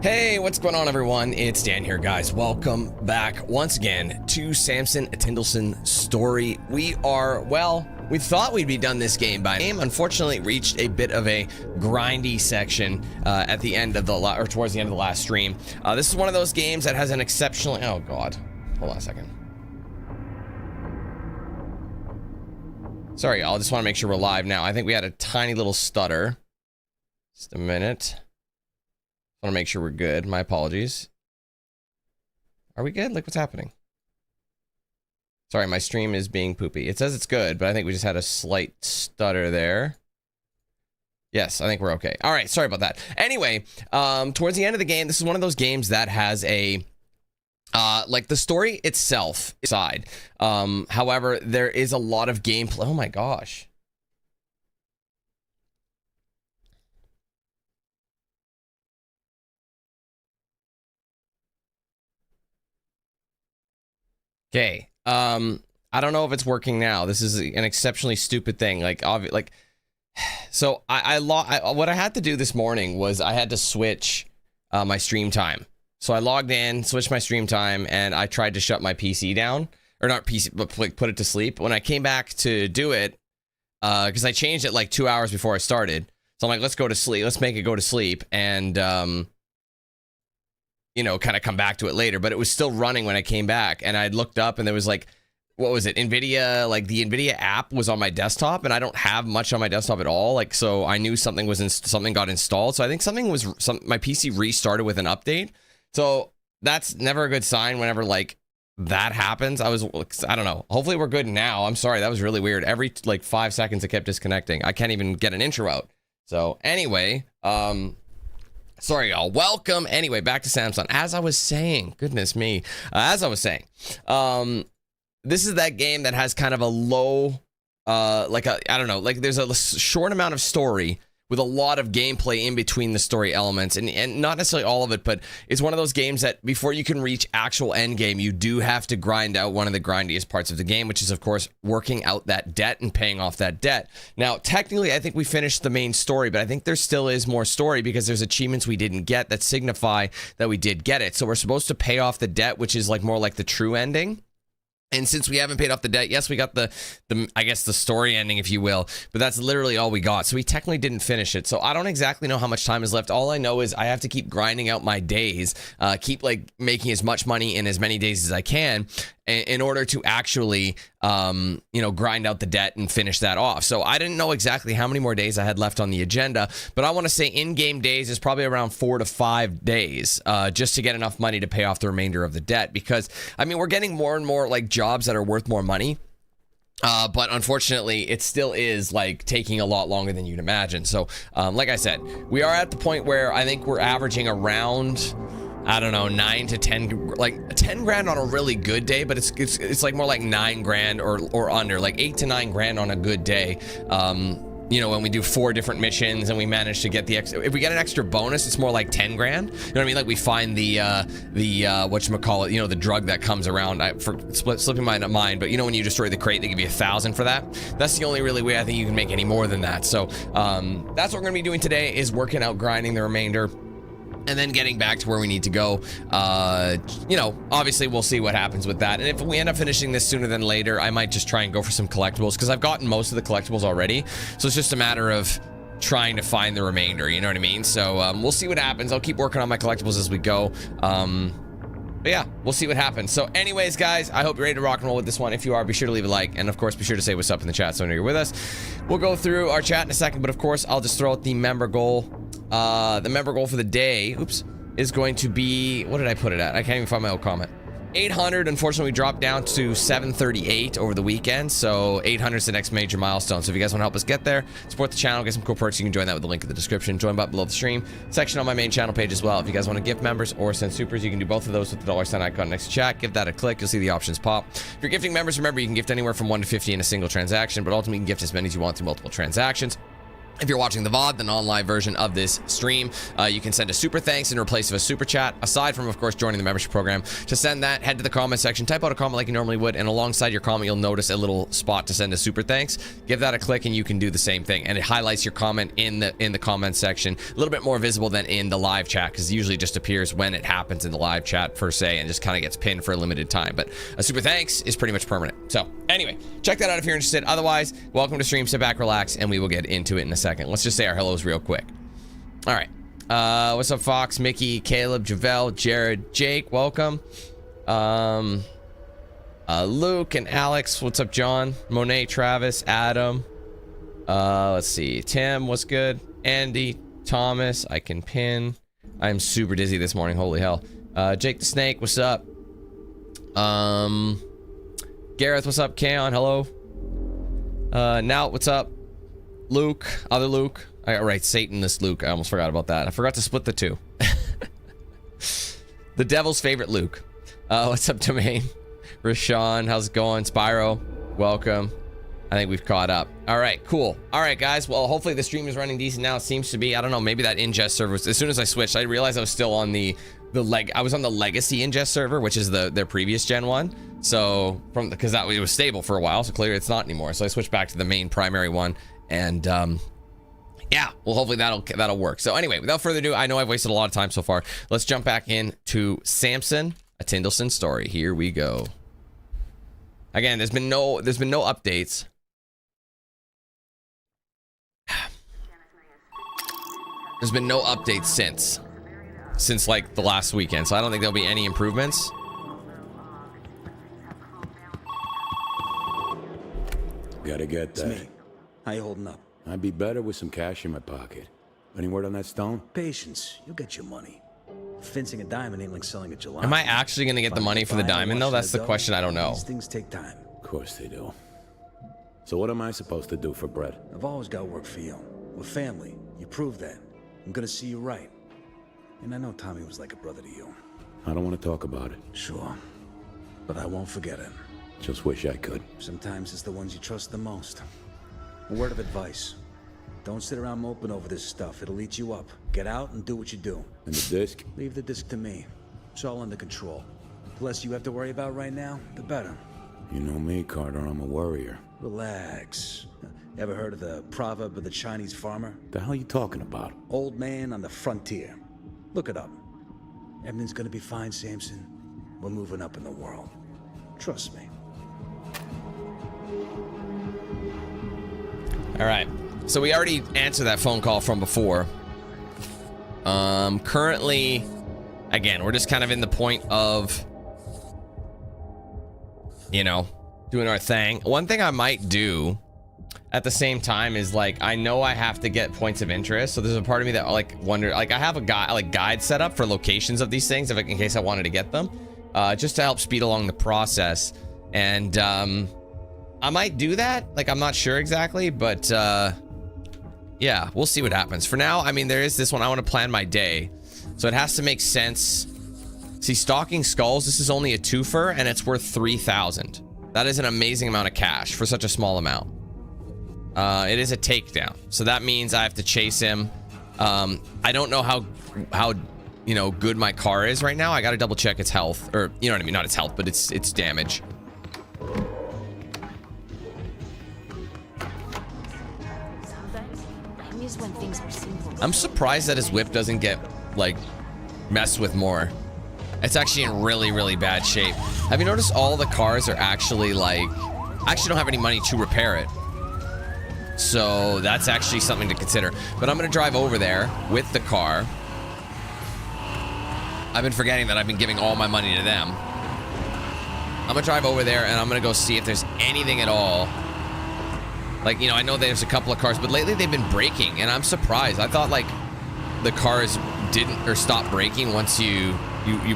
Hey, what's going on, everyone? It's Dan here, guys. Welcome back once again to Samson, a Tyndalston Story. We thought we'd be done this game by now. Unfortunately, reached a bit of a grindy section at the end of towards the end of the last stream. This is one of those games that has an exceptionally... Oh, God. Hold on a second. Sorry, y'all. I just want to make sure we're live now. I think we had a tiny little stutter. Just a minute. I want to make sure we're good. My apologies. Are we good? Like, what's happening? Sorry, my stream is being poopy. It says it's good, but I think we just had a slight stutter there. Yes, I think we're okay. All right, sorry about that. Anyway, towards the end of the game, this is one of those games that has a... like the story itself side. However, there is a lot of gameplay. Oh my gosh. Okay. I don't know if it's working now. This is an exceptionally stupid thing. So what I had to do this morning was I had to switch my stream time. So I logged in, switched my stream time, and I tried to shut my PC down. Or not PC, but like put it to sleep. When I came back to do it, because I changed it like 2 hours before I started. So I'm like, let's go to sleep. Let's make it go to sleep. And, you know, kind of come back to it later. But it was still running when I came back. And I looked up and there was like, what was it? NVIDIA, like the NVIDIA app was on my desktop. And I don't have much on my desktop at all. Like, so I knew something got installed. So I think my PC restarted with an update. So that's never a good sign whenever like that happens. I don't know. Hopefully we're good now. I'm sorry. That was really weird. Every like 5 seconds it kept disconnecting. I can't even get an intro out. So anyway, sorry, y'all. Welcome. Anyway, back to Samson. As I was saying, goodness me. As I was saying, this is that game that has kind of a low, I don't know, like there's a short amount of story with a lot of gameplay in between the story elements, and not necessarily all of it, but it's one of those games that before you can reach actual end game, you do have to grind out one of the grindiest parts of the game, which is of course working out that debt and paying off that debt. Now, technically, I think we finished the main story, but I think there still is more story because there's achievements we didn't get that signify that we did get it. So we're supposed to pay off the debt, which is like more like the true ending. And since we haven't paid off the debt, yes, we got the I guess the story ending, if you will, but that's literally all we got. So we technically didn't finish it. So I don't exactly know how much time is left. All I know is I have to keep grinding out my days, keep like making as much money in as many days as I can in order to actually, grind out the debt and finish that off. So I didn't know exactly how many more days I had left on the agenda, but I want to say in-game days is probably around 4 to 5 days, just to get enough money to pay off the remainder of the debt. Because I mean, we're getting more and more like jobs that are worth more money. But unfortunately, it still is like taking a lot longer than you'd imagine. So, like I said, we are at the point where I think we're averaging around, I don't know, 9 to 10, like 10 grand on a really good day, but it's like more like 9 grand or under, like 8 to 9 grand on a good day. You know, when we do 4 different missions and we manage to get the extra, if we get an extra bonus, it's more like 10 grand. You know what I mean? Like we find the whatchamacallit, you know, the drug that comes around. Slipping my mind, but you know, when you destroy the crate, they give you 1,000 for that. That's the only really way I think you can make any more than that. So that's what we're gonna be doing today, is working out, grinding the remainder, and then getting back to where we need to go. You know, obviously we'll see what happens with that. And if we end up finishing this sooner than later, I might just try and go for some collectibles, because I've gotten most of the collectibles already. So it's just a matter of trying to find the remainder, you know what I mean? So we'll see what happens. I'll keep working on my collectibles as we go. But yeah, we'll see what happens. So anyways, guys, I hope you're ready to rock and roll with this one. If you are, be sure to leave a like, and of course, be sure to say what's up in the chat so I know you're with us. We'll go through our chat in a second, but of course, I'll just throw out the member goal. The member goal for the day, is going to be, what did I put it at? I can't even find my old comment. 800, unfortunately, we dropped down to 738 over the weekend, so 800 is the next major milestone. So if you guys want to help us get there, support the channel, get some cool perks, you can join that with the link in the description. Join button below the stream, section on my main channel page as well. If you guys want to gift members or send supers, you can do both of those with the $sign icon next to chat. Give that a click, you'll see the options pop. If you're gifting members, remember, you can gift anywhere from 1 to 50 in a single transaction, but ultimately you can gift as many as you want through multiple transactions. If you're watching the VOD, the non-live version of this stream, you can send a super thanks in replace of a super chat, aside from, of course, joining the membership program. To send that, head to the comment section, type out a comment like you normally would, and alongside your comment, you'll notice a little spot to send a super thanks. Give that a click, and you can do the same thing. And it highlights your comment in the comment section, a little bit more visible than in the live chat, because it usually just appears when it happens in the live chat, per se, and just kind of gets pinned for a limited time. But a super thanks is pretty much permanent. So, anyway, check that out if you're interested. Otherwise, welcome to stream, sit back, relax, and we will get into it in a second. Let's just say our hellos real quick. All right. What's up, Fox, Mickey, Caleb, Javel, Jared, Jake, welcome. Luke and Alex, what's up, John, Monet, Travis, Adam. Let's see, Tim, what's good? Andy, Thomas, I can pin. I'm super dizzy this morning, holy hell. Jake the Snake, what's up? Gareth, what's up? Kaon, hello. Now, what's up? Luke, other Luke. All right, Satanist Luke. I almost forgot about that. I forgot to split the two. The devil's favorite Luke. What's up, Domain? Rashawn, how's it going? Spyro, welcome. I think we've caught up. All right, cool. All right, guys. Well, hopefully the stream is running decent now. It seems to be. I don't know. Maybe that ingest server was, as soon as I switched, I realized I was still on I was on the legacy ingest server, which is their previous gen one. So because it was stable for a while, so clearly it's not anymore. So I switched back to the main primary one, and yeah, well, hopefully that'll work. So anyway, without further ado, I know I've wasted a lot of time so far. Let's jump back into Samson, a Tyndalston Story. Here we go. Again, there's been no updates. There's been no updates since like the last weekend, so I don't think there'll be any improvements. Gotta get that. It's me. How you holding up? I'd be better with some cash in my pocket. Any word on that stone? Patience. You'll get your money. Fencing a diamond ain't like selling a gelato. Am I actually gonna get the money for the diamond though? That's the question. I don't know. These things take time. Of course they do. So what am I supposed to do for bread? I've always got work for you. We're family. You proved that. I'm gonna see you right. And I know Tommy was like a brother to you. I don't want to talk about it. Sure. But I won't forget him. Just wish I could. Sometimes it's the ones you trust the most. A word of advice. Don't sit around moping over this stuff. It'll eat you up. Get out and do what you do. And the disc? Leave the disc to me. It's all under control. The less you have to worry about right now, the better. You know me, Carter. I'm a worrier. Relax. Ever heard of the proverb of the Chinese farmer? The hell are you talking about? Old man on the frontier. Look it up. Everything's gonna be fine, Samson. We're moving up in the world. Trust me. All right. So we already answered that phone call from before. Currently, again, we're just kind of in the point of, you know, doing our thing. One thing I might do at the same time is, like, I know I have to get points of interest. So there's a part of me that like wonder, like, I have a guide set up for locations of these things in case I wanted to get them, just to help speed along the process. And I might do that. Like, I'm not sure exactly, but yeah, we'll see what happens. For now, I mean, there is this one. I want to plan my day, so it has to make sense. See, Stalking Skulls, this is only a twofer, and it's worth 3,000. That is an amazing amount of cash for such a small amount. It is a takedown, so that means I have to chase him. I don't know how you know, good my car is right now. I got to double check its health, or you know what I mean, not its health, but its damage. I'm surprised that his whip doesn't get like messed with more. It's actually in really, really bad shape. Have you noticed all the cars are actually like, I actually don't have any money to repair it. So that's actually something to consider. But I'm gonna drive over there with the car. I've been forgetting that I've been giving all my money to them. I'm gonna drive over there and I'm gonna go see if there's anything at all. Like, you know, I know there's a couple of cars, but lately they've been braking, and I'm surprised. I thought like the cars didn't or stopped braking once you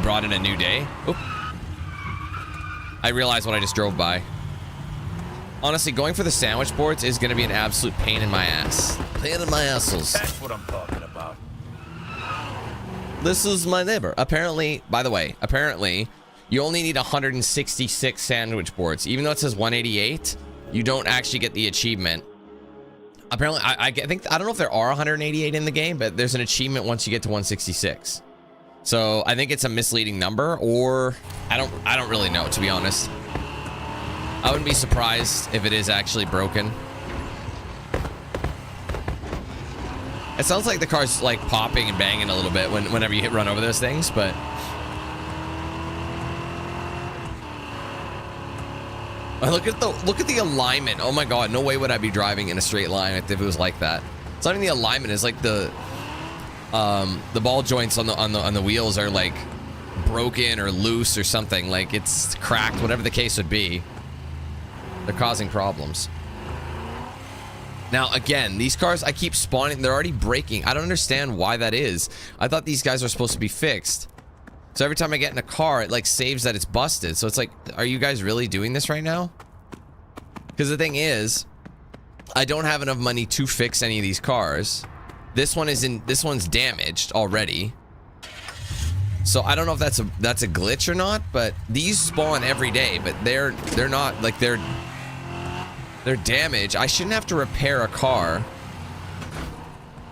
brought in a new day. Oop. I realized what I just drove by. Honestly, going for the sandwich boards is going to be an absolute pain in my ass. Pain in my assholes. That's what I'm talking about. This is my neighbor. Apparently, by the way, apparently, you only need 166 sandwich boards. Even though it says 188, you don't actually get the achievement Apparently, I think, I don't know if there are 188 in the game, but there's an achievement once you get to 166. So I think it's a misleading number, or I don't really know, to be honest. I wouldn't be surprised if it is actually broken. It sounds like the car's like popping and banging a little bit whenever you run over those things, but look at the alignment. Oh my god, no way would I be driving in a straight line if it was like that. It's not even the alignment, it's like the ball joints on the wheels are like broken or loose or something, like it's cracked, whatever the case would be. They're causing problems. Now, again, these cars, I keep spawning. They're already breaking. I don't understand why that is. I thought these guys were supposed to be fixed. So every time I get in a car, it like saves that it's busted. So it's like, are you guys really doing this right now? Because the thing is, I don't have enough money to fix any of these cars. This one's damaged already. So I don't know if that's a glitch or not, but these spawn every day, but they're not like they're damaged. I shouldn't have to repair a car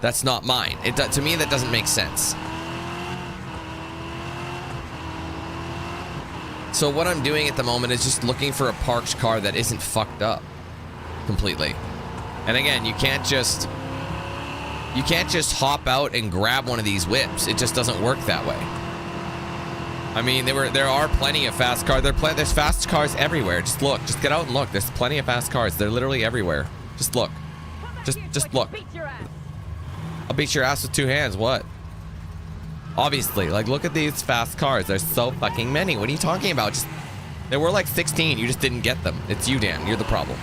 that's not mine. To me, that doesn't make sense. So what I'm doing at the moment is just looking for a parked car that isn't fucked up completely. And again, you can't just hop out and grab one of these whips. It just doesn't work that way. I mean, there are plenty of fast cars. There's fast cars everywhere. Just look. Just get out and look. There's plenty of fast cars. They're literally everywhere. Just look. Just look. I'll beat your ass with 2 hands. What? Obviously, like, look at these fast cars. There's so fucking many. What are you talking about? There were like 16. You just didn't get them. It's you, Dan. You're the problem.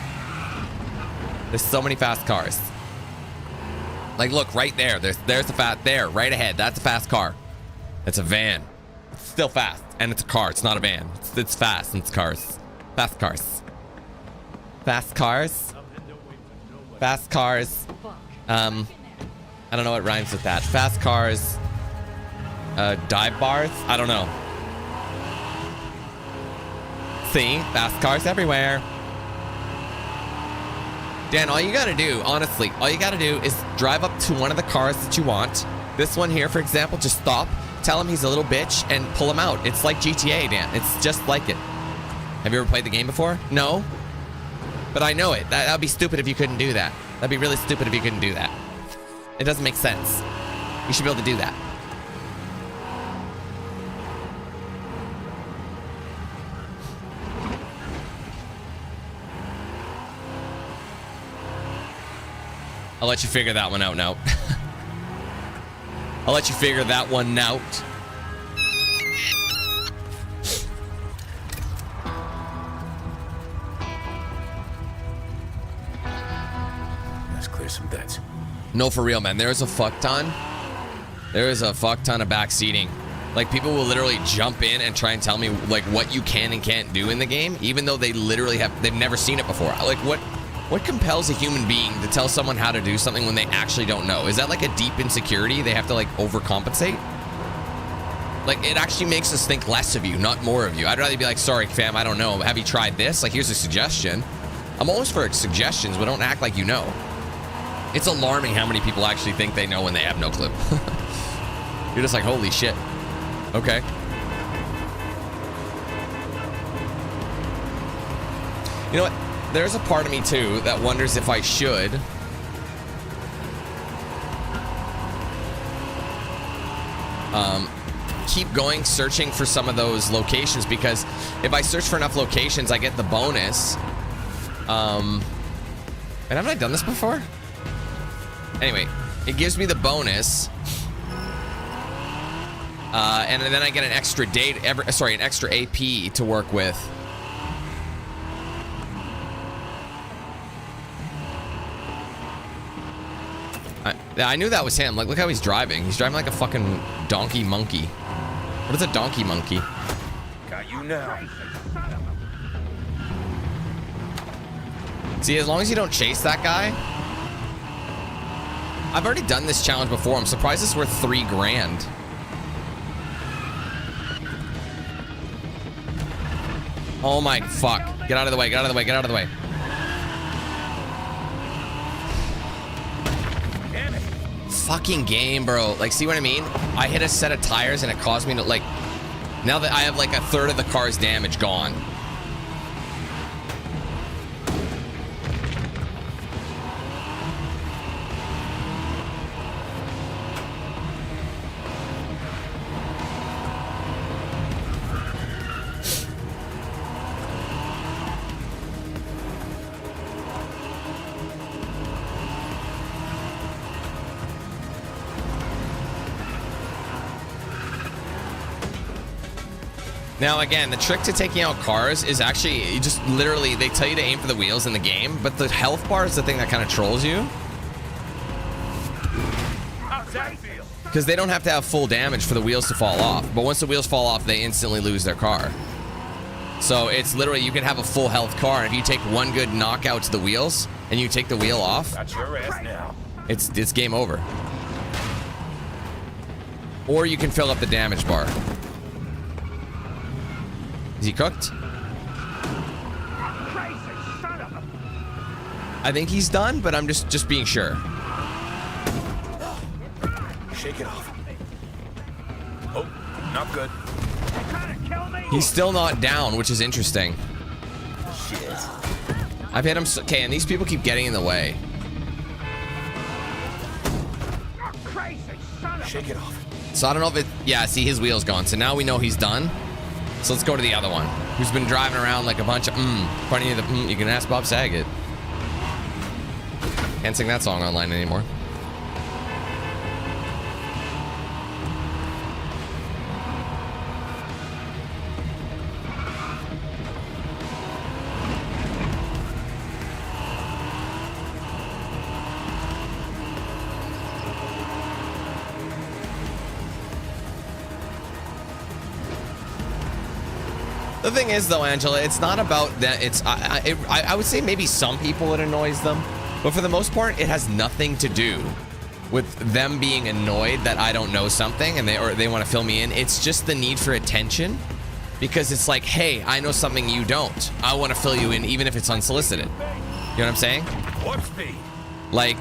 There's so many fast cars. Like, look right there. There's there, right ahead. That's a fast car. It's a van. It's still fast, and it's a car. It's not a van. It's fast, and it's cars. Fast cars. Fast cars. Fast cars. I don't know what rhymes with that. Fast cars. Dive bars? I don't know. See? Fast cars everywhere. Dan, all you gotta do, honestly, all you gotta do is drive up to one of the cars that you want. This one here, for example, just stop, tell him he's a little bitch, and pull him out. It's like GTA, Dan. It's just like it. Have you ever played the game before? No? But I know it. That would be stupid if you couldn't do that. That'd be really stupid if you couldn't do that. It doesn't make sense. You should be able to do that. I'll let you figure that one out now. I'll let you figure that one out. Let's clear some beds. No, for real, man. There's a fuck ton. There is a fuck ton of back seating. Like, people will literally jump in and try and tell me, like, what you can and can't do in the game, even though they literally they've never seen it before. Like, what compels a human being to tell someone how to do something when they actually don't know? Is that like a deep insecurity they have to like overcompensate? Like, it actually makes us think less of you, not more of you. I'd rather be like, sorry, fam, I don't know. Have you tried this? Like, here's a suggestion. I'm always for suggestions, but don't act like you know. It's alarming how many people actually think they know when they have no clue. You're just like, holy shit. Okay. You know what? There's a part of me, too, that wonders if I should keep going searching for some of those locations, because if I search for enough locations, I get the bonus. And haven't I done this before? Anyway, it gives me the bonus. And then I get an extra an extra AP to work with. I knew that was him. Like, look how he's driving. He's driving like a fucking donkey monkey. What is a donkey monkey? Got you now. See, as long as you don't chase that guy. I've already done this challenge before. I'm surprised it's worth $3 grand. Oh my fuck. Get out of the way, get out of the way, get out of the way. fucking game, bro. Like, see what I mean? I hit a set of tires and it caused me to, like, now that I have like a third of the car's damage gone. Now, again, the trick to taking out cars is actually, you just literally, they tell you to aim for the wheels in the game, but the health bar is the thing that kind of trolls you. Because they don't have to have full damage for the wheels to fall off. But once the wheels fall off, they instantly lose their car. So it's literally, you can have a full health car, and if you take one good knockout to the wheels, and you take the wheel off, That's your ass now. it's game over. Or you can fill up the damage bar. Is he cooked? I think he's done, but I'm just being sure. Shake it off. Oh, not good. He's still not down, which is interesting. Shit. I've hit him. Okay, and these people keep getting in the way. Shake it off. So I don't know if it... Yeah, see, his wheel's gone. So now we know he's done. So let's go to the other one, who's been driving around like a bunch of funny of the you can ask Bob Saget. Can't sing that song online anymore. The thing is, though, Angela, it's not about that. It's I would say maybe some people it annoys them, but for the most part, it has nothing to do with them being annoyed that I don't know something and they want to fill me in. It's just the need for attention, because it's like, hey, I know something you don't. I want to fill you in, even if it's unsolicited. You know what I'm saying? Warp speed. Like,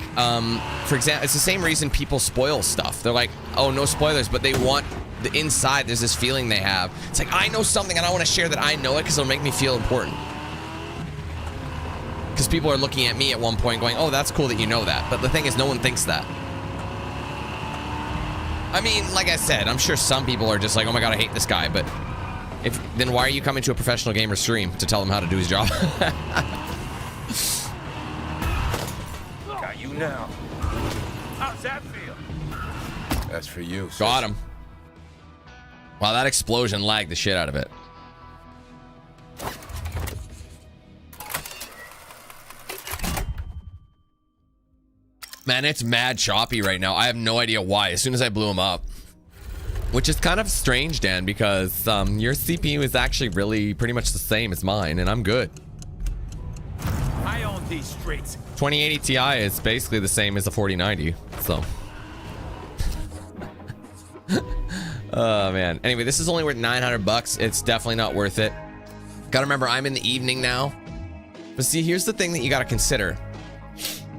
for example, it's the same reason people spoil stuff. They're like, oh, no spoilers, but they want the inside. There's this feeling they have. It's like, I know something and I want to share that I know it because it'll make me feel important. Because people are looking at me at one point going, oh, that's cool that you know that. But the thing is, no one thinks that. I mean, like I said, I'm sure some people are just like, oh my God, I hate this guy. But then why are you coming to a professional gamer stream to tell him how to do his job? Got you now. How's that feel? That's for you. Got him. Wow, that explosion lagged the shit out of it. Man, it's mad choppy right now. I have no idea why. As soon as I blew him up. Which is kind of strange, Dan, because your CPU is actually really pretty much the same as mine, and I'm good. I own these streets. 2080 Ti is basically the same as the 4090, so... Oh man. Anyway, this is only worth 900 bucks. It's definitely not worth it. Gotta remember, I'm in the evening now. But see, here's the thing that you gotta consider.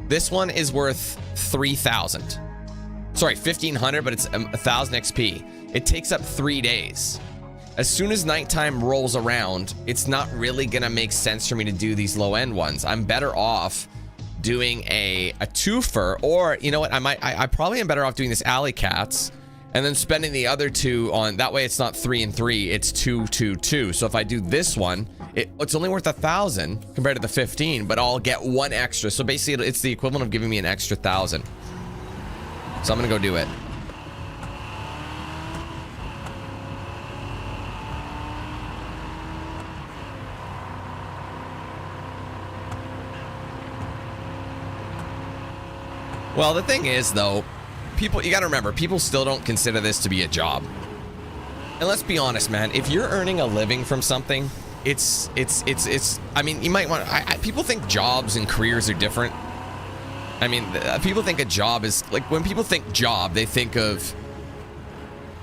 This one is worth 3,000. Sorry, 1,500, but it's 1,000 XP. It takes up 3 days. As soon as nighttime rolls around, it's not really gonna make sense for me to do these low-end ones. I'm better off doing a twofer, or you know what? I probably am better off doing this Alley Cats. And then spending the other two on, that way it's not 3 and 3, it's 2, 2, 2. So if I do this one, it's only worth 1,000 compared to the 15, but I'll get one extra. So basically it's the equivalent of giving me an extra 1,000. So I'm gonna go do it. Well, the thing is though, people, you gotta remember, people still don't consider this to be a job. And let's be honest, man, if you're earning a living from something, it's I mean, you might want, people think jobs and careers are different. I mean, people think a job is, like, when people think job, they think of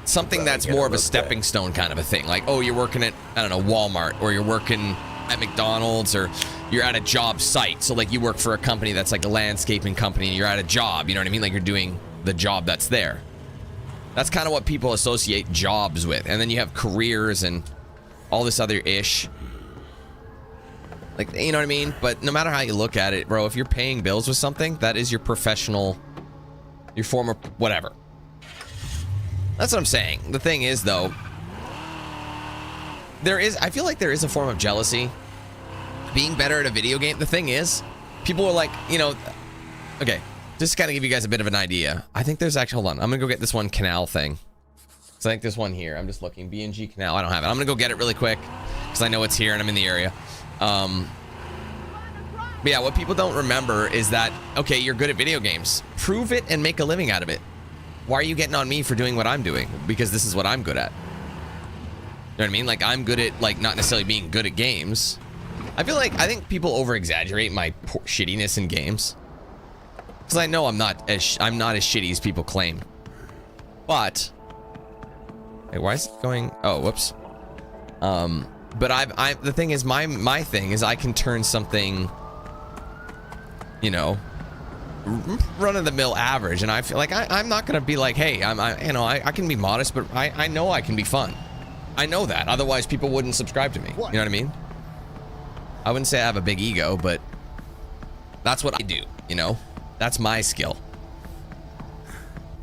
something that's more of a stepping stone kind of a thing. Like, oh, you're working at, I don't know, Walmart, or you're working at McDonald's, or you're at a job site. So like you work for a company that's like a landscaping company and you're at a job, you know what I mean? Like you're doing the job that's there. That's kind of what people associate jobs with. And then you have careers and all this other ish. Like, you know what I mean? But no matter how you look at it, bro, if you're paying bills with something, that is your professional, your former whatever. That's what I'm saying. The thing is, though, I feel like there is a form of jealousy. Being better at a video game. The thing is, people are like, you know, okay, just to kind of give you guys a bit of an idea. I think there's actually, hold on, I'm gonna go get this one canal thing. So I think this one here, I'm just looking, B&G canal, I don't have it. I'm gonna go get it really quick because I know it's here and I'm in the area. But yeah, what people don't remember is that, okay, you're good at video games. Prove it and make a living out of it. Why are you getting on me for doing what I'm doing? Because this is what I'm good at. You know what I mean? Like, I'm good at, like, not necessarily being good at games. I think people over-exaggerate my shittiness in games. Because I know I'm not as shitty as people claim. But, wait, why is it going? Oh, whoops. But the thing is, my thing is I can turn something, you know, run-of-the-mill average, and I feel like I'm not gonna be like, hey, I can be modest, but I know I can be fun. I know that. Otherwise, people wouldn't subscribe to me. You know what I mean? I wouldn't say I have a big ego, but that's what I do. You know, that's my skill.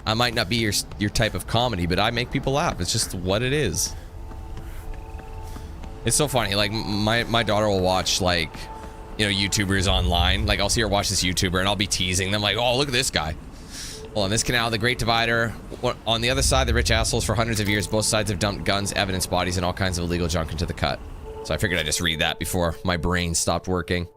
I might not be your type of comedy, but I make people laugh. It's just what it is. It's so funny. Like my daughter will watch, like, you know, YouTubers online. Like, I'll see her watch this YouTuber and I'll be teasing them like, oh, look at this guy. Well, on this canal, the Great Divider. On the other side, the rich assholes for hundreds of years, both sides have dumped guns, evidence, bodies, and all kinds of illegal junk into the cut. So I figured I'd just read that before my brain stopped working.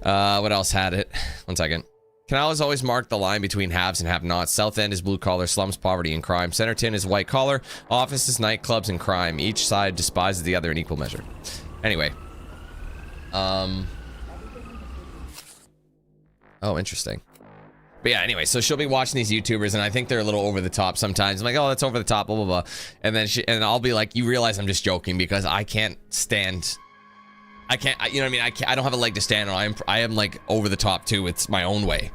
What else had it? One second. Canal has always marked the line between haves and have-nots. South End is blue-collar, slums, poverty, and crime. Centerton is white-collar, offices, nightclubs, and crime. Each side despises the other in equal measure. Anyway. Oh, interesting. But yeah, anyway, so she'll be watching these YouTubers, and I think they're a little over the top sometimes. I'm like, oh, that's over the top, blah, blah, blah. And then I'll be like, you realize I'm just joking because I can't stand... you know what I mean? I don't have a leg to stand on. I am like over the top too. It's my own way.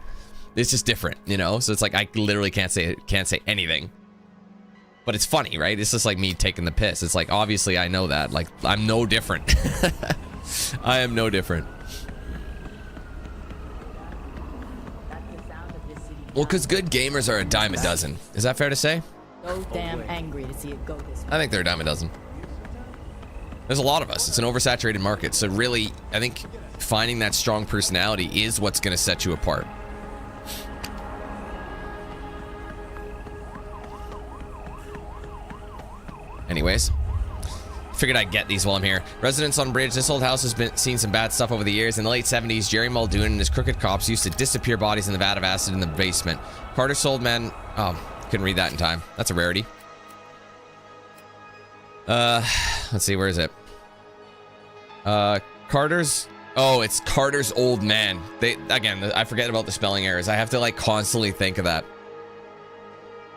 It's just different, you know? So it's like I literally can't say anything. But it's funny, right? It's just like me taking the piss. It's like, obviously I know that. Like, I'm no different. I am no different. Well, because good gamers are a dime a dozen. Is that fair to say? So damn angry to see it go this way. I think they're a dime a dozen. There's a lot of us. It's an oversaturated market. So really, I think finding that strong personality is what's going to set you apart. Anyways, figured I'd get these while I'm here. Residents on Bridge. This old house has seen some bad stuff over the years. In the late 70s, Jerry Muldoon and his crooked cops used to disappear bodies in the vat of acid in the basement. Carter's old man... Oh, couldn't read that in time. That's a rarity. Let's see, where is it? Carter's... Oh, it's Carter's old man. Again, I forget about the spelling errors. I have to, like, constantly think of that.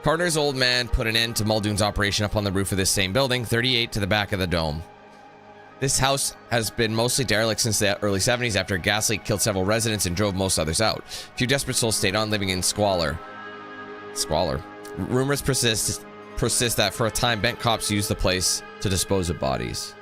Carter's old man put an end to Muldoon's operation up on the roof of this same building, 38 to the back of the dome. This house has been mostly derelict since the early 70s after a gas leak killed several residents and drove most others out. A few desperate souls stayed on, living in squalor. Rumors persist that for a time bent cops used the place to dispose of bodies.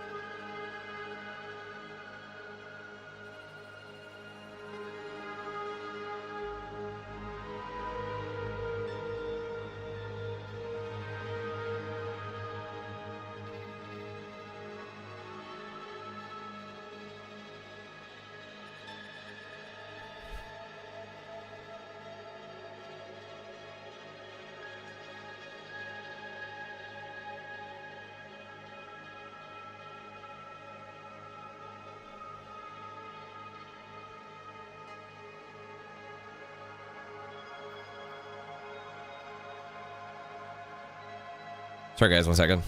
Sorry guys, 1 second.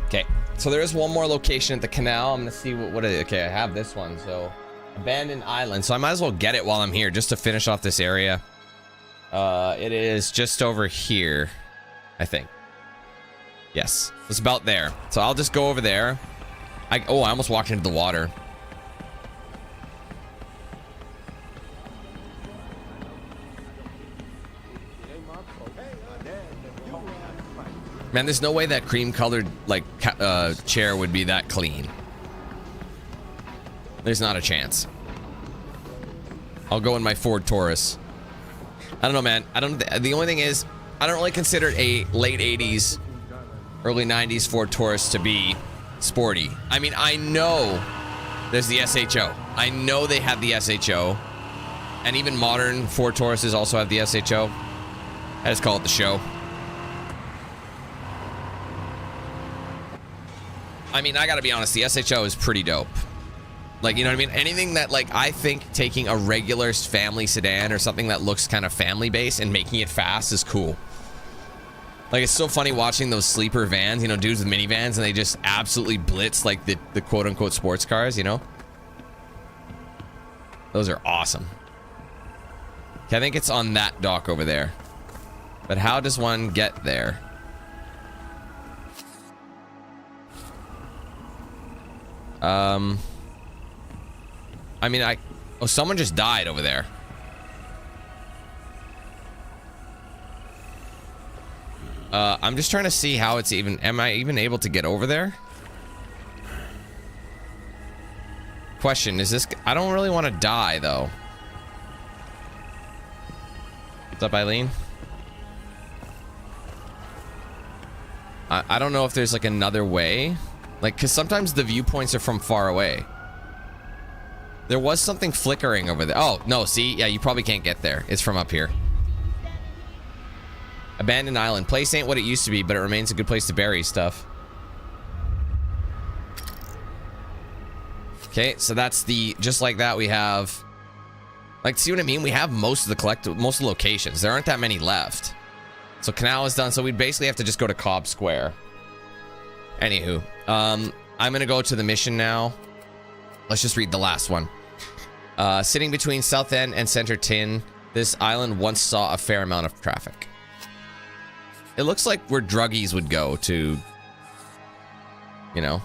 Okay, so there is one more location at the canal. I'm gonna see what okay, I have this one. So, abandoned island. So I might as well get it while I'm here, just to finish off this area. It is just over here, I think. Yes, it's about there. So I'll just go over there. I almost walked into the water. Man, there's no way that cream-colored like chair would be that clean. There's not a chance. I'll go in my Ford Taurus. I don't know, man. The only thing is, I don't really consider a late 80s, early 90s Ford Taurus to be sporty. I mean, I know there's the SHO. I know they have the SHO. And even modern Ford Tauruses also have the SHO. I just call it the show. I mean, I gotta be honest, the SHO is pretty dope. Like, you know what I mean? Anything that, like, I think taking a regular family sedan or something that looks kind of family-based and making it fast is cool. Like, it's so funny watching those sleeper vans, you know, dudes with minivans, and they just absolutely blitz, like, the quote-unquote sports cars, you know? Those are awesome. Okay, I think it's on that dock over there. But how does one get there? I mean, oh, someone just died over there. I'm just trying to see how it's even, am I even able to get over there? Question, is this, I don't really want to die, though. What's up, Eileen? I don't know if there's, like, another way. Like, because sometimes the viewpoints are from far away. There was something flickering over there. Oh, no, see? Yeah, you probably can't get there. It's from up here. Abandoned island. Place ain't what it used to be, but it remains a good place to bury stuff. Okay, so that's the... Just like that, we have... Like, see what I mean? We have most of the locations. There aren't that many left. So canal is done, so we basically have to just go to Cobb Square. Anywho, I'm gonna go to the mission now. Let's just read the last one. Sitting between South End and Center Tin, this island once saw a fair amount of traffic. It looks like where druggies would go to, you know.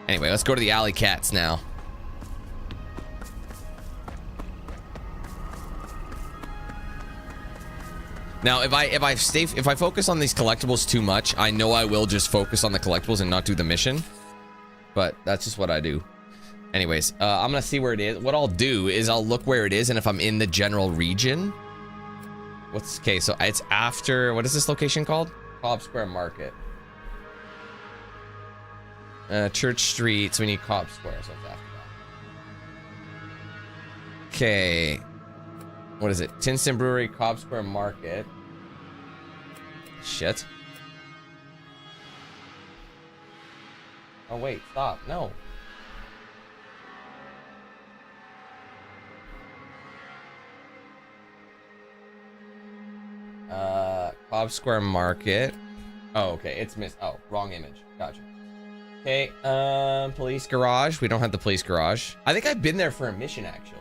Anyway, let's go to the Alley Cats now. Now, if I focus on these collectibles too much, I know I will just focus on the collectibles and not do the mission. But that's just what I do. Anyways, I'm gonna see where it is. What I'll do is I'll look where it is, and if I'm in the general region, okay? So it's after, what is this location called? Cobb Square Market. Church Street. So we need Cobb Square. So it's after that. Okay. What is it? Tyndalston Brewery, Cobb Square Market. Shit. Oh, wait. Stop. No. Cobb Square Market. Oh, okay. It's missed. Oh, wrong image. Gotcha. Okay. Police Garage. We don't have the police garage. I think I've been there for a mission, actually.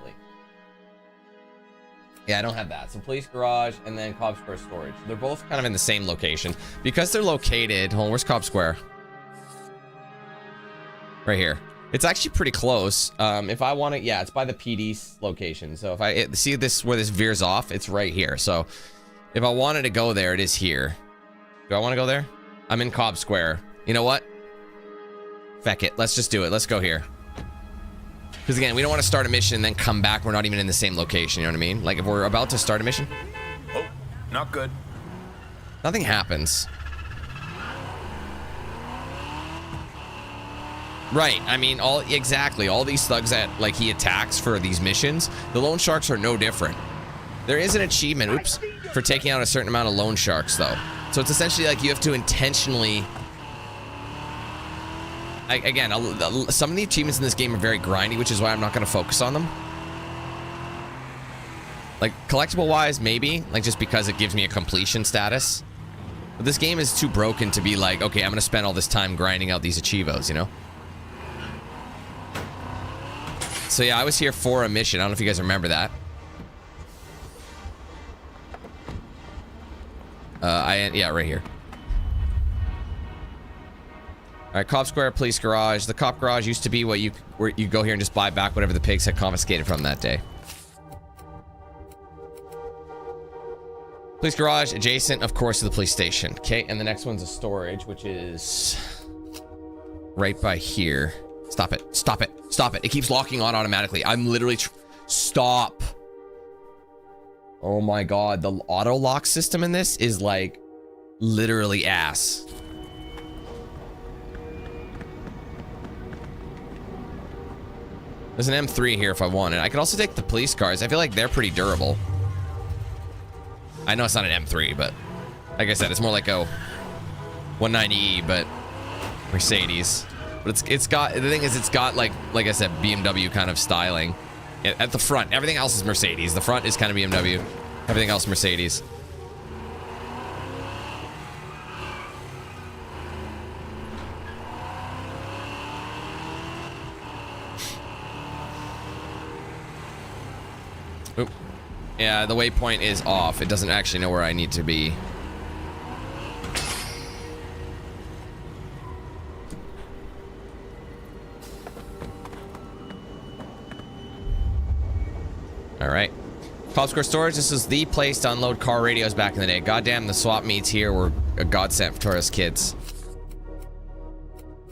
Yeah, I don't have that. So police garage and then Cobb Square storage. They're both kind of in the same location. Because they're located... Hold on, where's Cobb Square? Right here. It's actually pretty close. If I want to... Yeah, it's by the PD's location. So if I... See this where this veers off? It's right here. So if I wanted to go there, it is here. Do I want to go there? I'm in Cobb Square. You know what? Feck it. Let's just do it. Let's go here. Because again, we don't want to start a mission and then come back. We're not even in the same location. You know what I mean? Like if we're about to start a mission. Oh, not good. Nothing happens. Right. I mean, exactly. All these thugs that like he attacks for these missions, the loan sharks are no different. There is an achievement, oops, for taking out a certain amount of loan sharks though. So it's essentially like you have to intentionally... Again, some of the achievements in this game are very grindy, which is why I'm not going to focus on them. Like, collectible-wise, maybe. Like, just because it gives me a completion status. But this game is too broken to be like, okay, I'm going to spend all this time grinding out these achievos, you know? So, yeah, I was here for a mission. I don't know if you guys remember that. Yeah, right here. All right, Cop Square, Police Garage. The Cop Garage used to be where you go here and just buy back whatever the pigs had confiscated from that day. Police Garage, adjacent, of course, to the police station. Okay, and the next one's a storage, which is right by here. Stop it. Stop it. Stop it. It keeps locking on automatically. I'm literally... Stop. Oh my god. The auto lock system in this is like literally ass. There's an M3 here if I want it. I could also take the police cars. I feel like they're pretty durable. I know it's not an M3, but like I said, it's more like a 190E, but Mercedes. But it's got, the thing is, it's got like I said, BMW kind of styling at the front. Everything else is Mercedes. The front is kind of BMW. Everything else Mercedes. Oop. Yeah, the waypoint is off. It doesn't actually know where I need to be. All right. Cop Square Storage, this is the place to unload car radios back in the day. Goddamn, the swap meets here were a godsend for us kids.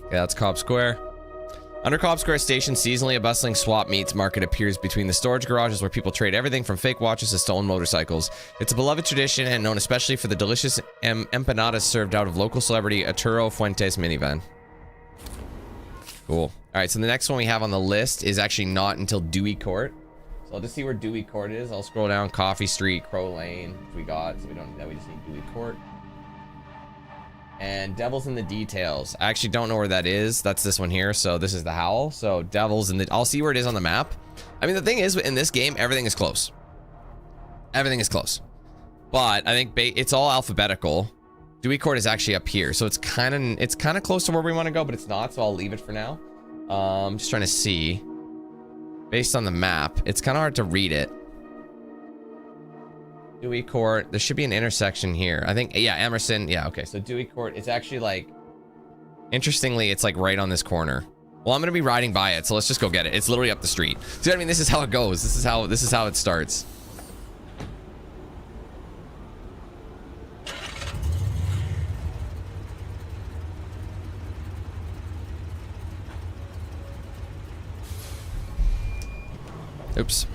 Okay, that's Cop Square. Under Cop Square Station, seasonally a bustling swap meets market appears between the storage garages where people trade everything from fake watches to stolen motorcycles. It's a beloved tradition and known especially for the delicious empanadas served out of local celebrity Arturo Fuentes minivan. Cool. All right, so the next one we have on the list is actually not until Dewey Court. So I'll just see where Dewey Court is. I'll scroll down Coffee Street, Crow Lane, which we got, so we don't need that. We just need Dewey Court. And Devil's in the Details. I actually don't know where that is. That's this one here. So this is the Howl. So Devil's in the... I'll see where it is on the map. I mean, the thing is, in this game, everything is close. Everything is close. But I think it's all alphabetical. Dewey Court is actually up here. So it's kind of close to where we want to go, but it's not. So I'll leave it for now. Just trying to see. Based on the map, it's kind of hard to read it. Dewey Court. There should be an intersection here. I think, yeah, Emerson. Yeah, okay. So Dewey Court, it's actually like, interestingly, it's like right on this corner. Well, I'm going to be riding by it, so let's just go get it. It's literally up the street. See what I mean? This is how it goes. This is how it starts. Oops.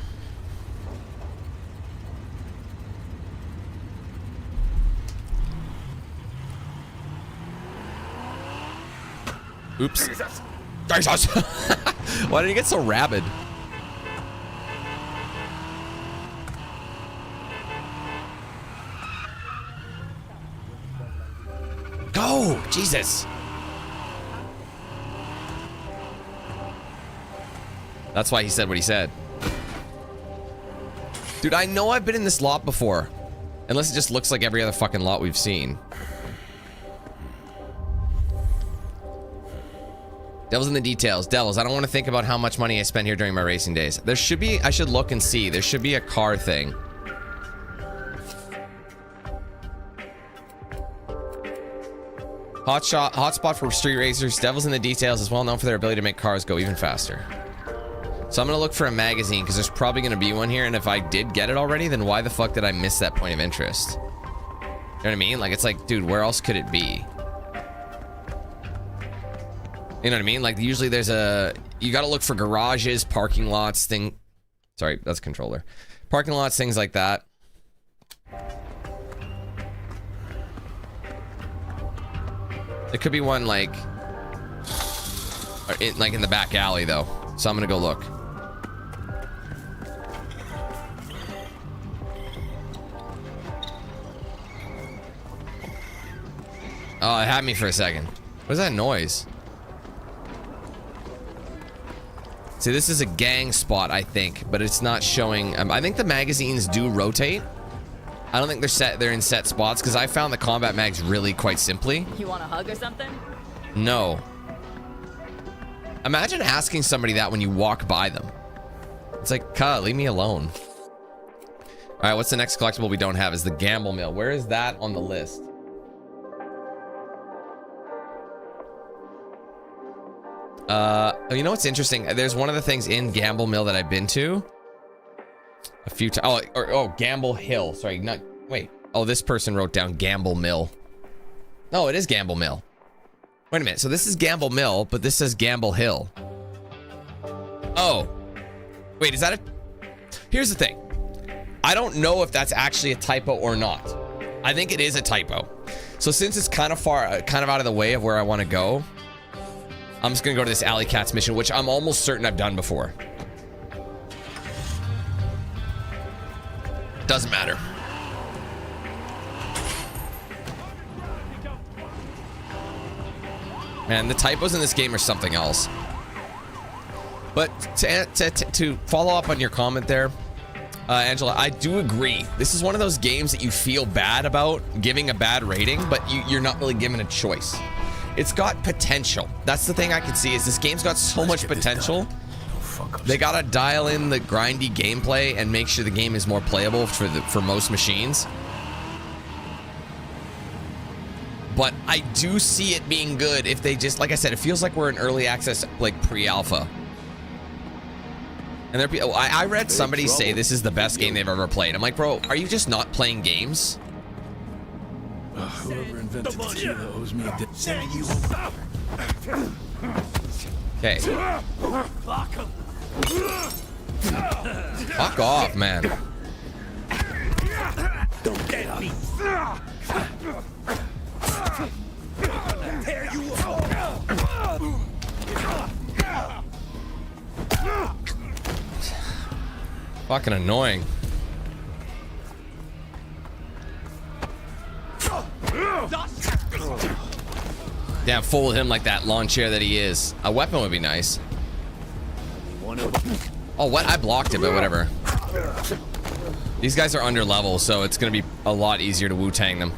Oops. Jesus. Why did he get so rabid? Go! Jesus. That's why he said what he said. Dude, I know I've been in this lot before. Unless it just looks like every other fucking lot we've seen. Devil's in the Details. Devils, I don't want to think about how much money I spent here during my racing days. There should be, I should look and see. There should be a car thing. Hotspot for street racers. Devil's in the Details is well known for their ability to make cars go even faster. So I'm going to look for a magazine because there's probably going to be one here. And if I did get it already, then why the fuck did I miss that point of interest? You know what I mean? Like, it's like, dude, where else could it be? You know what I mean? Like, usually there's a... You got to look for garages, parking lots, thing... Sorry, that's controller. Parking lots, things like that. There could be one, like... in the back alley, though. So I'm going to go look. Oh, it had me for a second. What is that noise? See, this is a gang spot, I think, but it's not showing. I think the magazines do rotate. I don't think they're in set spots because I found the combat mags really quite simply. You want a hug or something? No. Imagine asking somebody that when you walk by them. It's like, cut, leave me alone. All right, what's the next collectible we don't have is the Gamble Mill. Where is that on the list? You know what's interesting? There's one of the things in Gamble Mill that I've been to a few times. Oh, Gamble Hill. Sorry, not wait. Oh, this person wrote down Gamble Mill. No, it is Gamble Mill. Wait a minute. So this is Gamble Mill, but this says Gamble Hill. Oh, wait. Is that a? Here's the thing. I don't know if that's actually a typo or not. I think it is a typo. So since it's kind of out of the way of where I want to go, I'm just gonna go to this Alley Cats mission, which I'm almost certain I've done before. Doesn't matter. Man, the typos in this game are something else. But to follow up on your comment there, Angela, I do agree. This is one of those games that you feel bad about giving a bad rating, but you're not really given a choice. It's got potential. That's the thing I can see is this game's got so much potential. They gotta dial in the grindy gameplay and make sure the game is more playable for most machines. But I do see it being good if they just, like I said, it feels like we're in early access, like pre-alpha. And I read somebody say this is the best game they've ever played. I'm like, bro, are you just not playing games? Whoever invented tequila owes me a dip. Okay. Fuck off, man. Don't get me. Tear you apart. Fucking annoying. Damn, fool him like that lawn chair that he is. A weapon would be nice. Oh, what? I blocked it, but whatever. These guys are under level, so it's gonna be a lot easier to Wu-Tang them.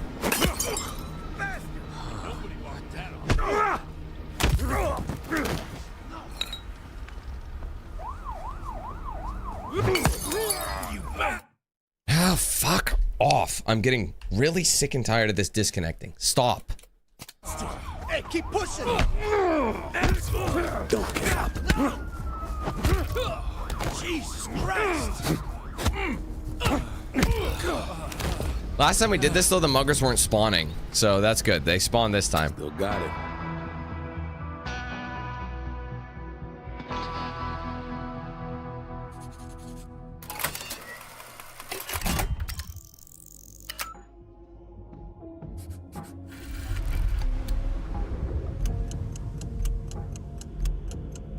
Ah, fuck off. I'm getting really sick and tired of this disconnecting. Stop. Hey, keep pushing. Don't get up. Jesus Christ. Last time we did this, though, the muggers weren't spawning. So that's good. They spawned this time. Still got it.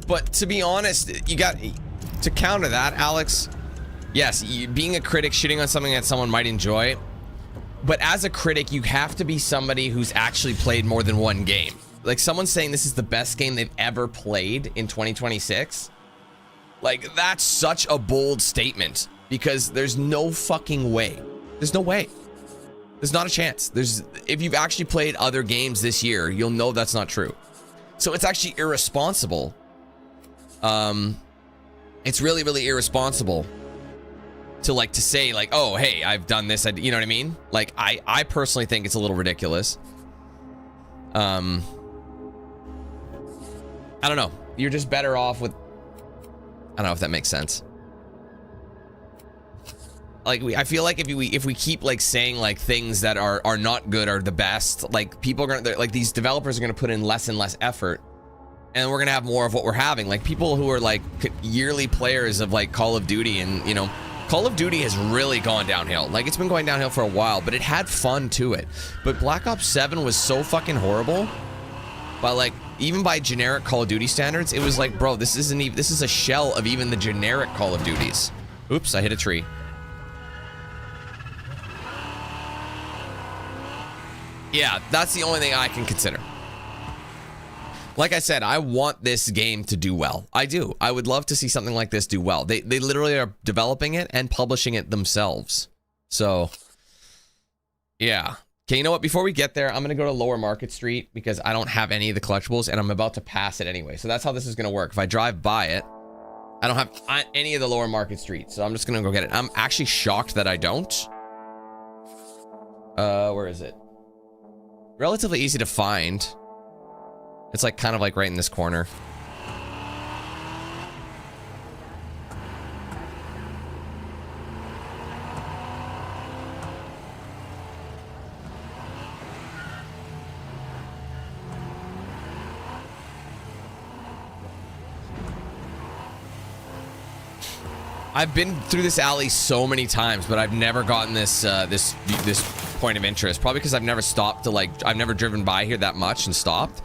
But to be honest, you got to counter that, Alex. Yes, being a critic, shitting on something that someone might enjoy. But as a critic, you have to be somebody who's actually played more than one game. Like someone saying this is the best game they've ever played in 2026. Like that's such a bold statement because there's no fucking way. There's no way. There's not a chance. If you've actually played other games this year, you'll know that's not true. So it's actually irresponsible. It's really, really irresponsible to say like, oh, hey, I've done this. You know what I mean? Like, I personally think it's a little ridiculous. I don't know. You're just better off with, I don't know if that makes sense. Like, I feel like if we keep like saying like things that are not good are the best, like people are gonna, like these developers are gonna put in less and less effort. And we're gonna have more of what we're having. Like people who are like yearly players of like Call of Duty, and you know, Call of Duty has really gone downhill. Like it's been going downhill for a while, but it had fun to it. But Black Ops 7 was so fucking horrible. But like even by generic Call of Duty standards, it was like, bro, this isn't even, this is a shell of even the generic Call of Duties. Oops, I hit a tree. Yeah, that's the only thing I can consider. Like I said, I want this game to do well. I do. I would love to see something like this do well. They literally are developing it and publishing it themselves. So, yeah. Okay, you know what? Before we get there, I'm going to go to Lower Market Street because I don't have any of the collectibles and I'm about to pass it anyway. So that's how this is going to work. If I drive by it, I don't have any of the Lower Market Street. So I'm just going to go get it. I'm actually shocked that I don't. Where is it? Relatively easy to find. It's like kind of like right in this corner. I've been through this alley so many times, but I've never gotten this this point of interest. Probably because I've never stopped to like, I've never driven by here that much and stopped.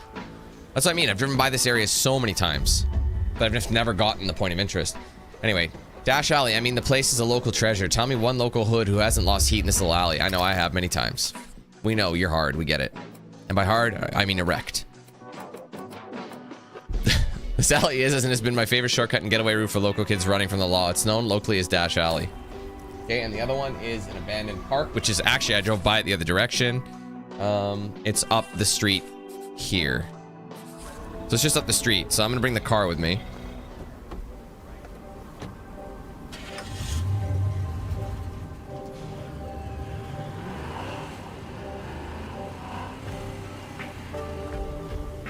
That's what I mean. I've driven by this area so many times, but I've just never gotten the point of interest. Anyway, Dash Alley. I mean, the place is a local treasure. Tell me one local hood who hasn't lost heat in this little alley. I know I have many times. We know you're hard. We get it. And by hard, I mean erect. This alley is and has been my favorite shortcut and getaway route for local kids running from the law. It's known locally as Dash Alley. Okay, and the other one is an abandoned park, which is actually, I drove by it the other direction. It's up the street here. So it's just up the street. So I'm gonna bring the car with me.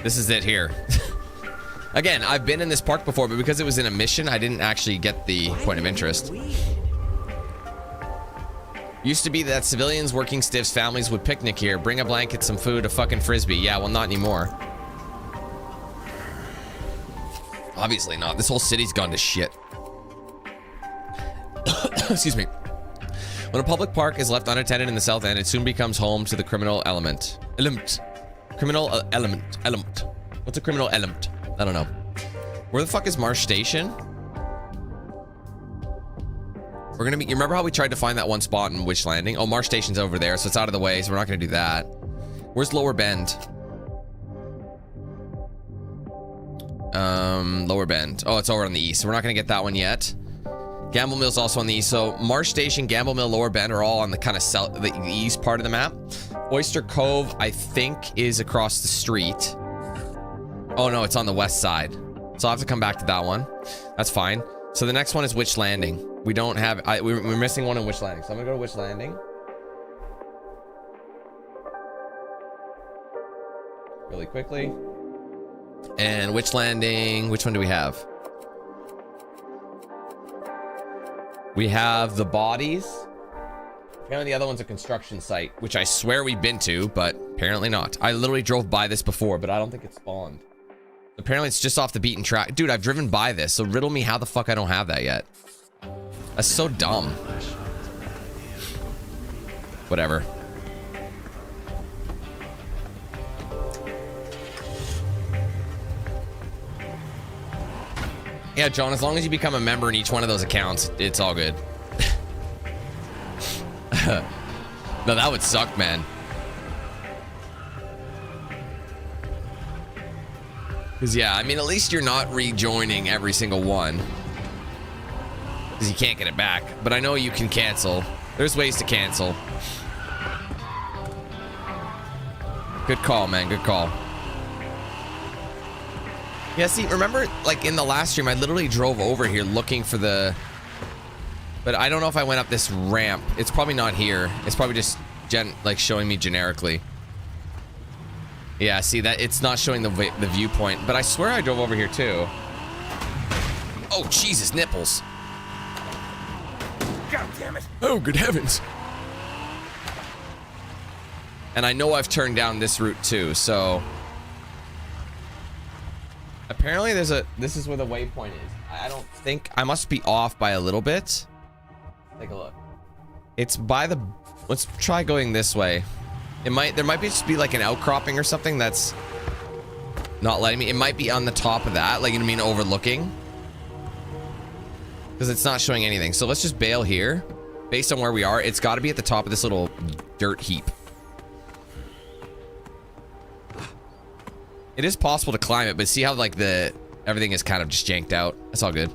This is it here. Again, I've been in this park before, but because it was in a mission, I didn't actually get the point of interest. Used to be that civilians, working stiffs, families would picnic here, bring a blanket, some food, a fucking frisbee. Yeah, well, not anymore. Obviously not. This whole city's gone to shit. Excuse me. When a public park is left unattended in the south end, it soon becomes home to the criminal element. Criminal element. What's a criminal element? I don't know. Where the fuck is Marsh Station? We're gonna be. You remember how we tried to find that one spot in Witch Landing? Oh, Marsh Station's over there, so it's out of the way, so we're not gonna do that. Where's Lower Bend? Lower Bend. Oh, it's over on the east, so we're not gonna get that one yet. Gamble Mill's also on the east, so Marsh Station, Gamble Mill, Lower Bend are all on the kind of south, the east part of the map. Oyster Cove, I think, is across the street. Oh no, it's on the west side. So I'll have to come back to that one. That's fine. So the next one is Witch Landing. We don't have, we're missing one in Witch Landing. So I'm gonna go to Witch Landing. Really quickly. And Witch Landing, which one do we have? We have the bodies. Apparently the other one's a construction site, which I swear we've been to, but apparently not. I literally drove by this before, but I don't think it spawned. Apparently it's just off the beaten track. Dude, I've driven by this, so riddle me how the fuck I don't have that yet. That's so dumb. Whatever. Yeah, John, as long as you become a member in each one of those accounts, it's all good. No, that would suck, man. Because, yeah, I mean, at least you're not rejoining every single one. Because you can't get it back. But I know you can cancel. There's ways to cancel. Good call, man. Good call. Yeah, see, remember, like, in the last stream, I literally drove over here looking for the... But I don't know if I went up this ramp. It's probably not here. It's probably just, like, showing me generically. Yeah, see, that it's not showing the viewpoint. But I swear I drove over here, too. Oh, Jesus, nipples. God damn it. Oh, good heavens. And I know I've turned down this route, too, so... Apparently there's a... This is where the waypoint is. I don't think... I must be off by a little bit. Take a look. It's by the... Let's try going this way. It might... There might just be like an outcropping or something that's... not letting me... It might be on the top of that. Like, you know what I mean? Overlooking. Because it's not showing anything. So let's just bail here. Based on where we are, it's got to be at the top of this little dirt heap. It is possible to climb it, but see how like the everything is kind of just janked out. That's all good.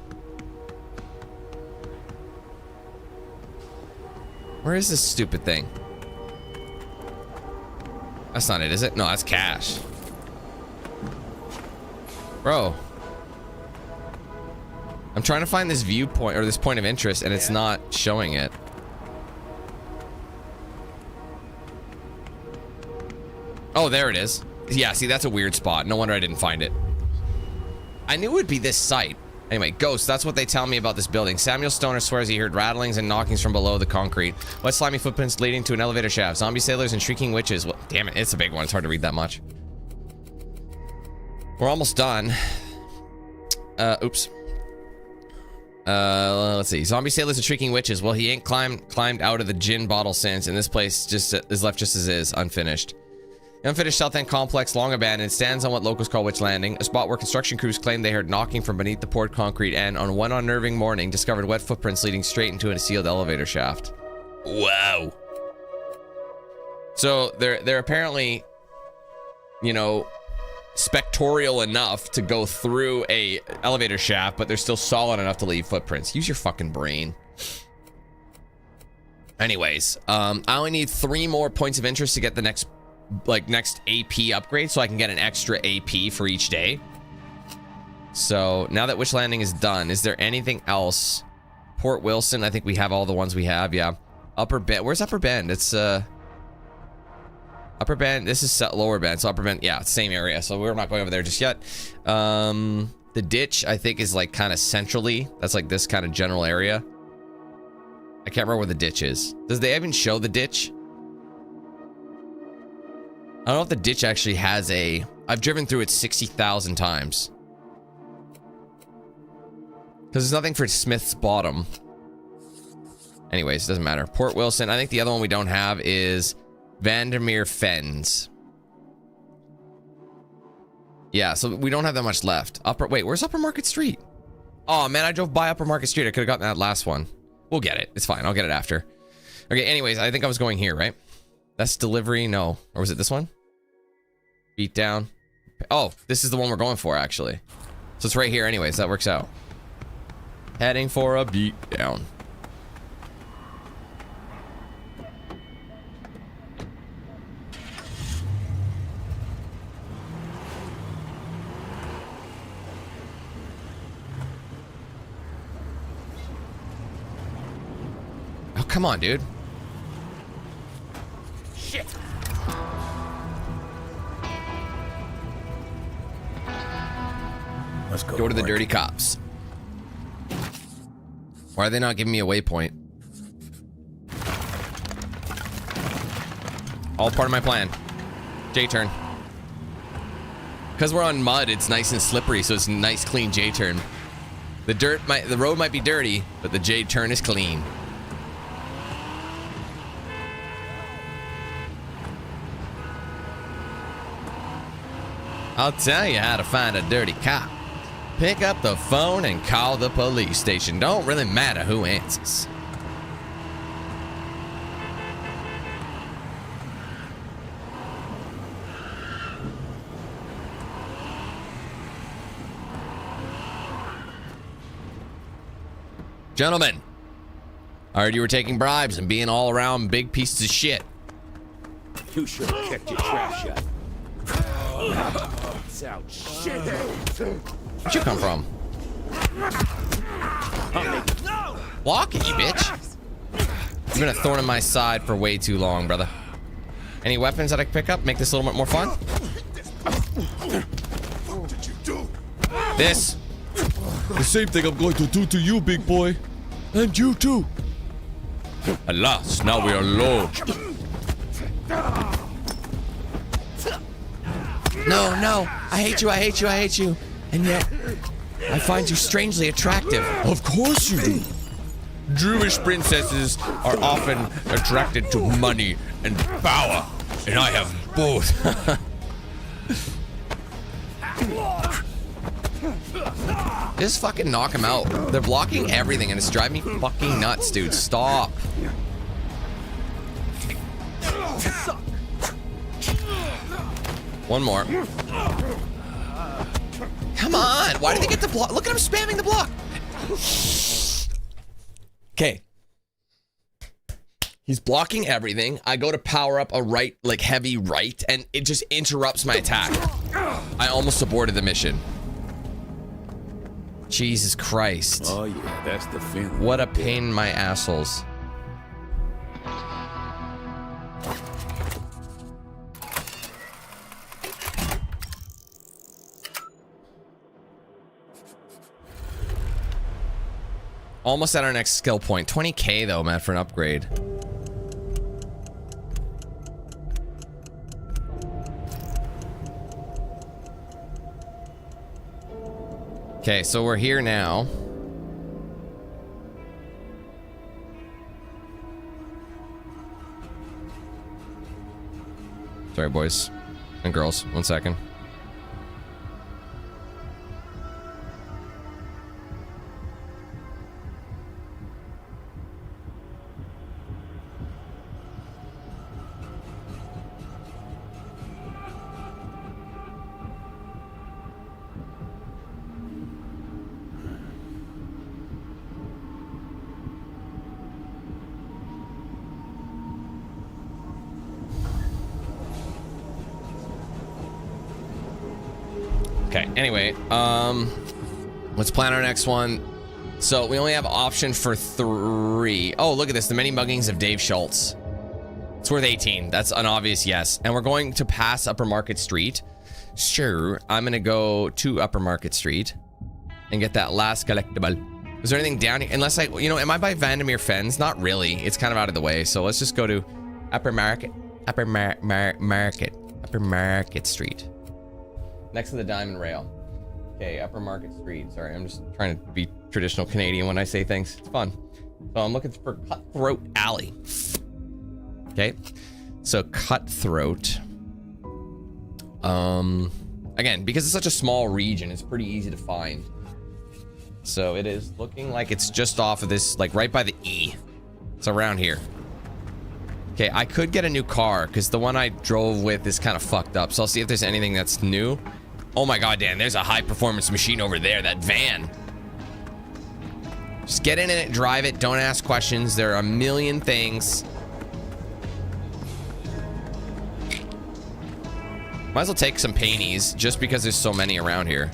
Where is this stupid thing? That's not it, is it? No, that's cash. Bro. I'm trying to find this viewpoint or this point of interest and it's not showing it. Oh, there it is. Yeah, see, that's a weird spot. No wonder I didn't find it. I knew it would be this site. Anyway, ghosts, that's what they tell me about this building. Samuel Stoner swears he heard rattlings and knockings from below the concrete. Wet slimy footprints leading to an elevator shaft. Zombie sailors and shrieking witches. Well, damn it, it's a big one. It's hard to read that much. We're almost done. Oops. Let's see. Zombie sailors are shrieking witches. Well, he ain't climbed out of the gin bottle since, and this place just is left just as is, unfinished. The unfinished South End complex, long abandoned, stands on what locals call Witch Landing, a spot where construction crews claim they heard knocking from beneath the poured concrete and, on one unnerving morning, discovered wet footprints leading straight into a sealed elevator shaft. Wow. So they're apparently, you know, spectorial enough to go through a elevator shaft, but they're still solid enough to leave footprints. Use your fucking brain. Anyways, I only need 3 more points of interest to get the next AP upgrade, so I can get an extra AP for each day. So now that Witch Landing is done, is there anything else? Port Wilson, I think we have all the ones we have. Yeah. Upper Bend. Where's Upper Bend? It's Upper Bend. This is Lower Bend. So Upper Bend, yeah, same area. So we're not going over there just yet. The ditch, I think, is like kind of centrally. That's like this kind of general area. I can't remember where the ditch is. Does they even show the ditch? I don't know if the ditch actually has a... I've driven through it 60,000 times. Because there's nothing for Smith's Bottom. Anyways, it doesn't matter. Port Wilson. I think the other one we don't have is Vandermeer Fens. Yeah, so we don't have that much left. Wait, where's Upper Market Street? Oh, man, I drove by Upper Market Street. I could have gotten that last one. We'll get it. It's fine. I'll get it after. Okay, anyways, I think I was going here, right? That's delivery. No. Or was it this one? Beat down. Oh, this is the one we're going for, actually. So it's right here anyways. That works out. Heading for a beat down. Oh, come on, dude. Shit. Let's go to the work. dirty cops. Why are they not giving me a waypoint? All part of my plan. J-turn. Because we're on mud, it's nice and slippery, so it's a nice, clean J-turn. The road might be dirty, but the J-turn is clean. I'll tell you how to find a dirty cop. Pick up the phone and call the police station. Don't really matter who answers. Gentlemen, I heard you were taking bribes and being all around big pieces of shit. You should have kept your trap shut. Out, shit. Where'd you come from? Walk it, you bitch. You've been a thorn in my side for way too long, brother. Any weapons that I can pick up? Make this a little bit more fun? This. The same thing I'm going to do to you, big boy. And you too. Alas, now we are alone. No, no. I hate you, I hate you, I hate you. And yet, I find you strangely attractive. Of course you do. Jewish princesses are often attracted to money and power. And I have both. Just fucking knock him out. They're blocking everything and it's driving me fucking nuts, dude. Stop. One more. Come on. Why did they get the block? Look at him spamming the block. Okay. He's blocking everything. I go to power up a right, like heavy right, and it just interrupts my attack. I almost aborted the mission. Jesus Christ. Oh yeah, that's the feeling. What a pain in my assholes. Almost at our next skill point. 20k though, man, for an upgrade. Okay, so we're here now. Sorry, boys and girls. 1 second. Okay, anyway, let's plan our next one. So we only have option for 3. Oh, look at this. The many muggings of Dave Schultz. It's worth 18. That's an obvious yes. And we're going to pass Upper Market Street. Sure, I'm going to go to Upper Market Street and get that last collectible. Is there anything down here? Unless am I by Vandermeer Fens? Not really. It's kind of out of the way. So let's just go to Upper Market Street. Next to the Diamond Rail. Okay, Upper Market Street. Sorry, I'm just trying to be traditional Canadian when I say things. It's fun. So I'm looking for Cutthroat Alley. Okay, so Cutthroat. Again, because it's such a small region, it's pretty easy to find. So it is looking like it's just off of this, like right by the E. It's around here. Okay, I could get a new car because the one I drove with is kind of fucked up. So I'll see if there's anything that's new. Oh my god, Dan, there's a high performance machine over there, that van. Just get in it, drive it, don't ask questions. There are a million things. Might as well take some painties just because there's so many around here.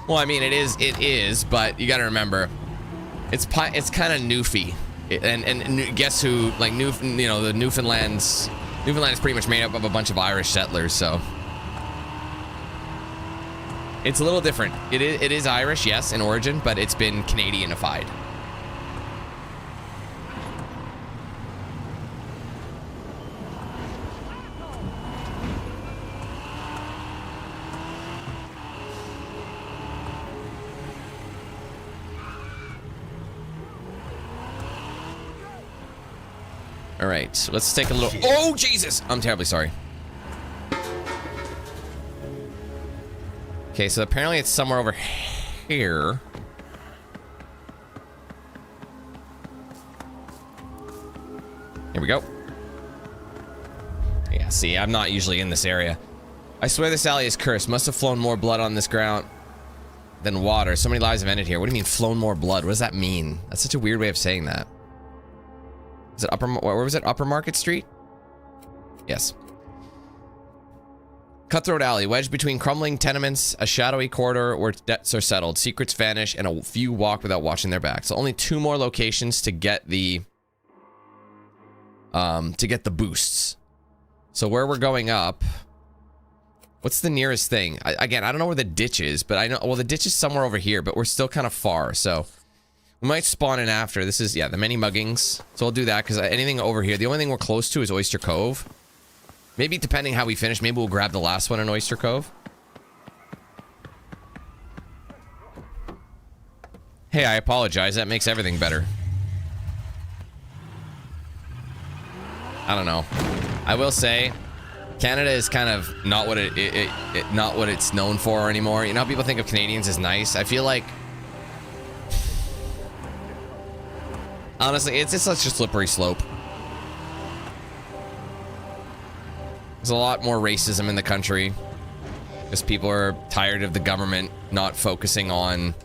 Well, I mean, it is, but you got to remember, it's kind of Newfie, and guess who? Like the Newfoundland is pretty much made up of a bunch of Irish settlers, so it's a little different. It is Irish, yes, in origin, but it's been Canadianified. All right, let's take a little. Oh, Jesus! I'm terribly sorry. Okay, so apparently it's somewhere over here. Here we go. Yeah, see, I'm not usually in this area. I swear this alley is cursed. Must have flown more blood on this ground than water. So many lives have ended here. What do you mean, flown more blood? What does that mean? That's such a weird way of saying that. Is it where was it? Upper Market Street? Yes. Cutthroat Alley, wedged between crumbling tenements, a shadowy corridor where debts are settled, secrets vanish, and a few walk without watching their backs. So only 2 more locations to get the boosts. So where we're going up, what's the nearest thing? Again, I don't know where the ditch is, but I know, well, the ditch is somewhere over here, but we're still kind of far, so we might spawn in after. This is, yeah, the many muggings. So I'll do that because anything over here, the only thing we're close to is Oyster Cove. Maybe depending how we finish, maybe we'll grab the last one in Oyster Cove. Hey, I apologize. That makes everything better. I don't know. I will say, Canada is kind of not what not what it's known for anymore. You know how people think of Canadians as nice? I feel like, honestly, it's such a slippery slope. There's a lot more racism in the country because people are tired of the government not focusing on,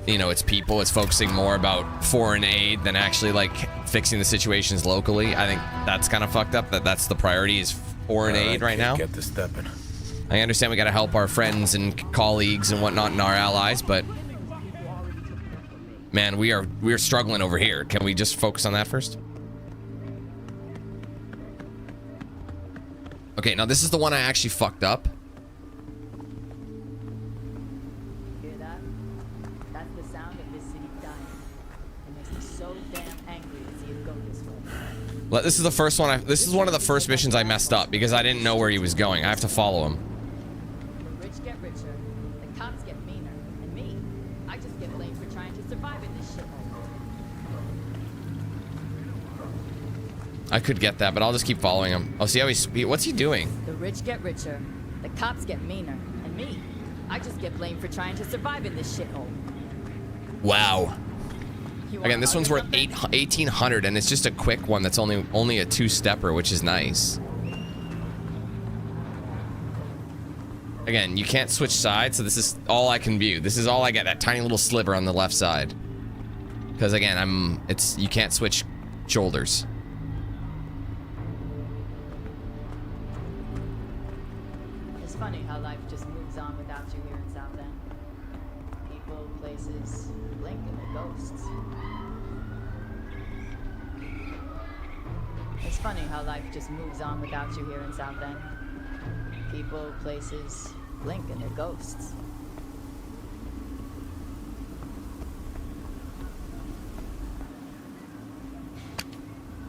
you know, its people. It's focusing more about foreign aid than actually like fixing the situations locally. I think that's kind of fucked up. That's the priority is foreign aid right now. Get to stepping. I understand we got to help our friends and colleagues and whatnot and our allies, but man, we're struggling over here. Can we just focus on that first? Okay, now this is the one I actually fucked up. Hear that? That's the sound of this city dying. It makes me so damn angry to see it go this way. This is the first one. This is one of the first missions I messed up because I didn't know where he was going. I have to follow him. The rich get richer, the cops get meaner, and me, I just get blamed for trying to survive in this shithole. I could get that, but I'll just keep following him. I'll see how what's he doing? The rich get richer, the cops get meaner, and me, I just get blamed for trying to survive in this shithole. Wow. You wanna Again, this argue one's worth something? 1,800, and it's just a quick one that's only a 2-stepper, which is nice. Again, you can't switch sides, so this is all I can view. This is all I get, that tiny little sliver on the left side. Because again, you can't switch shoulders. It's funny how life just moves on without you here in South End. People, places, blink and the ghosts. It's funny how life just moves on without you here in South End. People, places, blink and they're ghosts.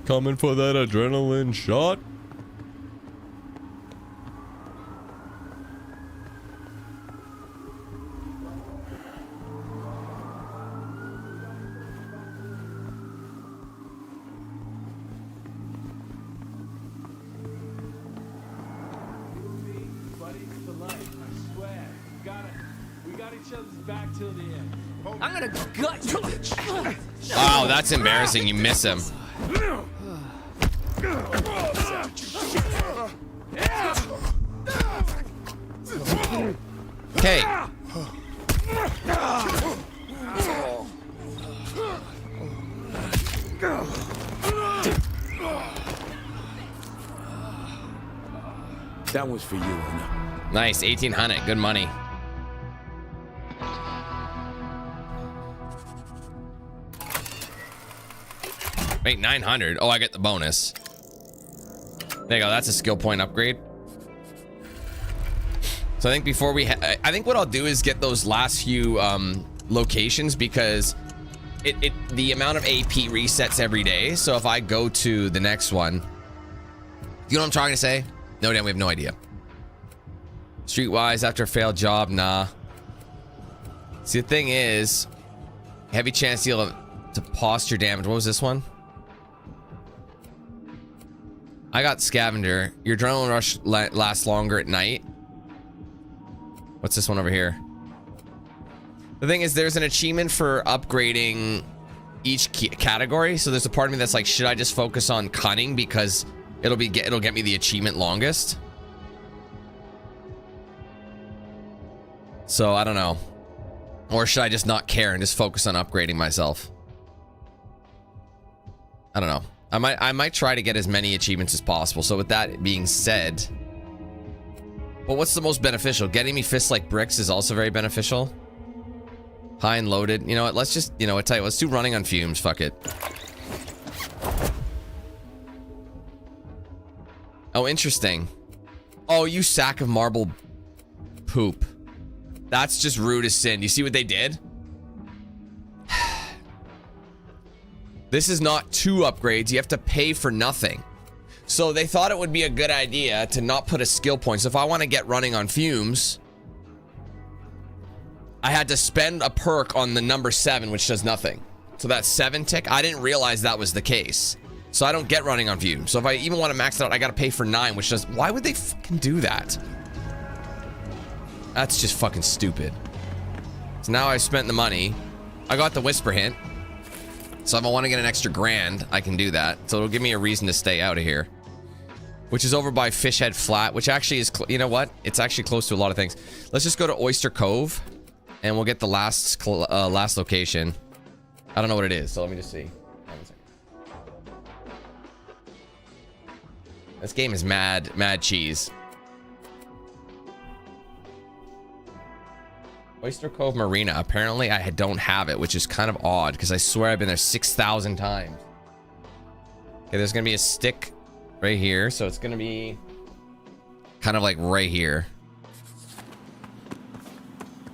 Coming for that adrenaline shot. I'm gonna gut you. Wow, that's embarrassing. You miss him. Okay. That was for you, Anna. Nice, 1,800. Good money. Wait, 900. Oh, I get the bonus. There you go. That's a skill point upgrade. So I think before I think what I'll do is get those last few locations, because the amount of AP resets every day. So if I go to the next one, you know what I'm trying to say? No, damn, we have no idea. Streetwise, after a failed job, nah. See, the thing is, heavy chance deal to posture damage. What was this one? I got scavenger. Your adrenaline rush lasts longer at night. What's this one over here? The thing is, there's an achievement for upgrading each category. So there's a part of me that's like, should I just focus on cunning because it'll get me the achievement longest? So I don't know. Or should I just not care and just focus on upgrading myself? I don't know. I might try to get as many achievements as possible. So with that being said, well, what's the most beneficial? Getting me fists like bricks is also very beneficial. High and loaded. You know what? Let's just, I tell you, let's do running on fumes. Fuck it. Oh, interesting. Oh, you sack of marble poop. That's just rude as sin. You see what they did? This is not 2 upgrades. You have to pay for nothing. So they thought it would be a good idea to not put a skill point. So if I want to get running on fumes, I had to spend a perk on the number 7, which does nothing. So that 7 tick, I didn't realize that was the case. So I don't get running on fumes. So if I even want to max it out, I got to pay for 9, which does... Why would they fucking do that? That's just fucking stupid. So now I've spent the money. I got the whisper hint. So if I want to get an extra grand, I can do that. So it'll give me a reason to stay out of here. Which is over by Fishhead Flat, which actually is... You know what? It's actually close to a lot of things. Let's just go to Oyster Cove. And we'll get the last location. I don't know what it is, so let me just see. This game is mad cheese. Oyster Cove Marina. Apparently I don't have it, which is kind of odd because I swear I've been there 6,000 times. Okay, there's gonna be a stick right here, so it's gonna be kind of like right here.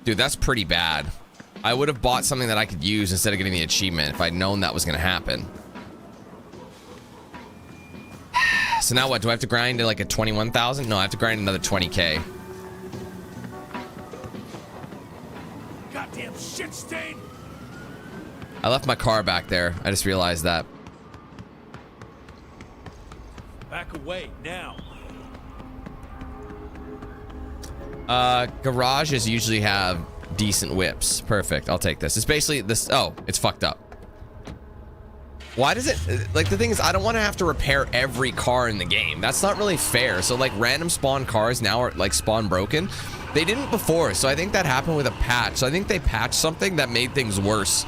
Dude, that's pretty bad. I would have bought something that I could use instead of getting the achievement if I'd known that was gonna happen. So now what? Do I have to grind to like a 21,000? No, I have to grind another 20K. Goddamn shit stain! I left my car back there. I just realized that. Back away now. Garages usually have decent whips. Perfect. I'll take this. It's basically this. Oh, it's fucked up. Why does it, like, the thing is, I don't want to have to repair every car in the game. That's not really fair. So like random spawn cars now are like spawn broken. They didn't before, so I think that happened with a patch. So I think they patched something that made things worse.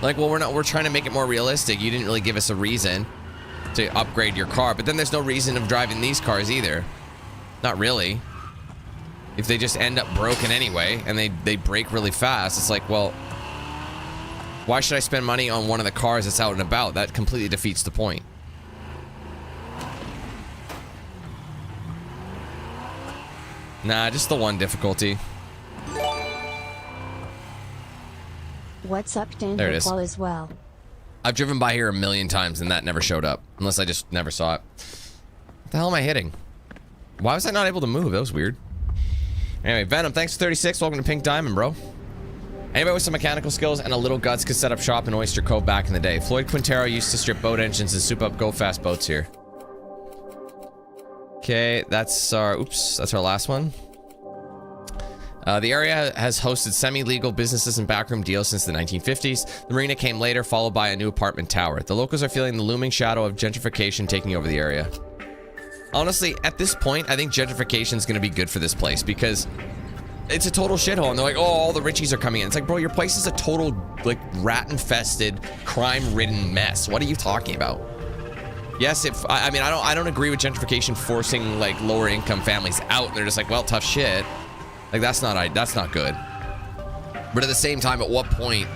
Like, well, we're trying to make it more realistic. You didn't really give us a reason to upgrade your car, but then there's no reason of driving these cars either. Not really. If they just end up broken anyway, and they break really fast, it's like, well, why should I spend money on one of the cars that's out and about? That completely defeats the point. Nah, just the one difficulty. What's up, Dan? There it is. All is well. I've driven by here a million times and that never showed up. Unless I just never saw it. What the hell am I hitting? Why was I not able to move? That was weird. Anyway, Venom, thanks for 36. Welcome to Pink Diamond, bro. Anybody with some mechanical skills and a little guts could set up shop in Oyster Cove back in the day. Floyd Quintero used to strip boat engines and soup up go-fast boats here. Okay, that's our... Oops, that's our last one. The area has hosted semi-legal businesses and backroom deals since the 1950s. The marina came later, followed by a new apartment tower. The locals are feeling the looming shadow of gentrification taking over the area. Honestly, at this point, I think gentrification is going to be good for this place because it's a total shithole. And they're like, oh, all the Richies are coming in. It's like, bro, your place is a total, like, rat-infested, crime-ridden mess. What are you talking about? Yes, if I mean, I don't agree with gentrification forcing like lower-income families out. They're just like, well, tough shit. Like, that's not good. But at the same time, at what point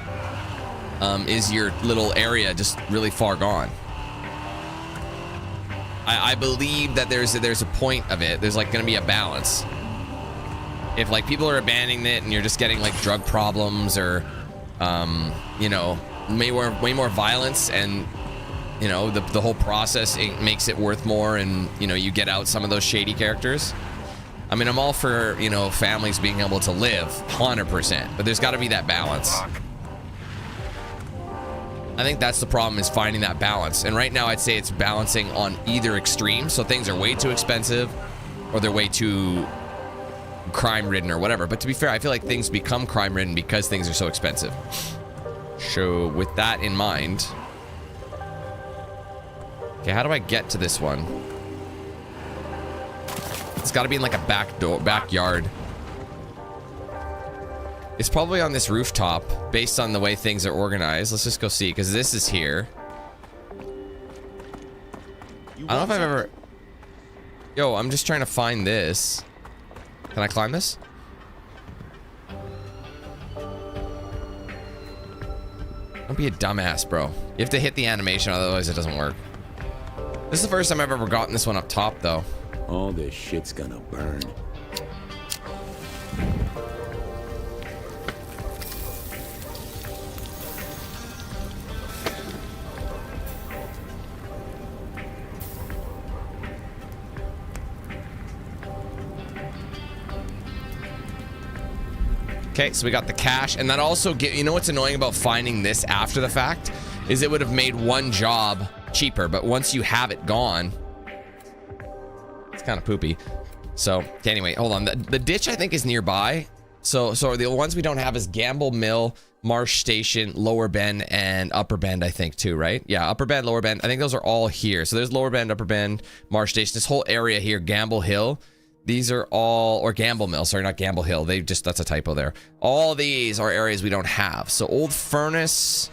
is your little area just really far gone? I believe that there's a point of it. There's like going to be a balance. If like people are abandoning it and you're just getting like drug problems or, you know, way more violence and, you know, the whole process it makes it worth more and, you know, you get out some of those shady characters. I mean, I'm all for, you know, families being able to live 100%, but there's got to be that balance. I think that's the problem, is finding that balance. And right now I'd say it's balancing on either extreme. So things are way too expensive or they're way too crime ridden or whatever. But to be fair, I feel like things become crime ridden because things are so expensive. So with that in mind, okay, how do I get to this one? It's got to be in like a backyard. It's probably on this rooftop based on the way things are organized. Let's just go see, because this is here. I don't know if I've ever... Yo, I'm just trying to find this. Can I climb this? Don't be a dumbass, bro. You have to hit the animation, otherwise it doesn't work. This is the first time I've ever gotten this one up top, though. All this shit's gonna burn. Okay, so we got the cash, and that also you know what's annoying about finding this after the fact is it would have made one job cheaper, but once you have it gone, it's kind of poopy. So okay, anyway, hold on. The ditch I think is nearby. So the ones we don't have is Gamble Mill, Marsh Station, Lower Bend, and Upper Bend, I think too, right? Yeah, Upper Bend, Lower Bend. I think those are all here. So there's Lower Bend, Upper Bend, Marsh Station. This whole area here, Gamble Hill. These are all, or Gamble Mill, sorry, not Gamble Hill. That's a typo there. All these are areas we don't have. So Old Furnace.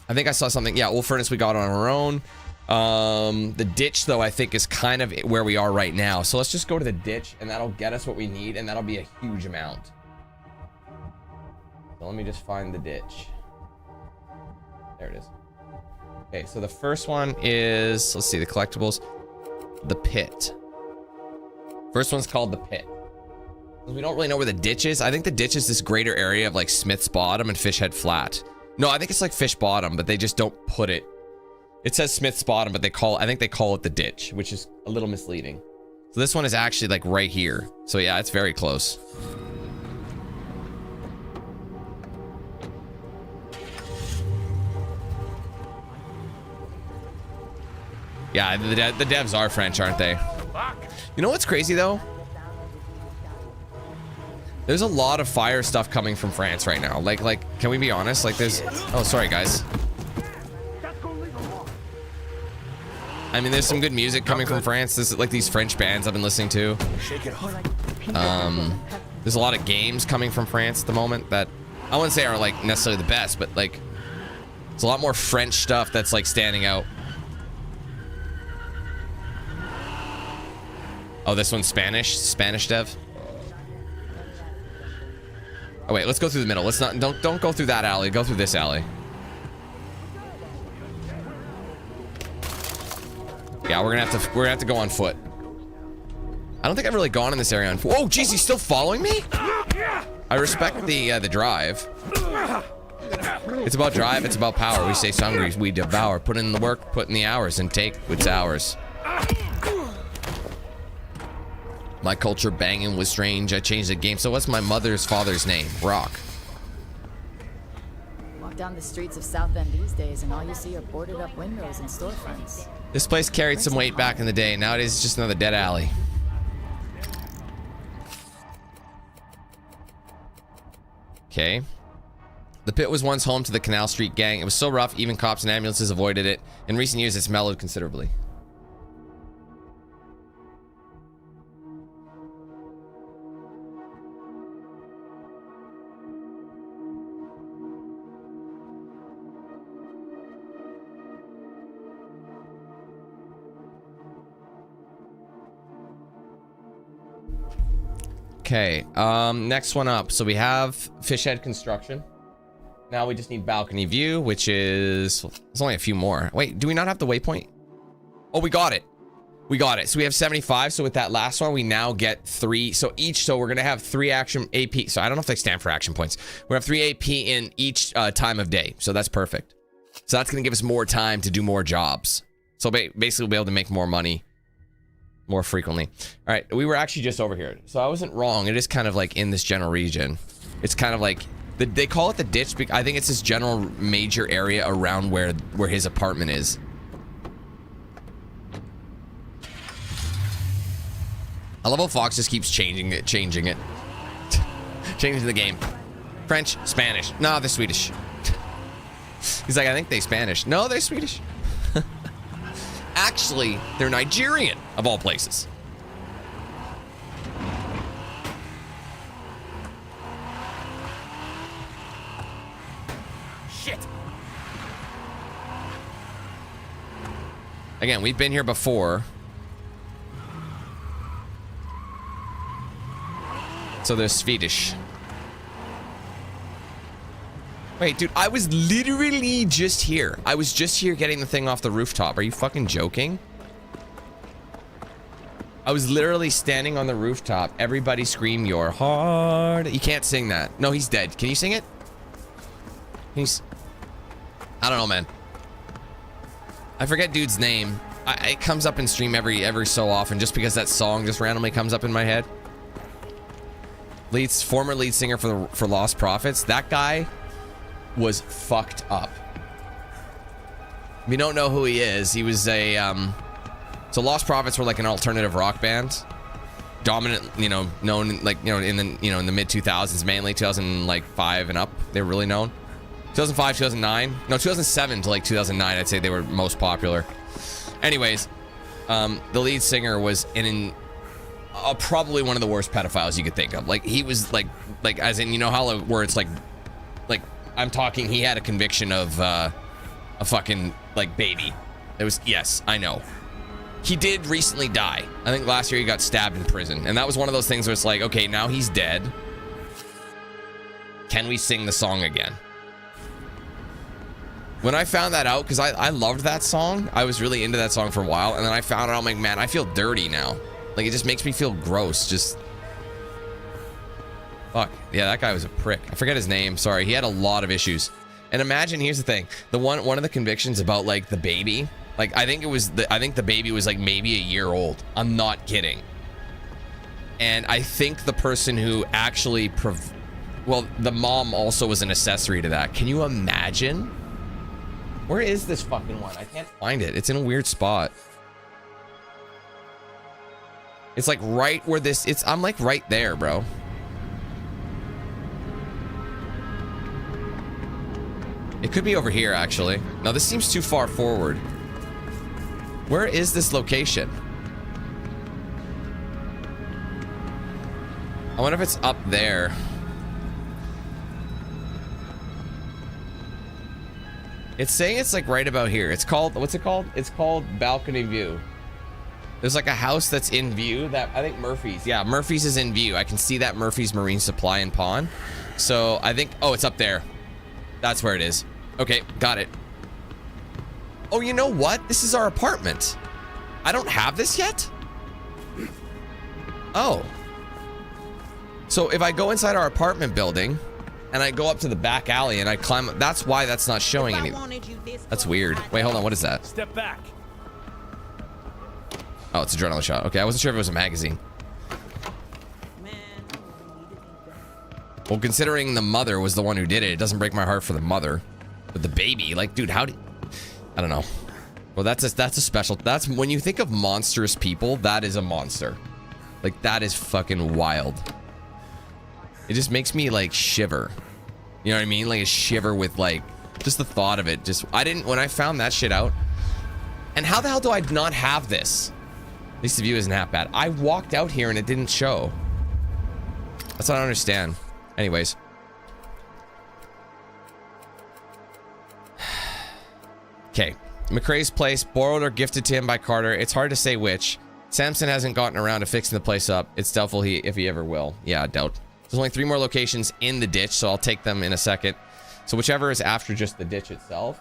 I think I saw something. Yeah, Old Furnace we got on our own. The ditch, though, I think is kind of where we are right now. So let's just go to the ditch, and that'll get us what we need, and that'll be a huge amount. So let me just find the ditch. There it is. Okay, so the first one is, let's see, the collectibles. The Pit. First one's called the Pit. We don't really know where the ditch is. I think the ditch is this greater area of like Smith's Bottom and Fishhead Flat. No, I think it's like Fish Bottom, but they just don't put it. It says Smith's Bottom, but I think they call it the ditch, which is a little misleading. So this one is actually like right here. So yeah, it's very close. Yeah, the devs are French, aren't they? You know what's crazy though? There's a lot of fire stuff coming from France right now. Like, can we be honest? Like, there's... Oh, sorry, guys. I mean, there's some good music coming from France. There's like these French bands I've been listening to. Shake it off. There's a lot of games coming from France at the moment that I wouldn't say are like necessarily the best, but like there's a lot more French stuff that's like standing out. Oh, this one's Spanish dev. Oh wait, let's go through the middle. Let's not don't go through that alley. Go through this alley. Yeah, we're gonna have to go on foot. I don't think I've really gone in this area on foot. Oh, jeez, he's still following me? I respect the drive. It's about drive, it's about power. We say hungry, we devour. Put in the work, put in the hours, and take what's ours. My culture banging was strange. I changed the game. So what's my mother's father's name? Rock. Walk down the streets of South End these days, and all you see are boarded up windows and storefronts. This place carried some weight back in the day. Nowadays, it's just another dead alley. Okay. The pit was once home to the Canal Street gang. It was so rough, even cops and ambulances avoided it. In recent years, it's mellowed considerably. Okay, next one up. So we have Fishhead Construction. Now we just need Balcony View, which is... There's only a few more. Wait, do we not have the waypoint? Oh, we got it. We got it. So we have 75. So with that last one, we now get 3. So we're going to have 3 action AP. So I don't know if they stand for action points. We have 3 AP in each time of day. So that's perfect. So that's going to give us more time to do more jobs. So basically we'll be able to make more money more frequently. All right, we were actually just over here, so I wasn't wrong. It is kind of like in this general region. It's kind of like they call it the ditch because I think it's this general major area around where his apartment is. I love how Fox just keeps changing it changing the game. French, Spanish. No, they're Swedish. He's like, I think they're Spanish. No, they're Swedish. Actually, they're Nigerian, of all places. Shit. Again, we've been here before. So they're Swedish. Wait, dude, I was literally just here. I was just here getting the thing off the rooftop. Are you fucking joking? I was literally standing on the rooftop. Everybody scream your heart. You can't sing that. No, he's dead. Can you sing it? I don't know, man. I forget dude's name. It comes up in stream every so often just because that song just randomly comes up in my head. Former lead singer for Lost Prophets. That guy was fucked up. If you don't know who he is, he was a so Lost Prophets were like an alternative rock band, dominant, known like in the mid 2000s, mainly 2005 and up. They were really known. 2005, 2009, no 2007 to like 2009. I'd say they were most popular. Anyways, the lead singer was probably one of the worst pedophiles you could think of. Like he was like as in how where it's like I'm talking, he had a conviction of a fucking like baby. It was, yes, I know. He did recently die. I think last year he got stabbed in prison. And that was one of those things where it's like, okay, now he's dead. Can we sing the song again? When I found that out, because I loved that song. I was really into that song for a while. And then I found out, I'm like, man, I feel dirty now. Like, it just makes me feel gross. Just... Fuck. Yeah, that guy was a prick. I forget his name. Sorry. He had a lot of issues. And imagine, here's the thing. One of the convictions about like the baby, like I think the baby was like maybe a year old. I'm not kidding. And I think the person who actually the mom also was an accessory to that. Can you imagine? Where is this fucking one? I can't find it. It's in a weird spot. It's like right where I'm like right there, bro. It could be over here, actually. No, this seems too far forward. Where is this location? I wonder if it's up there. It's saying it's like right about here. It's called, what's it called? It's called Balcony View. There's like a house that's in view that I think Murphy's. Yeah, Murphy's is in view. I can see that Murphy's Marine Supply and Pawn. So I think, oh, it's up there. That's where it is. Okay, got it. Oh, you know what? This is our apartment. I don't have this yet? Oh. So if I go inside our apartment building and I go up to the back alley and I climb, that's why that's not showing anything. That's weird. Wait, hold on. What is that? Step back. Oh, it's a adrenaline shot. Okay, I wasn't sure if it was a magazine. Well, considering the mother was the one who did it, it doesn't break my heart for the mother. But the baby, like, dude, how do... I don't know. Well, that's a special... That's... When you think of monstrous people, that is a monster. Like, that is fucking wild. It just makes me, like, shiver. You know what I mean? Like, a shiver with, like... Just the thought of it. Just... I didn't... When I found that shit out... And how the hell do I not have this? At least the view isn't half bad. I walked out here and it didn't show. That's what I don't understand. Anyways. Okay. McRae's place, borrowed or gifted to him by Carter. It's hard to say which. Samson hasn't gotten around to fixing the place up. It's doubtful if he ever will. Yeah, I doubt. There's only 3 more locations in the ditch, so I'll take them in a second. So whichever is after just the ditch itself.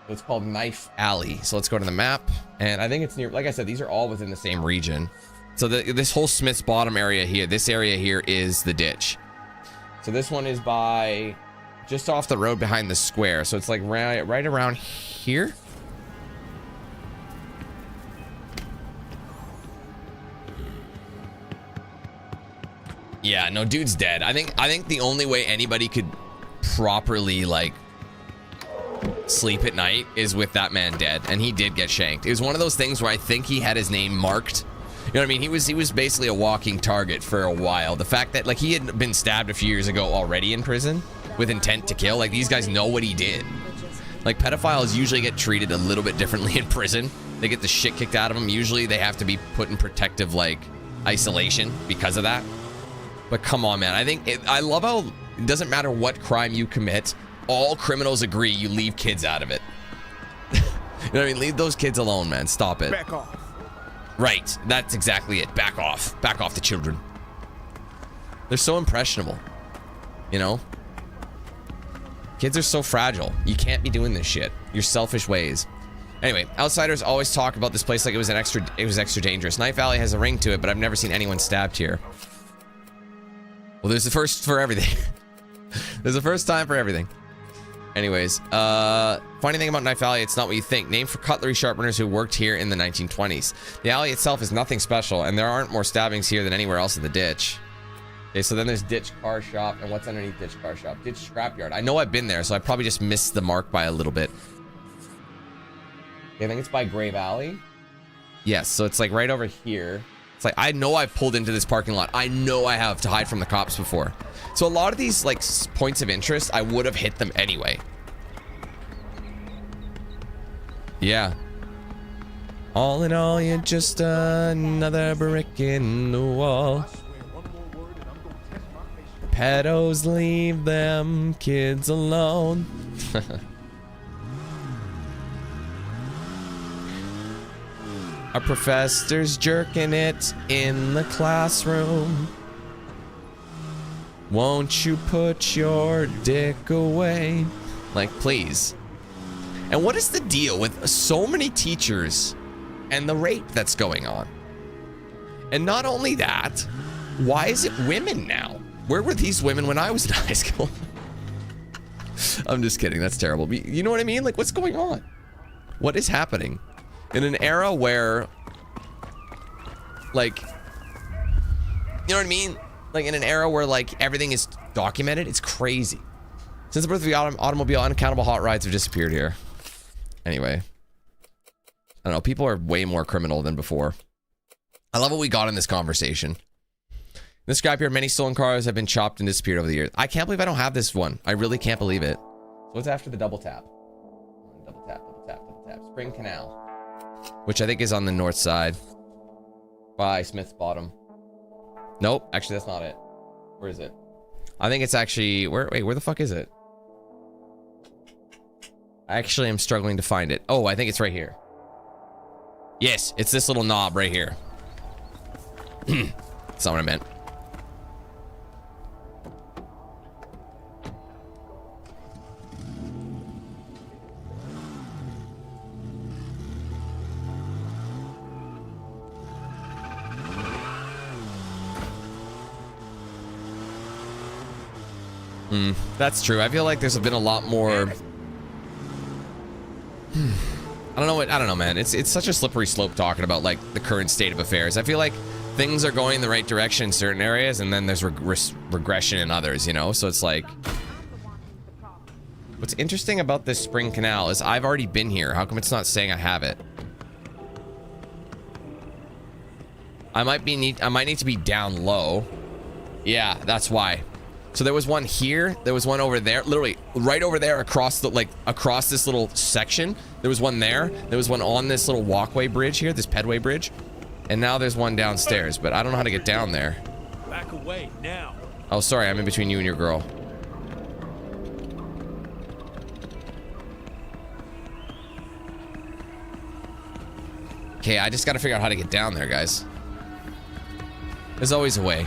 It's called Knife Alley. So let's go to the map. And I think it's near, like I said, these are all within the same region. So this whole Smith's Bottom area here, this area here is the ditch. So this one is by just off the road behind the square. So it's like right around here. Yeah, no, dude's dead. I think the only way anybody could properly like sleep at night is with that man dead, and he did get shanked. It was one of those things where I think he had his name marked. You know what I mean? He was basically a walking target for a while. The fact that like he had been stabbed a few years ago already in prison with intent to kill, like these guys know what he did. Like pedophiles usually get treated a little bit differently in prison. They get the shit kicked out of them. Usually they have to be put in protective like isolation because of that. But come on, man. I love how it doesn't matter what crime you commit. All criminals agree you leave kids out of it. You know what I mean? Leave those kids alone, man. Stop it. Back off. Right. That's exactly it. Back off. Back off the children. They're so impressionable. You know? Kids are so fragile. You can't be doing this shit. Your selfish ways. Anyway, outsiders always talk about this place like it was extra dangerous. Knife Alley has a ring to it, but I've never seen anyone stabbed here. Well, there's the first for everything. There's a first time for everything. Anyways, funny thing about Knife Alley, it's not what you think. Named for cutlery sharpeners who worked here in the 1920s. The alley itself is nothing special, and there aren't more stabbings here than anywhere else in the ditch. Okay, so then there's Ditch Car Shop, and what's underneath Ditch Car Shop? Ditch Scrapyard. I know I've been there, so I probably just missed the mark by a little bit. Okay, I think it's by Grave Alley. Yes, so it's like right over here. It's like, I know I've pulled into this parking lot. I know I have to hide from the cops before. So a lot of these like points of interest, I would have hit them anyway. Yeah. All in all, you're just another brick in the wall. Pedos, leave them kids alone. Our professor's jerking it in the classroom. Won't you put your dick away? Like, please. And what is the deal with so many teachers and the rape that's going on? And not only that, why is it women now? Where were these women when I was in high school? I'm just kidding. That's terrible. But you know what I mean? Like, what's going on? What is happening? In an era where, like, you know what I mean? Like, in an era where, like, everything is documented, it's crazy. Since the birth of the automobile, unaccountable hot rides have disappeared here. Anyway. I don't know. People are way more criminal than before. I love what we got in this conversation. In this scrapyard, many stolen cars have been chopped and disappeared over the years. I can't believe I don't have this one. I really can't believe it. So what's after the double tap? Double tap, double tap, double tap. Spring Canal. Which I think is on the north side. By Smith's Bottom. Nope. Actually, that's not it. Where is it? I think it's actually... Wait, where the fuck is it? I actually am struggling to find it. Oh, I think it's right here. Yes, it's this little knob right here. That's not what I meant. That's true. I feel like there's been a lot more... I don't know, man. It's such a slippery slope talking about, like, the current state of affairs. I feel like things are going in the right direction in certain areas, and then there's regression in others, you know? So it's like... What's interesting about this Spring Canal is I've already been here. How come it's not saying I have it? I might need to be down low. Yeah, that's why. So there was one here, there was one over there, literally right over there across this little section. There was one there was one on this little walkway bridge here, this pedway bridge. And now there's one downstairs, but I don't know how to get down there. Back away now. Oh, sorry, I'm in between you and your girl. Okay, I just gotta figure out how to get down there, guys. There's always a way.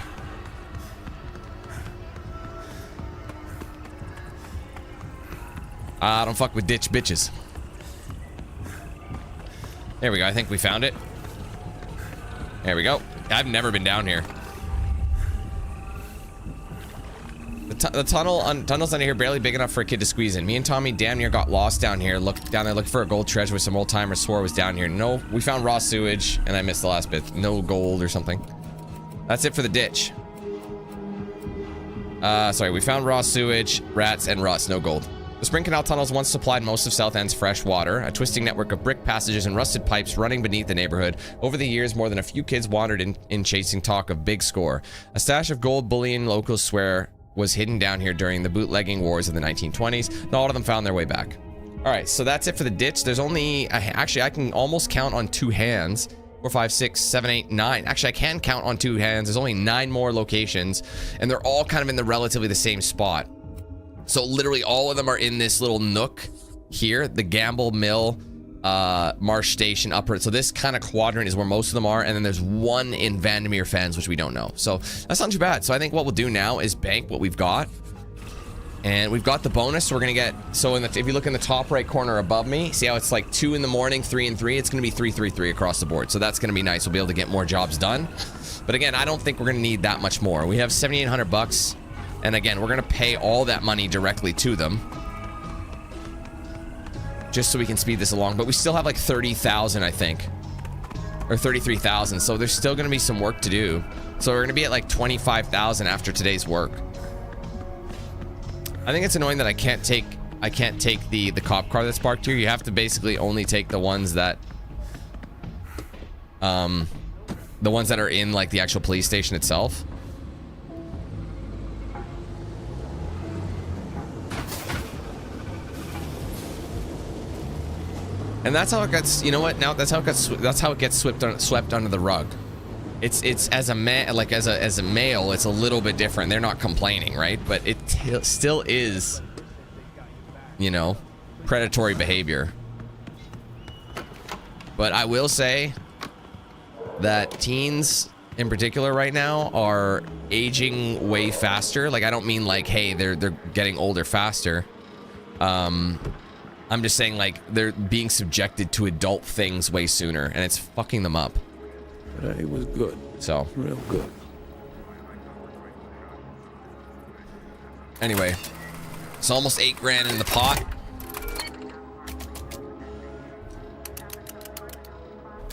I don't fuck with ditch bitches. There we go. I think we found it. There we go. I've never been down here. The tunnels under here barely big enough for a kid to squeeze in. Me and Tommy damn near got lost down here. Looked down there, looked for a gold treasure, which some old timer swore was down here. No, we found raw sewage, and I missed the last bit. No gold or something. That's it for the ditch. Sorry, we found raw sewage, rats, and rust. No gold. The Spring Canal tunnels once supplied most of South End's fresh water, a twisting network of brick passages and rusted pipes running beneath the neighborhood. Over the years, more than a few kids wandered in chasing talk of big score. A stash of gold bullion locals swear was hidden down here during the bootlegging wars of the 1920s. Not all of them found their way back. All right, so that's it for the ditch. There's only, actually, I can almost count on two hands. 4, 5, 6, 7, 8, 9. Actually, I can count on two hands. There's only 9 more locations, and they're all kind of in the relatively the same spot. So literally all of them are in this little nook here, the Gamble Mill, Marsh Station, Upper. So this kind of quadrant is where most of them are, and then there's one in Vandermeer Fens, which we don't know. So that's not too bad. So I think what we'll do now is bank what we've got. And we've got the bonus, so we're gonna get, so if you look in the top right corner above me, see how it's like 2 in the morning, 3 and 3? It's gonna be 3, 3, 3 across the board. So that's gonna be nice. We'll be able to get more jobs done. But again, I don't think we're gonna need that much more. We have 7,800 bucks. And again, we're gonna pay all that money directly to them. Just so we can speed this along. But we still have like 30,000, I think. Or 33,000. So there's still gonna be some work to do. So we're gonna be at like 25,000 after today's work. I think it's annoying that I can't take the cop car that's parked here. You have to basically only take the ones that are in like the actual police station itself. And that's how it gets, you know what? Now that's how it gets swept under the rug. It's as a man, like as a male, it's a little bit different. They're not complaining, right? But it still is, you know, predatory behavior. But I will say that teens in particular right now are aging way faster. Like, I don't mean like, hey, they're getting older faster. I'm just saying, like, they're being subjected to adult things way sooner, and it's fucking them up. It was good. So, Real good. Anyway, It's almost 8 grand in the pot.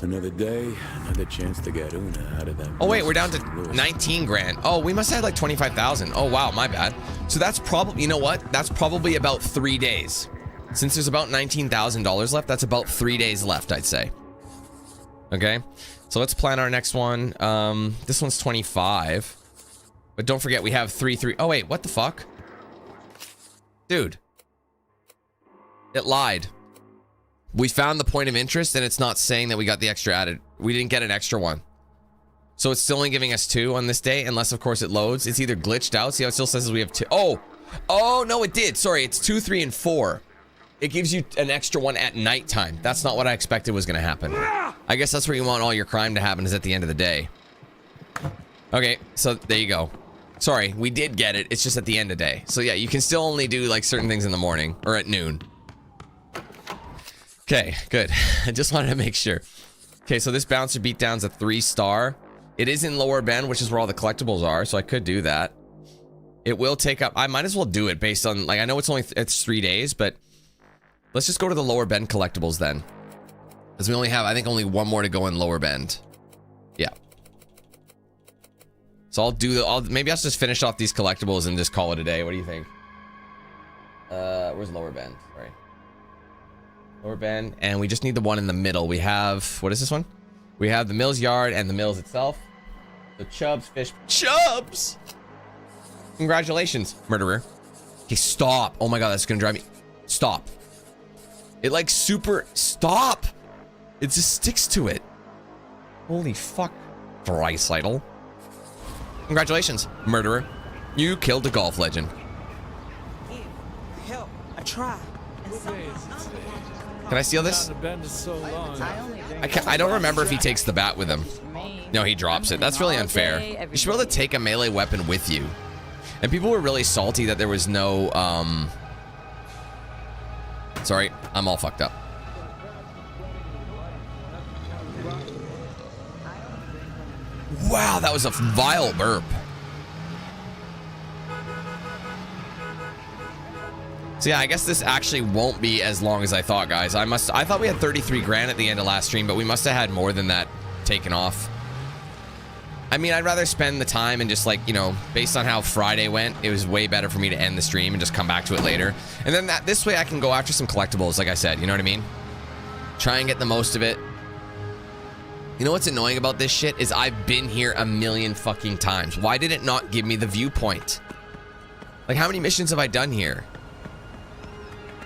Another day, another chance to get Una out of that. Oh wait, we're down to 19 grand. Oh, we must have had like 25,000. Oh wow, my bad. So that's probably, you know what? That's probably about 3 days. Since there's about $19,000 left, that's about 3 days left, I'd say. Okay, so let's plan our next one. This one's 25. But don't forget, we have 3. Oh wait, what the fuck? Dude. It lied. We found the point of interest and it's not saying that we got the extra added. We didn't get an extra one. So it's still only giving us 2 on this day, unless of course it loads. It's either glitched out. See how it still says we have 2. Oh no, it did. Sorry, it's 2, 3, and 4. It gives you an extra one at nighttime. That's not what I expected was gonna happen. I guess that's where you want all your crime to happen, is at the end of the day. Okay, so there you go. Sorry, we did get it. It's just at the end of the day. So yeah, you can still only do like certain things in the morning or at noon. Okay, good. I just wanted to make sure. Okay, so this bouncer beatdown's a 3-star. It is in Lower Bend, which is where all the collectibles are, so I could do that. It will take up, I might as well do it based on, like, I know it's 3 days, but let's just go to the Lower Bend collectibles then. Because we only have, I think, only one more to go in Lower Bend. Yeah. So maybe I'll just finish off these collectibles and just call it a day. What do you think? Where's Lower Bend? Sorry. Lower Bend, and we just need the one in the middle. We have, what is this one? We have the Mills Yard and the Mills itself. The Chubbs fish. Chubbs! Congratulations, murderer. Okay, stop. Oh my god, that's gonna drive me. Stop. It like super. Stop! It just sticks to it. Holy fuck. Dreisaitl. Congratulations, murderer. You killed a golf legend. Help! I try. Can I steal this? I don't remember if he takes the bat with him. No, he drops it. That's really unfair. You should be able to take a melee weapon with you. And people were really salty that there was no, Sorry, I'm all fucked up. Wow, that was a vile burp. So yeah, I guess this actually won't be as long as I thought, guys. I thought we had 33 grand at the end of last stream, but we must have had more than that taken off. I mean, I'd rather spend the time and just like, you know, based on how Friday went, it was way better for me to end the stream and just come back to it later. And then this way I can go after some collectibles, like I said, you know what I mean? Try and get the most of it. You know what's annoying about this shit is I've been here a million fucking times. Why did it not give me the viewpoint? Like, how many missions have I done here?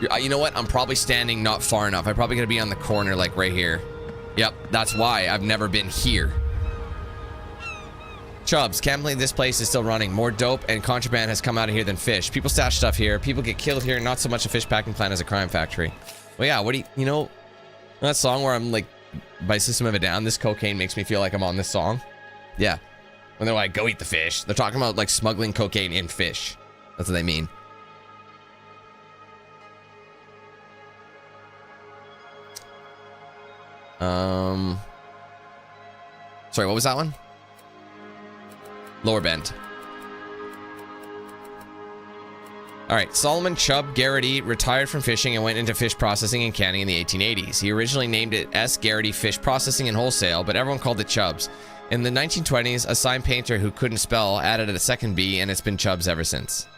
You know what? I'm probably standing not far enough. I'm probably gonna be on the corner, like right here. Yep, that's why I've never been here. Chubbs, can't believe this place is still running. More dope and contraband has come out of here than fish. People stash stuff here. People get killed here. Not so much a fish packing plant as a crime factory. Well, yeah, what do you know that song where I'm like, by System of a Down, this cocaine makes me feel like I'm on this song? Yeah. When they're like, go eat the fish. They're talking about like smuggling cocaine in fish. That's what they mean. Sorry, what was that one? Lower Bend. All right, Solomon Chubb Garrity retired from fishing and went into fish processing and canning in the 1880s. He originally named it S. Garrity Fish Processing and Wholesale, but everyone called it Chubbs. In the 1920s, a sign painter who couldn't spell added a second B, and it's been Chubbs ever since.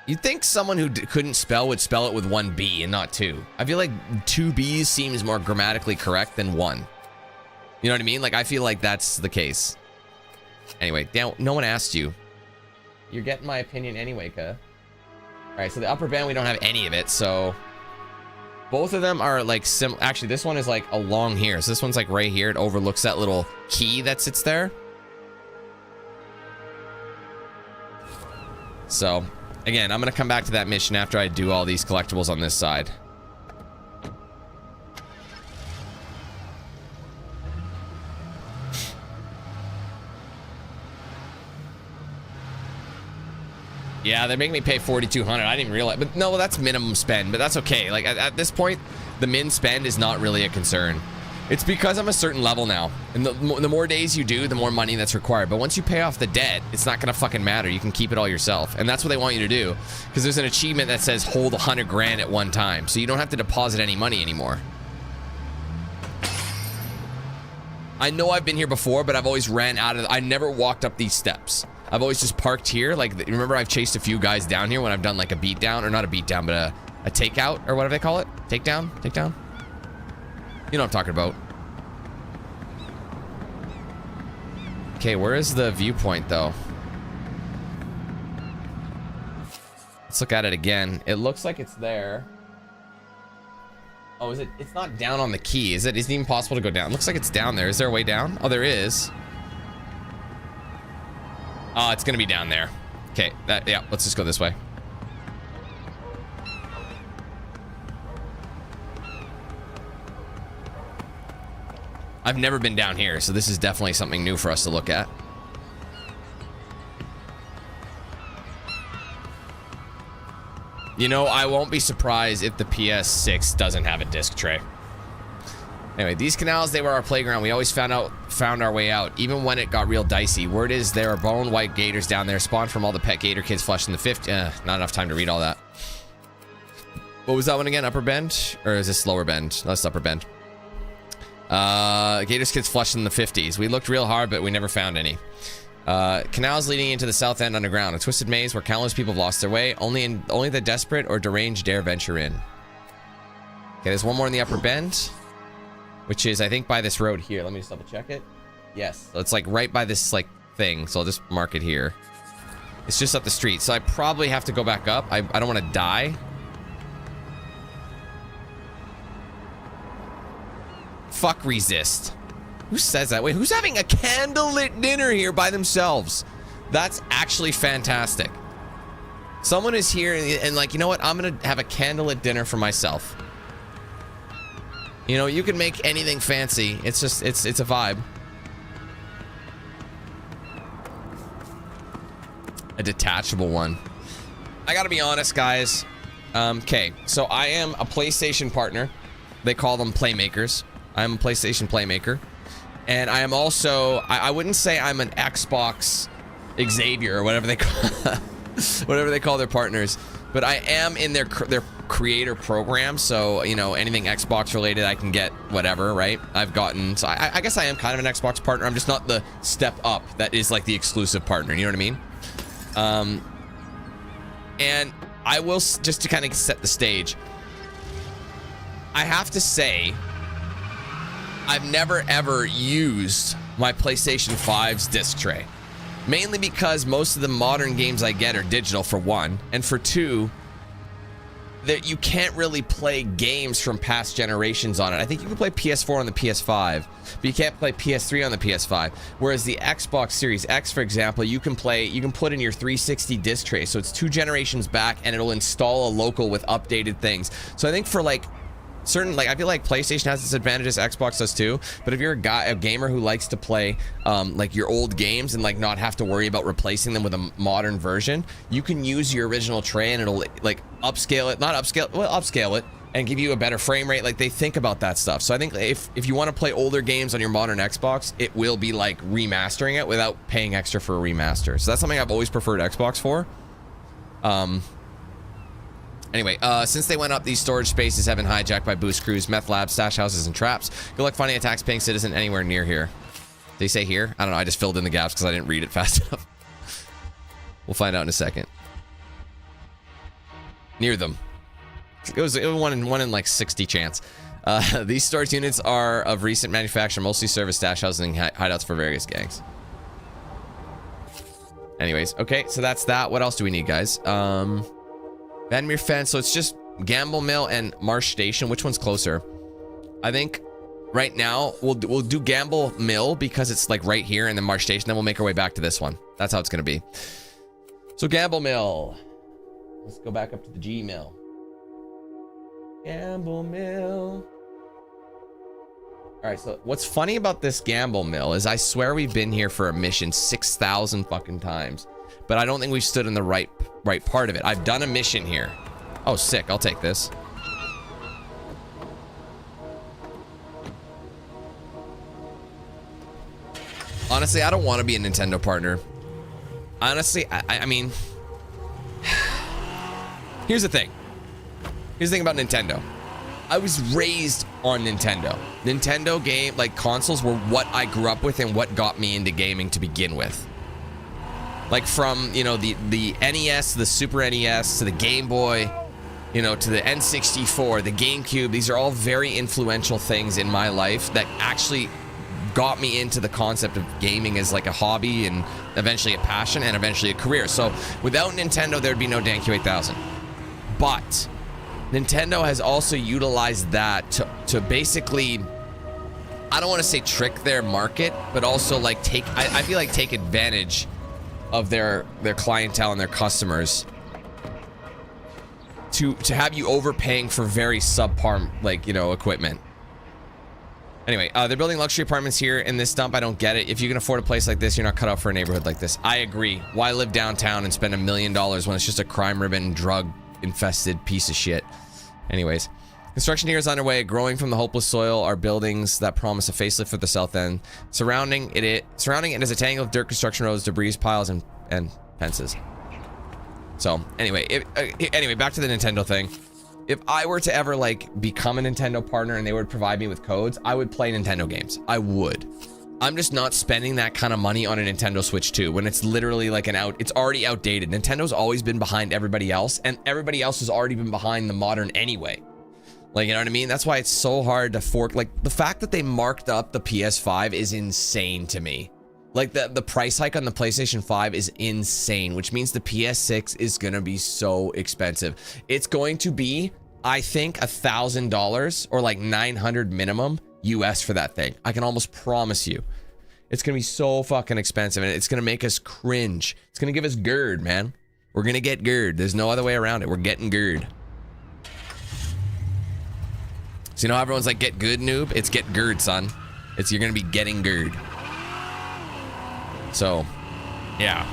You'd think someone who couldn't spell would spell it with one B and not two. I feel like 2 B's seems more grammatically correct than 1. You know what I mean? Like, I feel like that's the case. Anyway, no one asked you. You're getting my opinion anyway, cuh. Alright, so the upper band, we don't have any of it, so... Both of them are like actually, this one is like along here. So this one's like right here. It overlooks that little key that sits there. So, again, I'm gonna come back to that mission after I do all these collectibles on this side. Yeah, they're making me pay $4,200. I didn't even realize, but no, that's minimum spend, but that's okay. Like at this point, the min spend is not really a concern. It's because I'm a certain level now. And the more days you do, the more money that's required. But once you pay off the debt, it's not gonna fucking matter. You can keep it all yourself. And that's what they want you to do. Because there's an achievement that says hold 100 grand at one time. So you don't have to deposit any money anymore. I know I've been here before, but I've always ran out of... I never walked up these steps. I've always just parked here. Like, remember I've chased a few guys down here when I've done like a beatdown, or not a beatdown, but a takeout, or whatever they call it. Takedown? Takedown? You know what I'm talking about. Okay, where is the viewpoint though? Let's look at it again. It looks like it's there. Oh, is it? It's not down on the key, is it? Isn't it even possible to go down? It looks like it's down there. Is there a way down? Oh, there is. Oh, it's gonna be down there. Okay, yeah, let's just go this way. I've never been down here, so this is definitely something new for us to look at. You know, I won't be surprised if the PS6 doesn't have a disc tray. Anyway, these canals, they were our playground. We always found our way out, even when it got real dicey. Word is there are bone white gators down there, spawned from all the pet gator kids flushed in the 50s. Not enough time to read all that. What was that one again? Upper Bend? Or is this Lower Bend? No, it's Upper Bend. Gators kids flushed in the 50s. We looked real hard, but we never found any. Canals leading into the south end underground. A twisted maze where countless people have lost their way. Only the desperate or deranged dare venture in. Okay, there's one more in the Upper Bend, which is, I think, by this road here. Let me just double check it. Yes, so it's like right by this like thing. So I'll just mark it here. It's just up the street. So I probably have to go back up. I don't want to die. Fuck resist. Who says that? Wait, who's having a candlelit dinner here by themselves? That's actually fantastic. Someone is here and like, you know what? I'm gonna have a candlelit dinner for myself. You know, you can make anything fancy. It's just, it's a vibe. A detachable one. I gotta be honest, guys. Okay, so I am a PlayStation partner. They call them playmakers. I'm a PlayStation playmaker. And I am also, I wouldn't say I'm an Xbox Xavier or whatever they call their partners, but I am in their creator program. So, you know, anything Xbox related, I can get whatever, right? I've gotten, so I guess I am kind of an Xbox partner. I'm just not the step up that is like the exclusive partner. You know what I mean? And I will, just to kind of set the stage, I have to say, I've never ever used my PlayStation 5's disc tray. Mainly because most of the modern games I get are digital, for one. And for two, that you can't really play games from past generations on it. I think you can play PS4 on the PS5, but you can't play PS3 on the PS5. Whereas the Xbox Series X, for example, you can put in your 360 disc tray. So it's 2 generations back and it'll install a local with updated things. So I think for like certain, like, I feel like PlayStation has its advantages, Xbox does too, but if you're a gamer who likes to play like your old games and like not have to worry about replacing them with a modern version, you can use your original tray and it'll like upscale it and give you a better frame rate. Like, they think about that stuff. So I think if you want to play older games on your modern Xbox, it will be like remastering it without paying extra for a remaster. So that's something I've always preferred Xbox for. Anyway, since they went up, these storage spaces have been hijacked by boost crews, meth labs, stash houses, and traps. Good luck finding a tax-paying citizen anywhere near here. They say here? I don't know. I just filled in the gaps because I didn't read it fast enough. We'll find out in a second. Near them. It was one in like 60 chance. These storage units are of recent manufacture, mostly serve as stash houses and hideouts for various gangs. Anyways, okay, so that's that. What else do we need, guys? Vandermeer Fence, so it's just Gamble Mill and Marsh Station. Which one's closer? I think right now we'll do Gamble Mill because it's like right here, and then Marsh Station, then we'll make our way back to this one. That's how it's gonna be. So Gamble Mill. Let's go back up to the G Mill. Gamble Mill. All right, so what's funny about this Gamble Mill is I swear we've been here for a mission 6,000 fucking times, but I don't think we've stood in the right part of it. I've done a mission here. Oh, sick. I'll take this. Honestly, I don't want to be a Nintendo partner. Honestly, I mean, here's the thing. Here's the thing about Nintendo. I was raised on Nintendo. Nintendo game, like consoles were what I grew up with and what got me into gaming to begin with. Like from, you know, the NES, the Super NES, to the Game Boy, you know, to the N64, the GameCube. These are all very influential things in my life that actually got me into the concept of gaming as like a hobby and eventually a passion and eventually a career. So without Nintendo, there'd be no DanQ8000. But Nintendo has also utilized that to basically, I don't want to say trick their market, but also like I feel like take advantage of their clientele and their customers to have you overpaying for very subpar, like, you know, equipment. Anyway, they're building luxury apartments here in this dump. I don't get it. If you can afford a place like this, you're not cut out for a neighborhood like this. I agree. Why live downtown and spend $1 million when it's just a crime-riven, drug-infested piece of shit? Anyways, construction here is underway. Growing from the hopeless soil are buildings that promise a facelift for the south end. Surrounding it is a tangle of dirt, construction roads, debris piles, and fences. So anyway, anyway, back to the Nintendo thing. If I were to ever like become a Nintendo partner and they would provide me with codes, I would play Nintendo games. I would. I'm just not spending that kind of money on a Nintendo Switch 2 when it's literally like it's already outdated. Nintendo's always been behind everybody else, and everybody else has already been behind the modern anyway. Like, you know what I mean? That's why it's so hard to fork. Like, the fact that they marked up the PS5 is insane to me. Like, the price hike on the PlayStation 5 is insane, which means the PS6 is gonna be so expensive. It's going to be, I think, $1,000 or like $900 minimum US for that thing. I can almost promise you. It's gonna be so fucking expensive, and it's gonna make us cringe. It's gonna give us GERD, man. We're gonna get GERD. There's no other way around it. We're getting GERD. So, you know how everyone's like, get good, noob? It's get GERD, son. You're gonna be getting GERD. So, yeah.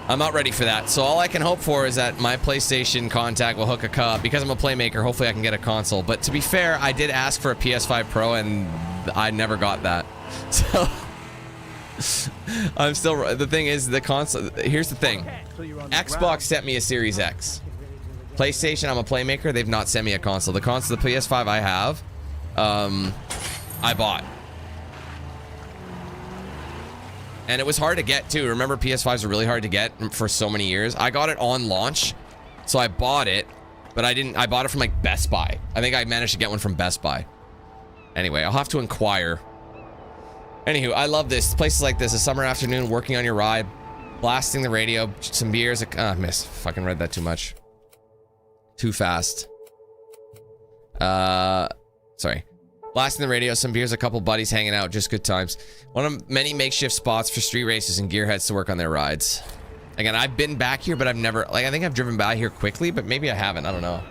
I'm not ready for that. So all I can hope for is that my PlayStation contact will hook a cup. Because I'm a playmaker, hopefully I can get a console. But to be fair, I did ask for a PS5 Pro and I never got that. So I'm still, the thing is, the console, here's the thing. Xbox sent me a Series X. PlayStation, I'm a playmaker, they've not sent me a console. The PS5 I have, I bought. And it was hard to get too. Remember, PS5s are really hard to get for so many years. I got it on launch, so I bought it, but I bought it from like Best Buy. I think I managed to get one from Best Buy. Anyway, I'll have to inquire. Anywho, I love this. Places like this, a summer afternoon, working on your ride, blasting the radio, some beers. Miss, fucking read that too much. Too fast. Sorry. Blasting the radio, some beers, a couple buddies hanging out, just good times. One of many makeshift spots for street races and gearheads to work on their rides. Again, I've been back here, but I've never, like, I think I've driven by here quickly, but maybe I haven't, I don't know.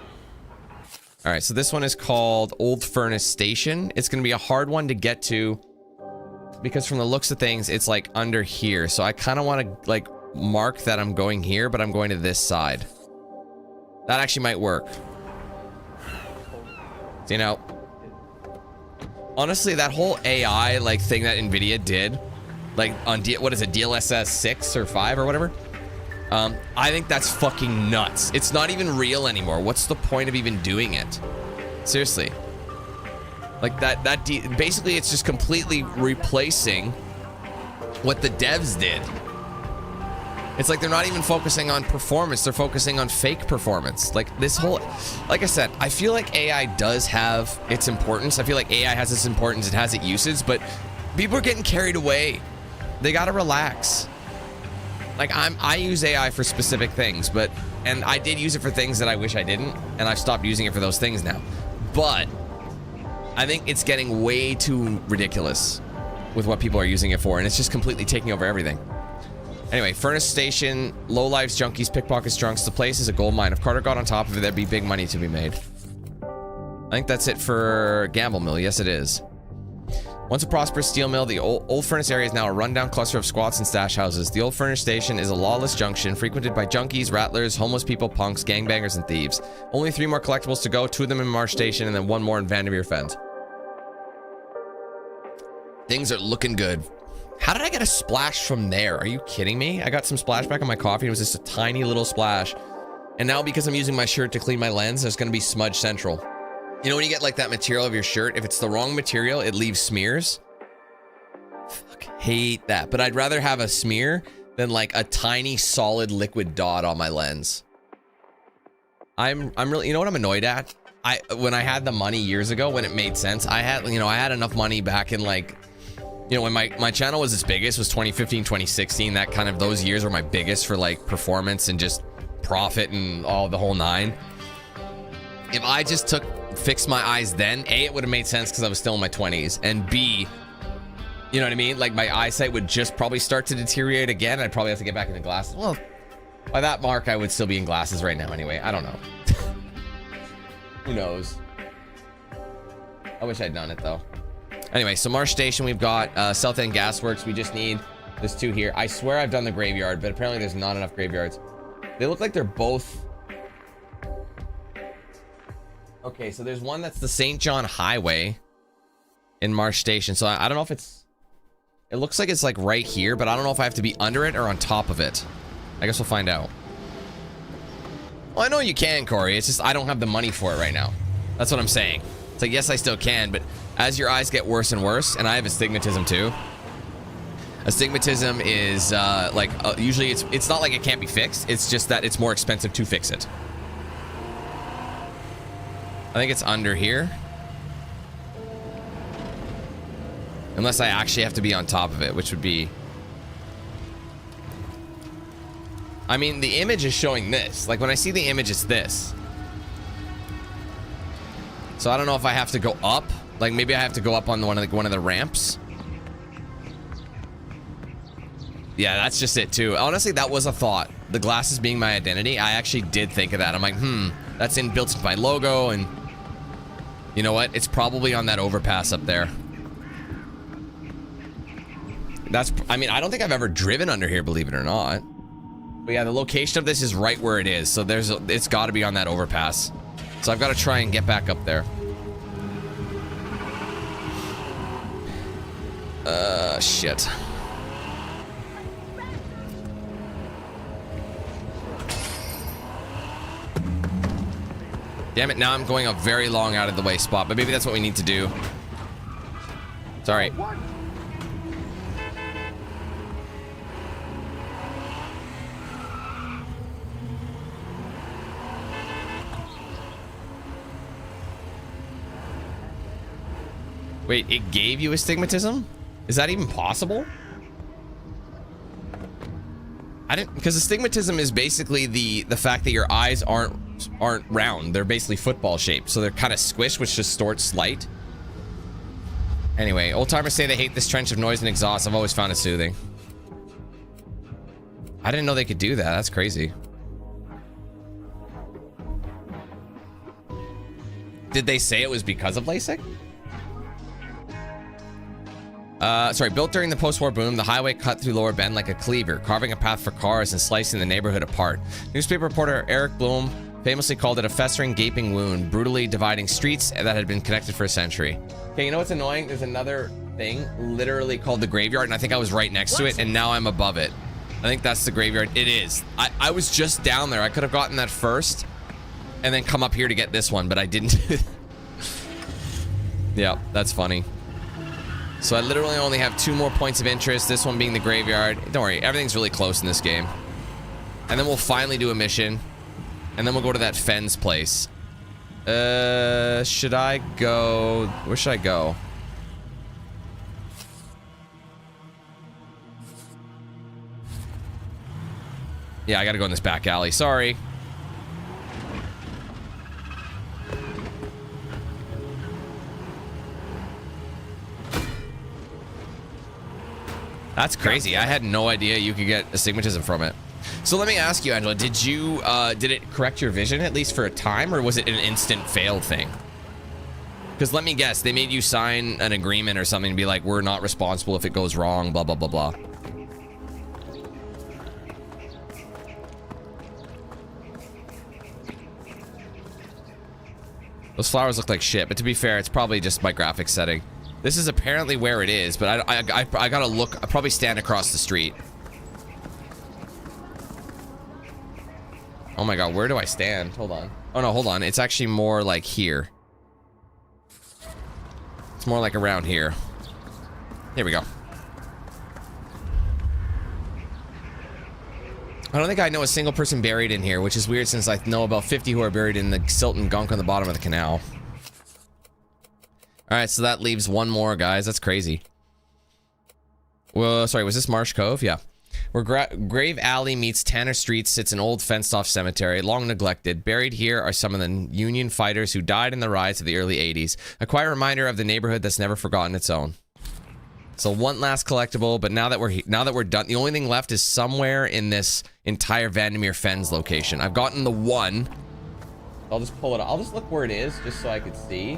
All right, so this one is called Old Furnace Station. It's gonna be a hard one to get to because from the looks of things, it's like under here. So I kind of want to like mark that I'm going here, but I'm going to this side. That actually might work. So, you know, honestly, that whole AI like thing that NVIDIA did, like on what is it, DLSS 6 or 5 or whatever, I think that's fucking nuts. It's not even real anymore. What's the point of even doing it? Seriously. Like basically it's just completely replacing what the devs did. It's like they're not even focusing on performance, they're focusing on fake performance. Like this whole, like I said, I feel like AI does have its importance. I feel like AI has its importance, it has its uses, but people are getting carried away. They gotta relax. Like I use AI for specific things, and I did use it for things that I wish I didn't, and I've stopped using it for those things now. But I think it's getting way too ridiculous with what people are using it for, and it's just completely taking over everything. Anyway, Furnace Station, lowlifes, junkies, pickpockets, drunks. The place is a gold mine. If Carter got on top of it, there'd be big money to be made. I think that's it for Gamble Mill. Yes, it is. Once a prosperous steel mill, the old furnace area is now a rundown cluster of squats and stash houses. The Old Furnace Station is a lawless junction frequented by junkies, rattlers, homeless people, punks, gangbangers, and thieves. Only 3 more collectibles to go, 2 of them in Marsh Station, and then 1 more in Vandermeer Fens. Things are looking good. How did I get a splash from there? Are you kidding me? I got some splash back on my coffee. It was just a tiny little splash. And now because I'm using my shirt to clean my lens, there's going to be smudge central. You know when you get like that material of your shirt, if it's the wrong material, it leaves smears. Fuck, hate that. But I'd rather have a smear than like a tiny solid liquid dot on my lens. I'm really, you know what I'm annoyed at? When I had the money years ago, when it made sense, I had enough money back in like, you know, when my channel was its biggest was 2015, 2016. That kind of, those years were my biggest for like performance and just profit and all the whole nine. If I just fixed my eyes then, A, it would have made sense because I was still in my 20s, and B, you know what I mean? Like my eyesight would just probably start to deteriorate again. I'd probably have to get back into glasses. Well, by that mark, I would still be in glasses right now anyway. I don't know. Who knows? I wish I'd done it though. Anyway, so Marsh Station, we've got South End Gasworks. We just need, there's 2 here. I swear I've done the graveyard, but apparently there's not enough graveyards. They look like they're both. Okay, so there's one that's the St. John Highway in Marsh Station. So I don't know if it's, it looks like it's like right here, but I don't know if I have to be under it or on top of it. I guess we'll find out. Well, I know you can, Corey. It's just I don't have the money for it right now. That's what I'm saying. It's like, yes, I still can, but as your eyes get worse and worse, and I have astigmatism too. Astigmatism is usually it's not like it can't be fixed. It's just that it's more expensive to fix it. I think it's under here. Unless I actually have to be on top of it, which would be... I mean, the image is showing this. Like, when I see the image, it's this. So I don't know if I have to go up. Like, maybe I have to go up on one of the ramps. Yeah, that's just it, too. Honestly, that was a thought. The glasses being my identity, I actually did think of that. I'm like, that's built into my logo, and... You know what? It's probably on that overpass up there. I mean, I don't think I've ever driven under here, believe it or not. But yeah, the location of this is right where it is. So it's got to be on that overpass. So I've got to try and get back up there. Shit. Damn it, now I'm going a very long out of the way spot, but maybe that's what we need to do. Sorry. Wait, it gave you astigmatism? Is that even possible? I didn't, because astigmatism is basically the fact that your eyes aren't round. They're basically football shaped, so they're kind of squished, which distorts light. Anyway, old timers say they hate this trench of noise and exhaust. I've always found it soothing. I didn't know they could do that. That's crazy. Did they say it was because of LASIK? Sorry, built during the post-war boom, the highway cut through Lower Bend like a cleaver, carving a path for cars and slicing the neighborhood apart. Newspaper reporter Eric Bloom famously called it a festering, gaping wound, brutally dividing streets that had been connected for a century. Okay, you know what's annoying? There's another thing literally called the graveyard, and I think I was right next to it, and now I'm above it. I think that's the graveyard. It is. I was just down there. I could have gotten that first, and then come up here to get this one, but I didn't. Yeah, that's funny. So I literally only have 2 more points of interest, this one being the graveyard. Don't worry, everything's really close in this game. And then we'll finally do a mission. And then we'll go to that Fens place. Should I go... Where should I go? Yeah, I gotta go in this back alley, sorry. That's crazy. I had no idea you could get astigmatism from it. So let me ask you, Angela, did it correct your vision at least for a time, or was it an instant fail thing? Because let me guess, they made you sign an agreement or something to be like, we're not responsible if it goes wrong, blah, blah, blah, blah. Those flowers look like shit, but to be fair, it's probably just my graphics setting. This is apparently where it is, but I gotta look. I'll probably stand across the street. Oh my god, where do I stand? Hold on. Oh no, hold on. It's actually more like here. It's more like around here. There we go. I don't think I know a single person buried in here, which is weird since I know about 50 who are buried in the silt and gunk on the bottom of the canal. Alright, so that leaves one more, guys. That's crazy. Well, sorry, was this Marsh Cove? Yeah. Where Grave Alley meets Tanner Street sits an old fenced-off cemetery, long neglected. Buried here are some of the Union fighters who died in the riots of the early 80s. A quiet reminder of the neighborhood that's never forgotten its own. So one last collectible, but now that we're done, the only thing left is somewhere in this entire Vandermeer Fens location. I've gotten the one. I'll just pull it up. I'll just look where it is, just so I could see.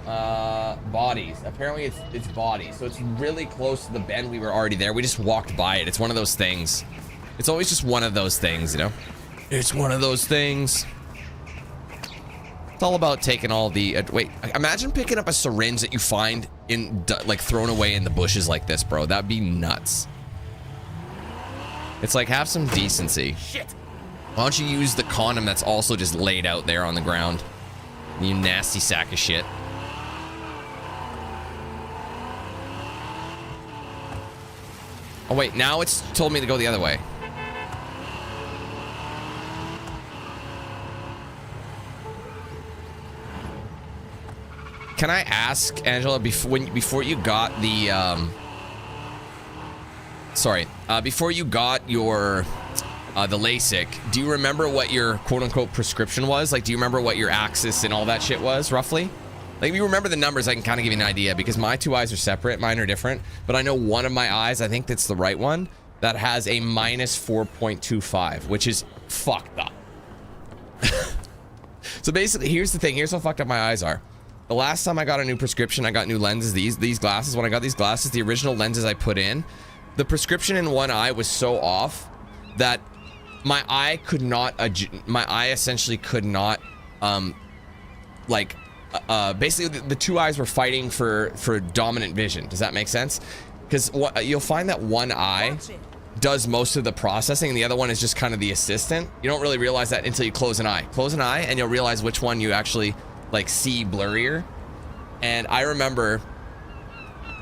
Bodies. Apparently it's bodies. So it's really close to the bend. We were already there. We just walked by it. It's one of those things. It's always just one of those things, you know? It's one of those things. It's all about taking all the... wait, imagine picking up a syringe that you find in, like, thrown away in the bushes like this, bro. That'd be nuts. It's like, have some decency. Shit. Why don't you use the condom that's also just laid out there on the ground? You nasty sack of shit. Oh wait, now it's told me to go the other way. Can I ask, Angela, before you got the before you got your the LASIK, do you remember what your quote-unquote prescription was? Like, do you remember what your axis and all that shit was, roughly? Like, if you remember the numbers, I can kind of give you an idea, because my two eyes are separate, mine are different, but I know one of my eyes, I think that's the right one, that has a minus 4.25, which is fucked up. So basically, here's the thing, here's how fucked up my eyes are. The last time I got a new prescription, I got new lenses, these glasses. When I got these glasses, the original lenses I put in, the prescription in one eye was so off that my eye could not, my eye essentially could not, basically the two eyes were fighting for dominant vision. Does that make sense? Because you'll find that one eye does most of the processing and the other one is just kind of the assistant. You don't really realize that until you close an eye. Close an eye and you'll realize which one you actually like see blurrier. And I remember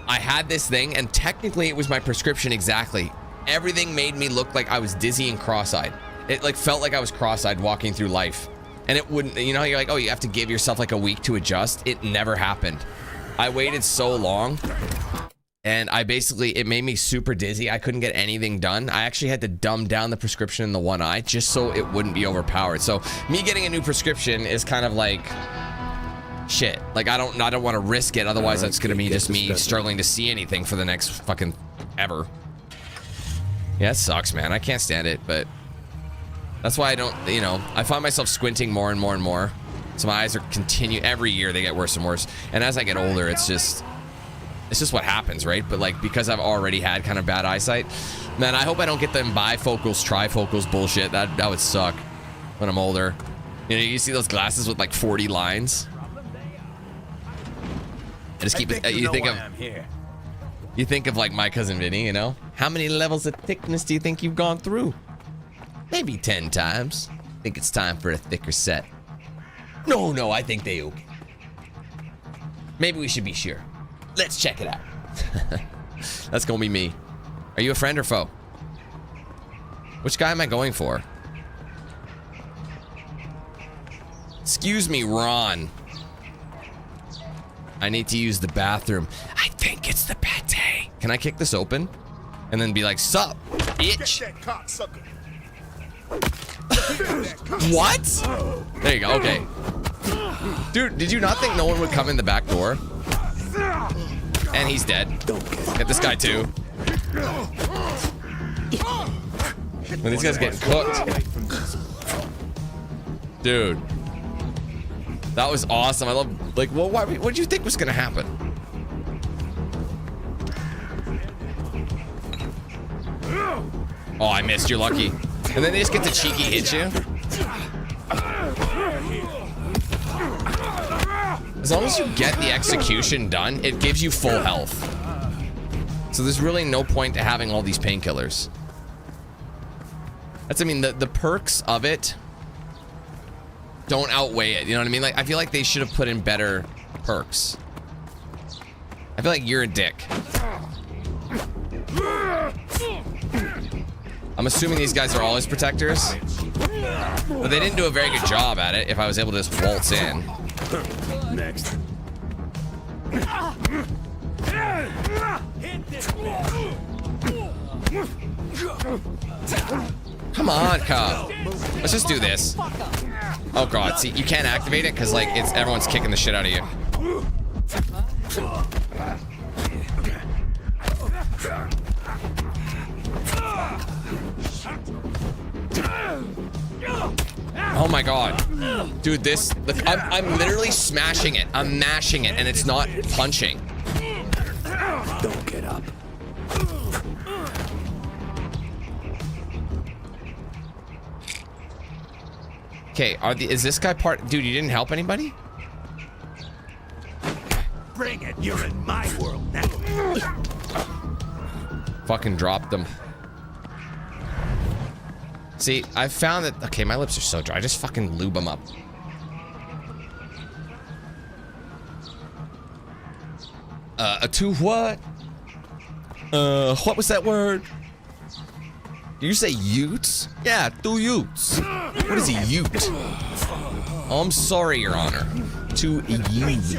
I had this thing and technically it was my prescription exactly. Everything made me look like I was dizzy and cross-eyed. It like felt like I was cross-eyed walking through life. And it wouldn't, you know, you're like, oh, you have to give yourself like a week to adjust. It never happened. I waited so long and it made me super dizzy. I couldn't get anything done. I actually had to dumb down the prescription in the one eye just so it wouldn't be overpowered. So me getting a new prescription is kind of like shit. Like I don't want to risk it. Otherwise that's going to be just me struggling to see anything for the next fucking ever. Yeah, it sucks, man. I can't stand it, but that's why I don't, you know, I find myself squinting more and more and more. So my eyes are every year they get worse and worse. And as I get older, it's just what happens, right? But like, because I've already had kind of bad eyesight, man, I hope I don't get them bifocals, trifocals bullshit. That would suck when I'm older. You know, you see those glasses with like 40 lines? I just keep it, you think of like my cousin Vinny, you know? How many levels of thickness do you think you've gone through? Maybe 10 times. Think it's time for a thicker set. No, I think they okay. Maybe we should be sure. Let's check it out. That's gonna be me. Are you a friend or foe? Which guy am I going for? Excuse me, Ron. I need to use the bathroom. I think it's the pate. Can I kick this open? And then be like, sup, bitch? What? There you go, okay. Dude, did you not think no one would come in the back door? And he's dead. Get this guy too. When these guys get cooked. Dude. That was awesome. I love, like, well, what did you think was gonna happen? Oh, I missed. You're lucky. And then they just get to cheeky hit you. As long as you get the execution done, it gives you full health. So there's really no point to having all these painkillers. That's, I mean, the perks of it don't outweigh it. You know what I mean? Like, I feel like they should have put in better perks. I feel like you're a dick. I'm assuming these guys are all his protectors. But they didn't do a very good job at it if I was able to just waltz in. Next. Come on, Cub. Let's just do this. Oh god, see, you can't activate it because like everyone's kicking the shit out of you. Oh my god. Dude, this, look, I'm literally smashing it. I'm mashing it and it's not punching. Don't get up. Okay, is this guy part? Dude, you didn't help anybody? Bring it. You're in my world now. Fucking dropped them. See, I found that, okay, my lips are so dry. Just fucking lube them up. To what? What was that word? Did you say utes? Yeah, 2 utes. What is a ute? Oh, I'm sorry, Your Honor. 2 utes.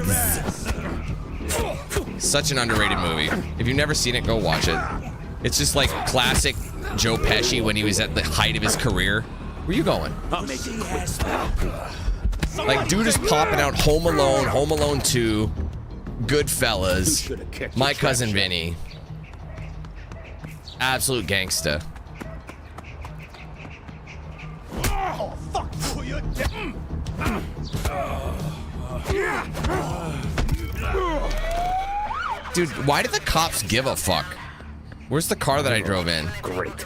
Such an underrated movie. If you've never seen it, go watch it. It's just like classic Joe Pesci when he was at the height of his career. Where you going? Like, dude is popping out Home Alone, Home Alone 2, Goodfellas, My Cousin Vinny. Absolute gangsta. Oh, fuck you. Dude, why did the cops give a fuck? Where's the car that I drove in? Great.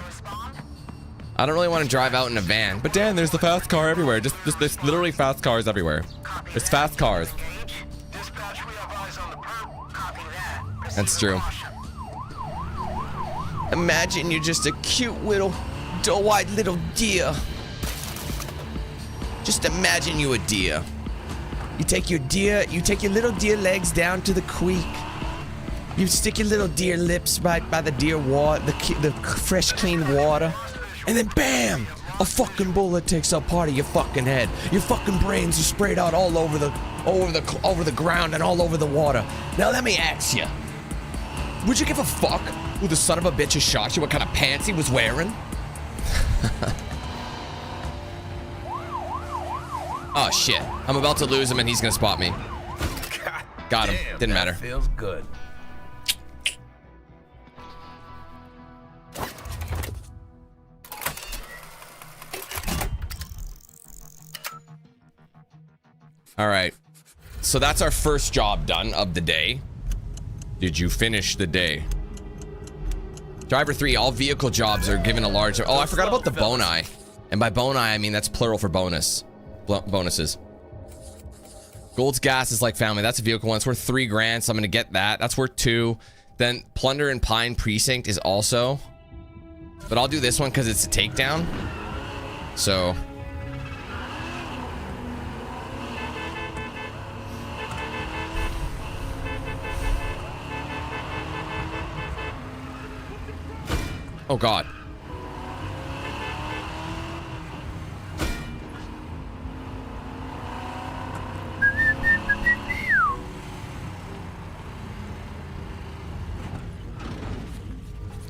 I don't really want to drive out in a van. But Dan, there's the fast car everywhere. Just there's literally fast cars everywhere. There's fast cars. That's true. Imagine you're just a cute little, doe-eyed little deer. Just imagine you a deer. You take your little deer legs down to the creek. You stick your little deer lips right by the deer water, the fresh, clean water, and then bam! A fucking bullet takes up part of your fucking head. Your fucking brains are sprayed out all over the ground and all over the water. Now let me ask you, would you give a fuck who the son of a bitch who shot you? What kind of pants he was wearing? Oh shit! I'm about to lose him and he's gonna spot me. Got him. Damn, Didn't matter. Feels good. All right, so that's our first job done of the day. Did you finish the day? Driver 3, all vehicle jobs are given a large... Oh, I forgot about the boni. And by boni, I mean that's plural for bonus. Bonuses. Gold's gas is like family. That's a vehicle one. It's worth 3 grand, so I'm gonna get that. That's worth 2. Then Plunder and Pine Precinct is also... But I'll do this one because it's a takedown. So... Oh god.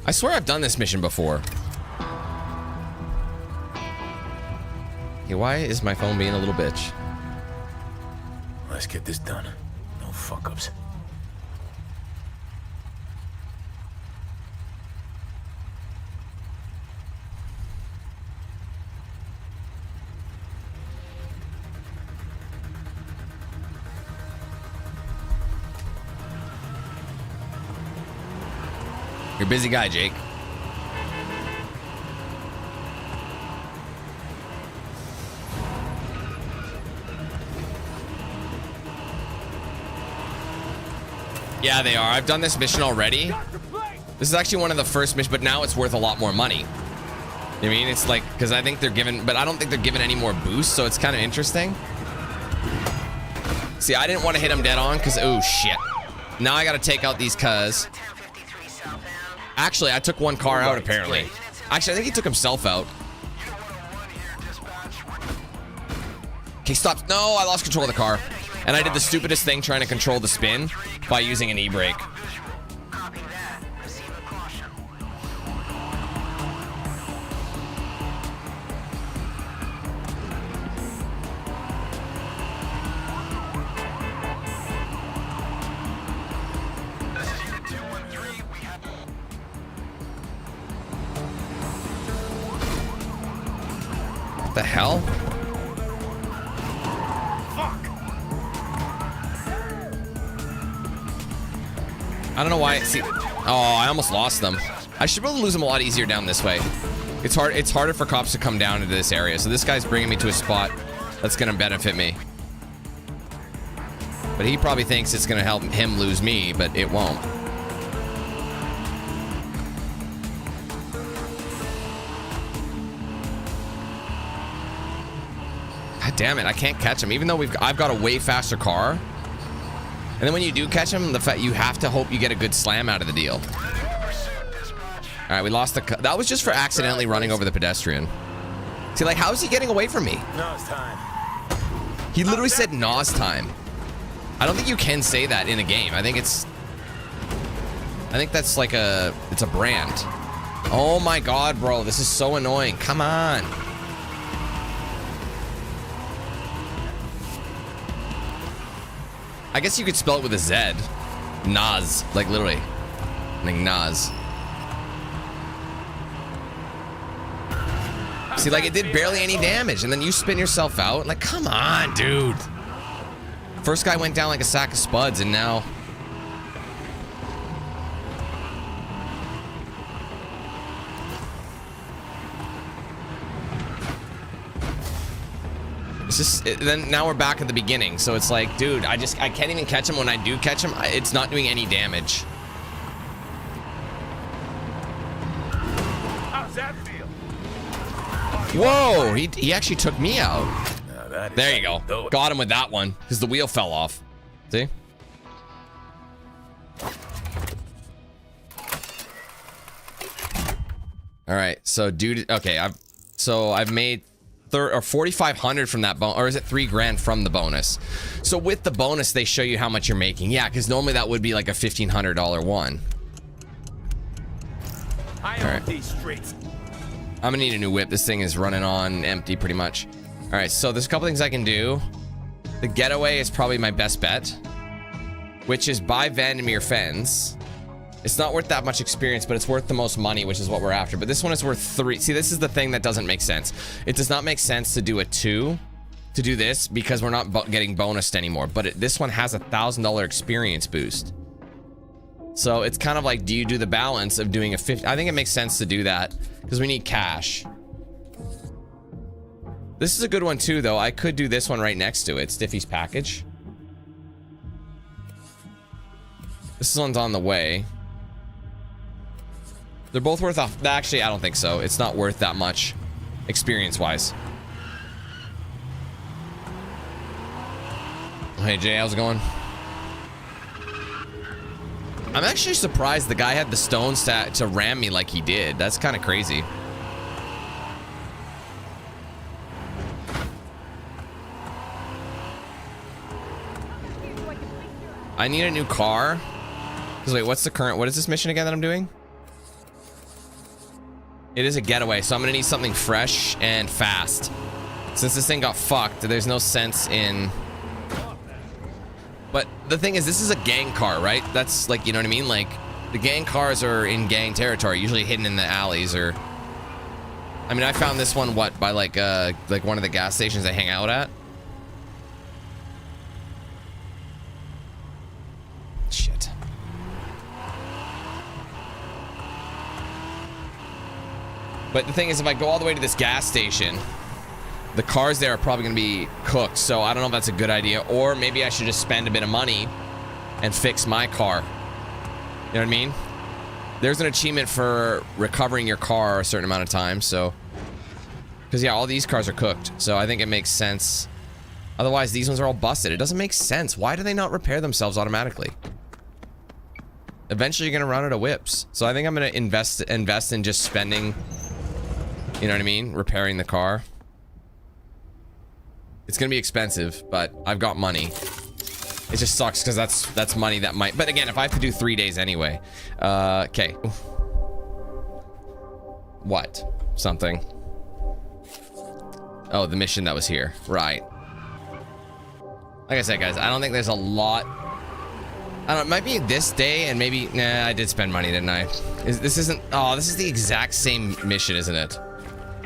I swear I've done this mission before. Okay, why is my phone being a little bitch? Let's get this done. No fuck-ups. You're a busy guy, Jake. Yeah, they are. I've done this mission already. This is actually one of the first missions, but now it's worth a lot more money. I mean, it's like, because I think they're giving, but I don't think they're giving any more boosts, so it's kind of interesting. See, I didn't want to hit him dead on, because, oh, shit. Now I got to take out these cuz. Actually, I took one car out, apparently. Actually, I think he took himself out. Okay, stop. No, I lost control of the car. And I did the stupidest thing trying to control the spin by using an e-brake. What the hell? I don't know why. See, oh, I almost lost them. I should be able to lose them a lot easier down this way. It's hard. It's harder for cops to come down into this area. So this guy's bringing me to a spot that's going to benefit me. But he probably thinks it's going to help him lose me, but it won't. God damn it! I can't catch him, even though I've got a way faster car. And then when you do catch him, the fact you have to hope you get a good slam out of the deal. All right, we lost the. That was just for accidentally running over the pedestrian. See, like, how is he getting away from me? Now it's time. He literally said "Nas time." I don't think you can say that in a game. I think that's like it's a brand. Oh my god, bro, this is so annoying. Come on. I guess you could spell it with a Z. Nas, like literally. Like Nas. See, like it did barely any damage, and then you spin yourself out. Like, come on, dude. First guy went down like a sack of spuds, and now... It's just, then now we're back at the beginning, so it's like, dude, I can't even catch him. When I do catch him, it's not doing any damage. How's that feel? Whoa, he actually took me out. There you go. Do it. Got him with that one, because the wheel fell off. See? All right, so dude, okay, I've made 4,500 from that bonus, or is it 3 grand from the bonus? So with the bonus, they show you how much you're making. Yeah, because normally that would be like a $1,500 one. I All own right. these streets. I'm gonna need a new whip. This thing is running on empty pretty much. All right, so there's a couple things I can do. The getaway is probably my best bet, which is buy Vandermeer Fens. It's not worth that much experience, but it's worth the most money, which is what we're after. But this one is worth 3. See, this is the thing that doesn't make sense. It does not make sense to do a 2 to do this because we're not getting bonused anymore. But this one has $1,000 experience boost. So it's kind of like, do you do the balance of doing a 50? I think it makes sense to do that because we need cash. This is a good one too, though. I could do this one right next to it. Stiffy's package. This one's on the way. They're both worth off. Actually, I don't think so. It's not worth that much experience-wise. Hey, Jay, how's it going? I'm actually surprised the guy had the stones to ram me like he did. That's kind of crazy. I need a new car. Wait, what is this mission again that I'm doing? It is a getaway, so I'm gonna need something fresh and fast. Since this thing got fucked, there's no sense in... But the thing is, this is a gang car, right? That's like, you know what I mean? Like, the gang cars are in gang territory, usually hidden in the alleys or... I mean, I found this one, what, by like one of the gas stations I hang out at? Shit. But the thing is, if I go all the way to this gas station, the cars there are probably going to be cooked. So I don't know if that's a good idea. Or maybe I should just spend a bit of money and fix my car. know what I mean? There's an achievement for recovering your car a certain amount of time, so... Because, yeah, all these cars are cooked, so I think it makes sense. Otherwise, these ones are all busted. It doesn't make sense. Why do they not repair themselves automatically? Eventually, you're going to run out of whips. So I think I'm going to invest in just spending, you know what I mean? Repairing the car. It's going to be expensive, but I've got money. It just sucks because that's money that might... But again, if I have to do 3 days anyway. Okay. What? Something. Oh, the mission that was here. Right. Like I said, guys, I don't think there's a lot... I don't know, it might be this day and maybe... Nah, I did spend money, didn't I? This isn't... Oh, this is the exact same mission, isn't it?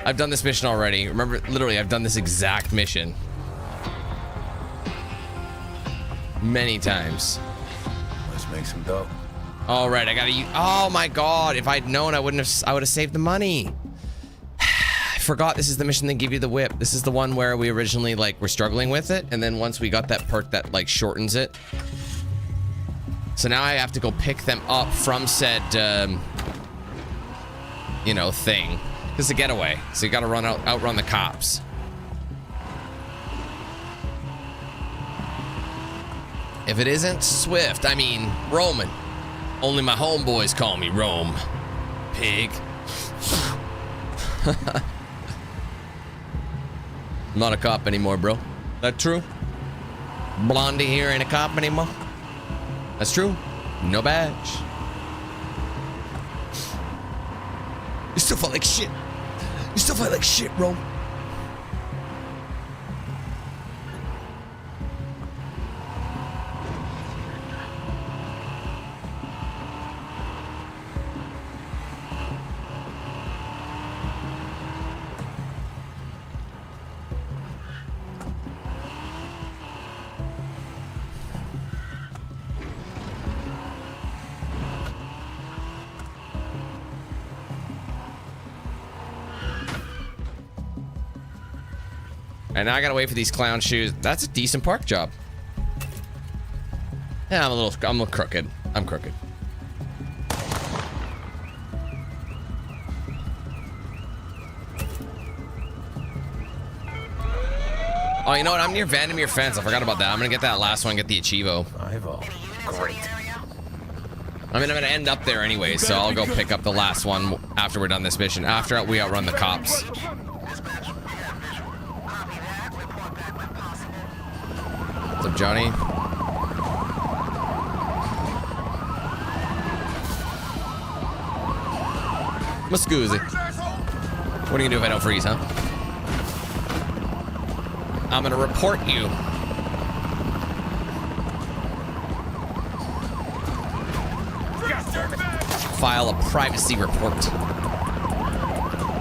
I've done this mission already. Remember, literally, I've done this exact mission. Many times. Let's make some dough. All right, I gotta use... Oh my god, if I'd known, I would have saved the money. I forgot this is the mission that give you the whip. This is the one where we originally, like, were struggling with it, and then once we got that perk that, like, shortens it. So now I have to go pick them up from said, you know, thing. This is a getaway, so you gotta outrun the cops. If it isn't Swift, I mean Roman. Only my homeboys call me Rome. Pig. I'm not a cop anymore, bro. That true? Blondie here ain't a cop anymore. That's true. No badge. You still fight like shit. You still fight like shit, Rome. And now I gotta wait for these clown shoes. That's a decent park job. Yeah, I'm a little crooked. I'm crooked. Oh, you know what? I'm near Vandermeer Fence. I forgot about that. I'm gonna get that last one, get the Achievo. Great. I mean, I'm gonna end up there anyway, so I'll go pick up the last one after we're done this mission. After we outrun the cops. What's up, Johnny? Muscoozy. What are you gonna do if I don't freeze, huh? I'm gonna report you. File a privacy report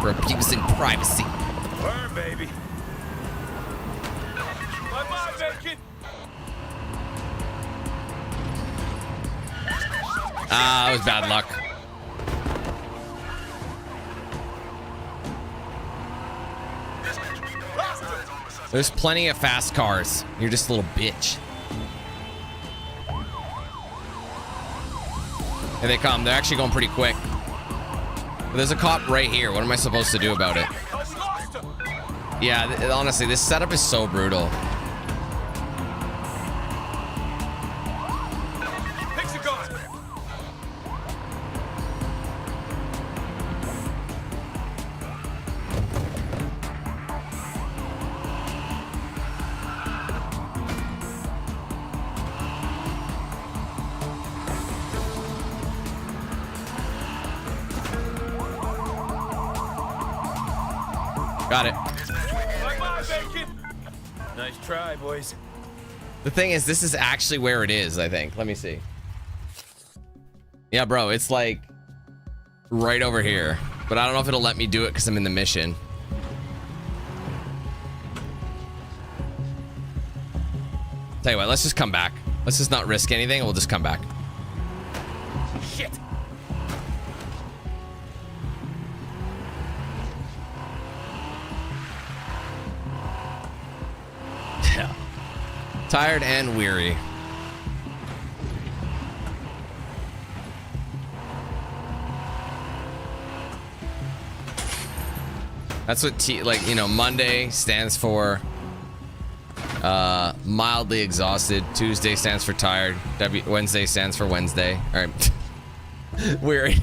for abusing privacy. Burn, baby. Bye-bye, bacon. Ah, that was bad luck. There's plenty of fast cars. You're just a little bitch. Here they come. They're actually going pretty quick. But there's a cop right here. What am I supposed to do about it? Yeah, honestly, this setup is so brutal. Got it. Nice try, boys. The thing is, this is actually where it is, I think. Let me see. Yeah, bro, it's like right over here. But I don't know if it'll let me do it because I'm in the mission. Tell you what, let's just come back. Let's just not risk anything and we'll just come back. Shit. Yeah. Tired and weary. That's what Monday stands for mildly exhausted. Tuesday stands for tired. Wednesday stands for Wednesday. All right. Weary.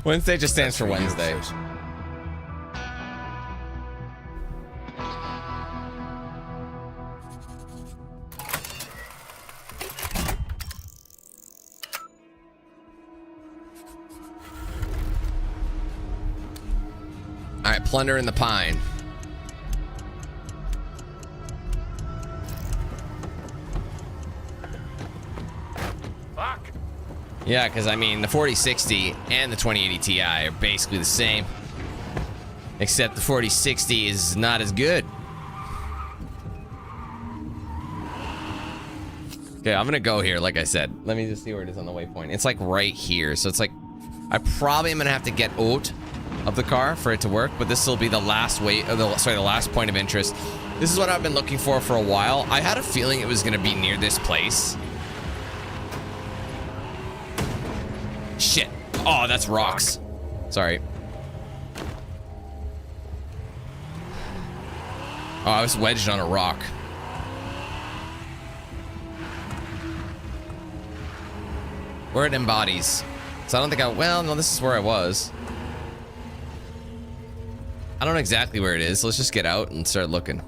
Wednesday just stands for Wednesday. All right, plunder in the pine. Fuck. Yeah, because I mean, the 4060 and the 2080 Ti are basically the same. Except the 4060 is not as good. Okay, I'm gonna go here, like I said. Let me just see where it is on the waypoint. It's like right here. So it's like, I probably am gonna have to get out of the car for it to work, but this will be the last the last point of interest. This is what I've been looking for a while. I had a feeling it was gonna be near this place. Shit. Oh, that's rocks. Sorry. Oh, I was wedged on a rock. Where it embodies. So I don't think well, no, this is where I was. I don't know exactly where it is. Let's just get out and start looking.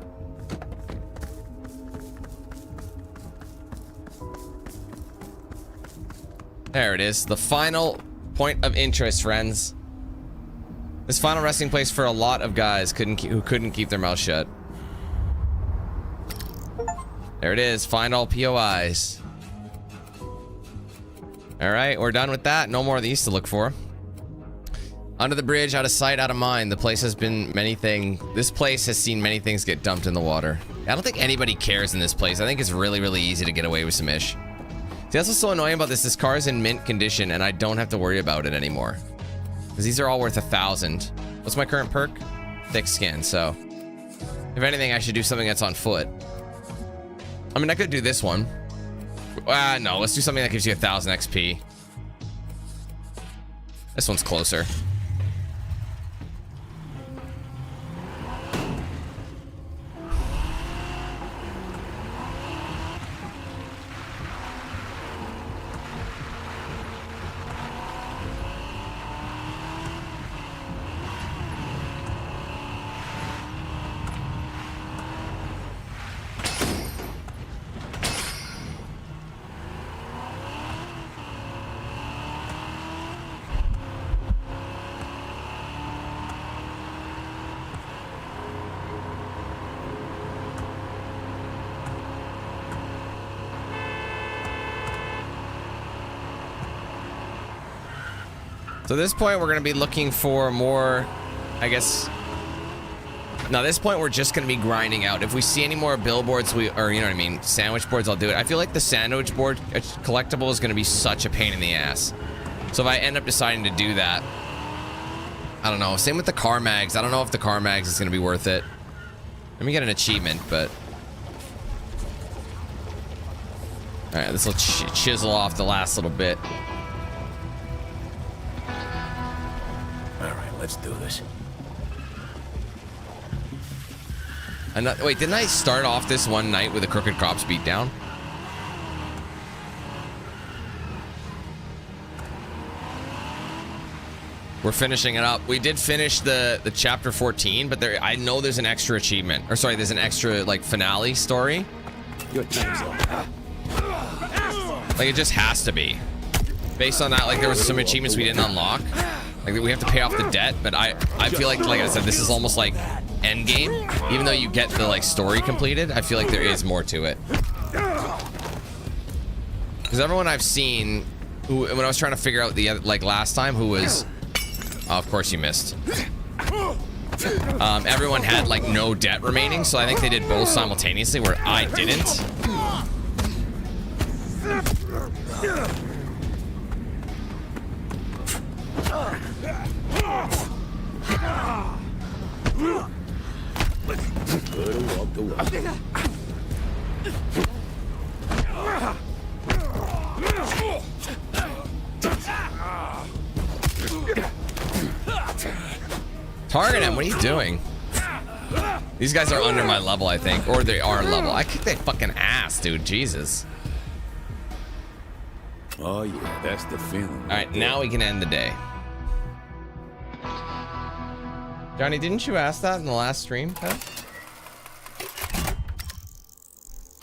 There it is. The final point of interest, friends. This final resting place for a lot of guys who couldn't keep their mouth shut. There it is. Find all POIs. All right, we're done with that. No more of these to look for. Under the bridge, out of sight, out of mind. This place has seen many things get dumped in the water. I don't think anybody cares in this place. I think it's really, really easy to get away with some ish. See, that's what's so annoying about this. This car is in mint condition, and I don't have to worry about it anymore. Because these are all worth 1,000. What's my current perk? Thick skin, so... if anything, I should do something that's on foot. I mean, I could do this one. No, let's do something that gives you 1,000 XP. This one's closer. So at this point, we're going to be looking for more, I guess... now, at this point, we're just going to be grinding out. If we see any more billboards, or you know what I mean, sandwich boards, I'll do it. I feel like the sandwich board collectible is going to be such a pain in the ass. So if I end up deciding to do that, I don't know. Same with the car mags. I don't know if the car mags is going to be worth it. Let me get an achievement, but... all right, this will chisel off the last little bit. Let's do this. Wait, didn't I start off this one night with a crooked cops beat down? We're finishing it up. We did finish the chapter 14, but I know there's an extra achievement. Or sorry, there's an extra like finale story. Good times, Like it just has to be. Based on that, like there was some achievements we didn't unlock. Like we have to pay off the debt, but I feel like I said, this is almost like end game. Even though you get the like story completed, I feel like there is more to it. Because everyone I've seen, when I was trying to figure out the like last time, who was, oh, of course you missed. Everyone had like no debt remaining, so I think they did both simultaneously, where I didn't. Target him. What are you doing? These guys are under my level, I think. Or they are level. I kicked their fucking ass, dude. Jesus. Oh, yeah, that's the feeling. All right, now we can end the day. Johnny, didn't you ask that in the last stream, huh?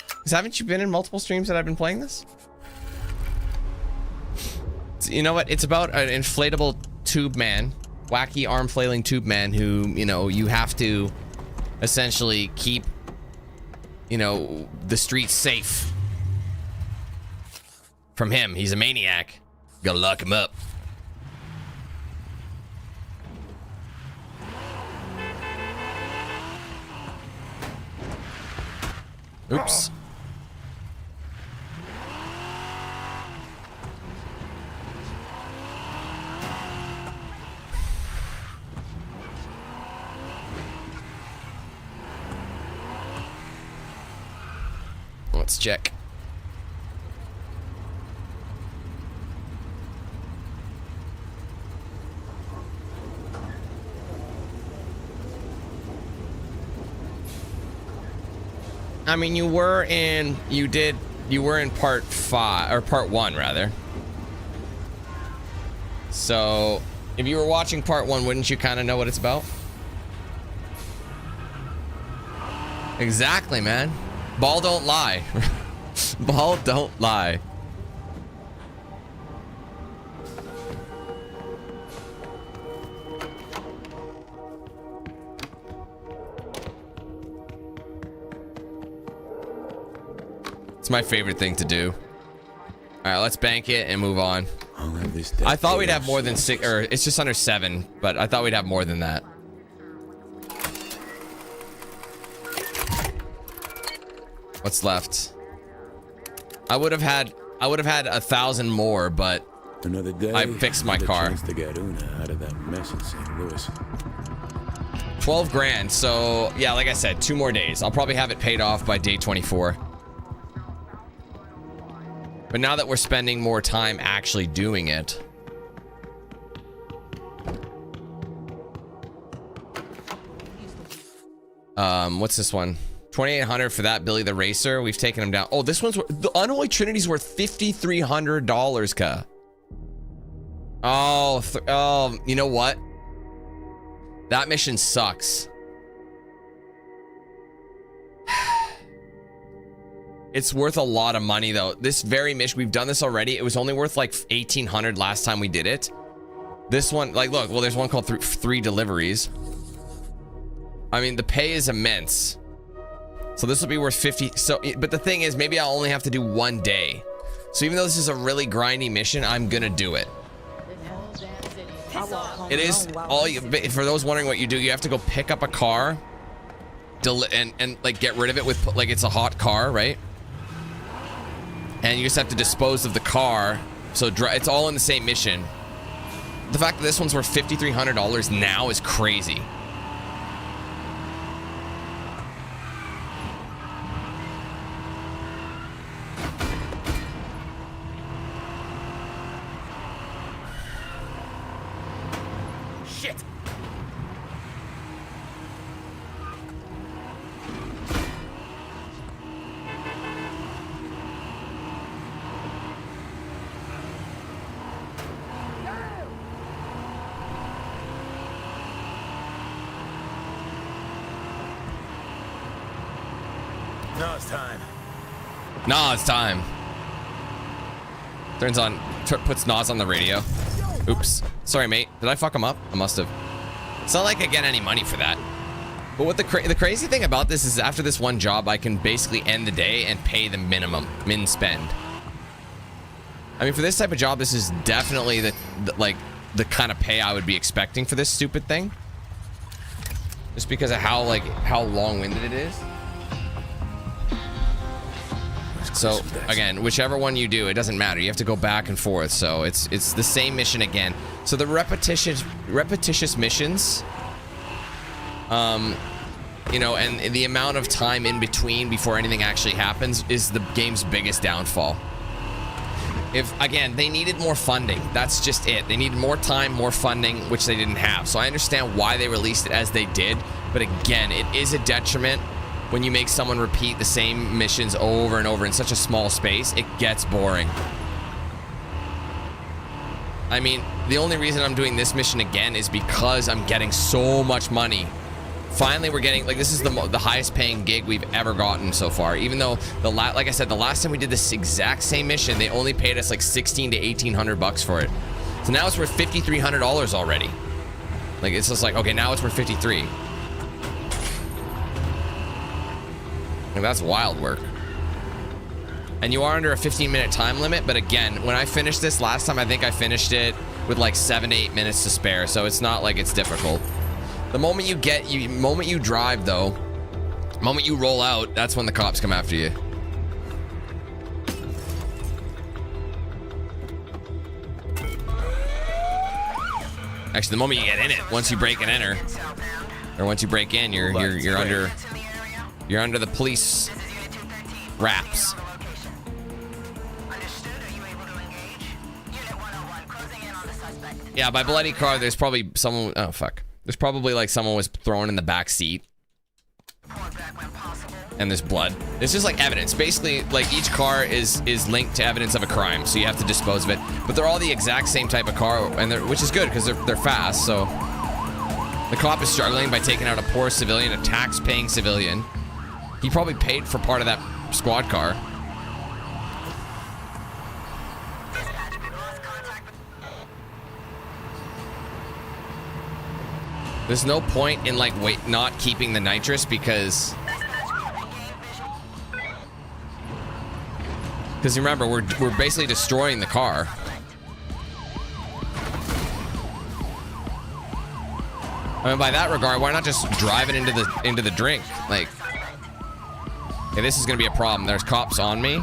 Because haven't you been in multiple streams that I've been playing this? So, you know what? It's about an inflatable tube man, wacky arm flailing tube man who, you know, you have to essentially keep, you know, the streets safe from him. He's a maniac. You gotta lock him up. Oops. Let's check. I mean, you were in part 5 or part 1 rather. So, if you were watching part 1, wouldn't you kind of know what it's about? Exactly, man. Ball don't lie. Ball don't lie. It's my favorite thing to do. All right, let's bank it and move on. I thought we'd have more than 6, or it's just under 7, but I thought we'd have more than that. What's left? I would have had 1,000 more, but another day, I fixed my car. To get Una out of that mess in St. Louis. 12 grand. So yeah, like I said, 2 more days. I'll probably have it paid off by day 24. But now that we're spending more time actually doing it. What's this one? 2,800 for that Billy the Racer. We've taken him down. Oh, this one's the Unholy Trinity's worth $5,300, ka. Oh, you know what? That mission sucks. It's worth a lot of money though. This very mission, we've done this already. It was only worth like 1,800 last time we did it. This one, like, look, well, there's one called 3 deliveries. I mean, the pay is immense. So this will be worth 50. So, but the thing is, maybe I'll only have to do 1 day. So even though this is a really grindy mission, I'm gonna do it. It is all you, for those wondering what you do, you have to go pick up a car and like get rid of it with, like, it's a hot car, right? And you just have to dispose of the car. So it's all in the same mission. The fact that this one's worth $5,300 now is crazy. Shit! Now it's time. Nah, it's time. Puts Nas on the radio. Oops. Sorry, mate. Did I fuck him up? I must have. It's not like I get any money for that. But what the crazy thing about this is after this one job, I can basically end the day and pay the minimum, min spend. I mean, for this type of job, this is definitely the kind of pay I would be expecting for this stupid thing. Just because of how long-winded it is. So again, whichever one you do, it doesn't matter. You have to go back and forth. So it's the same mission again. So the repetitious missions, you know, and the amount of time in between before anything actually happens is the game's biggest downfall. If, again, they needed more funding. That's just it. They needed more time, more funding, which they didn't have. So I understand why they released it as they did. But again, it is a detriment when you make someone repeat the same missions over and over in such a small space. It gets boring. I mean, the only reason I'm doing this mission again is because I'm getting so much money. Finally, we're getting, like, this is the highest paying gig we've ever gotten so far. Even though, like I said, the last time we did this exact same mission, they only paid us like $1,600 to $1,800 for it. So now it's worth $5,300 already. Like, it's just like, okay, now it's worth $53. And that's wild work. And you are under a 15-minute time limit, but again, when I finished this last time, I think I finished it with like 7 to 8 minutes to spare, so it's not like it's difficult. The moment moment you drive, though, the moment you roll out, that's when the cops come after you. Actually, the moment you get in it, once you break and enter, or once you break in, you're under the police wraps. Yeah, by bloody car, there's probably someone. Oh fuck. There's probably like someone was thrown in the back seat. And there's blood. It's just like evidence. Basically, like each car is linked to evidence of a crime, so you have to dispose of it. But they're all the exact same type of car, and which is good because they're fast. So the cop is struggling by taking out a poor civilian, a tax-paying civilian. He probably paid for part of that squad car. There's no point in like not keeping the nitrous because remember we're basically destroying the car. I mean, by that regard, why not just drive it into the drink? Like, hey, this is gonna be a problem. There's cops on me.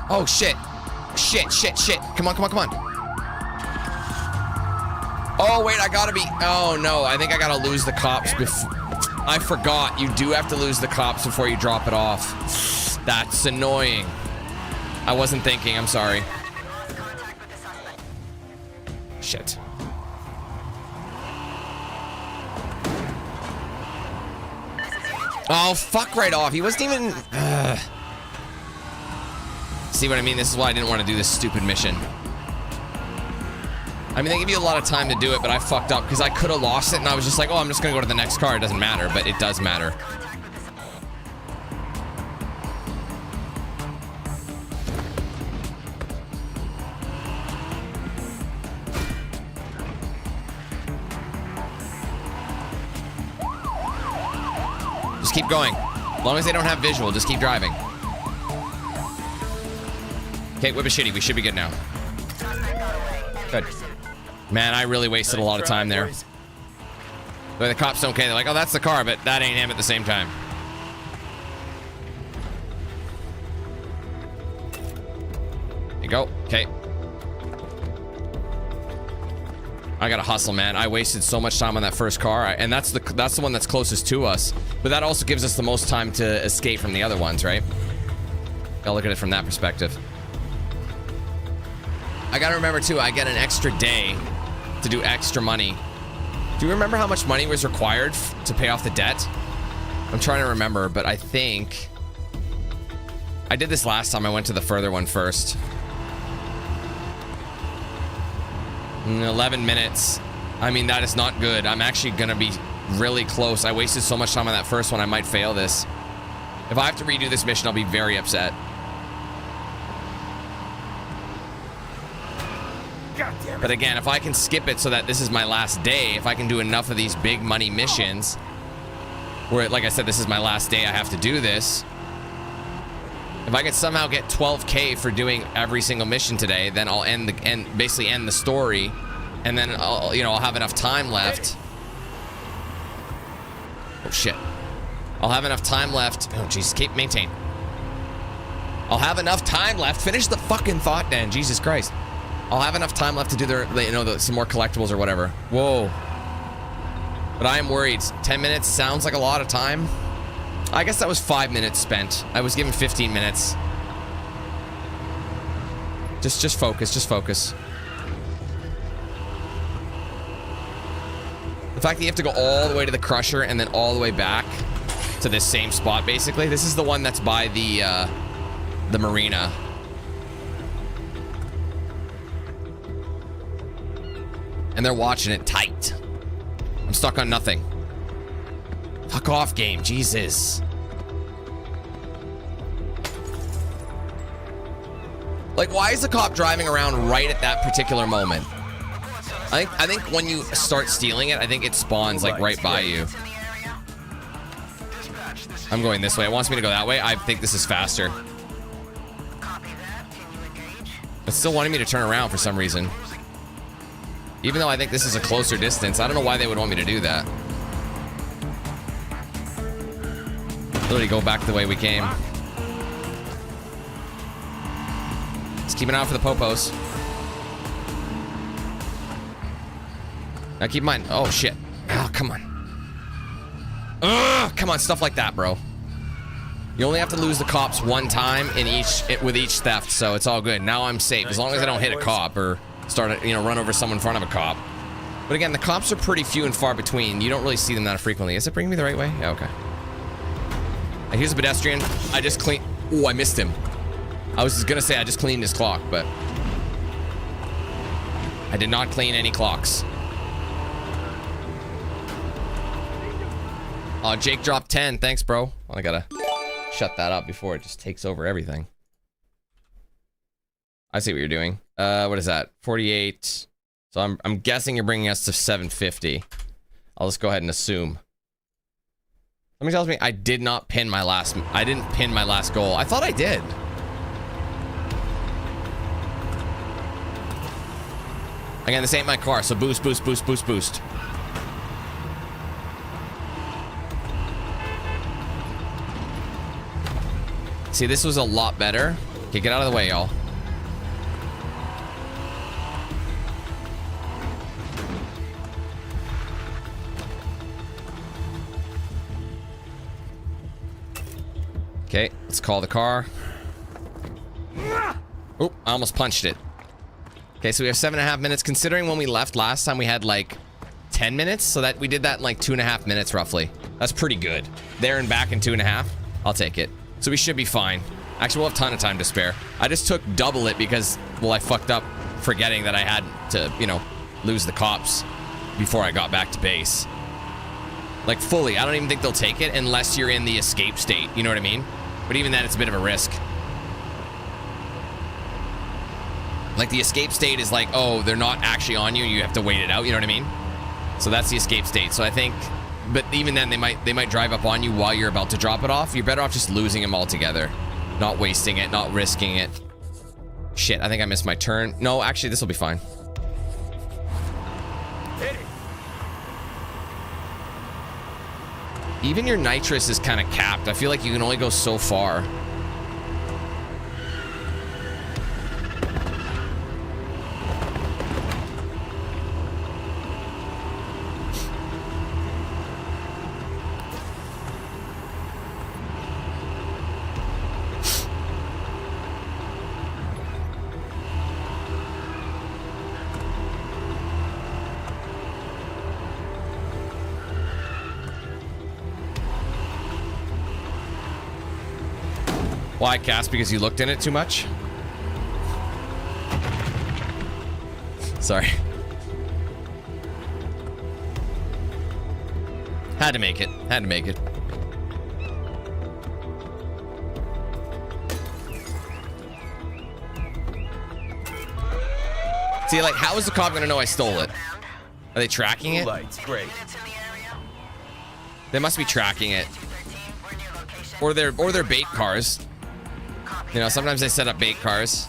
Oh shit! Shit! Come on! Oh, wait, I gotta be... Oh, no, I think I gotta lose the cops before... I forgot. You do have to lose the cops before you drop it off. That's annoying. I wasn't thinking. I'm sorry. Shit. Oh, fuck right off. He wasn't even... See what I mean? This is why I didn't want to do this stupid mission. I mean, they give you a lot of time to do it, but I fucked up because I could have lost it, and I was just like, oh, I'm just going to go to the next car. It doesn't matter, but it does matter. Just keep going. As long as they don't have visual, just keep driving. Okay, whip a shitty. We should be good now. Good. Man, I really wasted a lot of time there. But the cops don't care. They're like, oh, that's the car, but that ain't him at the same time. There you go. Okay. I gotta hustle, man. I wasted so much time on that first car, and that's the one that's closest to us. But that also gives us the most time to escape from the other ones, right? Gotta look at it from that perspective. I gotta remember too, I get an extra day to do extra money. Do you remember how much money was required to pay off the debt? I'm trying to remember, but I think I did this last time. I went to the further one first. 11 minutes. I mean, that is not good. I'm actually gonna be really close. I wasted so much time on that first one, I might fail this. If I have to redo this mission, I'll be very upset. But again, if I can skip it so that this is my last day, if I can do enough of these big money missions, where, like I said, this is my last day, I have to do this. If I could somehow get 12K for doing every single mission today, then I'll basically end the story, and then I'll have enough time left. Oh shit! I'll have enough time left. Oh Jesus, maintain. I'll have enough time left. Finish the fucking thought, then. Jesus Christ. I'll have enough time left to do some more collectibles or whatever. Whoa. But I am worried. 10 minutes sounds like a lot of time. I guess that was 5 minutes spent. I was given 15 minutes. Just focus. Just focus. The fact that you have to go all the way to the crusher and then all the way back to this same spot, basically. This is the one that's by the marina. And they're watching it tight. I'm stuck on nothing. Fuck off, game. Jesus. Like, why is the cop driving around right at that particular moment? I think when you start stealing it, I think it spawns like right by you. I'm going this way. It wants me to go that way. I think this is faster. It's still wanting me to turn around for some reason. Even though I think this is a closer distance. I don't know why they would want me to do that. Literally go back the way we came. Let's keep an eye out for the popos. Now keep in mind. Oh shit. Oh, come on. Ugh, come on, stuff like that, bro. You only have to lose the cops one time with each theft, so it's all good. Now I'm safe as long as I don't hit a cop or start, run over someone in front of a cop. But again, the cops are pretty few and far between. You don't really see them that frequently. Is it bringing me the right way? Yeah, okay. Here's a pedestrian. I just cleaned. Oh, I missed him. I was gonna say I just cleaned his clock, but I did not clean any clocks. Oh, Jake dropped 10. Thanks, bro. Well, I gotta shut that up before it just takes over everything. I see what you're doing. What is that? 48. So I'm guessing you're bringing us to 750. I'll just go ahead and assume. Somebody tells me I did not pin my last. I didn't pin my last goal. I thought I did. Again, this ain't my car, so boost, boost, boost, boost, boost. See, this was a lot better. Okay, get out of the way, y'all. Okay, let's call the car. Oh, I almost punched it. Okay, so we have 7.5 minutes. Considering when we left last time, we had like 10 minutes. So that we did that in like 2.5 minutes, roughly. That's pretty good. There and back in 2.5. I'll take it. So we should be fine. Actually, we'll have a ton of time to spare. I just took double it because, well, I fucked up forgetting that I had to, lose the cops before I got back to base. Like, fully. I don't even think they'll take it unless you're in the escape state. You know what I mean? But even then, it's a bit of a risk. Like, the escape state is like, oh, they're not actually on you. You have to wait it out. You know what I mean? So that's the escape state. So I think... But even then, they might drive up on you while you're about to drop it off. You're better off just losing them altogether. Not wasting it, not risking it. Shit, I think I missed my turn. No, actually, this will be fine. Even your nitrous is kind of capped. I feel like you can only go so far. Why, Cass? Because you looked in it too much? Sorry. Had to make it. Had to make it. See, like, how is the cop gonna know I stole it? Are they tracking it? Lights, great. They must be tracking it. Or they're bait cars. Sometimes they set up bait cars.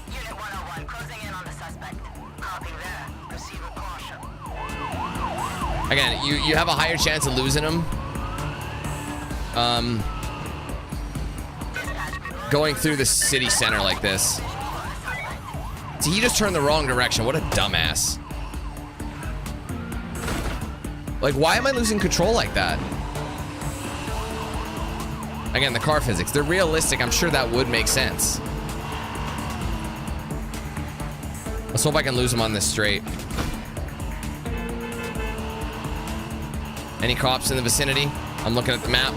Again, you have a higher chance of losing them. Going through the city center like this. See, he just turned the wrong direction. What a dumbass. Like, why am I losing control like that? Again, the car physics. They're realistic. I'm sure that would make sense. Let's hope I can lose him on this straight. Any cops in the vicinity? I'm looking at the map.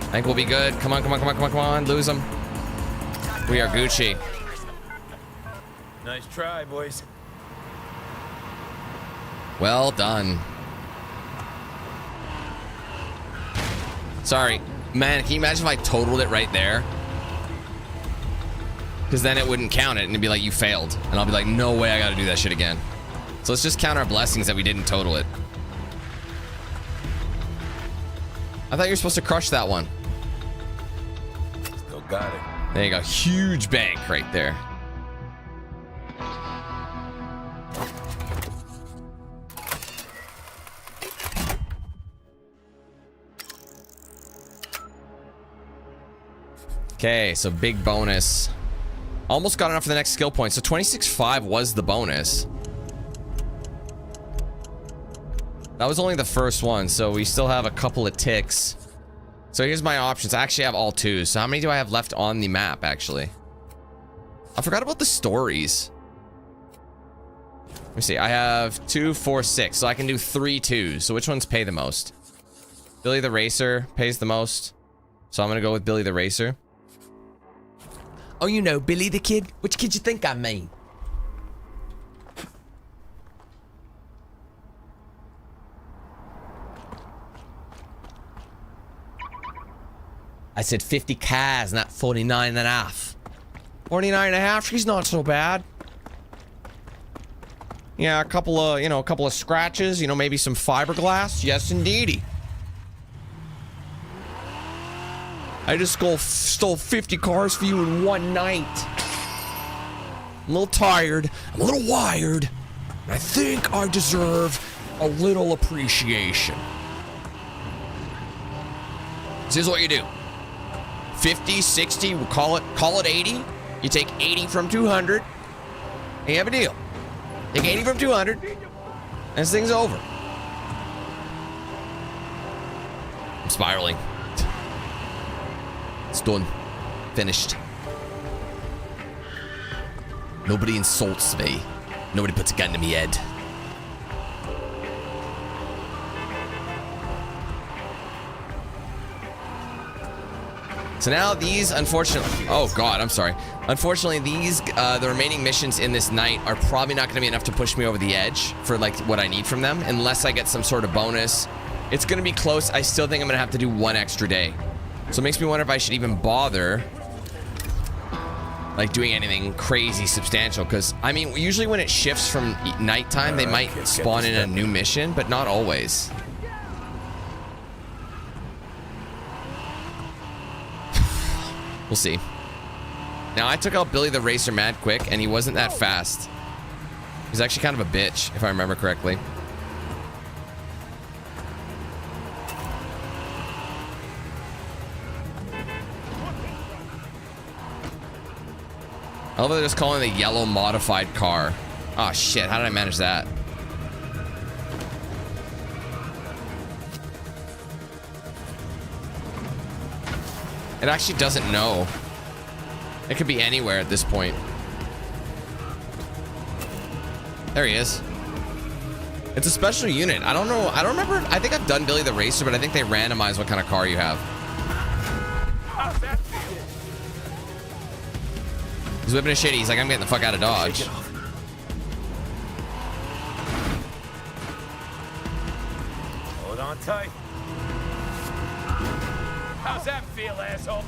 I think we'll be good. Come on, come on, come on, come on, come on. Lose him. We are Gucci. Nice try, boys. Well done. Sorry. Man, can you imagine if I totaled it right there? Because then it wouldn't count it and it'd be like, you failed. And I'll be like, no way I gotta do that shit again. So let's just count our blessings that we didn't total it. I thought you were supposed to crush that one. Still got it. There you go. Huge bank right there. Okay, so big bonus. Almost got enough for the next skill point. So 26.5 was the bonus. That was only the first one, so we still have a couple of ticks. So here's my options. I actually have all twos. So how many do I have left on the map, actually? I forgot about the stories. Let me see. I have 2, 4, 6. So I can do 3 twos. So which ones pay the most? Billy the Racer pays the most. So I'm going to go with Billy the Racer. Oh, you know, Billy the Kid? Which kid you think I mean? I said 50 cars, not 49 and a half. 49 and a half, she's not so bad. Yeah, a couple of scratches, maybe some fiberglass. Yes, indeedy. I just stole 50 cars for you in one night. I'm a little tired. I'm a little wired. And I think I deserve a little appreciation. This is what you do. 50, 60, we'll call it 80. You take 80 from 200. And you have a deal. Take 80 from 200. And this thing's over. I'm spiraling. It's done. Finished. Nobody insults me. Nobody puts a gun to me head. So now these, unfortunately, oh god, I'm sorry. Unfortunately, these, the remaining missions in this night are probably not going to be enough to push me over the edge for like what I need from them, unless I get some sort of bonus. It's going to be close. I still think I'm going to have to do one extra day. So it makes me wonder if I should even bother like doing anything crazy substantial. Because, I mean, usually when it shifts from nighttime, they might spawn in a new mission, but not always. We'll see. Now, I took out Billy the Racer mad quick, and he wasn't that fast. He's actually kind of a bitch, if I remember correctly. I love that they're just calling it the yellow modified car. Oh, shit. How did I manage that? It actually doesn't know. It could be anywhere at this point. There he is. It's a special unit. I don't know. I don't remember. I think I've done Billy the Racer, but I think they randomize what kind of car you have. He's whipping his shit. He's like, I'm getting the fuck out of Dodge. Hold on tight. How's that feel, asshole?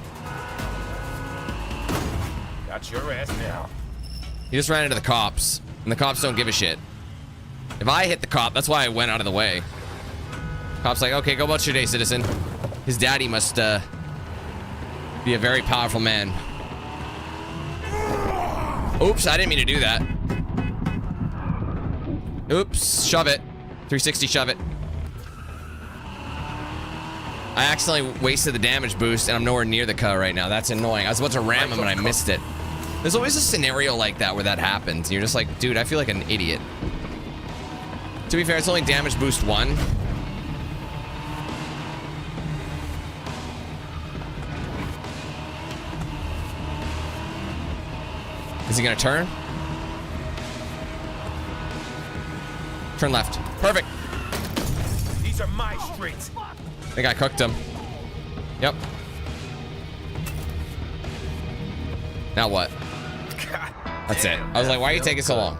Got your ass now. He just ran into the cops, and the cops don't give a shit. If I hit the cop, that's why I went out of the way. Cop's like, okay, go about your day, citizen. His daddy must be a very powerful man. Oops, I didn't mean to do that. Oops, shove it. 360, shove it. I accidentally wasted the damage boost, and I'm nowhere near the car right now. That's annoying. I was about to ram him, and I missed it. There's always a scenario like that where that happens. And you're just like, dude, I feel like an idiot. To be fair, it's only damage boost 1. Is he gonna turn? Turn left. Perfect. These are my streets. I think I cooked him. Yep. Now what? God That's damn, it. I was like, why are you that taking so long?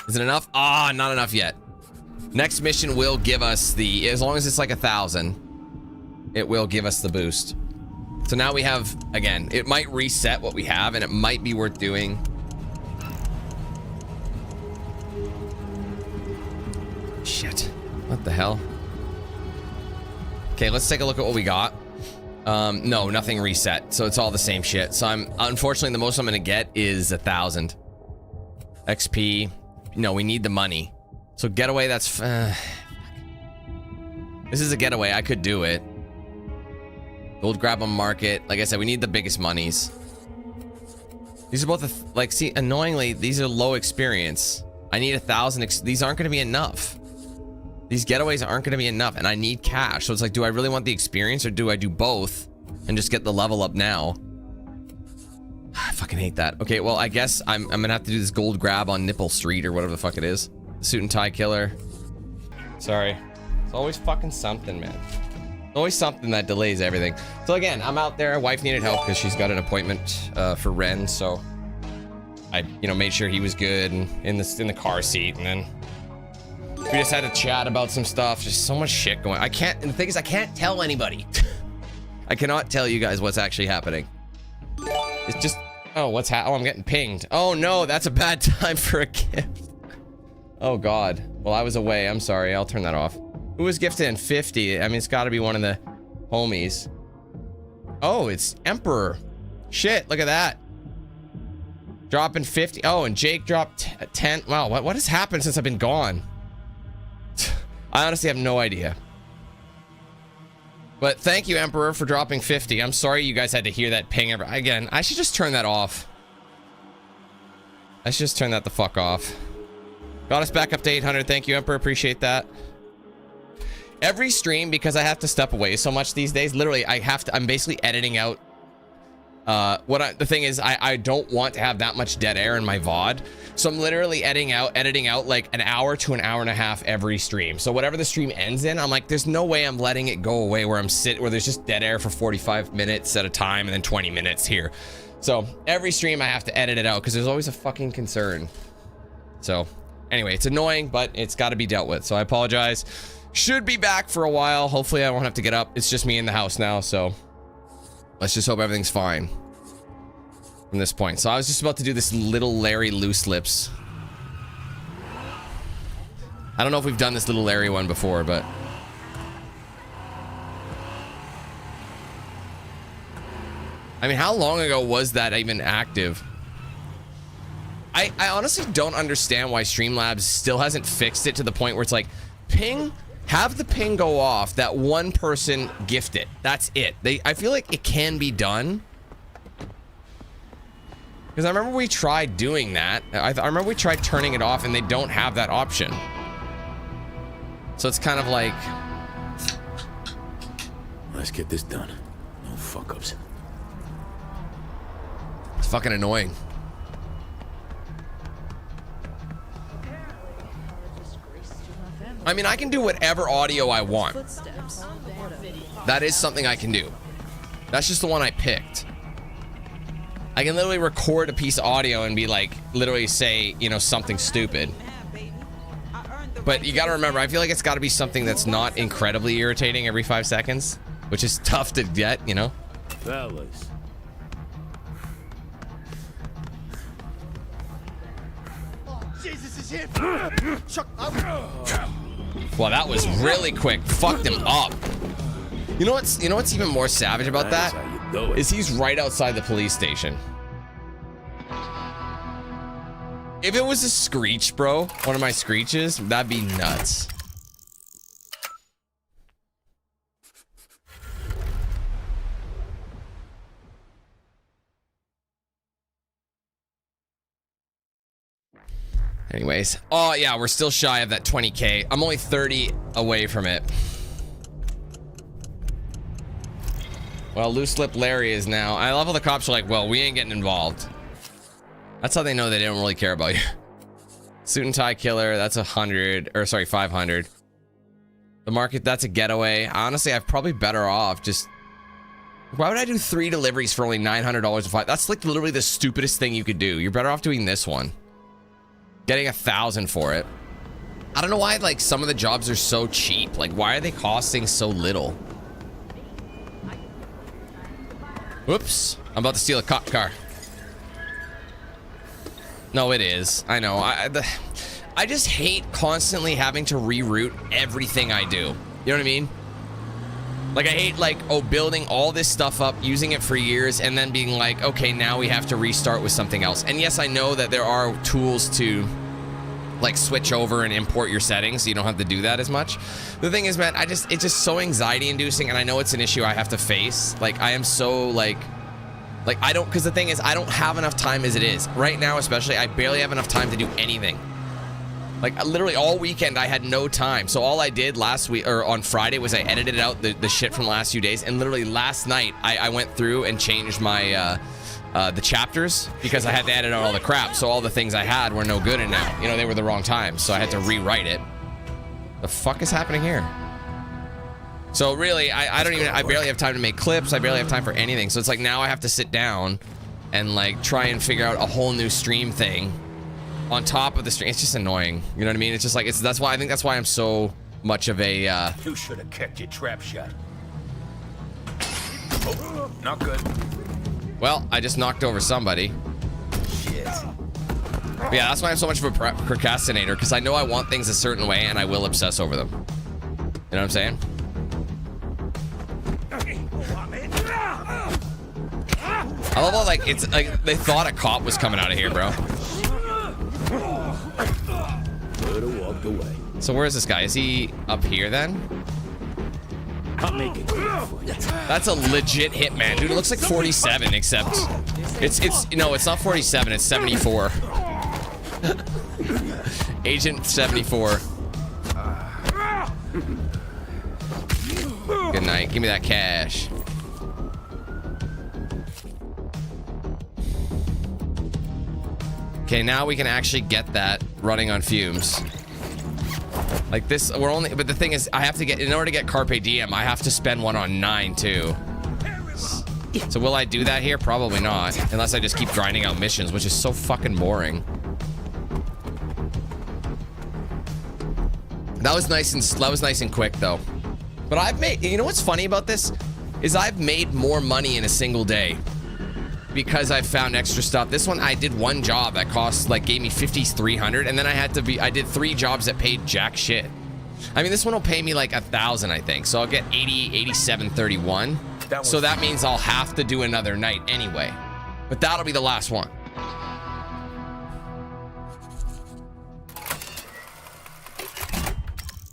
Is it enough? Ah, not enough yet. Next mission will give us the, as long as it's like 1,000, it will give us the boost. So now we have, again, it might reset what we have and it might be worth doing. Shit. What the hell? Okay, let's take a look at what we got. No, nothing reset. So it's all the same shit. So unfortunately, the most I'm gonna get is 1,000 XP. No, we need the money. So getaway, that's this is a getaway. I could do it. Gold grab on market. Like I said, we need the biggest monies. These are both like, see, annoyingly, these are low experience. I need 1,000. These aren't going to be enough. These getaways aren't going to be enough, and I need cash. So it's like, do I really want the experience, or do I do both and just get the level up now? I fucking hate that. Okay, well, I guess I'm gonna have to do this gold grab on Nipple Street or whatever the fuck it is. Suit and tie killer. Sorry. It's always fucking something, man. Always something that delays everything. So again, I'm out there. Wife needed help because she's got an appointment for Ren, so I, made sure he was good and in the car seat, and then we just had to chat about some stuff. Just so much shit going. And the thing is, I can't tell anybody. I cannot tell you guys what's actually happening. It's just, oh, I'm getting pinged. Oh no, that's a bad time for a gift. Oh God. Well, I was away. I'm sorry. I'll turn that off. Who was gifted in 50? I mean, it's got to be one of the homies. Oh, it's Emperor. Shit, look at that. Dropping 50. Oh, and Jake dropped 10. Wow, what has happened since I've been gone? I honestly have no idea. But thank you, Emperor, for dropping 50. I'm sorry you guys had to hear that ping. Again, I should just turn that off. I should just turn that the fuck off. Got us back up to 800. Thank you, Emperor. Appreciate that. Every stream, because I have to step away so much these days, literally, I'm basically editing out. The thing is, I don't want to have that much dead air in my VOD. So I'm literally editing out like an hour to an hour and a half every stream. So whatever the stream ends in, I'm like, there's no way I'm letting it go away where there's just dead air for 45 minutes at a time and then 20 minutes here. So every stream I have to edit it out because there's always a fucking concern. So anyway, it's annoying, but it's got to be dealt with. So I apologize. Should be back for a while. Hopefully I won't have to get up. It's just me in the house now, so let's just hope everything's fine from this point. So I was just about to do this Little Larry Loose Lips. I don't know if we've done this Little Larry one before, but I mean, how long ago was that even active? I honestly don't understand why Streamlabs still hasn't fixed it to the point where it's like, have the ping go off that one person gift it. That's it. I feel like it can be done. Because I remember we tried doing that. I remember we tried turning it off and they don't have that option. So it's kind of like, Let's get this done. No fuck-ups. it's fucking annoying. I mean, I can do whatever audio I want. That is something I can do. That's just the one I picked. I can literally record a piece of audio and be like, literally say, something stupid. But you gotta remember, I feel like it's gotta be something that's not incredibly irritating every 5 seconds, which is tough to get, Fellas. Jesus is here. Chuck up. Well, that was really quick. Fucked him up. You know what's even more savage about that? That's how you do it. Is he's right outside the police station. If it was a screech, bro, one of my screeches, that'd be nuts. Anyways, oh yeah, we're still shy of that 20k. I'm only 30 away from it. Well, loose lip Larry is now. I love how the cops are like, well, we ain't getting involved. That's how they know they don't really care about you. Suit and tie killer, that's 100, or sorry, 500. The market, that's a getaway. Honestly, I'm probably better off just... Why would I do 3 deliveries for only $900 a fight? That's like literally the stupidest thing you could do. You're better off doing this one. Getting 1,000 for it. I don't know why like some of the jobs are so cheap. Like why are they costing so little? Whoops. I'm about to steal a cop car. No, it is. I know. I just hate constantly having to reroute everything I do. You know what I mean? Like I hate like, oh, building all this stuff up, using it for years, and then being like, okay, now we have to restart with something else. And yes, I know that there are tools to like switch over and import your settings so you don't have to do that as much. The thing is, man, it's just so anxiety inducing, and I know it's an issue I have to face. Like I am so like I don't, because the thing is, I don't have enough time as it is. Right now especially, I barely have enough time to do anything. Like literally all weekend I had no time. So all I did last week, or on Friday, was I edited out the shit from the last few days. And literally last night I went through and changed my the chapters, because I had to edit out all the crap. So all the things I had were no good, and now, you know, they were the wrong time. So I had to rewrite it. The fuck is happening here? So really, I barely have time to make clips. I barely have time for anything. So it's like now I have to sit down and like try and figure out a whole new stream thing on top of the stream. It's just annoying. You know what I mean? It's just like, that's why I'm so much of a You should have kept your trap shut. Oh, not good. Well, I just knocked over somebody. Shit. But yeah, that's why I'm so much of a procrastinator, because I know I want things a certain way and I will obsess over them. You know what I'm saying? I love how like it's like they thought a cop was coming out of here, bro. Could've walked away. So where is this guy? Is he up here then? I'll make it clear for you. That's a legit hitman, dude. It looks like 47, except it's no, it's not 47. It's 74. Agent 74. Good night. Give me that cash. Okay, now we can actually get that running on fumes. Like this, but the thing is, I have to get, in order to get Carpe Diem, I have to spend one on 9 too. So will I do that here? Probably not, unless I just keep grinding out missions, which is so fucking boring. That was nice and quick though. But I've made, you know what's funny about this? Is I've made more money in a single day because I've found extra stuff. This one, I did one job that cost, like, gave me 5,300, and then I did 3 jobs that paid jack shit. I mean, this one will pay me like 1,000, I think. So I'll get 87.31. So that means I'll have to do another night anyway. But that'll be the last one.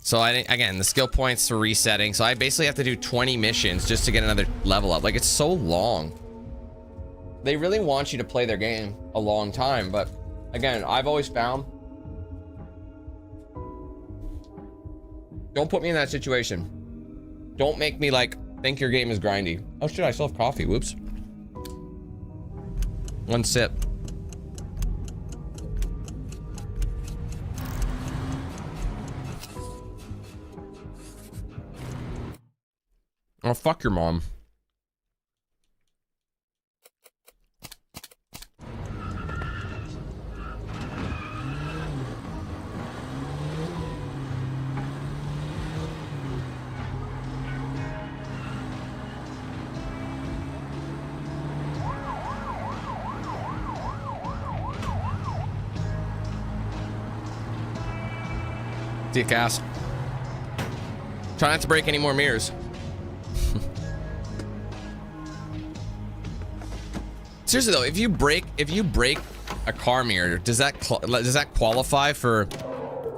So again, the skill points for resetting. So I basically have to do 20 missions just to get another level up. Like, it's so long. They really want you to play their game a long time, but again, I've always found, don't put me in that situation. Don't make me like think your game is grindy. Oh shit, I still have coffee. Whoops. One sip. Oh, fuck your mom. Dick ass. Try not to break any more mirrors. Seriously though, if you break a car mirror, does that qualify for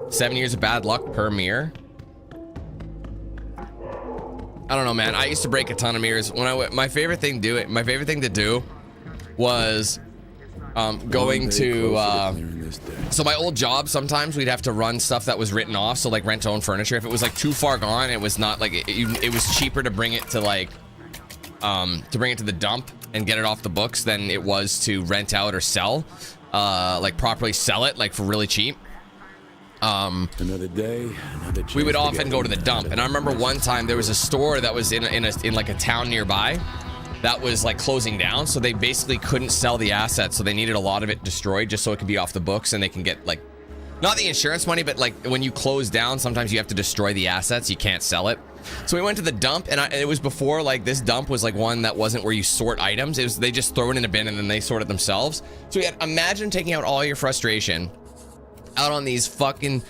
7 years of bad luck per mirror? I don't know, man. I used to break a ton of mirrors when my favorite thing to do was going to Clearing this day. so my old job, sometimes we'd have to run stuff that was written off, so like rent to own furniture. If it was like too far gone, it was not like it was cheaper to bring it to like to the dump and get it off the books than it was to rent out or sell, like properly sell it like for really cheap. Another day, another chance We would to often get go to the dump, and I remember one time there was a store that was in like a town nearby that was like closing down, so they basically couldn't sell the assets, so they needed a lot of it destroyed just so it could be off the books and they can get like not the insurance money, but like when you close down, sometimes you have to destroy the assets, you can't sell it. So we went to the dump, and it was before like this dump was like one that wasn't where you sort items. It was they just throw it in a bin and then they sort it themselves. So imagine taking out all your frustration out on these fucking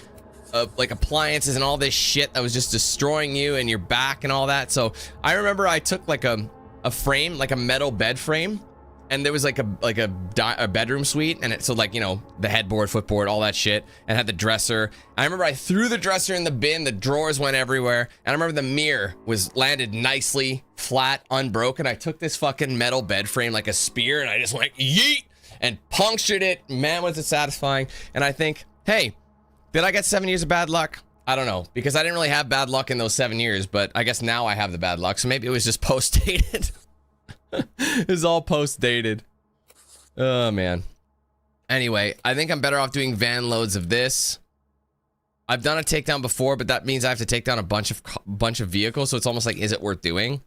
like appliances and all this shit that was just destroying you and your back and all that. So I remember I took like a frame, like a metal bed frame, and there was like a bedroom suite, and so like, you know, the headboard, footboard, all that shit, and had the dresser. I remember I threw the dresser in the bin, the drawers went everywhere, and I remember the mirror was landed nicely flat, unbroken. I took this fucking metal bed frame like a spear, and I just went yeet and punctured it. Man, was it satisfying. And I think, hey, did I get 7 years of bad luck? I don't know, because I didn't really have bad luck in those 7 years, but I guess now I have the bad luck, so maybe it was just post-dated. It's all post-dated. Oh, man. Anyway, I think I'm better off doing van loads of this. I've done a takedown before, but that means I have to take down a bunch of vehicles, so it's almost like, is it worth doing?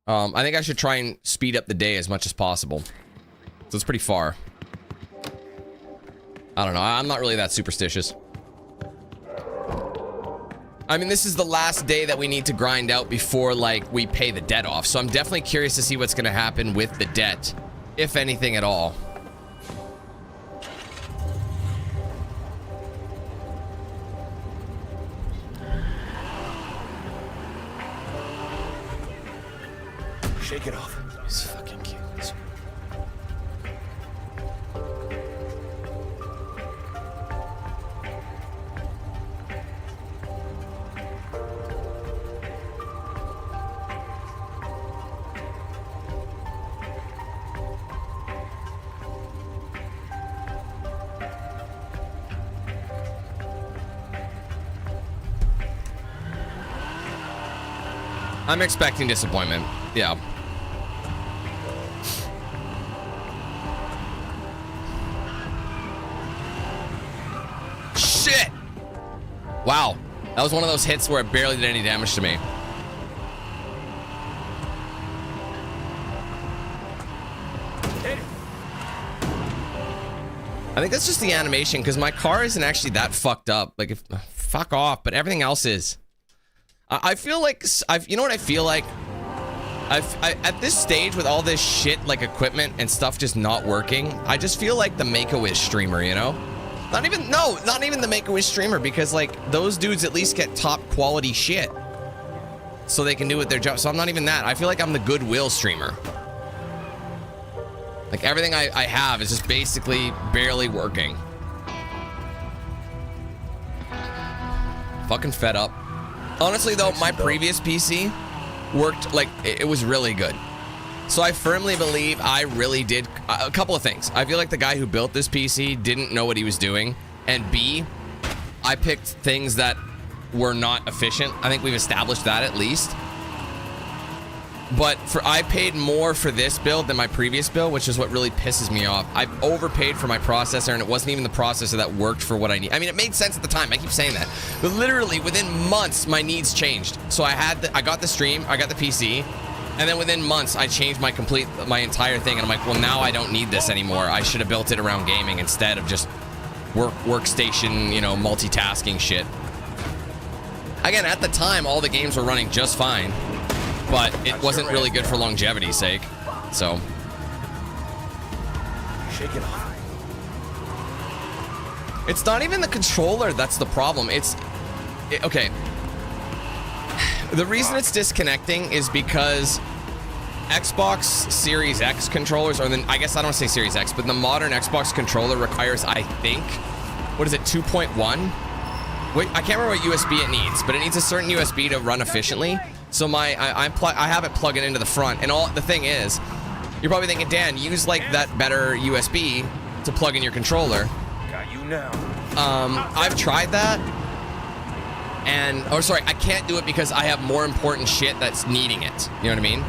I think I should try and speed up the day as much as possible. So it's pretty far. I don't know. I'm not really that superstitious. I mean, this is the last day that we need to grind out before, like, we pay the debt off. So I'm definitely curious to see what's going to happen with the debt, if anything at all. Shake it off. These fucking kids. I'm expecting disappointment. Yeah. Shit! Wow. That was one of those hits where it barely did any damage to me. I think that's just the animation, because my car isn't actually that fucked up. Like, if fuck off, but everything else is. I feel like you know what I feel like? At this stage with all this shit, like equipment and stuff just not working, I just feel like the Make-A-Wish streamer, you know? Not even the Make-A-Wish streamer, because like those dudes at least get top quality shit so they can do what their job. So I'm not even that. I feel like I'm the Goodwill streamer. Like everything I have is just basically barely working. Fucking fed up. Honestly though, my previous PC worked, like, it was really good. So I firmly believe I really did a couple of things. I feel like the guy who built this PC didn't know what he was doing. And B, I picked things that were not efficient. I think we've established that at least. But I paid more for this build than my previous build, which is what really pisses me off. I overpaid for my processor, and it wasn't even the processor that worked for what I need. I mean, it made sense at the time. I keep saying that. But literally, within months, my needs changed. So I got the stream, I got the PC, and then within months, I changed my entire thing. And I'm like, well, now I don't need this anymore. I should have built it around gaming instead of just workstation, you know, multitasking shit. Again, at the time, all the games were running just fine. But it wasn't really good for longevity's sake, so. Shake it off. It's not even the controller that's the problem. Okay. The reason it's disconnecting is because Xbox Series X controllers, or then I guess I don't say Series X, but the modern Xbox controller requires, I think, what is it, 2.1? Wait, I can't remember what USB it needs, but it needs a certain USB to run efficiently. So I have it plugging into the front, and the thing is, You're probably thinking, Dan, use like that better USB to plug in your controller. Got you now. I've tried that. And, oh, sorry, I can't do it because I have more important shit that's needing it. You know what I mean?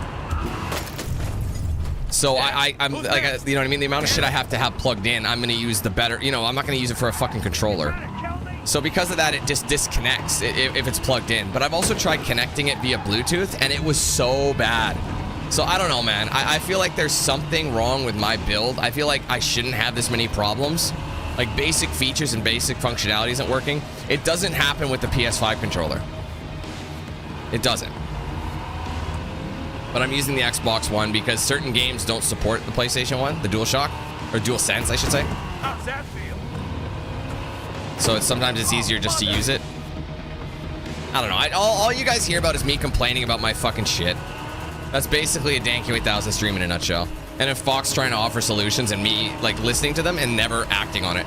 So I'm like, you know what I mean? The amount of shit I have to have plugged in, I'm gonna use the better, you know, I'm not gonna use it for a fucking controller. So because of that, it just disconnects if it's plugged in. But I've also tried connecting it via Bluetooth, and it was so bad. So I don't know, man. I feel like there's something wrong with my build. I feel like I shouldn't have this many problems. Like basic features and basic functionality isn't working. It doesn't happen with the PS5 controller. It doesn't. But I'm using the Xbox One because certain games don't support the PlayStation 1, the DualShock, or DualSense, I should say. How's that feel? So sometimes it's easier just to use it. I don't know. All you guys hear about is me complaining about my fucking shit. That's basically a Dank 8000 stream in a nutshell. And if Fox trying to offer solutions and me like listening to them and never acting on it.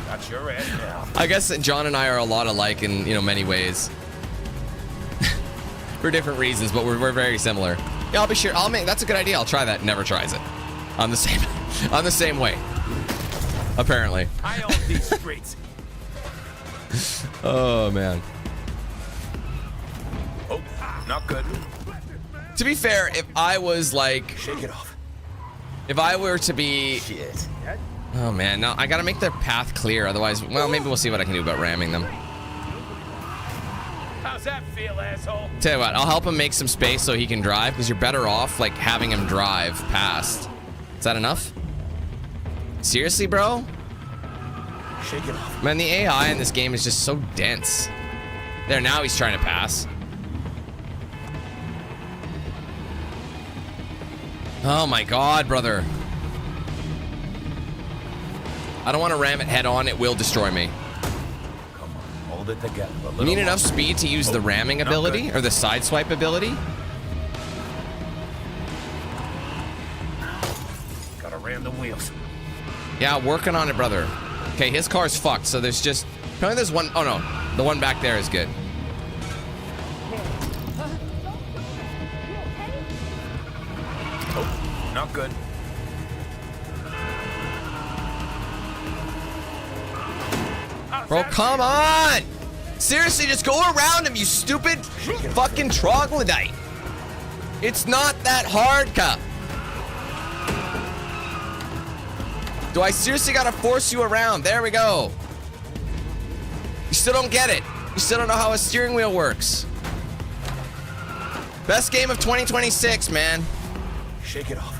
Got your ass now. I guess that John and I are a lot alike in, you know, many ways. For different reasons, but we're very similar. Yeah, I'll be sure. That's a good idea. I'll try that. Never tries it. I'm the same way. Apparently. I own these streets. Oh man. Oh, not good. To be fair, if I was like, Shake it off. if I were to be, Shit. oh man, no, I gotta make their path clear. Otherwise, well, maybe we'll see what I can do about ramming them. How's that feel, asshole? Tell you what, I'll help him make some space so he can drive, because you're better off like having him drive past. Is that enough? Seriously, bro? Shake it off. Man, the AI in this game is just so dense. There, now he's trying to pass. Oh my god, brother. I don't want to ram it head on. It will destroy me. Come on, hold it together. You need enough speed to use the ramming ability or the side swipe ability. Gotta ram the wheels. Yeah, working on it, brother. Okay, his car's fucked, so there's just... Apparently there's one... Oh, no. The one back there is good. Oh, not good. Bro, come on! Seriously, just go around him, you stupid fucking troglodyte. It's not that hard, cup. Do I seriously gotta force you around? There we go. You still don't get it. You still don't know how a steering wheel works. Best game of 2026, man. Shake it off.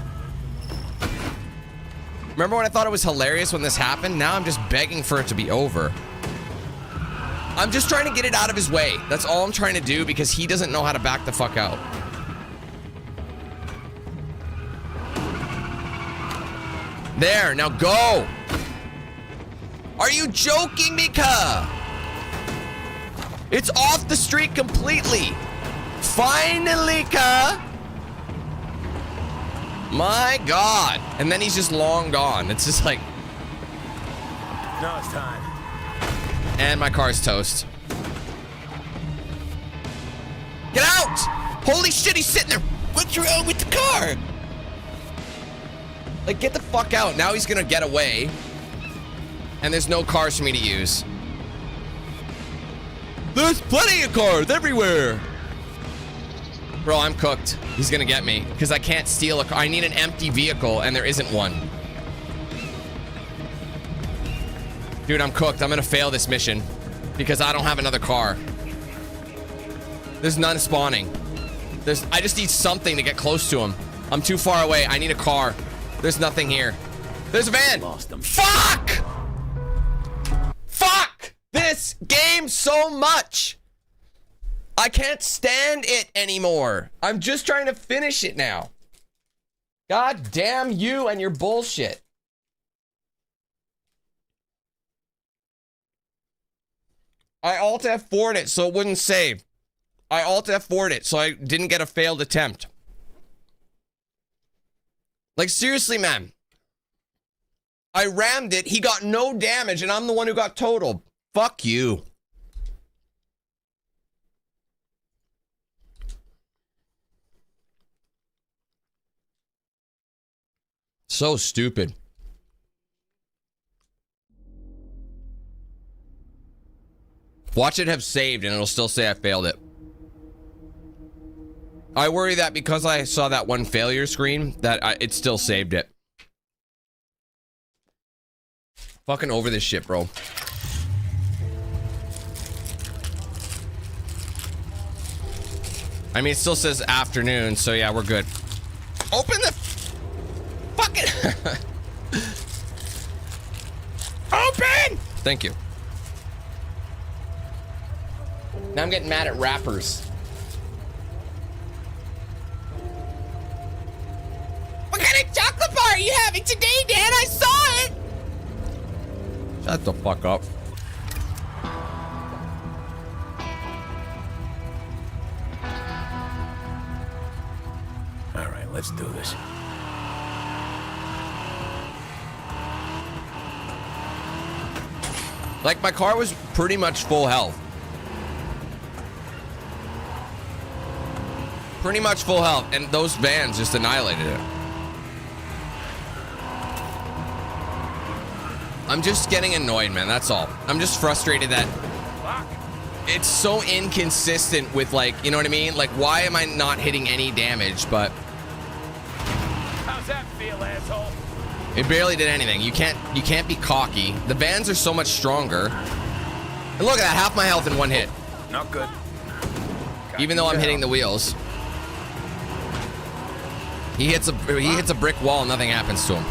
Remember when I thought it was hilarious when this happened? Now I'm just begging for it to be over. I'm just trying to get it out of his way. That's all I'm trying to do because he doesn't know how to back the fuck out. There, now go. Are you joking me, ka? It's off the street completely. Finally, ka. My God. And then he's just long gone. It's just like... Now it's time. And my car's toast. Get out! Holy shit, he's sitting there. What's wrong with the car? Like, get the fuck out. Now he's gonna get away. And there's no cars for me to use. There's plenty of cars everywhere. Bro, I'm cooked. He's gonna get me. Because I can't steal a car. I need an empty vehicle, and there isn't one. Dude, I'm cooked. I'm gonna fail this mission. Because I don't have another car. There's none spawning. I just need something to get close to him. I'm too far away. I need a car. There's nothing here. There's a van. Lost him. Fuck! Fuck this game so much. I can't stand it anymore. I'm just trying to finish it now. God damn you and your bullshit. I Alt F4'd it so it wouldn't save. I Alt F4'd it so I didn't get a failed attempt. Like, seriously, man. I rammed it, he got no damage, and I'm the one who got totaled. Fuck you. So stupid. Watch it have saved and it'll still say I failed it. I worry that because I saw that one failure screen that it still saved it. Fucking over this shit, bro. I mean, it still says afternoon, so yeah, we're good. Open the fucking open! Thank you. Now I'm getting mad at rappers. What kind of chocolate bar are you having today, Dad? I saw it! Shut the fuck up. All right, let's do this. Like, my car was pretty much full health. Pretty much full health, and those vans just annihilated it. I'm just getting annoyed, man, that's all. I'm just frustrated that it's so inconsistent with, like, you know what I mean? Like, why am I not hitting any damage, but... How's that feel, asshole? It barely did anything. You can't be cocky. The vans are so much stronger. And look at that, half my health in one hit. Not good. Even though I'm hitting the wheels. He hits a brick wall and nothing happens to him.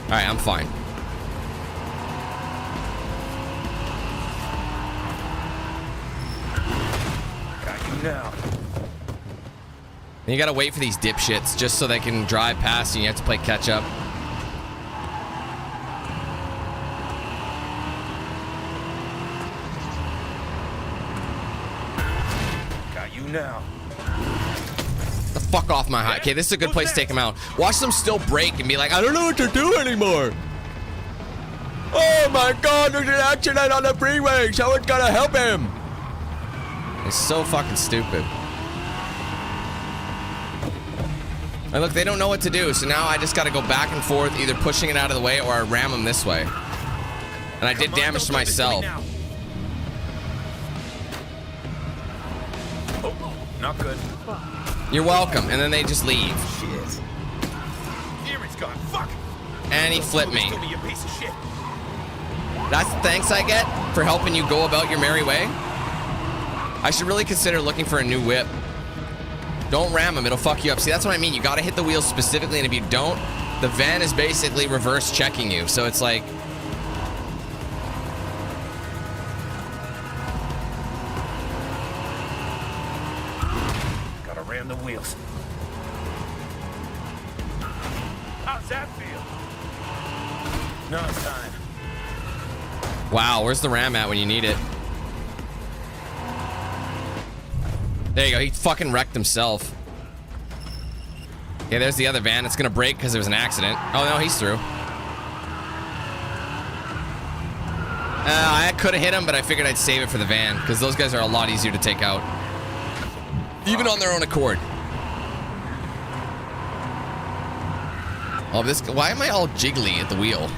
All right, I'm fine. Got you now. And you gotta wait for these dipshits just so they can drive past you and you have to play catch up. Got you now. The fuck off my high. Okay, this is a good place to take him out. Watch them still break and be like, I don't know what to do anymore. Oh my god, there's an accident on the freeway. Someone's gotta help him. It's so fucking stupid. And look, they don't know what to do, so now I just gotta go back and forth, either pushing it out of the way or I ram them this way. And I did damage to myself. Oh, not good. You're welcome. And then they just leave. Shit. Earring's gone. Fuck. And he flipped me. Still be a piece of shit. That's the thanks I get for helping you go about your merry way. I should really consider looking for a new whip. Don't ram him, it'll fuck you up. See, that's what I mean. You gotta hit the wheels specifically, and if you don't, the van is basically reverse checking you. So it's like... Gotta ram the wheels. How's that feel? No, it's time. Wow, where's the ram at when you need it? There you go, he fucking wrecked himself. Okay, there's the other van. It's gonna break because there was an accident. Oh no, he's through. I could have hit him, but I figured I'd save it for the van because those guys are a lot easier to take out. Even on their own accord. Oh, this, why am I all jiggly at the wheel?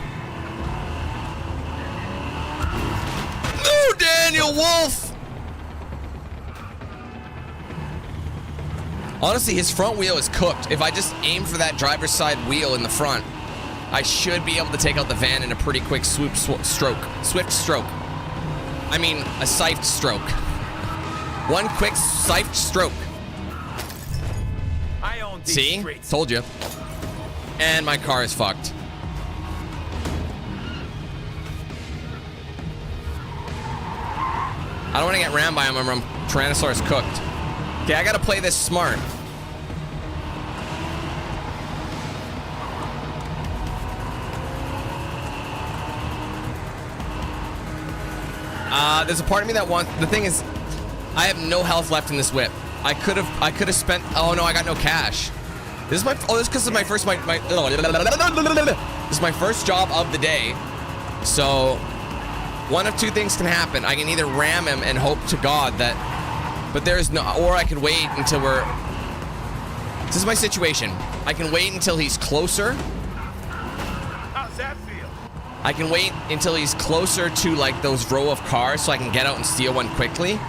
No, Daniel Wolf! Honestly, his front wheel is cooked. If I just aim for that driver's side wheel in the front, I should be able to take out the van in a pretty quick swift stroke. I mean, a scythed stroke. One quick scythed stroke. I own these See? streets. Told you. And my car is fucked. I don't want to get rammed by him when Tyrannosaurus cooked. Okay, I gotta play this smart. There's a part of me that wants. The thing is, I have no health left in this whip. I could have spent. Oh no, I got no cash. This is my. Oh, this is because of my first. This is my first job of the day. So one of two things can happen. I can either ram him and hope to God that, but there's no, or I could wait until we're, this is my situation. I can wait until he's closer. How's that feel? I can wait until he's closer to like those row of cars so I can get out and steal one quickly.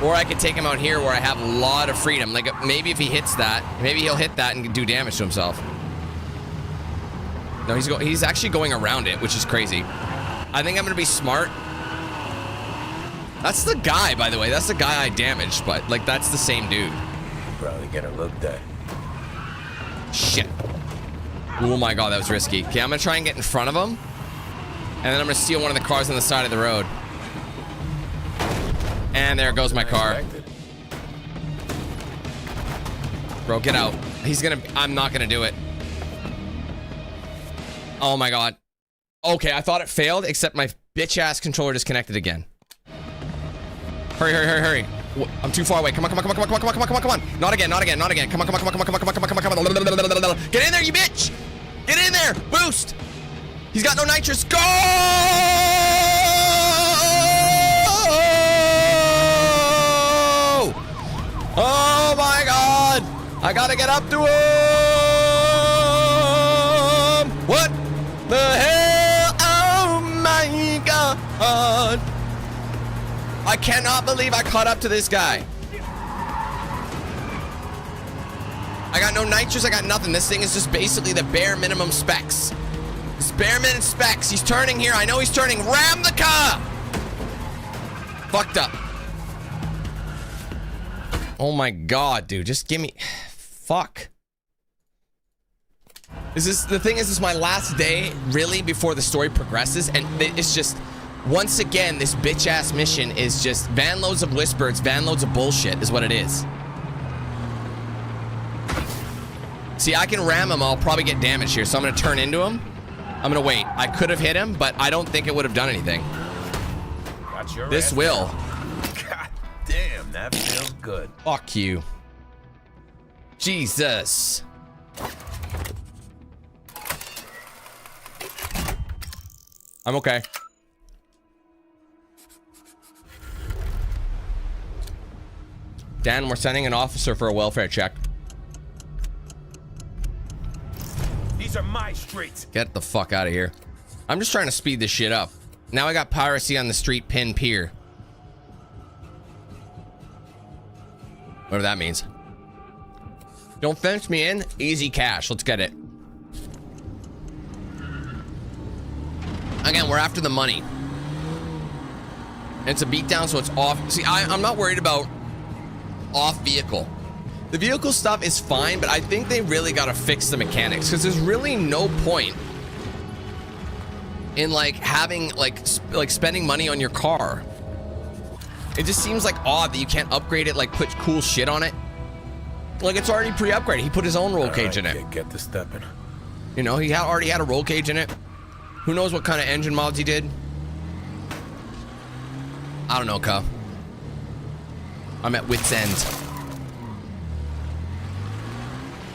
Or I could take him out here where I have a lot of freedom. Like maybe if he hits that, maybe he'll hit that and do damage to himself. No, he's actually going around it, which is crazy. I think I'm gonna be smart. That's the guy, by the way. That's the guy I damaged, but like that's the same dude. Probably get her looked at. Shit. Oh my god, that was risky. Okay, I'm gonna try and get in front of him. And then I'm gonna steal one of the cars on the side of the road. And there goes my car. Bro, get out. I'm not gonna do it. Oh my god. Okay, I thought it failed, except my bitch ass controller disconnected again. Hurry, hurry, hurry, hurry. I'm too far away. Come on, come on, come on, come on, come on, come on, come on, come on. Not again, not again, not again. Come on, come on, come on, come on, come on, come on, come on, come on, come on. Get in there, you bitch! Get in there! Boost! He's got no nitrous. Go! Oh my god! I gotta get up to him! What the hell? Oh my god! I cannot believe I caught up to this guy. I got no nitrous, I got nothing. This thing is just basically the bare minimum specs. It's bare minimum specs. He's turning here. I know he's turning. Ram the car! Fucked up. Oh my god, dude. Just give me... Fuck. This is my last day, really, before the story progresses, and it's just... Once again, this bitch-ass mission is just van loads of whisper, it's van loads of bullshit, is what it is. See, I can ram him, I'll probably get damage here, so I'm gonna turn into him. I'm gonna wait. I could have hit him, but I don't think it would have done anything. This will. God damn, that feels good. Fuck you. Jesus. I'm okay. Dan, we're sending an officer for a welfare check. These are my streets. Get the fuck out of here. I'm just trying to speed this shit up. Now I got piracy on the street pin pier. Whatever that means. Don't fence me in. Easy cash. Let's get it. Again, we're after the money. It's a beatdown, so it's off. See, I'm not worried about off vehicle. The vehicle stuff is fine, but I think they really got to fix the mechanics, because there's really no point in like having like spending money on your car. It just seems like odd that you can't upgrade it, like put cool shit on it. Like it's already pre-upgraded. He put his own roll cage in it. Get to stepping. You know, he already had a roll cage in it. Who knows what kind of engine mods he did? I don't know, cuh. I'm at wit's end.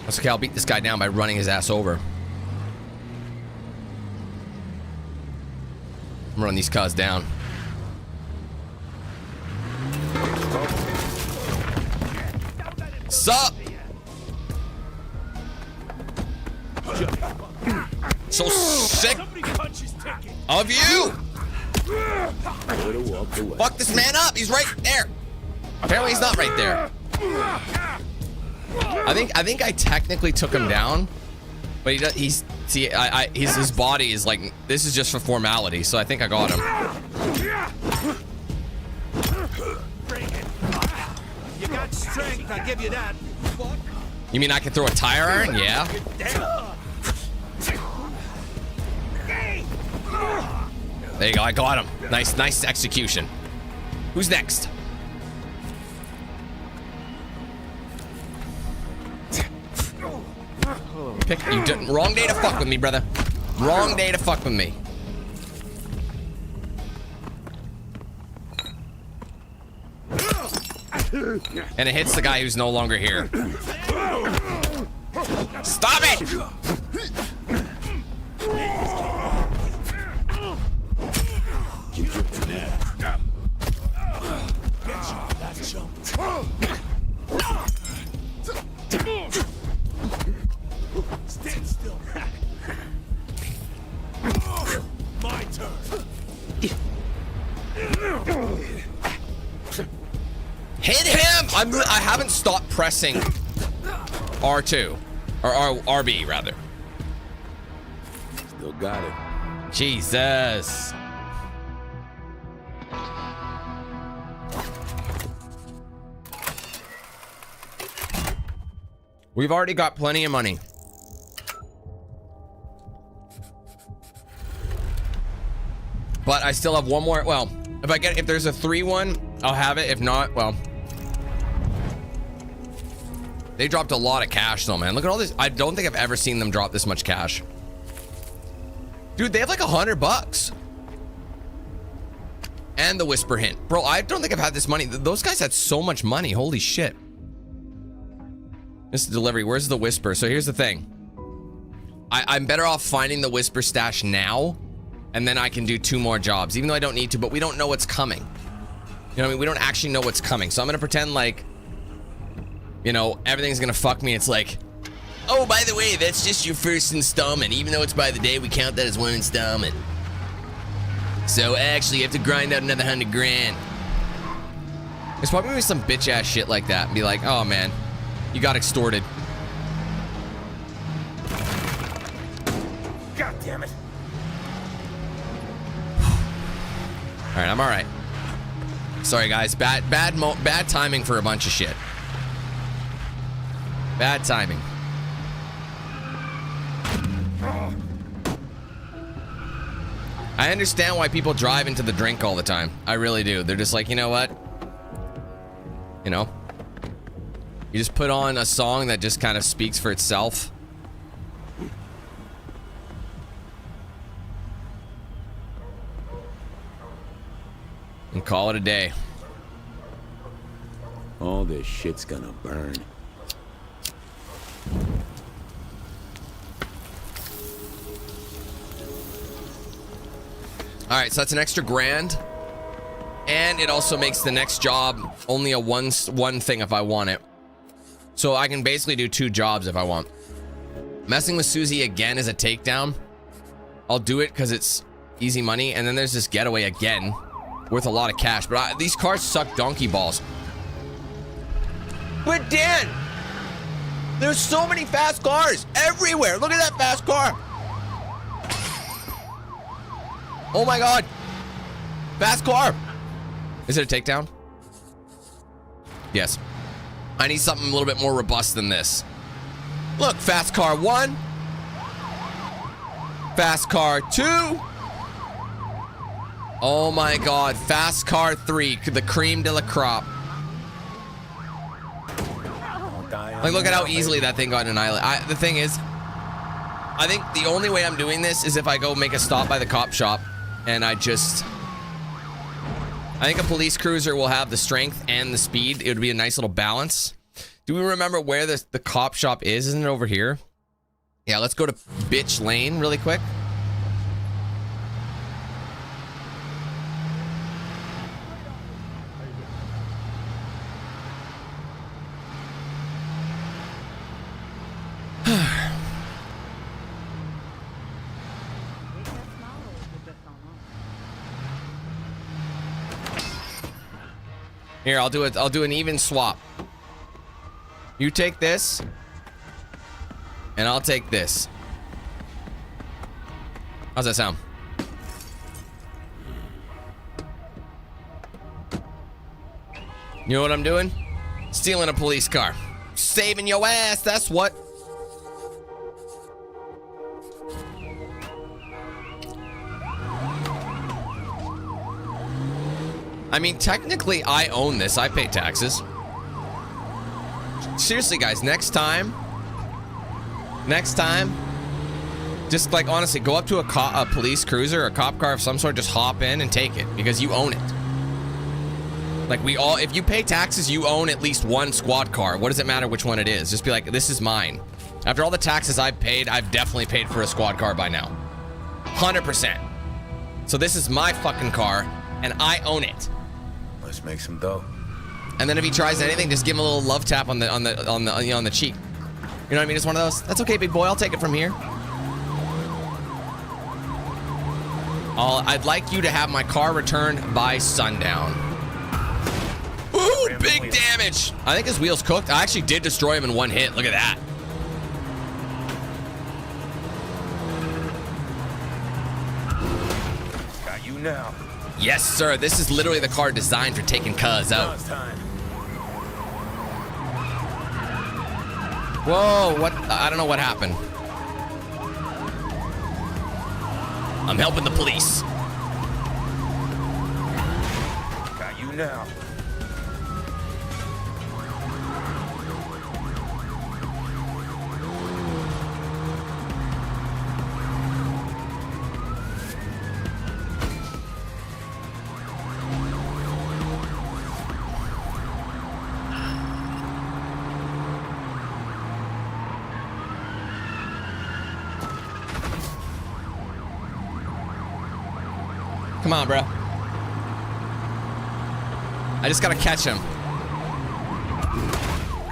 That's okay, I'll beat this guy down by running his ass over. I'm running these cars down. Sup? So sick of you! Fuck this man up! He's right there! Apparently he's not right there. I think I technically took him down, but his body is like, this is just for formality, so I think I got him. You got strength, I give you that. You mean I can throw a tire iron? Yeah. There you go, I got him. Nice execution. Who's next? Wrong day to fuck with me, brother. Wrong day to fuck with me. And it hits the guy who's no longer here. Stop it! Hit him! I haven't stopped pressing R2 or RB rather. Still got it. Jesus. We've already got plenty of money. But I still have one more. Well, if there's a 3-1, I'll have it. If not, well. They dropped a lot of cash though, man. Look at all this. I don't think I've ever seen them drop this much cash. Dude, they have like $100. And the whisper hint. Bro, I don't think I've had this money. Those guys had so much money. Holy shit. This is delivery. Where's the whisper? So here's the thing. I'm better off finding the whisper stash now, and then I can do 2 more jobs, even though I don't need to, but we don't know what's coming. You know what I mean? We don't actually know what's coming. So I'm going to pretend like, you know, everything's going to fuck me. It's like, oh, by the way, that's just your first installment. Even though it's by the day, we count that as 1 installment. So actually, you have to grind out another $100,000. There's probably gonna be some bitch ass shit like that and be like, oh man, you got extorted. God damn it. All right, I'm all right. Sorry guys, bad timing for a bunch of shit. Bad timing. I understand why people drive into the drink all the time. I really do. They're just like, you know what? You know? You just put on a song that just kind of speaks for itself. And call it a day. All this shit's gonna burn. All right, so that's an extra $1,000, and it also makes the next job only a one thing if I want it. So I can basically do 2 jobs if I want. Messing with Susie again is a takedown. I'll do it because it's easy money, and then there's this getaway again, worth a lot of cash. But these cars suck donkey balls. But Dan, there's so many fast cars everywhere. Look at that fast car. Oh my god. Fast car. Is it a takedown? Yes. I need something a little bit more robust than this. Look, fast car 1. Fast car 2. Oh my god. Fast car 3. The cream de la crop. Like, look at how easily that thing got annihilated. The thing is, I think the only way I'm doing this is if I go make a stop by the cop shop. And I think a police cruiser will have the strength and the speed. It would be a nice little balance. Do we remember where the cop shop is? Isn't it over here? Yeah, let's go to Bitch Lane really quick. Here, I'll do an even swap. You take this, and I'll take this. How's that sound? You know what I'm doing? Stealing a police car. Saving your ass, that's what. I mean, technically, I own this. I pay taxes. Seriously, guys, next time, just like honestly, go up to a police cruiser or a cop car of some sort, just hop in and take it because you own it. Like if you pay taxes, you own at least 1 squad car. What does it matter which one it is? Just be like, this is mine. After all the taxes I've paid, I've definitely paid for a squad car by now. 100%. So this is my fucking car, and I own it. Let's make some dough. And then if he tries anything, just give him a little love tap on the cheek. You know what I mean? It's one of those. That's okay, big boy. I'll take it from here. I'd like you to have my car returned by sundown. Ooh, big damage. I think his wheel's cooked. I actually did destroy him in one hit. Look at that. Got you now. Yes, sir. This is literally the car designed for taking cuz Now out. it's time. Whoa, what? I don't know what happened. I'm helping the police. Got you now. Come on, bro. I just gotta catch him.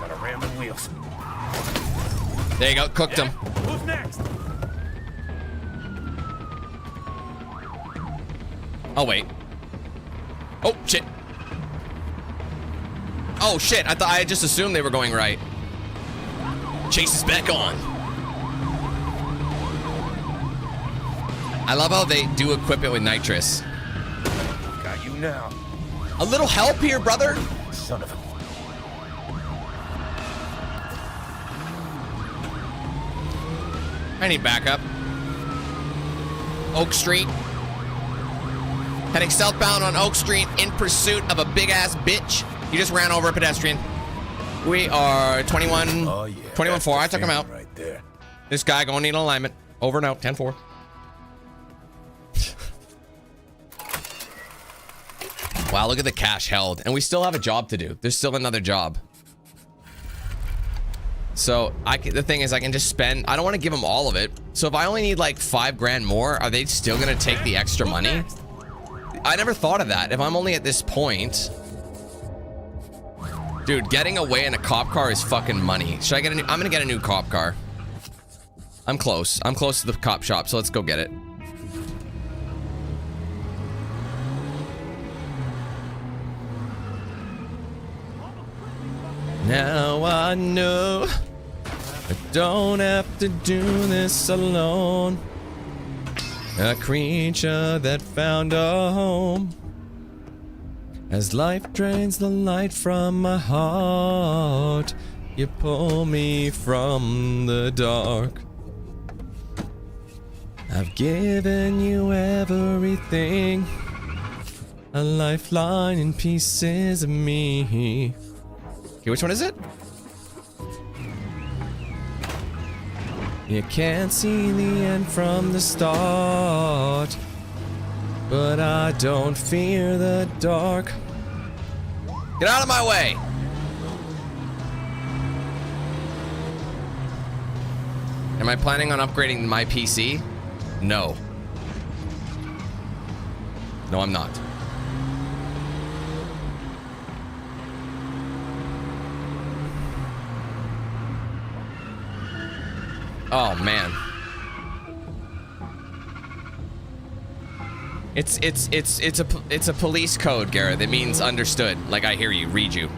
Gotta ram the wheels. There you go. Cooked him. Who's next? Oh, wait. Oh, shit. Oh, shit. I just assumed they were going right. Chase is back on. I love how they do equip it with nitrous. Got you now. A little help here, brother. Son of a... I need backup. Oak Street. Heading southbound on Oak Street in pursuit of a big-ass bitch. You just ran over a pedestrian. We are 21... Oh, yeah. 21-4. I took him out. Right there. This guy gonna need alignment. Over and out. 10-4. Wow, look at the cash held. And we still have a job to do. There's still another job. So, the thing is, I can just spend... I don't want to give them all of it. So if I only need like 5 grand more, are they still going to take the extra money? I never thought of that. If I'm only at this point... Dude, getting away in a cop car is fucking money. Should I get a new... I'm going to get a new cop car. I'm close. I'm close to the cop shop, so let's go get it. Now I know I don't have to do this alone. A creature that found a home. As life drains the light from my heart, you pull me from the dark. I've given you everything, a lifeline in pieces of me. Okay, which one is it? You can't see the end from the start, but I don't fear the dark. Get out of my way! Am I planning on upgrading my PC? No. No, I'm not. Oh man. It's a police code, Garrett. That means understood. Like I hear you, read you.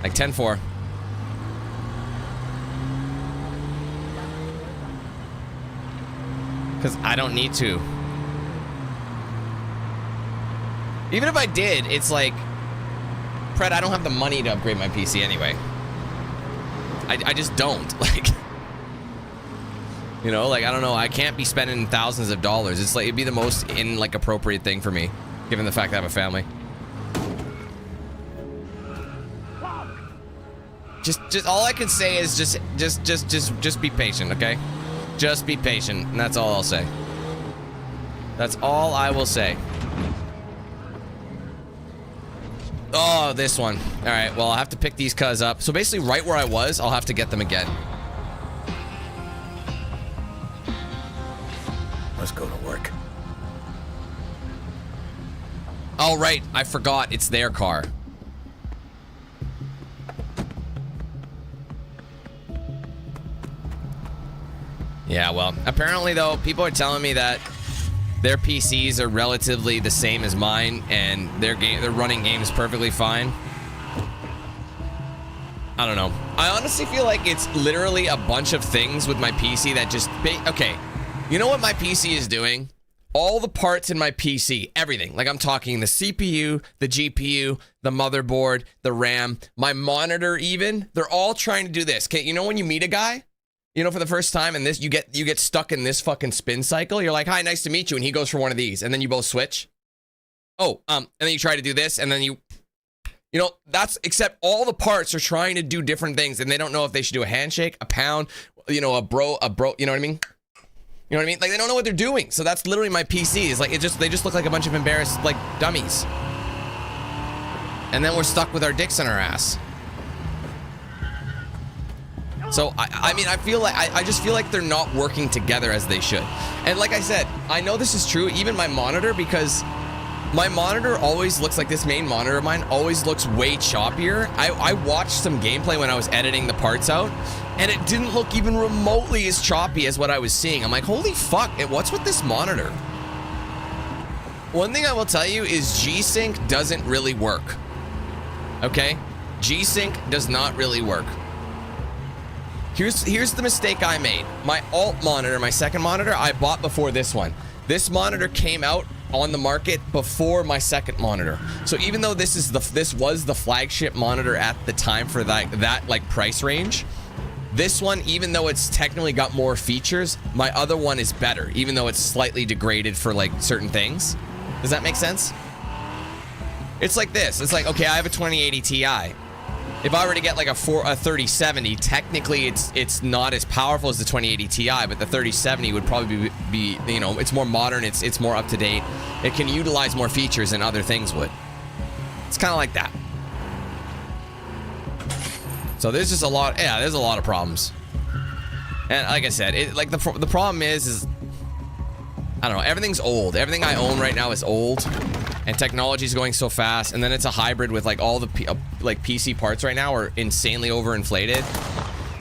Like 10-4. Because I don't need to. Even if I did, it's like, Pred, I don't have the money to upgrade my PC anyway. I just don't. Like, you know, like, I don't know. I can't be spending thousands of dollars. It's like, it'd be the most appropriate thing for me, given the fact that I have a family. Just all I can say is just be patient, okay? Just be patient, and that's all I'll say. That's all I will say. Oh, this one. All right, well, I'll have to pick these cuz up. So basically, right where I was, I'll have to get them again. Let's go to work. Oh, right. I forgot. It's their car. Yeah, well, apparently though, people are telling me that their PCs are relatively the same as mine, and they're running games perfectly fine. I don't know. I honestly feel like it's literally a bunch of things with my PC that just... Okay, you know what my PC is doing? All the parts in my PC, everything. Like I'm talking the CPU, the GPU, the motherboard, the RAM, my monitor even. They're all trying to do this. Okay, you know when you meet a guy, you know, for the first time, and this you get stuck in this fucking spin cycle. You're like, hi, nice to meet you, and he goes for one of these, and then you both switch. Oh, and then you try to do this, and then you know, that's, except all the parts are trying to do different things, and they don't know if they should do a handshake, a pound, you know, a bro, you know what I mean? You know what I mean? Like, they don't know what they're doing. So that's literally my PC. It's like, they just look like a bunch of embarrassed, like, dummies. And then we're stuck with our dicks in our ass. So, I mean, I just feel like they're not working together as they should. And like I said, I know this is true, even my monitor, because my monitor always looks like, this main monitor of mine always looks way choppier. I watched some gameplay when I was editing the parts out, and it didn't look even remotely as choppy as what I was seeing. I'm like, holy fuck, what's with this monitor? One thing I will tell you is G-Sync doesn't really work. Okay? G-Sync does not really work. Here's the mistake I made. My alt monitor, my second monitor, I bought before this one. This monitor came out on the market before my second monitor. So even though this was the flagship monitor at the time for that like price range, this one, even though it's technically got more features, my other one is better, even though it's slightly degraded for like certain things. Does that make sense? It's like this. It's like, okay, I have a 2080 Ti. If I were to get like a 3070, technically it's not as powerful as the 2080 Ti, but the 3070 would probably be you know, it's more modern, it's more up to date. It can utilize more features than other things would. It's kind of like that. So there's just a lot, yeah, there's a lot of problems. And like I said, the problem is I don't know, everything's old. Everything I own right now is old. And technology is going so fast, and then it's a hybrid with like all the like PC parts right now are insanely overinflated,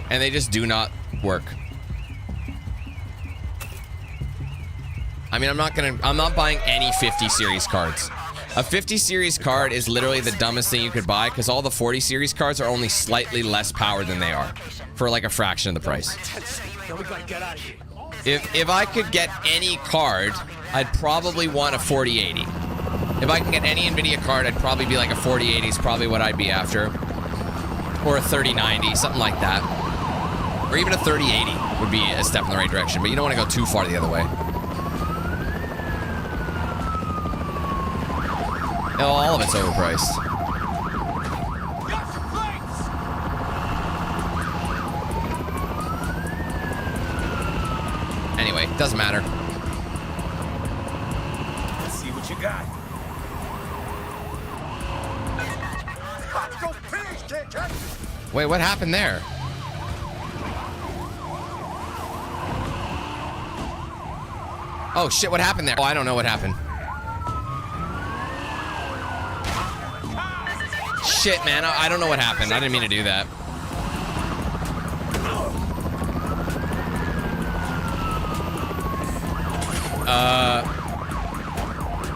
and they just do not work. I mean, I'm not buying any 50 series cards. A 50 series card is literally the dumbest thing you could buy, because all the 40 series cards are only slightly less power than they are, for like a fraction of the price. If I could get any card, I'd probably want a 4080. If I can get any NVIDIA card, I'd probably be like a 4080 is probably what I'd be after. Or a 3090, something like that. Or even a 3080 would be a step in the right direction, but you don't want to go too far the other way. All of it's overpriced. Anyway, doesn't matter. Let's see what you got. Wait, what happened there? Oh shit, what happened there? Oh, I don't know what happened. Shit, man, I don't know what happened. I didn't mean to do that.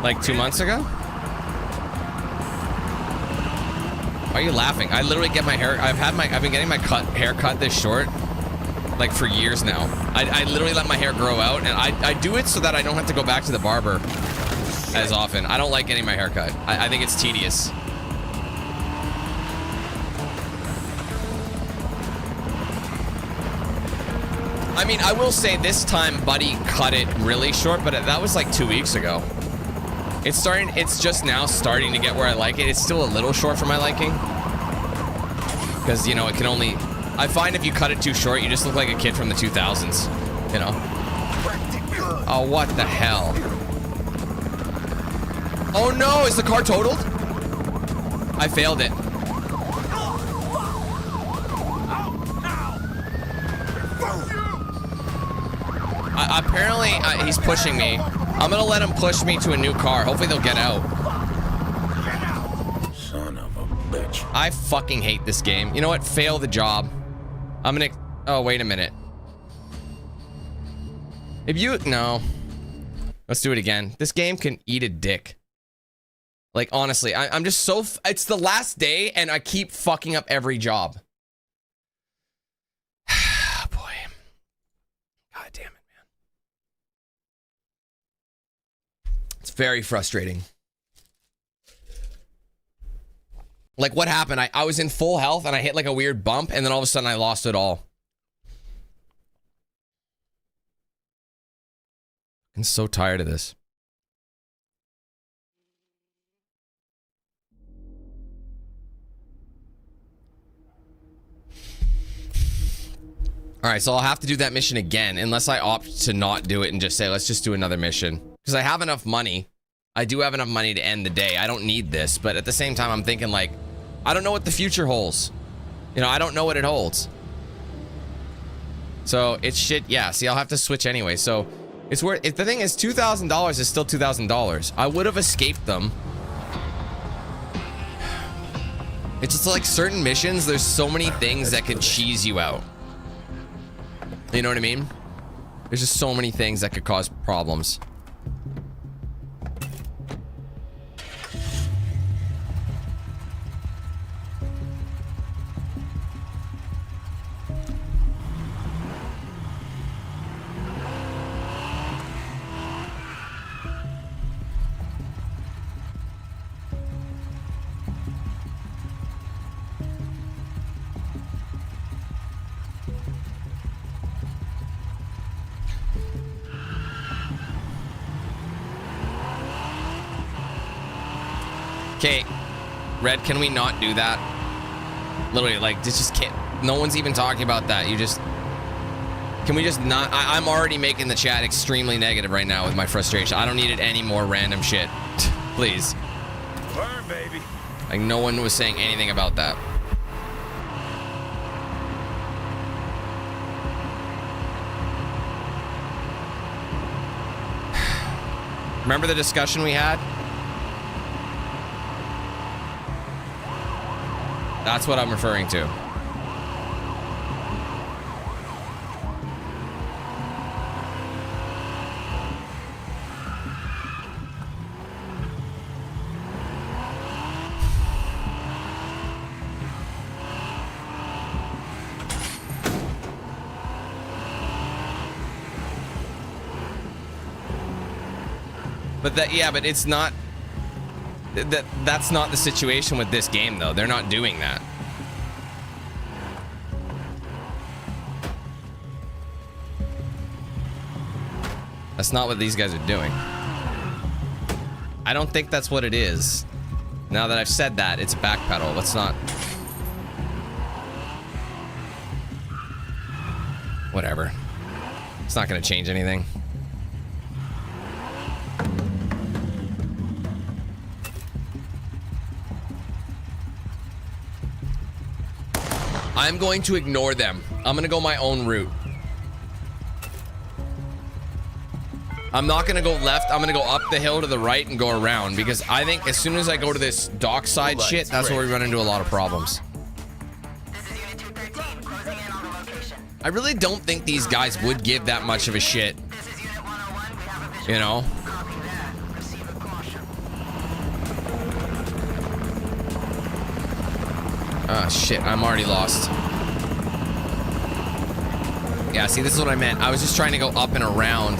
Like 2 months ago? Why are you laughing? I literally get my hair. I've been getting my hair cut this short, like for years now. I literally let my hair grow out, and I do it so that I don't have to go back to the barber as often. I don't like getting my hair cut. I think it's tedious. I mean, I will say this time, Buddy cut it really short, but that was like 2 weeks ago. It's just now starting to get where I like it. It's still a little short for my liking. Because, you know, it can only... I find if you cut it too short, you just look like a kid from the 2000s. You know? Oh, what the hell? Oh no, is the car totaled? I failed it. Apparently, he's pushing me. I'm gonna let him push me to a new car. Hopefully they'll get out. Son of a bitch. I fucking hate this game. You know what? Fail the job. I'm gonna... Oh, wait a minute. No. Let's do it again. This game can eat a dick. Like, honestly, I'm just so... It's the last day, and I keep fucking up every job. Boy. God damn it, man. It's very frustrating. Like, what happened? I was in full health, and I hit, like, a weird bump, and then all of a sudden, I lost it all. I'm so tired of this. All right, so I'll have to do that mission again unless I opt to not do it and just say, let's just do another mission. Because I have enough money. I do have enough money to end the day. I don't need this, but at the same time, I'm thinking like, I don't know what the future holds. You know, I don't know what it holds. So it's shit. Yeah, see, I'll have to switch anyway. So it's worth it. The thing is, $2,000 is still $2,000. I would have escaped them. It's just like certain missions, there's so many things that could cheese you out. You know what I mean? There's just so many things that could cause problems. Okay, Red, can we not do that? Literally, like, this just can't. No one's even talking about that. You just. Can we just not? I'm already making the chat extremely negative right now with my frustration. I don't need it any more random shit. Please. Burn, baby. Like, no one was saying anything about that. Remember the discussion we had? That's what I'm referring to. But that, yeah, but it's not. That's not the situation with this game, though. They're not doing that. That's not what these guys are doing. I don't think that's what it is. Now that I've said that, it's backpedal. Let's not. Whatever. It's not going to change anything. I'm going to ignore them. I'm going to go my own route. I'm not going to go left. I'm going to go up the hill to the right and go around, because I think as soon as I go to this dockside shit, that's where we run into a lot of problems. I really don't think these guys would give that much of a shit. You know? Ah, shit, I'm already lost. Yeah, see, this is what I meant. I was just trying to go up and around.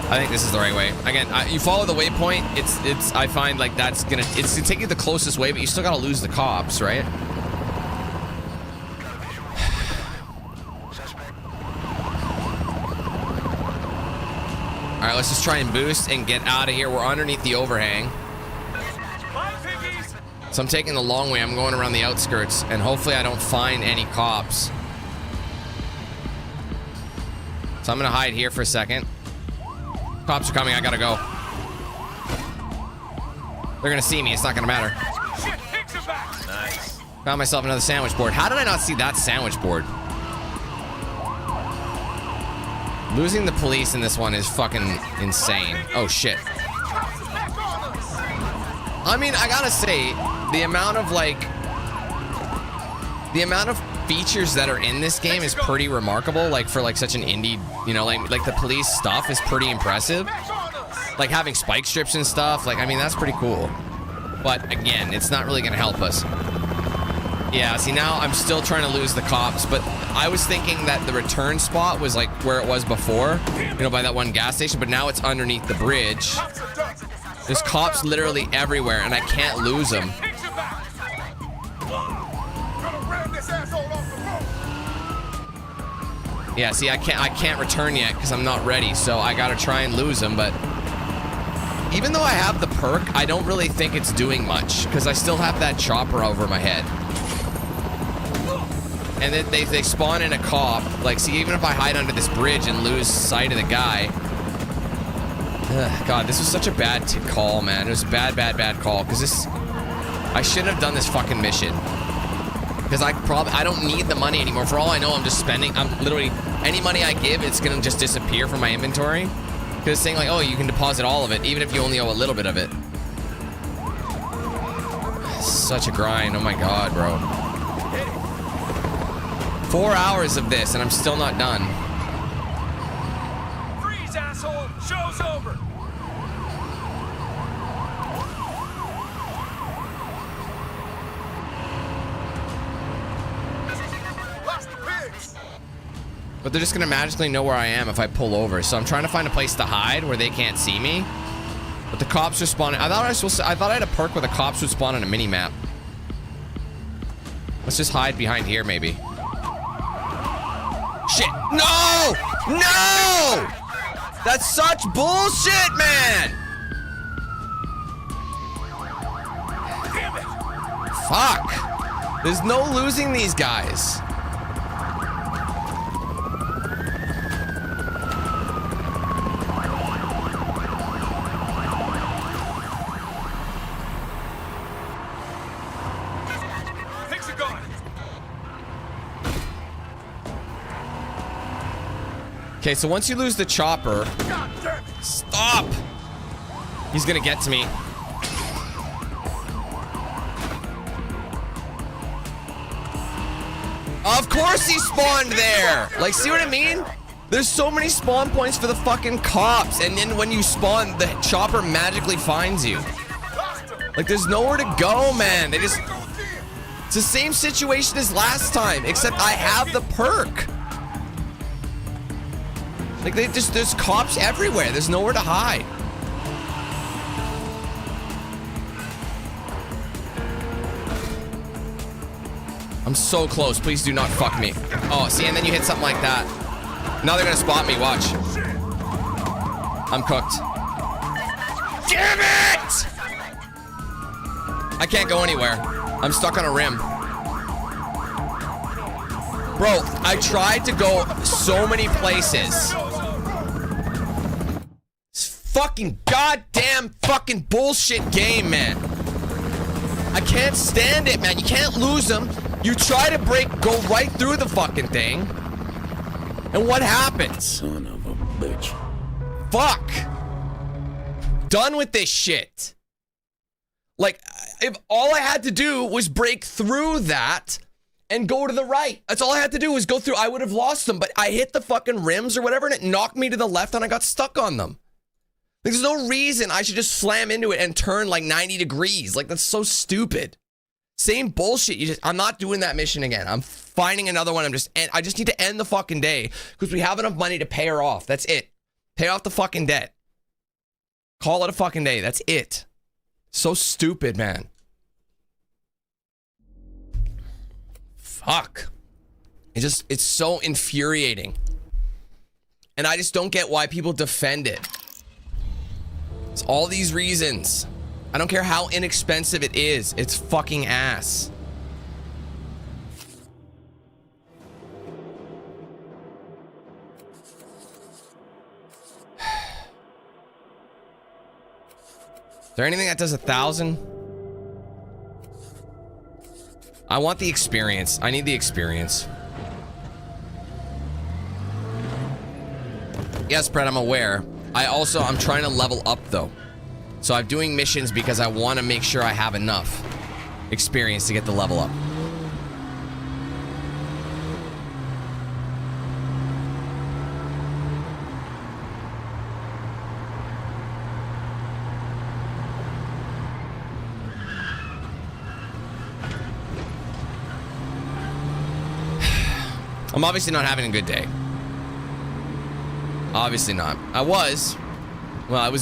I think this is the right way. Again, you follow the waypoint. It's. I find like it's gonna take you the closest way, but you still gotta lose the cops, right? All right, let's just try and boost and get out of here. We're underneath the overhang. So I'm taking the long way. I'm going around the outskirts, and hopefully I don't find any cops. So I'm gonna hide here for a second. Cops are coming. I gotta go. They're gonna see me. It's not gonna matter. Nice. Found myself another sandwich board. How did I not see that sandwich board? Losing the police in this one is fucking insane. Oh shit. I mean, I gotta say, the amount of features that are in this game is pretty remarkable, like for like such an indie You know, like the police stuff is pretty impressive. Like having spike strips and stuff. Like, I mean, that's pretty cool. But again, it's not really gonna help us. Yeah, see, now I'm still trying to lose the cops, but I was thinking that the return spot was like where it was before, you know, by that one gas station, but now it's underneath the bridge. There's cops literally everywhere, and I can't lose them. Yeah, see, I can't return yet because I'm not ready, so I gotta try and lose them, but even though I have the perk, I don't really think it's doing much because I still have that chopper over my head. And then they spawn in a cop. Like, see, even if I hide under this bridge and lose sight of the guy. Ugh, God, this was such a bad call, man. It was a bad call. Because this... I shouldn't have done this fucking mission. Because I don't need the money anymore. For all I know, I'm just spending... I'm literally... Any money I give, it's going to just disappear from my inventory. Because it's saying, like, oh, you can deposit all of it. Even if you only owe a little bit of it. Such a grind. Oh, my God, bro. 4 hours of this, and I'm still not done. Freeze, asshole! Show's over! But they're just gonna magically know where I am if I pull over. So I'm trying to find a place to hide where they can't see me. But the cops are spawning. I thought I had a perk where the cops would spawn on a mini map. Let's just hide behind here, maybe. Shit! No! No! That's such bullshit, man! Damn it! Fuck! There's no losing these guys. Fix it going! Okay, so once you lose the chopper... God damn it! Stop! He's gonna get to me. Of course he spawned there! Like, see what I mean? There's so many spawn points for the fucking cops, and then when you spawn, the chopper magically finds you. Like, there's nowhere to go, man. They just... It's the same situation as last time, except I have the perk. Like, there's cops everywhere. There's nowhere to hide. I'm so close. Please do not fuck me. Oh, see, and then you hit something like that. Now they're gonna spot me. Watch. I'm cooked. Damn it! I can't go anywhere. I'm stuck on a rim. Bro, I tried to go so many places. Fucking goddamn fucking bullshit game, man. I can't stand it, man. You can't lose them. You try to go right through the fucking thing. And what happens? Son of a bitch. Fuck. Done with this shit. Like, if all I had to do was break through that and go to the right. That's all I had to do was go through. I would have lost them, but I hit the fucking rims or whatever and it knocked me to the left and I got stuck on them. There's no reason I should just slam into it and turn like 90 degrees. Like, that's so stupid. Same bullshit. I'm not doing that mission again. I'm finding another one. I just need to end the fucking day because we have enough money to pay her off. That's it. Pay off the fucking debt. Call it a fucking day. That's it. So stupid, man. Fuck. It's so infuriating. And I just don't get why people defend it. It's all these reasons. I don't care how inexpensive it is. It's fucking ass. Is there anything that does 1,000? I want the experience. I need the experience. Yes, Brett, I'm aware. I'm trying to level up though. So I'm doing missions because I want to make sure I have enough experience to get the level up. I'm obviously not having a good day. Obviously not. I was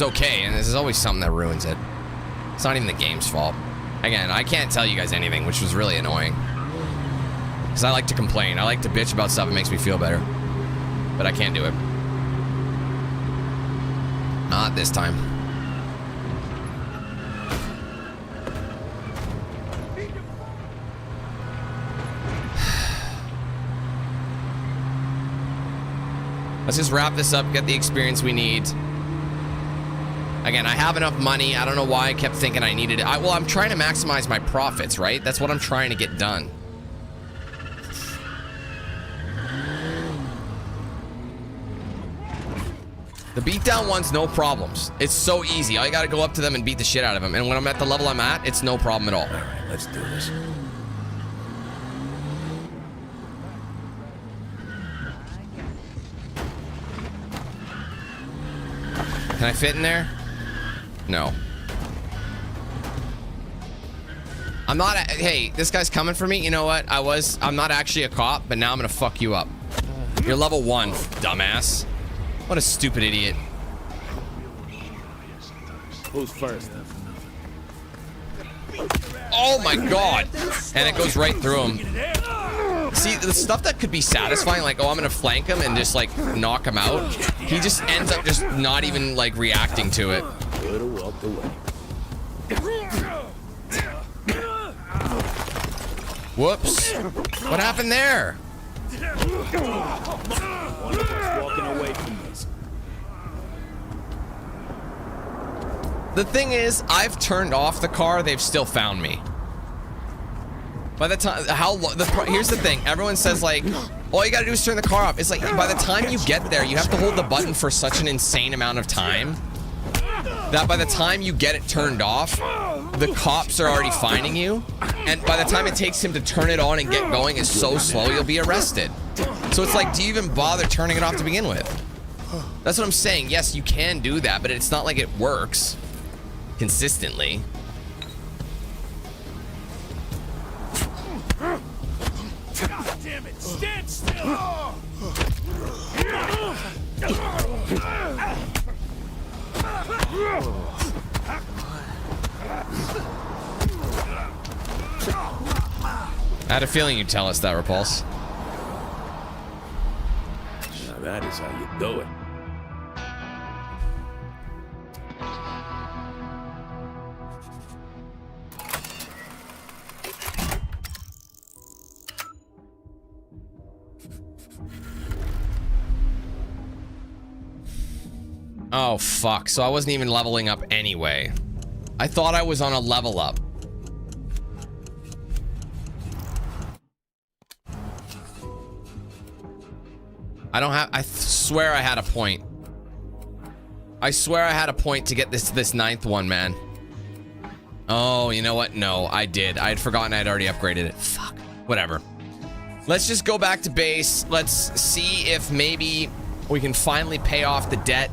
okay, and there's always something that ruins it. It's not even the game's fault. Again, I can't tell you guys anything, which was really annoying. Because I like to complain. I like to bitch about stuff that makes me feel better. But I can't do it. Not this time. Let's just wrap this up, get the experience we need. Again, I have enough money. I don't know why I kept thinking I needed it. Well, I'm trying to maximize my profits, right? That's what I'm trying to get done. The beatdown one's no problems. It's so easy. All you gotta go up to them and beat the shit out of them. And when I'm at the level I'm at, it's no problem at all. All right, let's do this. Can I fit in there? No. I'm not. Hey, this guy's coming for me. You know what? I'm not actually a cop, but now I'm gonna fuck you up. You're level 1, dumbass. What a stupid idiot. Who's first? Oh my god. And it goes right through him. See, the stuff that could be satisfying, like, oh, I'm gonna flank him and just, like, knock him out. He just ends up just not even, like, reacting to it. Could have walked away. Whoops. What happened there? One of us walking away from this. The thing is, I've turned off the car, they've still found me. By the time, here's the thing, everyone says like, all you gotta do is turn the car off. It's like, by the time you get there, you have to hold the button for such an insane amount of time that by the time you get it turned off, the cops are already finding you. And by the time it takes him to turn it on and get going is so slow, you'll be arrested. So it's like, do you even bother turning it off to begin with? That's what I'm saying. Yes, you can do that, but it's not like it works consistently. God damn it! Stand still! I had a feeling you'd tell us that, Repulse. Now that is how you do it. Oh, fuck. So I wasn't even leveling up anyway. I thought I was on a level up. I swear I had a point. I swear I had a point to get this ninth one, man. Oh, you know what? No, I did. I had forgotten I'd already upgraded it. Fuck. Whatever. Let's just go back to base. Let's see if maybe we can finally pay off the debt.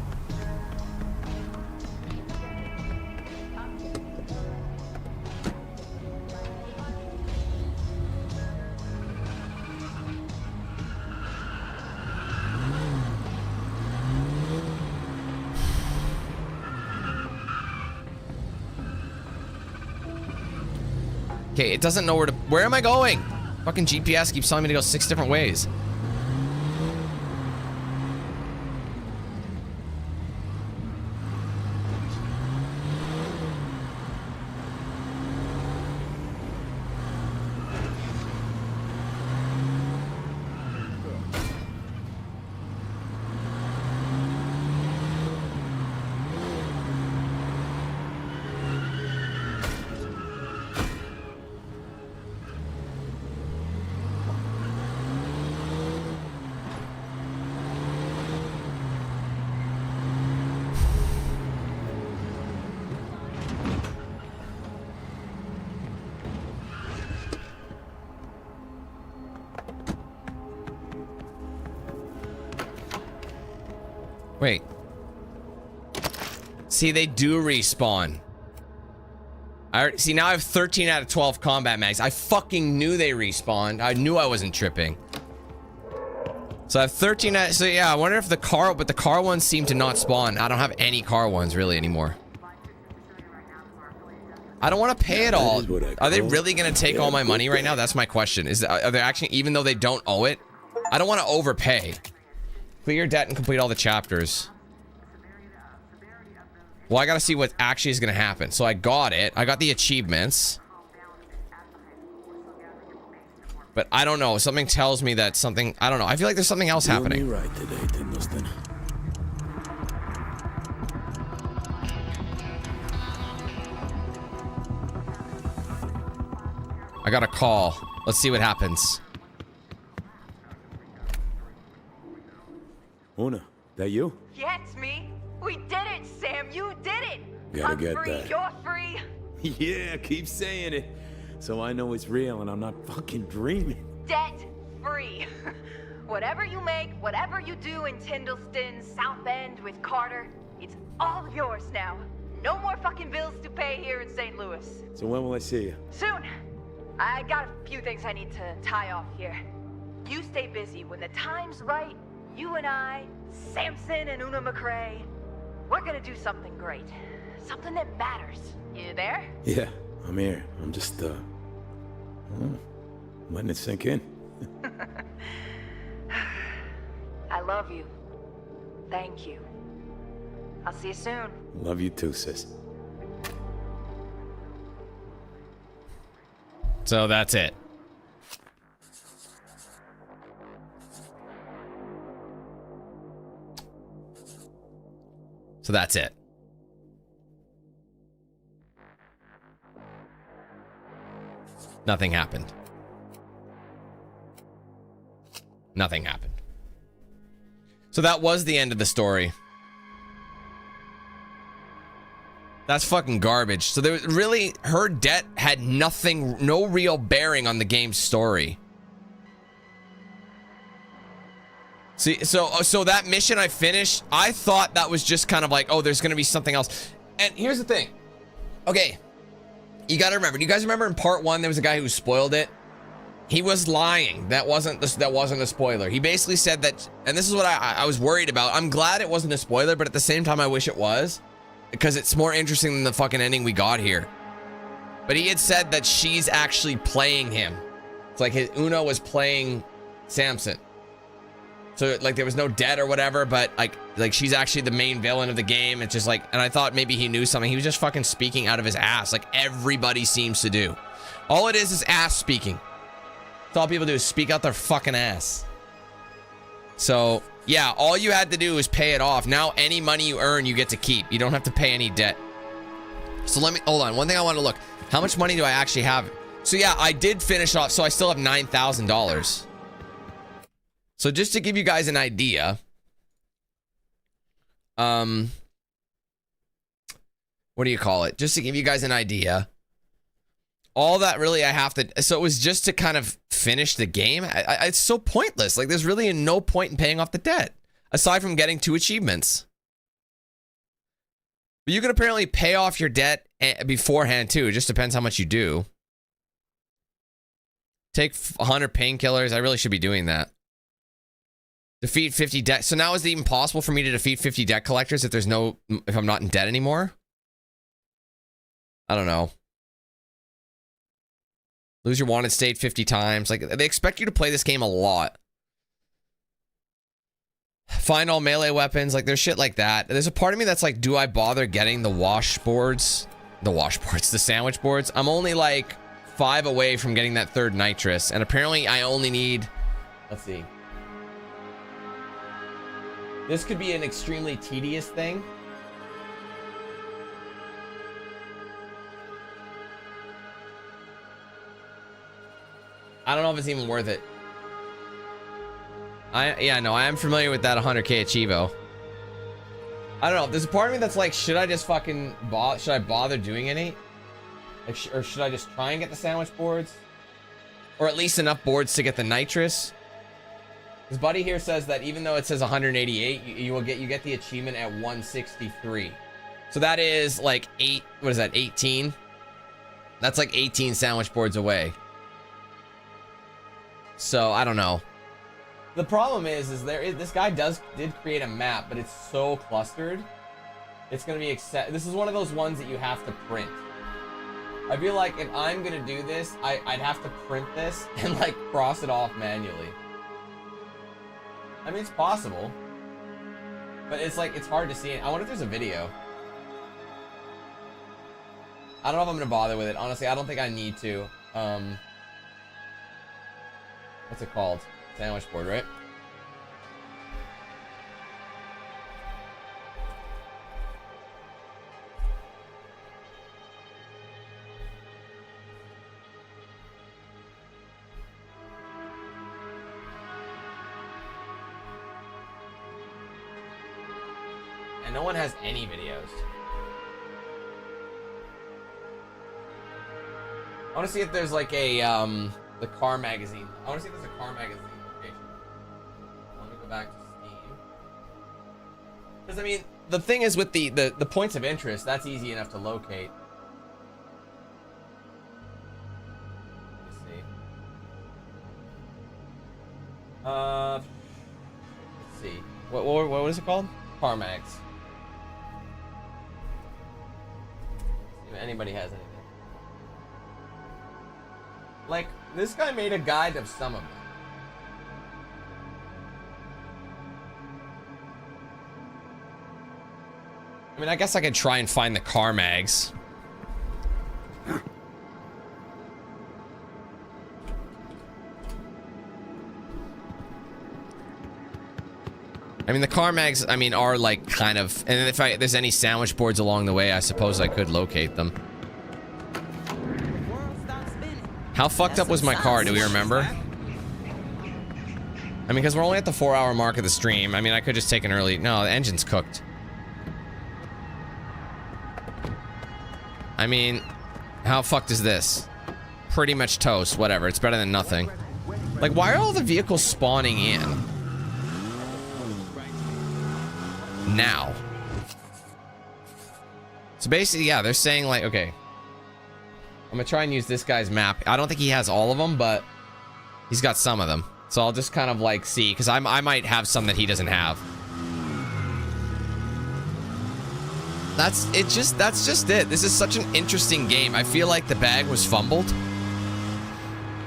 Okay, it doesn't know where to... Where am I going? Fucking GPS keeps telling me to go 6 different ways. Wait. See, they do respawn. See, now I have 13 out of 12 combat mags. I fucking knew they respawned. I knew I wasn't tripping. So I have 13. So yeah, I wonder if the car, but the car ones seem to not spawn. I don't have any car ones really anymore. I don't want to pay it all. Are they really going to take all my money right now? That's my question. Are they actually, even though they don't owe it? I don't want to overpay. Clear your debt and complete all the chapters. Well, I got to see what actually is going to happen. So I got it. I got the achievements. But I don't know. Something tells me that something... I don't know. I feel like there's something else happening. You'll be right today, Tyndalston. I got a call. Let's see what happens. Una, that you? Yeah, it's me. We did it, Sam. You did it. Gotta I'm get free. that. You're free. Yeah, keep saying it. So I know it's real and I'm not fucking dreaming. Debt free. Whatever you make, whatever you do in Tyndalston, South End with Carter, it's all yours now. No more fucking bills to pay here in St. Louis. So when will I see you? Soon. I got a few things I need to tie off here. You stay busy. When the time's right, you and I, Samson and Una McRae, we're gonna do something great. Something that matters. You there? Yeah, I'm here. I'm just, letting it sink in. I love you. Thank you. I'll see you soon. Love you too, sis. So that's it. So that's it. Nothing happened. Nothing happened. So that was the end of the story. That's fucking garbage. So there was really, her debt had nothing, no real bearing on the game's story. See, so that mission I finished, I thought that was just kind of like, oh, there's gonna be something else. And here's the thing. Okay, you gotta remember. Do you guys remember in part 1 there was a guy who spoiled it? He was lying. That wasn't a spoiler. He basically said that, and this is what I was worried about. I'm glad it wasn't a spoiler, but at the same time I wish it was, because it's more interesting than the fucking ending we got here. But he had said that she's actually playing him. It's like Una was playing Samson. So like there was no debt or whatever, but like she's actually the main villain of the game. It's just like, and I thought maybe he knew something. He was just fucking speaking out of his ass, like everybody seems to do. All it is ass speaking. That's all people do is speak out their fucking ass. So yeah, all you had to do was pay it off. Now any money you earn, you get to keep. You don't have to pay any debt. So let me, hold on. One thing I want to look, how much money do I actually have? So yeah, I did finish off. So I still have $9,000. So just to give you guys an idea, what do you call it? Just to give you guys an idea, all that really I have to, so it was just to kind of finish the game. It's so pointless. Like there's really no point in paying off the debt, aside from getting 2 achievements. But you can apparently pay off your debt beforehand too. It just depends how much you do. Take 100 painkillers. I really should be doing that. Defeat 50 debt. So now is it even possible for me to defeat 50 debt collectors if I'm not in debt anymore? I don't know. Lose your wanted state 50 times. Like, they expect you to play this game a lot. Find all melee weapons. Like, there's shit like that. There's a part of me that's like, do I bother getting the washboards? The sandwich boards. I'm only like 5 away from getting that 3rd nitrous. And apparently I only need, let's see. This could be an extremely tedious thing. I don't know if it's even worth it. I am familiar with that 100k Achievo. I don't know. There's a part of me that's like, should I just fucking should I bother doing any? Like, or should I just try and get the sandwich boards? Or at least enough boards to get the nitrous? His buddy here says that even though it says 188, you get the achievement at 163. So that is like 18? That's like 18 sandwich boards away. So I don't know. The problem is this guy did create a map, but it's so clustered. It's gonna be this is one of those ones that you have to print. I feel like if I'm gonna do this, I'd have to print this and like cross it off manually. I mean, it's possible, but it's like it's hard to see it. I wonder if there's a video. I don't know if I'm gonna bother with it. Honestly, I don't think I need to. What's it called? Sandwich board, right? And no one has any videos. I want to see if there's like a the car magazine. I want to see if there's a car magazine location. Let me go back to Steam. Because I mean, the thing is with the points of interest, that's easy enough to locate. Let's see. Let's see. What is it called? Car mags. See if anybody has anything. Like, this guy made a guide of some of them. I mean, I guess I could try and find the car mags. I mean, the car mags, I mean, are like kind of... And if there's any sandwich boards along the way, I suppose I could locate them. How fucked up was my car? Do we remember? I mean, because we're only at the 4-hour mark of the stream. I mean, I could just take an early... No, the engine's cooked. I mean, how fucked is this? Pretty much toast. Whatever. It's better than nothing. Like, why are all the vehicles spawning in? Now. So basically, yeah, they're saying like, okay. I'm gonna try and use this guy's map. I don't think he has all of them, but he's got some of them. So I'll just kind of like see, because I might have some that he doesn't have. That's just it. This is such an interesting game. I feel like the bag was fumbled,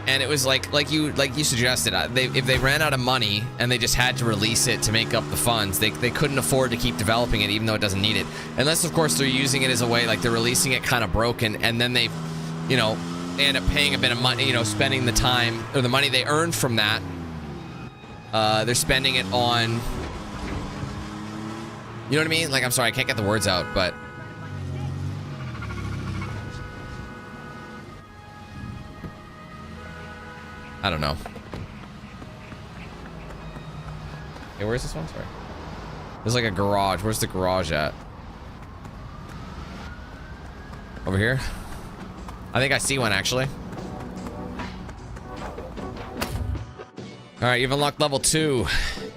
and it was like you suggested. If they ran out of money and they just had to release it to make up the funds, they couldn't afford to keep developing it, even though it doesn't need it. Unless, of course, they're using it as a way, like they're releasing it kind of broken, and then they, you know, they end up paying a bit of money, you know, spending the time or the money they earned from that. They're spending it on, you know what I mean? Like, I'm sorry, I can't get the words out, but I don't know. Hey, where's this one? Sorry. There's like a garage. Where's the garage at? Over here? I think I see one, actually. Alright, you've unlocked level 2.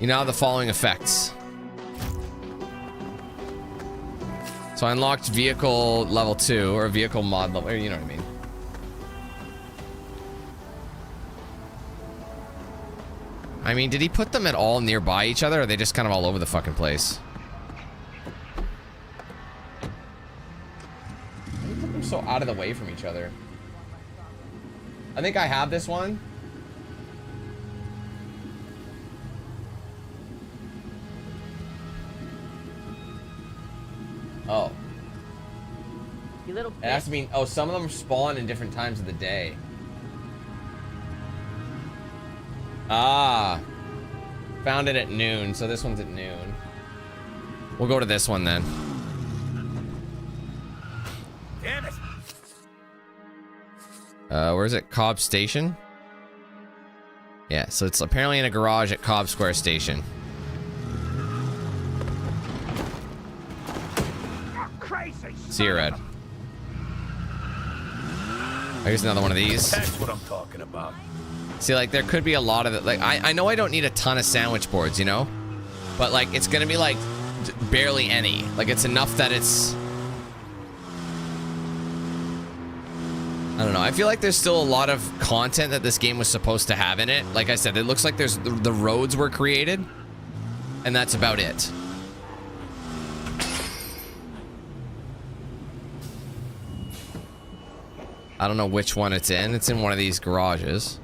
You now have the following effects. So I unlocked vehicle level 2, or vehicle mod level, you know what I mean. I mean, did he put them at all nearby each other, or are they just kind of all over the fucking place? He put them so out of the way from each other. I think I have this one. Oh. You little bitch. It has to mean, oh, some of them spawn in different times of the day. Ah. Found it at noon, so this one's at noon. We'll go to this one then. Damn it. Where is it? Cobb Station? Yeah, so it's apparently in a garage at Cobb Square Station. See you, Red. Here's another one of these. That's what I'm talking about. See, like, there could be a lot of it. Like, I know I don't need a ton of sandwich boards, you know? But, like, it's gonna be, like, barely any. Like, it's enough that it's... I don't know. I feel like there's still a lot of content that this game was supposed to have in it. Like I said, it looks like there's the roads were created, and that's about it. I don't know which one it's in. It's in one of these garages.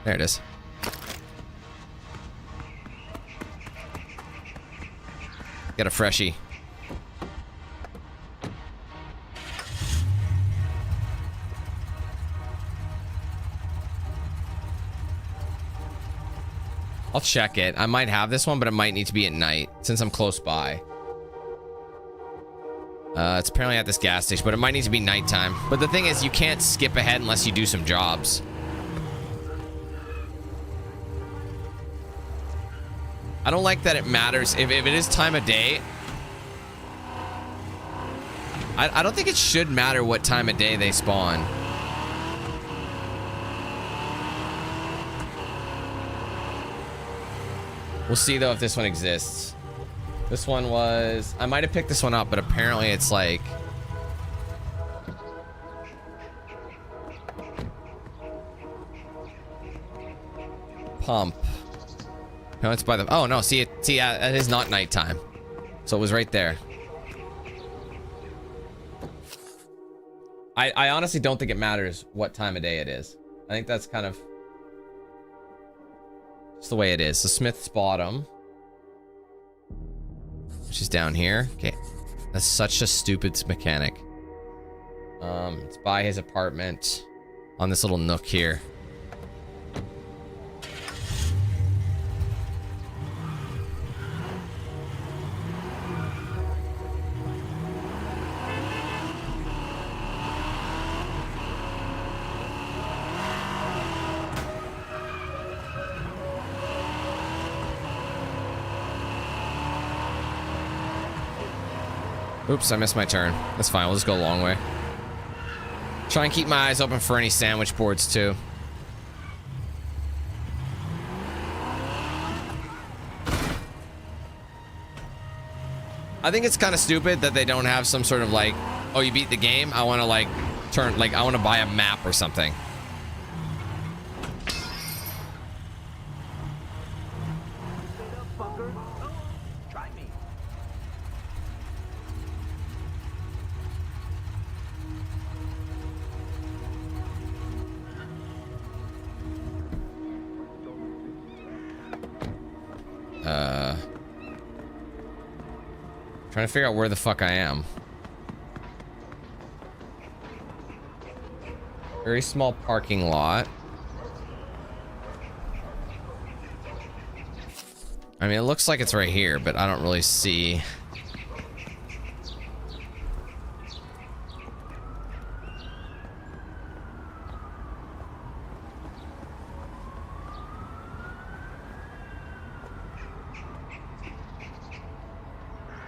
There it is. Get a freshie. I'll check it. I might have this one, but it might need to be at night since I'm close by. It's apparently at this gas station, but it might need to be nighttime. But the thing is, you can't skip ahead unless you do some jobs. I don't like that it matters if it is time of day. I don't think it should matter what time of day they spawn. We'll see though if this one exists. This one was, I might have picked this one up, but apparently it's like pump. No, it's by the, oh no, see it, it is not nighttime. So it was right there. I honestly don't think it matters what time of day it is. I think that's kind of just the way it is. So Smith's Bottom, which is down here. Okay, that's such a stupid mechanic. It's by his apartment on this little nook here. Oops, I missed my turn. That's fine, we'll just go a long way. Try and keep my eyes open for any sandwich boards too. I think it's kind of stupid that they don't have some sort of like, oh, you beat the game, I want to like turn, like I want to buy a map or something. Trying to figure out where the fuck I am. Very small parking lot. I mean, it looks like it's right here, but I don't really see.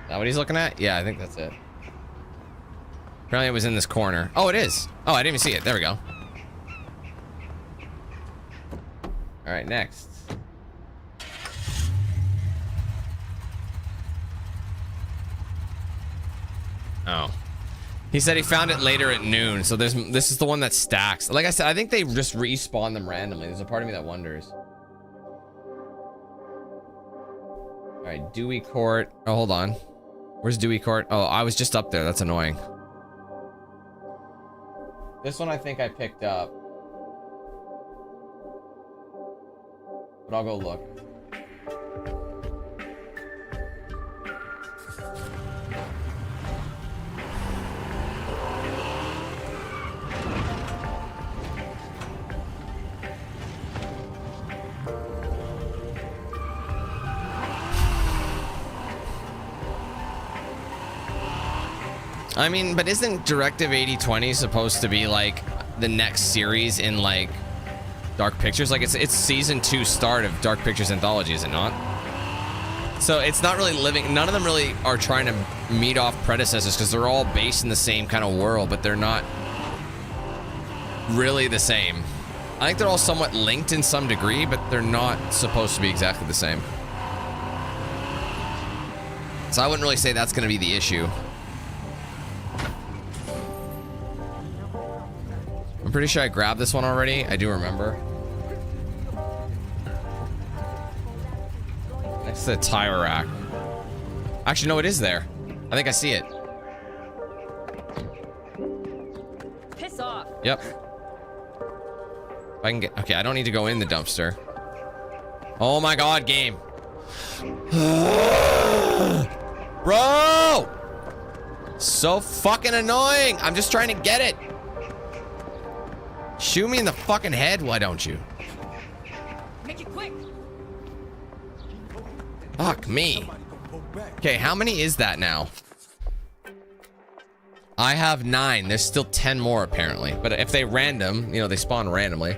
Is that what he's looking at? Yeah, I think that's it. Apparently it was in this corner. Oh, it is. Oh, I didn't even see it. There we go. All right, next. Oh. He said he found it later at noon, so this is the one that stacks. Like I said, I think they just respawn them randomly. There's a part of me that wonders. All right, Dewey Court. Oh, hold on. Where's Dewey Court? Oh, I was just up there. That's annoying. This one I think I picked up. But I'll go look. I mean, but isn't Directive 8020 supposed to be like the next series in like Dark Pictures? Like it's season 2 start of Dark Pictures Anthology, is it not? So it's not really living, none of them really are trying to meet off predecessors because they're all based in the same kind of world, but they're not really the same. I think they're all somewhat linked in some degree, but they're not supposed to be exactly the same. So I wouldn't really say that's going to be the issue. I'm pretty sure I grabbed this one already. I do remember. Next to the tire rack. Actually, no, it is there. I think I see it. Piss off. Yep. If I can get... Okay, I don't need to go in the dumpster. Oh my god, game. Bro! So fucking annoying. I'm just trying to get it. Shoot me in the fucking head, why don't you? Make it quick. Fuck me. Okay, how many is that now? I have 9. There's still 10 more apparently. But if they random, you know, they spawn randomly.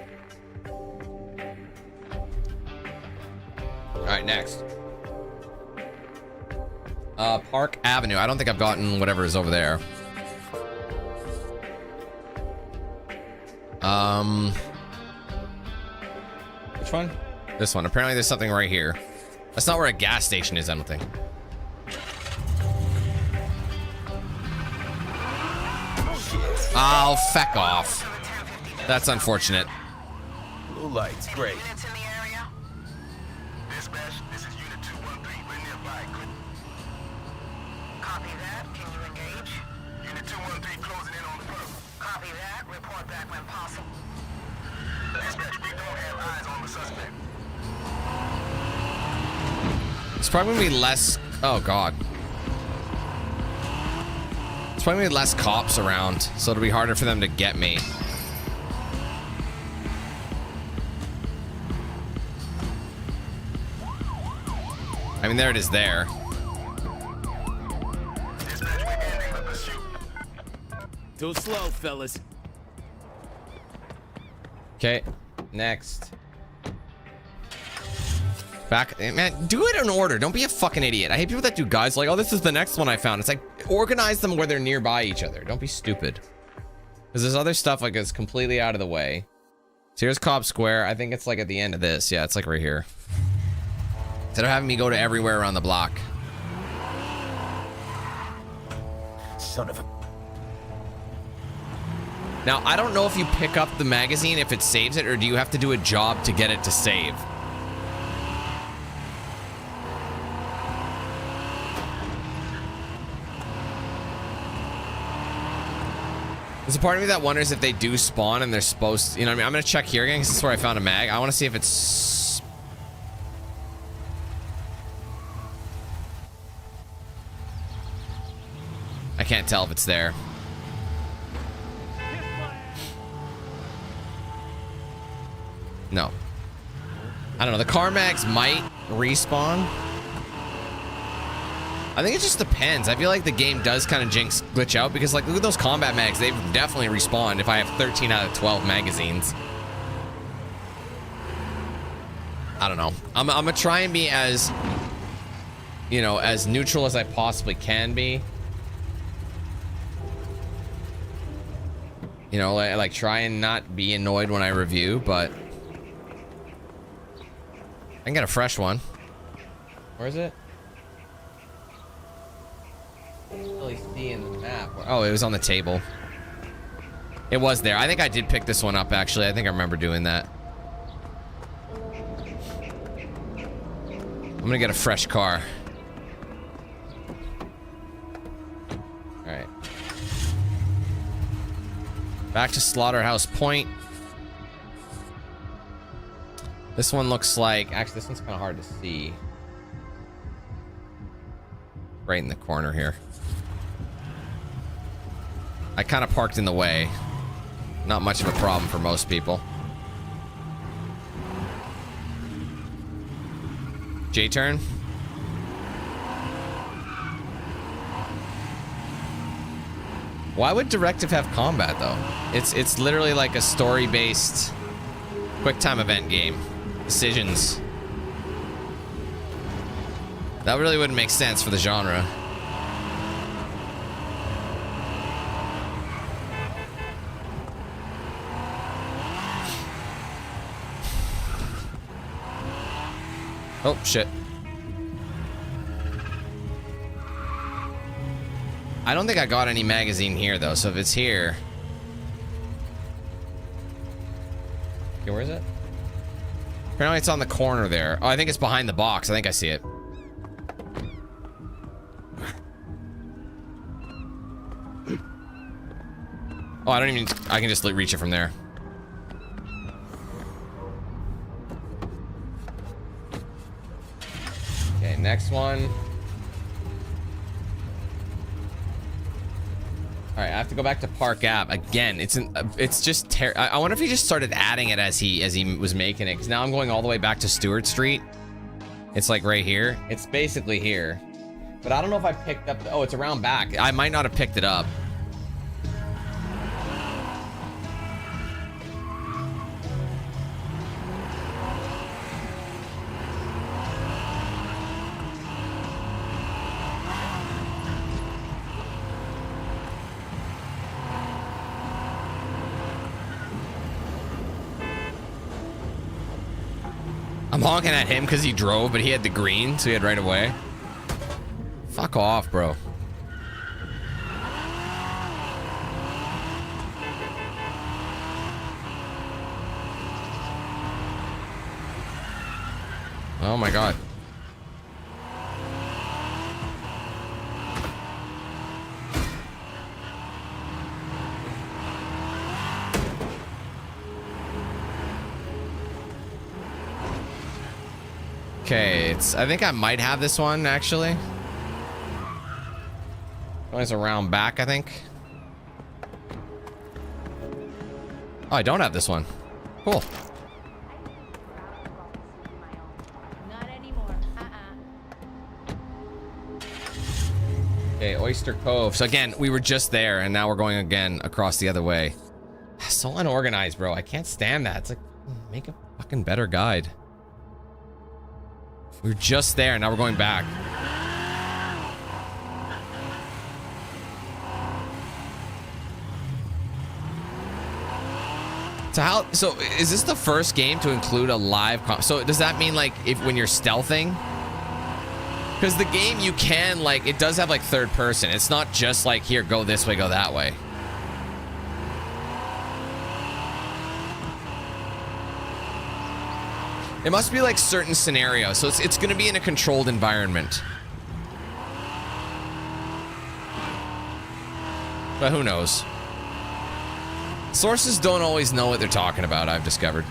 Alright, next. Park Avenue. I don't think I've gotten whatever is over there. Which one? This one. Apparently there's something right here. That's not where a gas station is, I don't think. Oh, feck off. That's unfortunate. Blue lights, great. Copy that. Can you engage? Unit 213 closing in on the probe. Copy that. Report back when possible. Dispatch, we don't have eyes on the suspect. It's probably gonna be less. Oh god. It's probably gonna be less cops around, so it'll be harder for them to get me. I mean, there it is there. Too slow, fellas. Okay, next. Back, man, do it in order. Don't be a fucking idiot. I hate people that do guides like, oh, this is the next one I found. It's like, organize them where they're nearby each other. Don't be stupid. Because there's other stuff like it's completely out of the way. So here's Cobb Square. I think it's like at the end of this. Yeah, it's like right here. Instead of having me go to everywhere around the block. Son of a... Now, I don't know if you pick up the magazine if it saves it, or do you have to do a job to get it to save? There's a part of me that wonders if they do spawn and they're supposed to, you know what I mean? I'm gonna check here again because this is where I found a mag. I want to see if it's... I can't tell if it's there. No. I don't know. The car mags might respawn. I think it just depends. I feel like the game does kind of glitch out because, like, look at those combat mags. They've definitely respawned if I have 13 out of 12 magazines. I don't know. I'm gonna try and be as, you know, as neutral as I possibly can be. You know, like try and not be annoyed when I review, but I can get a fresh one. Where is it? I can't really see in the map. Oh, it was on the table. It was there. I think I did pick this one up, actually. I think I remember doing that. I'm gonna get a fresh car. All right. Back to Slaughterhouse Point. This one looks like... Actually, this one's kind of hard to see. Right in the corner here. I kind of parked in the way. Not much of a problem for most people. J-turn. Why would Directive have combat though? It's literally like a story-based quick time event game. Decisions. That really wouldn't make sense for the genre. Oh shit. I don't think I got any magazine here though, so if it's here. Okay, where is it? Apparently it's on the corner there. Oh, I think it's behind the box. I think I see it. Oh, I don't even, I can just reach it from there. Okay, next one. All right, I have to go back to Park Ave again. It's just I wonder if he just started adding it as he was making it, because now I'm going all the way back to Stewart Street. It's like right here. It's basically here, but I don't know if I picked up. Oh, it's around back. I might not have picked it up. I'm honking at him because he drove, but he had the green, so he had right away. Fuck off, bro. Oh my god. Okay, I think I might have this one actually. Oh, it's around back, I think. Oh, I don't have this one. Cool. Not anymore. Okay, Oyster Cove. So again, we were just there and now we're going again across the other way. So unorganized, bro. I can't stand that. It's like, make a fucking better guide. We were just there, now we're going back. So is this the first game to include a live so does that mean like when you're stealthing? Because the game you can like, it does have like third person. It's not just like, here, go this way, go that way. It must be like certain scenarios, so it's gonna be in a controlled environment. But who knows? Sources don't always know what they're talking about, I've discovered.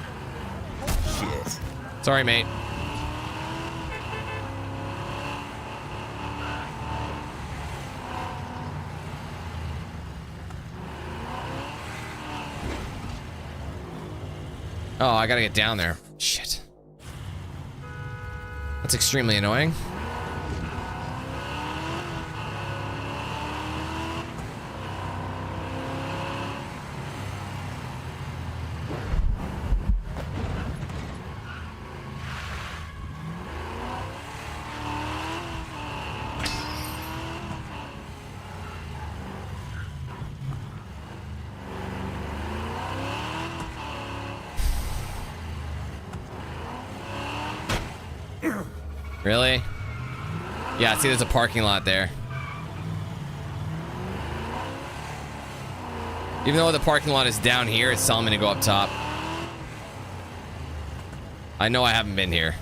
Shit. Sorry, mate. Oh, I gotta get down there. Shit. That's extremely annoying. Really? Yeah, see, there's a parking lot there. Even though the parking lot is down here, it's telling me to go up top. I know I haven't been here.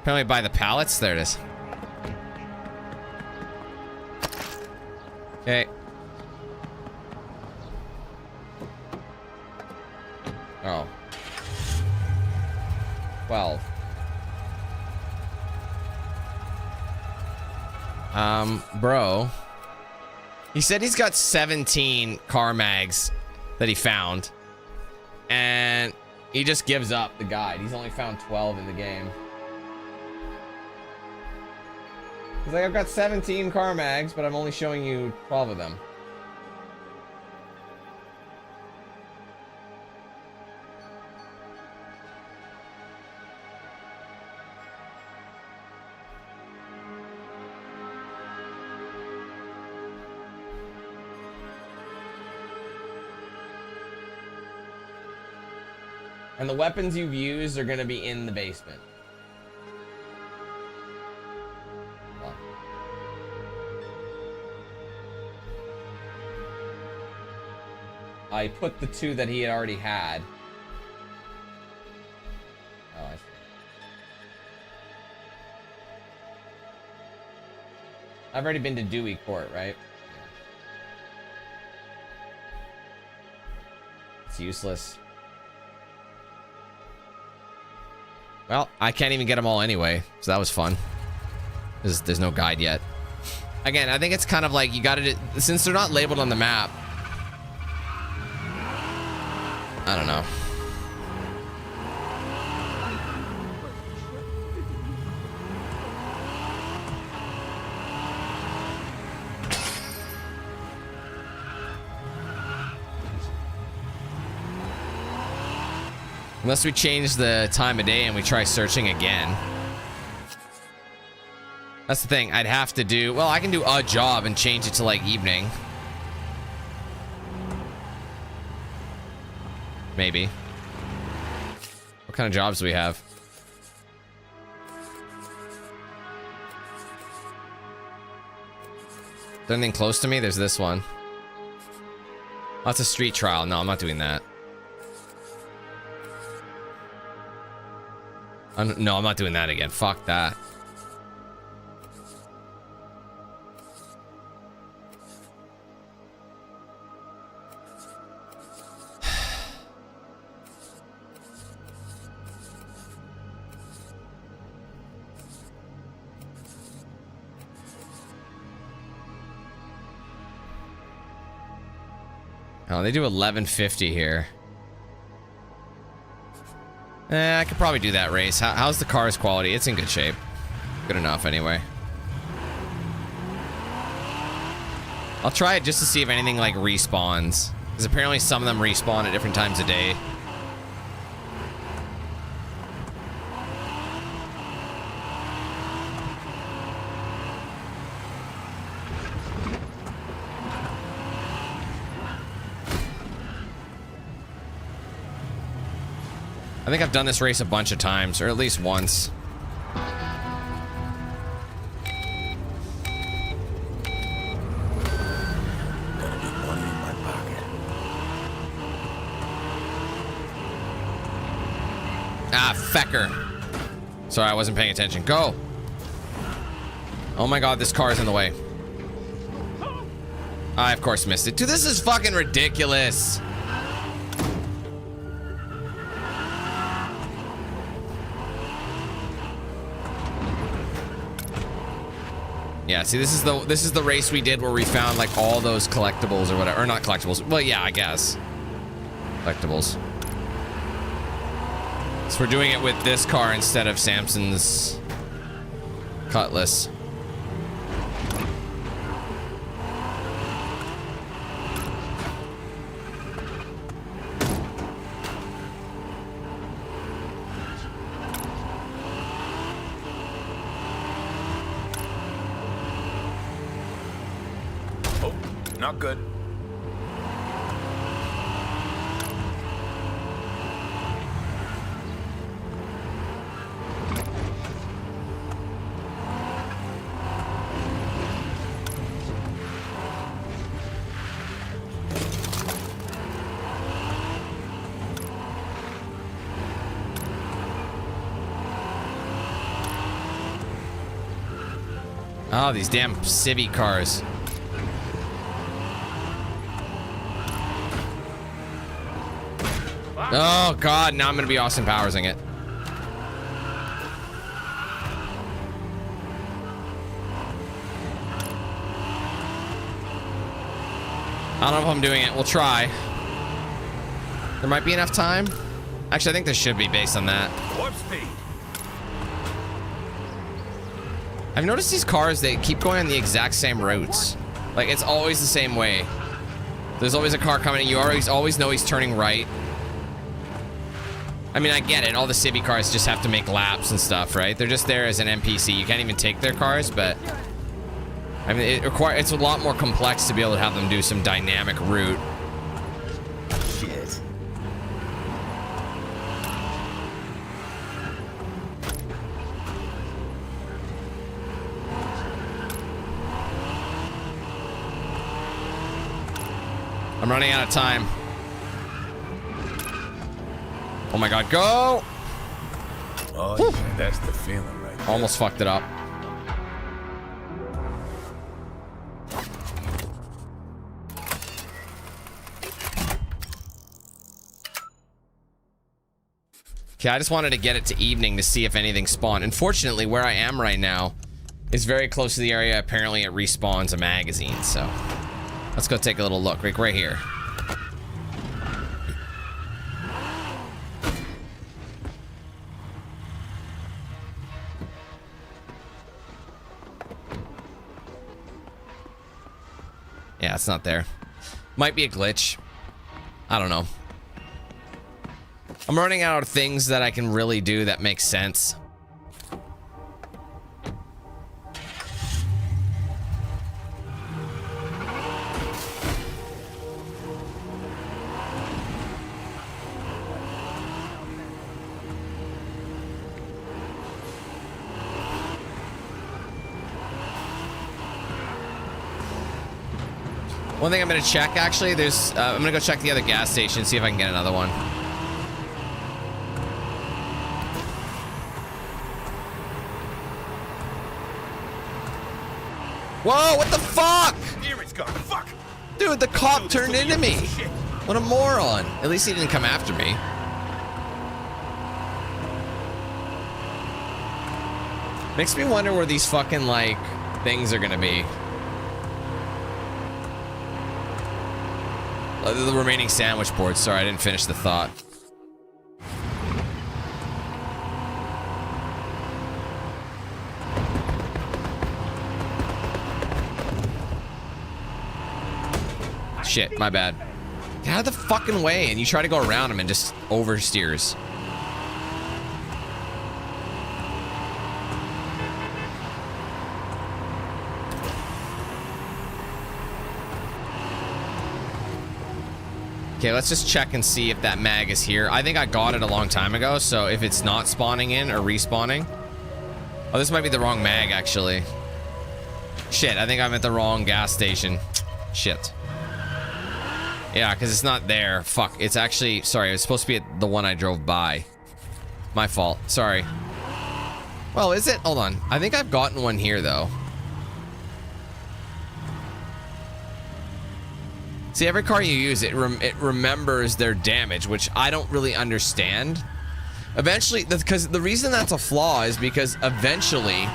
Apparently by the pallets. There it is. Okay. Oh. 12. Bro. He said he's got 17 car mags that he found. And he just gives up the guide. He's only found 12 in the game. He's like, I've got 17 car mags, but I'm only showing you 12 of them. And the weapons you've used are going to be in the basement. I put the 2 that he had already had. Oh, I see. I've already been to Dewey Court, right? Yeah. It's useless. Well, I can't even get them all anyway, so that was fun. There's no guide yet. Again, I think it's kind of like you gotta, since they're not labeled on the map. I don't know. Unless we change the time of day and we try searching again. That's the thing. I'd have to do... Well, I can do a job and change it to, like, evening. Maybe. What kind of jobs do we have? Is there anything close to me? There's this one. Oh, it's a street trial. No, I'm not doing that. No, I'm not doing that again. Fuck that. Oh, they do 1150 here. I could probably do that race. How's the car's quality? It's in good shape. Good enough, anyway. I'll try it just to see if anything, like, respawns. Because apparently some of them respawn at different times of day. I think I've done this race a bunch of times, or at least once. Ah, fecker. Sorry, I wasn't paying attention. Go. Oh my god, this car is in the way. I, of course, missed it. Dude, this is fucking ridiculous. Yeah, see, this is the race we did where we found like all those collectibles or whatever, or not collectibles. Well, yeah, I guess collectibles. So we're doing it with this car instead of Samson's Cutlass. Not good. Oh, these damn civvy cars. Oh god, now I'm gonna be Austin Powersing it. I don't know if I'm doing it. We'll try. There might be enough time. Actually, I think there should be based on that. Warp speed. I've noticed these cars, they keep going on the exact same routes. Like, it's always the same way. There's always a car coming and you always know he's turning right. I mean, I get it. All the civvy cars just have to make laps and stuff, right? They're just there as an NPC. You can't even take their cars, but... I mean, it's a lot more complex to be able to have them do some dynamic route. Shit. I'm running out of time. Oh my god, go! Oh, yeah, that's the feeling right there. Almost fucked it up. Okay, I just wanted to get it to evening to see if anything spawned. Unfortunately, where I am right now is very close to the area. Apparently, it respawns a magazine, so let's go take a little look. Right here. Yeah, it's not there. Might be a glitch. I don't know. I'm running out of things that I can really do that makes sense. One thing I'm gonna check, actually, there's I'm gonna go check the other gas station, see if I can get another one. Whoa, what the fuck? Here it's gone. Fuck! Dude, the cop turned into me. What a moron. At least he didn't come after me. Makes me wonder where these fucking, like, things are gonna be. The remaining sandwich boards. Sorry, I didn't finish the thought. Shit, my bad. Get out of the fucking way, and you try to go around him and just oversteers. Okay, let's just check and see if that mag is here. I think I got it a long time ago, so if it's not spawning in or respawning. Oh, this might be the wrong mag, actually. Shit, I think I'm at the wrong gas station. Shit. Yeah, because it's not there. Fuck, it's actually... Sorry, it's supposed to be at the one I drove by. My fault. Sorry. Well, is it? Hold on. I think I've gotten one here, though. See, every car you use, it remembers their damage, which I don't really understand. Eventually, because the reason that's a flaw is because eventually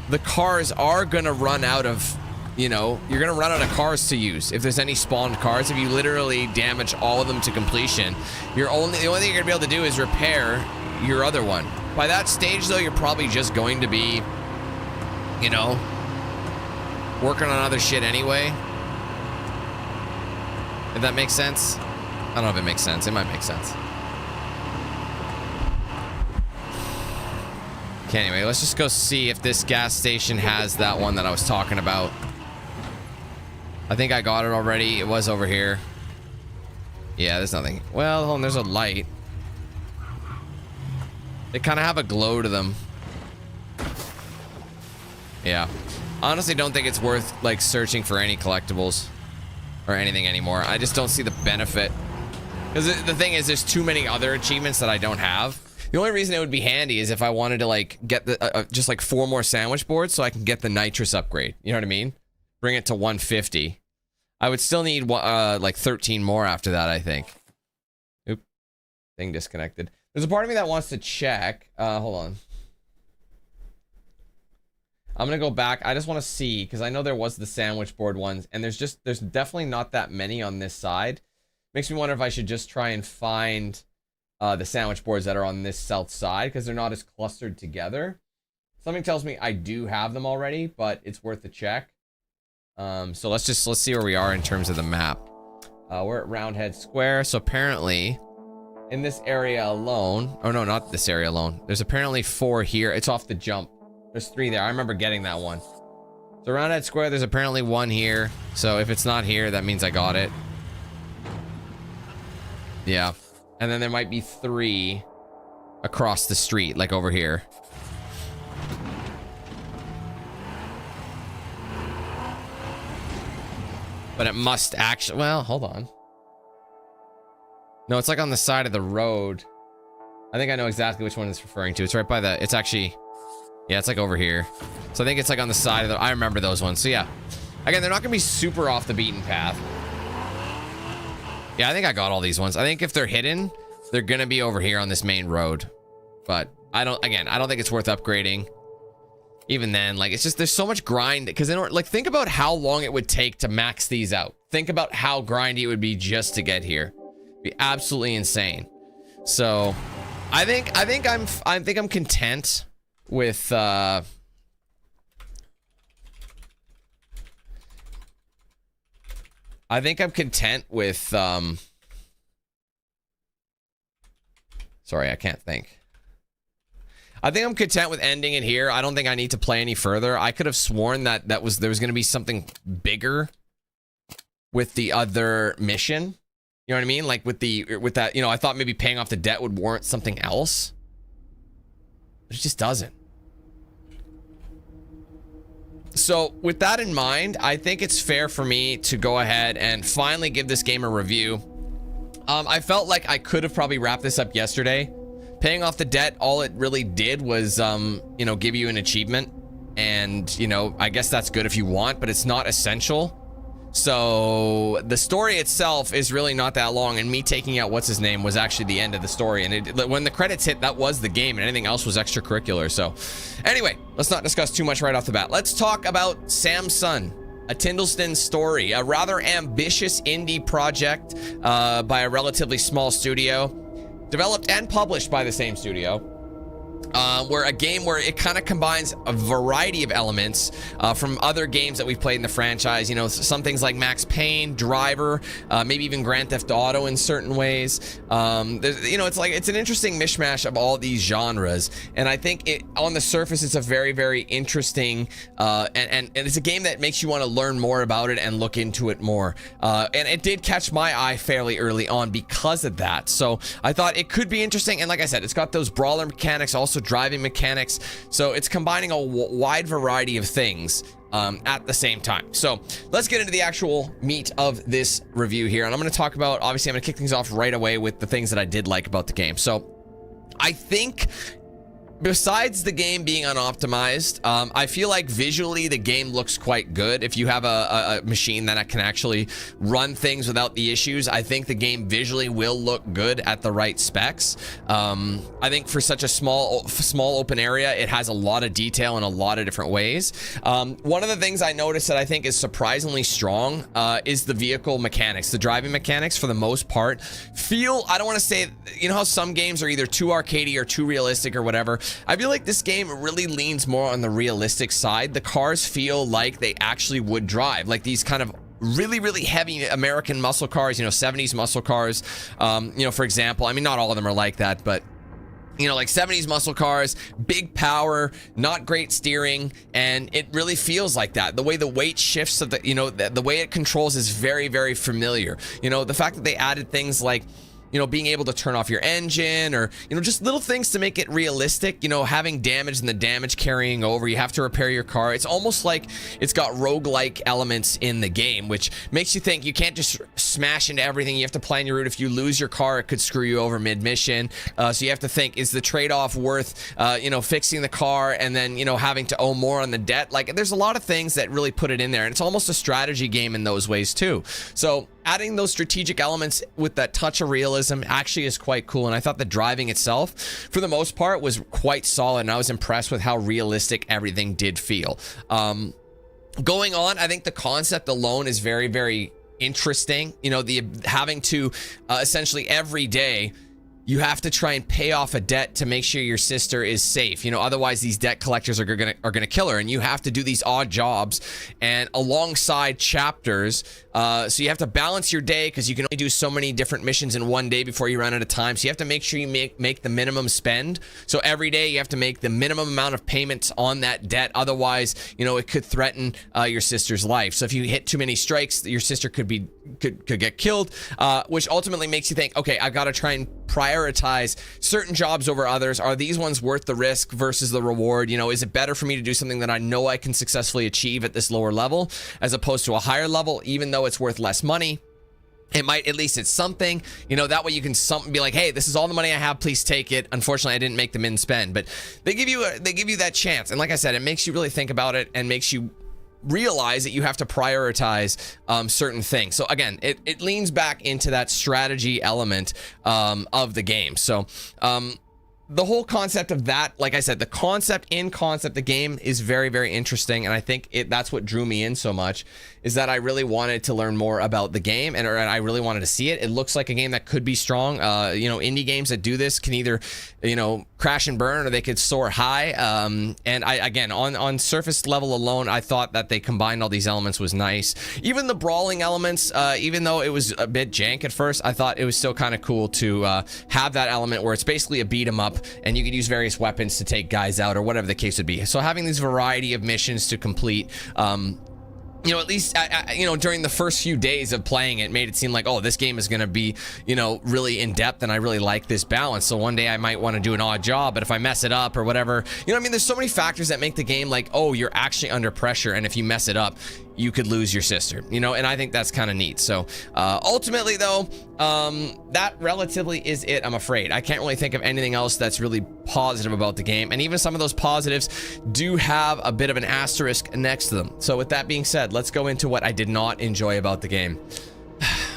the cars are gonna run out of, you know, you're gonna run out of cars to use. If there's any spawned cars, if you literally damage all of them to completion, the only thing you're gonna be able to do is repair your other one. By that stage, though, you're probably just going to be, you know, working on other shit anyway. If that makes sense. I don't know if it makes sense. It might make sense. Okay, anyway, let's just go see if this gas station has that one that I was talking about. I think I got it already. It was over here. Yeah, there's nothing. Well, hold on, there's a light. They kind of have a glow to them. Yeah. Honestly, don't think it's worth, like, searching for any collectibles or anything anymore. I just don't see the benefit. Because the thing is, there's too many other achievements that I don't have. The only reason it would be handy is if I wanted to, like, get the just like 4 more sandwich boards so I can get the nitrous upgrade. You know what I mean? Bring it to 150. I would still need like 13 more after that, I think. Oop. Thing disconnected. There's a part of me that wants to check. Hold on. I'm gonna go back. I just want to see, because I know there was the sandwich board ones, and there's definitely not that many on this side. Makes me wonder if I should just try and find the sandwich boards that are on this south side, because they're not as clustered together. Something tells me I do have them already, but it's worth a check. So let's see where we are in terms of the map. We're at Roundhead Square, so apparently in this area alone, oh no, not this area alone. There's apparently 4 here. It's off the jump. There's 3 there. I remember getting that one. So Roundhead Square, there's apparently 1 here. So if it's not here, that means I got it. Yeah. And then there might be 3 across the street, like over here. But it must actually... Well, hold on. No, it's like on the side of the road. I think I know exactly which one it's referring to. It's right by the, it's actually, yeah, it's like over here. So I think it's like on the side of the, I remember those ones. So yeah, again, they're not gonna be super off the beaten path. Yeah, I think I got all these ones. I think if they're hidden, they're gonna be over here on this main road. But I don't think it's worth upgrading. Even then, like, it's just, there's so much grind, because in order, like, think about how long it would take to max these out. Think about how grindy it would be just to get here. It'd be absolutely insane. So I think I'm content with I think I'm content with sorry, I can't think. I think I'm content with ending it here. I don't think I need to play any further. I could have sworn that there was going to be something bigger with the other mission. You know what I mean? Like with that, you know, I thought maybe paying off the debt would warrant something else. But it just doesn't. So with that in mind, I think it's fair for me to go ahead and finally give this game a review. I felt like I could have probably wrapped this up yesterday. Paying off the debt, all it really did was, you know, give you an achievement. And, you know, I guess that's good if you want, but it's not essential. So the story itself is really not that long, and me taking out what's his name was actually the end of the story. And when the credits hit, that was the game, and anything else was extracurricular. So anyway, let's not discuss too much right off the bat. Let's talk about Samson, a Tyndalston Story, a rather ambitious indie project by a relatively small studio. Developed and published by the same studio, where a game where it kind of combines a variety of elements from other games that we've played in the franchise. You know, some things like Max Payne, Driver, maybe even Grand Theft Auto in certain ways. You know, it's an interesting mishmash of all these genres, and I think it, on the surface, it's a very, very interesting and it's a game that makes you want to learn more about it and look into it more. And it did catch my eye fairly early on because of that. So I thought it could be interesting, and like I said, it's got those brawler mechanics, also driving mechanics, so it's combining a wide variety of things at the same time. So let's get into the actual meat of this review here, and I'm going to talk about, obviously I'm going to kick things off right away with the things that I did like about the game. So I think, besides the game being unoptimized, I feel like visually the game looks quite good. If you have a machine that can actually run things without the issues, I think the game visually will look good at the right specs. I think for such a small open area, it has a lot of detail in a lot of different ways. One of the things I noticed that I think is surprisingly strong is the vehicle mechanics. The driving mechanics, for the most part, feel, I don't want to say, you know how some games are either too arcadey or too realistic or whatever. I feel like this game really leans more on the realistic side. The cars feel like they actually would drive, like these kind of really, really heavy American muscle cars, you know, 70s muscle cars. You know, for example, I mean, not all of them are like that, but you know, like 70s muscle cars, big power, not great steering, and it really feels like that. The way the weight shifts, of the, you know, the way it controls is very, very familiar. You know, the fact that they added things like, you know, being able to turn off your engine, or, you know, just little things to make it realistic, you know, having damage and the damage carrying over, you have to repair your car. It's almost like it's got roguelike elements in the game, which makes you think you can't just smash into everything. You have to plan your route. If you lose your car, it could screw you over mid-mission. So you have to think, is the trade-off worth, you know, fixing the car and then, you know, having to owe more on the debt? Like, there's a lot of things that really put it in there, and it's almost a strategy game in those ways too. So adding those strategic elements with that touch of realism actually is quite cool, and I thought the driving itself, for the most part, was quite solid, and I was impressed with how realistic everything did feel. Going on, I think the concept alone is very, very interesting. You know, the having to essentially every day, you have to try and pay off a debt to make sure your sister is safe. You know, otherwise these debt collectors are gonna kill her, and you have to do these odd jobs and alongside chapters. So you have to balance your day, because you can only do so many different missions in one day before you run out of time. So you have to make sure you make the minimum spend. So every day you have to make the minimum amount of payments on that debt. Otherwise, you know, it could threaten your sister's life. So if you hit too many strikes, your sister could get killed, which ultimately makes you think, okay, I've got to try and prioritize certain jobs over others. Are these ones worth the risk versus the reward? You know, is it better for me to do something that I know I can successfully achieve at this lower level as opposed to a higher level, even though it's worth less money? It might, at least it's something, you know, that way you can be like, hey, this is all the money I have, please take it. Unfortunately, I didn't make the min spend, but they give you that chance. And like I said, it makes you really think about it and makes you realize that you have to prioritize certain things. So again, it leans back into that strategy element of the game. So the whole concept of that, like I said, the game is very, very interesting, and I think that's what drew me in so much, is that I really wanted to learn more about the game, and I really wanted to see it. It looks like a game that could be strong. You know, indie games that do this can either, you know, crash and burn, or they could soar high. And again, on surface level alone, I thought that they combined all these elements was nice. Even the brawling elements, even though it was a bit jank at first, I thought it was still kind of cool to have that element where it's basically a beat 'em up, and you could use various weapons to take guys out or whatever the case would be. So having these variety of missions to complete, you know, at least, you know, during the first few days of playing it, made it seem like, oh, this game is going to be, you know, really in depth, and I really like this balance. So one day I might want to do an odd job, but if I mess it up or whatever, you know what I mean? There's so many factors that make the game like, oh, you're actually under pressure, and if you mess it up, you could lose your sister, you know, and I think that's kind of neat. So ultimately, though, that relatively is it, I'm afraid. I can't really think of anything else that's really positive about the game, and even some of those positives do have a bit of an asterisk next to them. So with that being said, let's go into what I did not enjoy about the game.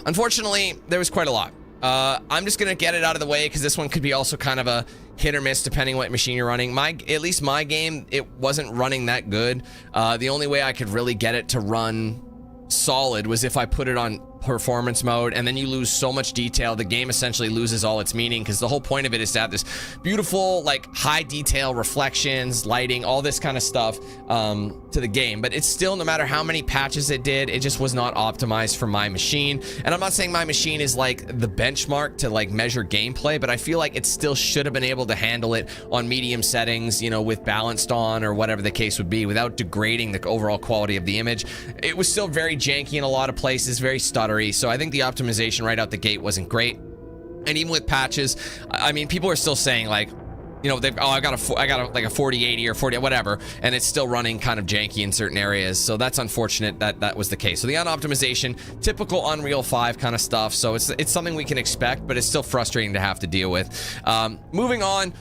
Unfortunately, there was quite a lot. I'm just gonna get it out of the way, because this one could be also kind of a hit or miss depending what machine you're running. At least my game, it wasn't running that good. The only way I could really get it to run solid was if I put it on performance mode, and then you lose so much detail. The game essentially loses all its meaning, because the whole point of it is to have this beautiful, like, high detail reflections, lighting, all this kind of stuff to the game. But it's still, no matter how many patches it did, it just was not optimized for my machine. And I'm not saying my machine is like the benchmark to like measure gameplay, but I feel like it still should have been able to handle it on medium settings, you know, with balanced on or whatever the case would be, without degrading the overall quality of the image. It was still very janky in a lot of places, very stuttery. So I think the optimization right out the gate wasn't great. And even with patches, I mean, people are still saying like, you know, I got like a 4080 or 40 whatever, and it's still running kind of janky in certain areas. So that's unfortunate that was the case. So the unoptimization, typical Unreal 5 kind of stuff. So it's something we can expect, but it's still frustrating to have to deal with. Moving on,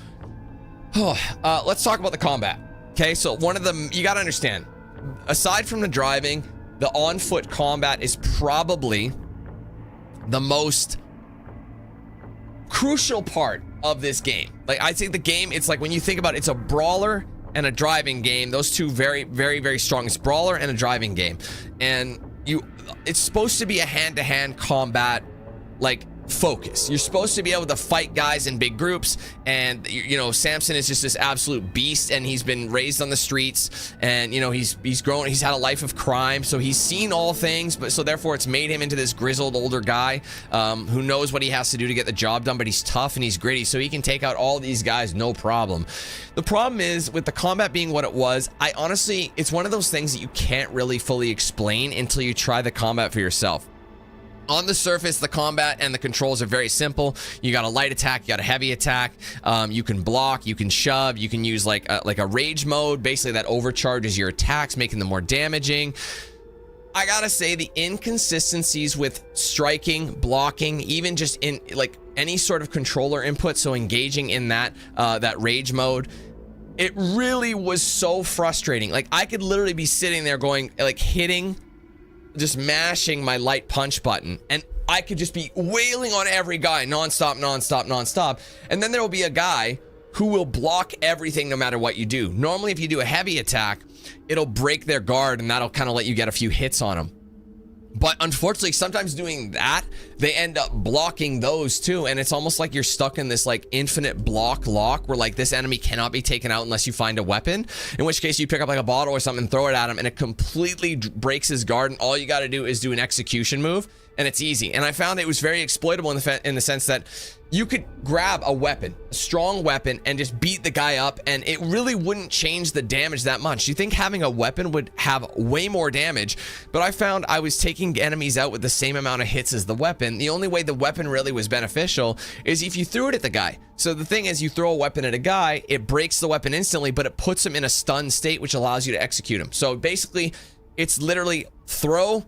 let's talk about the combat. Okay, so one of them, you got to understand, aside from the driving, the on-foot combat is probably the most crucial part of this game. Like, I think the game, it's like, when you think about it, it's a brawler and a driving game. Those two very, very, very strong. It's brawler and a driving game. And it's supposed to be a hand-to-hand combat, like, focus. You're supposed to be able to fight guys in big groups, and you know, Samson is just this absolute beast, and he's been raised on the streets, and you know, he's grown, he's had a life of crime, so he's seen all things, but so therefore it's made him into this grizzled older guy who knows what he has to do to get the job done, but he's tough and he's gritty, so he can take out all these guys no problem. The problem is, with the combat being what it was, I honestly, it's one of those things that you can't really fully explain until you try the combat for yourself. On the surface, the combat and the controls are very simple. You got a light attack, you got a heavy attack. You can block, you can shove, you can use like a rage mode, basically that overcharges your attacks, making them more damaging. I gotta say, the inconsistencies with striking, blocking, even just in like any sort of controller input, so engaging in that rage mode, it really was so frustrating. Like, I could literally be sitting there going, like, hitting, just mashing my light punch button, and I could just be wailing on every guy nonstop, and then there will be a guy who will block everything no matter what you do. Normally, if you do a heavy attack, it'll break their guard, and that'll kind of let you get a few hits on them. But unfortunately, sometimes doing that, they end up blocking those too, and it's almost like you're stuck in this like infinite block lock where like this enemy cannot be taken out unless you find a weapon, in which case you pick up like a bottle or something and throw it at him, and it completely breaks his guard, and all you got to do is do an execution move, and it's easy. And I found it was very exploitable in the sense that you could grab a weapon, a strong weapon, and just beat the guy up, and it really wouldn't change the damage that much. You think having a weapon would have way more damage, but I found I was taking enemies out with the same amount of hits as the weapon. The only way the weapon really was beneficial is if you threw it at the guy. So the thing is, you throw a weapon at a guy, it breaks the weapon instantly, but it puts him in a stunned state, which allows you to execute him. So basically, it's literally throw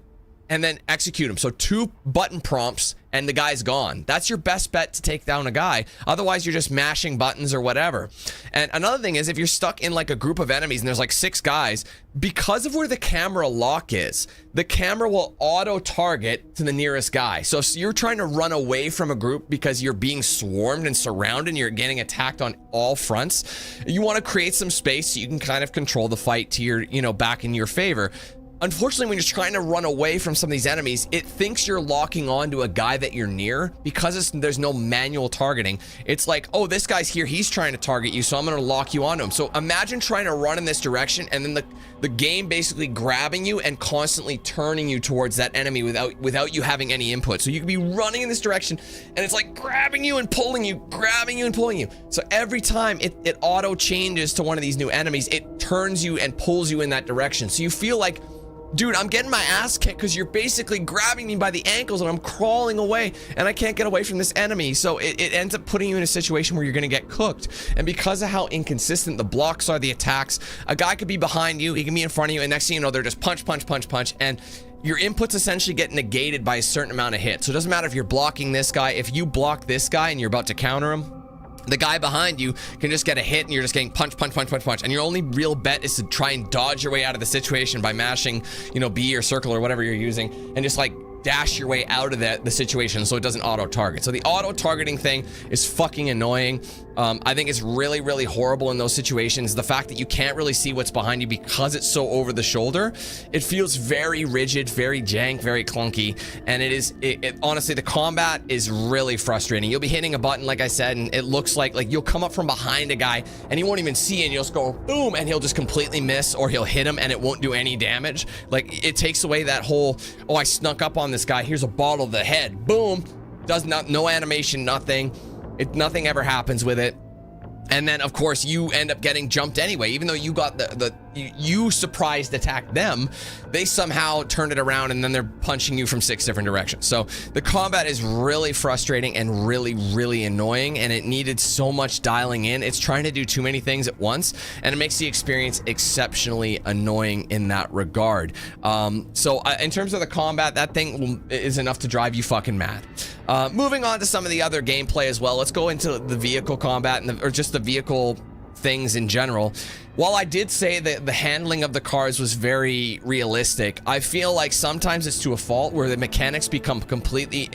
and then execute him. So 2 button prompts and the guy's gone. That's your best bet to take down a guy. Otherwise, you're just mashing buttons or whatever. And another thing is, if you're stuck in like a group of enemies and there's like 6 guys, because of where the camera lock is, the camera will auto target to the nearest guy. So if you're trying to run away from a group because you're being swarmed and surrounded and you're getting attacked on all fronts, you want to create some space so you can kind of control the fight to your, back in your favor. Unfortunately, when you're trying to run away from some of these enemies, it thinks you're locking on to a guy that you're near because there's no manual targeting. It's like, oh, this guy's here, he's trying to target you, so I'm gonna lock you onto him. So imagine trying to run in this direction and then the game basically grabbing you and constantly turning you towards that enemy without you having any input. So you could be running in this direction and it's like grabbing you and pulling you, grabbing you and pulling you. So every time it auto changes to one of these new enemies, it turns you and pulls you in that direction. So you feel like, dude, I'm getting my ass kicked because you're basically grabbing me by the ankles and I'm crawling away and I can't get away from this enemy. So it ends up putting you in a situation where you're going to get cooked. And because of how inconsistent the blocks are, the attacks, a guy could be behind you, he can be in front of you, and next thing you know, they're just punch, punch, punch, punch. And your inputs essentially get negated by a certain amount of hits. So it doesn't matter if you're blocking this guy. If you block this guy and you're about to counter him, the guy behind you can just get a hit and you're just getting punch, punch, punch, punch, punch. And your only real bet is to try and dodge your way out of the situation by mashing, B or circle or whatever you're using, and just like dash your way out of the situation so it doesn't auto target. So the auto targeting thing is fucking annoying. I think it's really, really horrible in those situations. The fact that you can't really see what's behind you because it's so over the shoulder, it feels very rigid, very jank, very clunky. And it honestly, the combat is really frustrating. You'll be hitting a button, like I said, and it looks like you'll come up from behind a guy and he won't even see you, and you'll just go boom, and he'll just completely miss, or he'll hit him and it won't do any damage. Like, it takes away that whole, oh, I snuck up on this guy, here's a bottle to the head, boom, no animation, nothing. Nothing ever happens with it. And then of course you end up getting jumped anyway, even though you got you surprised attacked them, they somehow turned it around and then they're punching you from 6 different directions. So the combat is really frustrating and really, really annoying, and it needed so much dialing in. It's trying to do too many things at once, and it makes the experience exceptionally annoying in that regard. So in terms of the combat, that thing is enough to drive you fucking mad. Moving on to some of the other gameplay as well. Let's go into the vehicle combat or just the vehicle things in general. While I did say that the handling of the cars was very realistic, I feel like sometimes it's to a fault where the mechanics become completely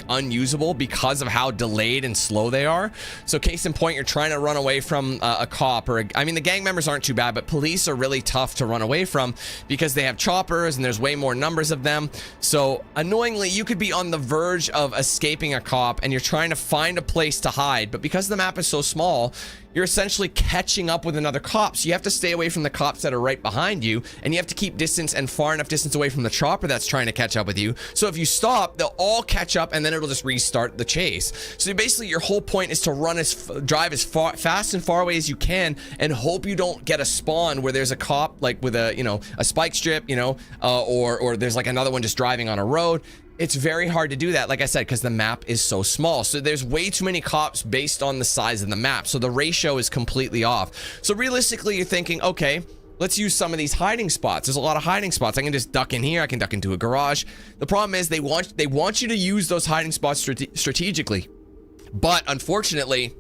unusable because of how delayed and slow they are. So case in point, you're trying to run away from a cop, or the gang members aren't too bad, but police are really tough to run away from because they have choppers and there's way more numbers of them. So annoyingly, you could be on the verge of escaping a cop and you're trying to find a place to hide, but because the map is so small, you're essentially catching up with another cop. So you have to stay away from the cops that are right behind you, and you have to keep distance and far enough distance away from the chopper that's trying to catch up with you. So if you stop, they'll all catch up and then it'll just restart the chase. So basically your whole point is to drive as fast and far away as you can and hope you don't get a spawn where there's a cop with a spike strip, or there's another one just driving on a road. It's very hard to do that, like I said, because the map is so small. So there's way too many cops based on the size of the map. So the ratio is completely off. So realistically, you're thinking, okay, let's use some of these hiding spots. There's a lot of hiding spots. I can just duck in here. I can duck into a garage. The problem is they want you to use those hiding spots strategically. But unfortunately,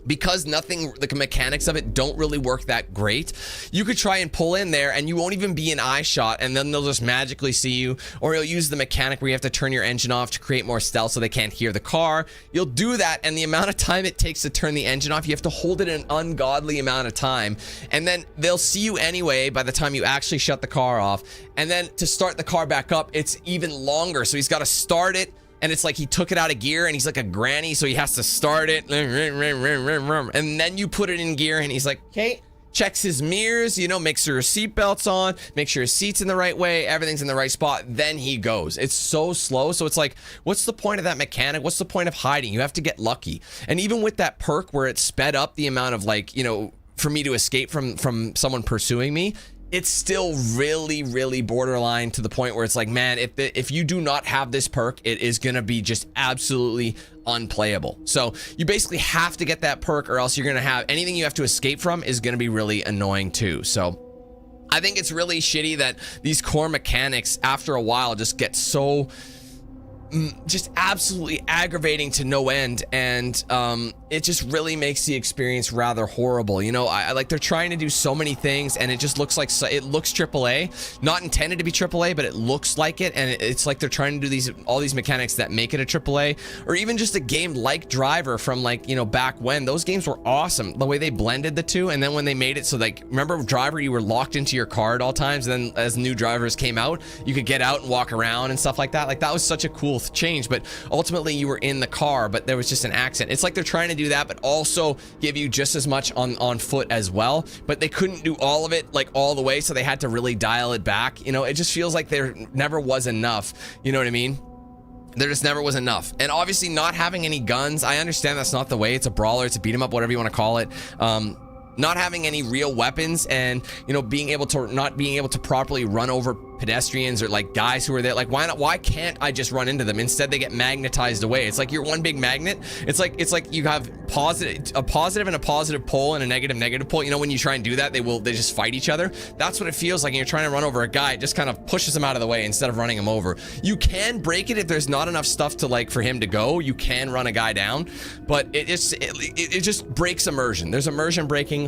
because the mechanics of it don't really work that great, you could try and pull in there and you won't even be in eye shot, and then they'll just magically see you, or you'll use the mechanic where you have to turn your engine off to create more stealth so they can't hear the car. You'll do that, and the amount of time it takes to turn the engine off, you have to hold it an ungodly amount of time, and then they'll see you anyway by the time you actually shut the car off. And then to start the car back up, it's even longer, so he's got to start it. And it's like he took it out of gear and he's like a granny, so he has to start it. And then you put it in gear and he's like, okay, checks his mirrors, makes sure his seatbelt's on, make sure his seat's in the right way, everything's in the right spot. Then he goes. It's so slow. So it's like, what's the point of that mechanic? What's the point of hiding? You have to get lucky. And even with that perk where it sped up the amount of for me to escape from someone pursuing me, it's still really, really borderline to the point where it's like, man, if you do not have this perk, it is going to be just absolutely unplayable. So you basically have to get that perk, or else you're going to have anything you have to escape from is going to be really annoying too. So I think it's really shitty that these core mechanics after a while just get so just absolutely aggravating to no end, and it just really makes the experience rather horrible. You know, I like, they're trying to do so many things, and it just looks like it looks AAA, not intended to be AAA, but it looks like it, and it's like they're trying to do all these mechanics that make it a AAA, or even just a game like Driver from, like, you know, back when. Those games were awesome, the way they blended the two, and then when they made it so, like, remember Driver, you were locked into your car at all times, and then as new drivers came out, you could get out and walk around and stuff like that. Like, that was such a cool change, but ultimately you were in the car, but there was just an accent. It's like they're trying to do that, but also give you just as much on foot as well, but they couldn't do all of it, like, all the way, so they had to really dial it back. You know, it just feels like there never was enough. You know what I mean? There just never was enough. And obviously not having any guns, I understand that's not the way. It's a brawler, it's a beat 'em up, whatever you want to call it. Not having any real weapons, and, you know, not being able to properly run over pedestrians or, like, guys who are there. Like, why can't I just run into them? Instead they get magnetized away. It's like you're one big magnet. It's like you have a positive and a positive pole and a negative pole. You know, when you try and do that, they just fight each other. That's what it feels like. And you're trying to run over a guy, it just kind of pushes him out of the way instead of running him over. You can break it if there's not enough stuff to, like, for him to go. You can run a guy down, but it just breaks immersion. There's immersion breaking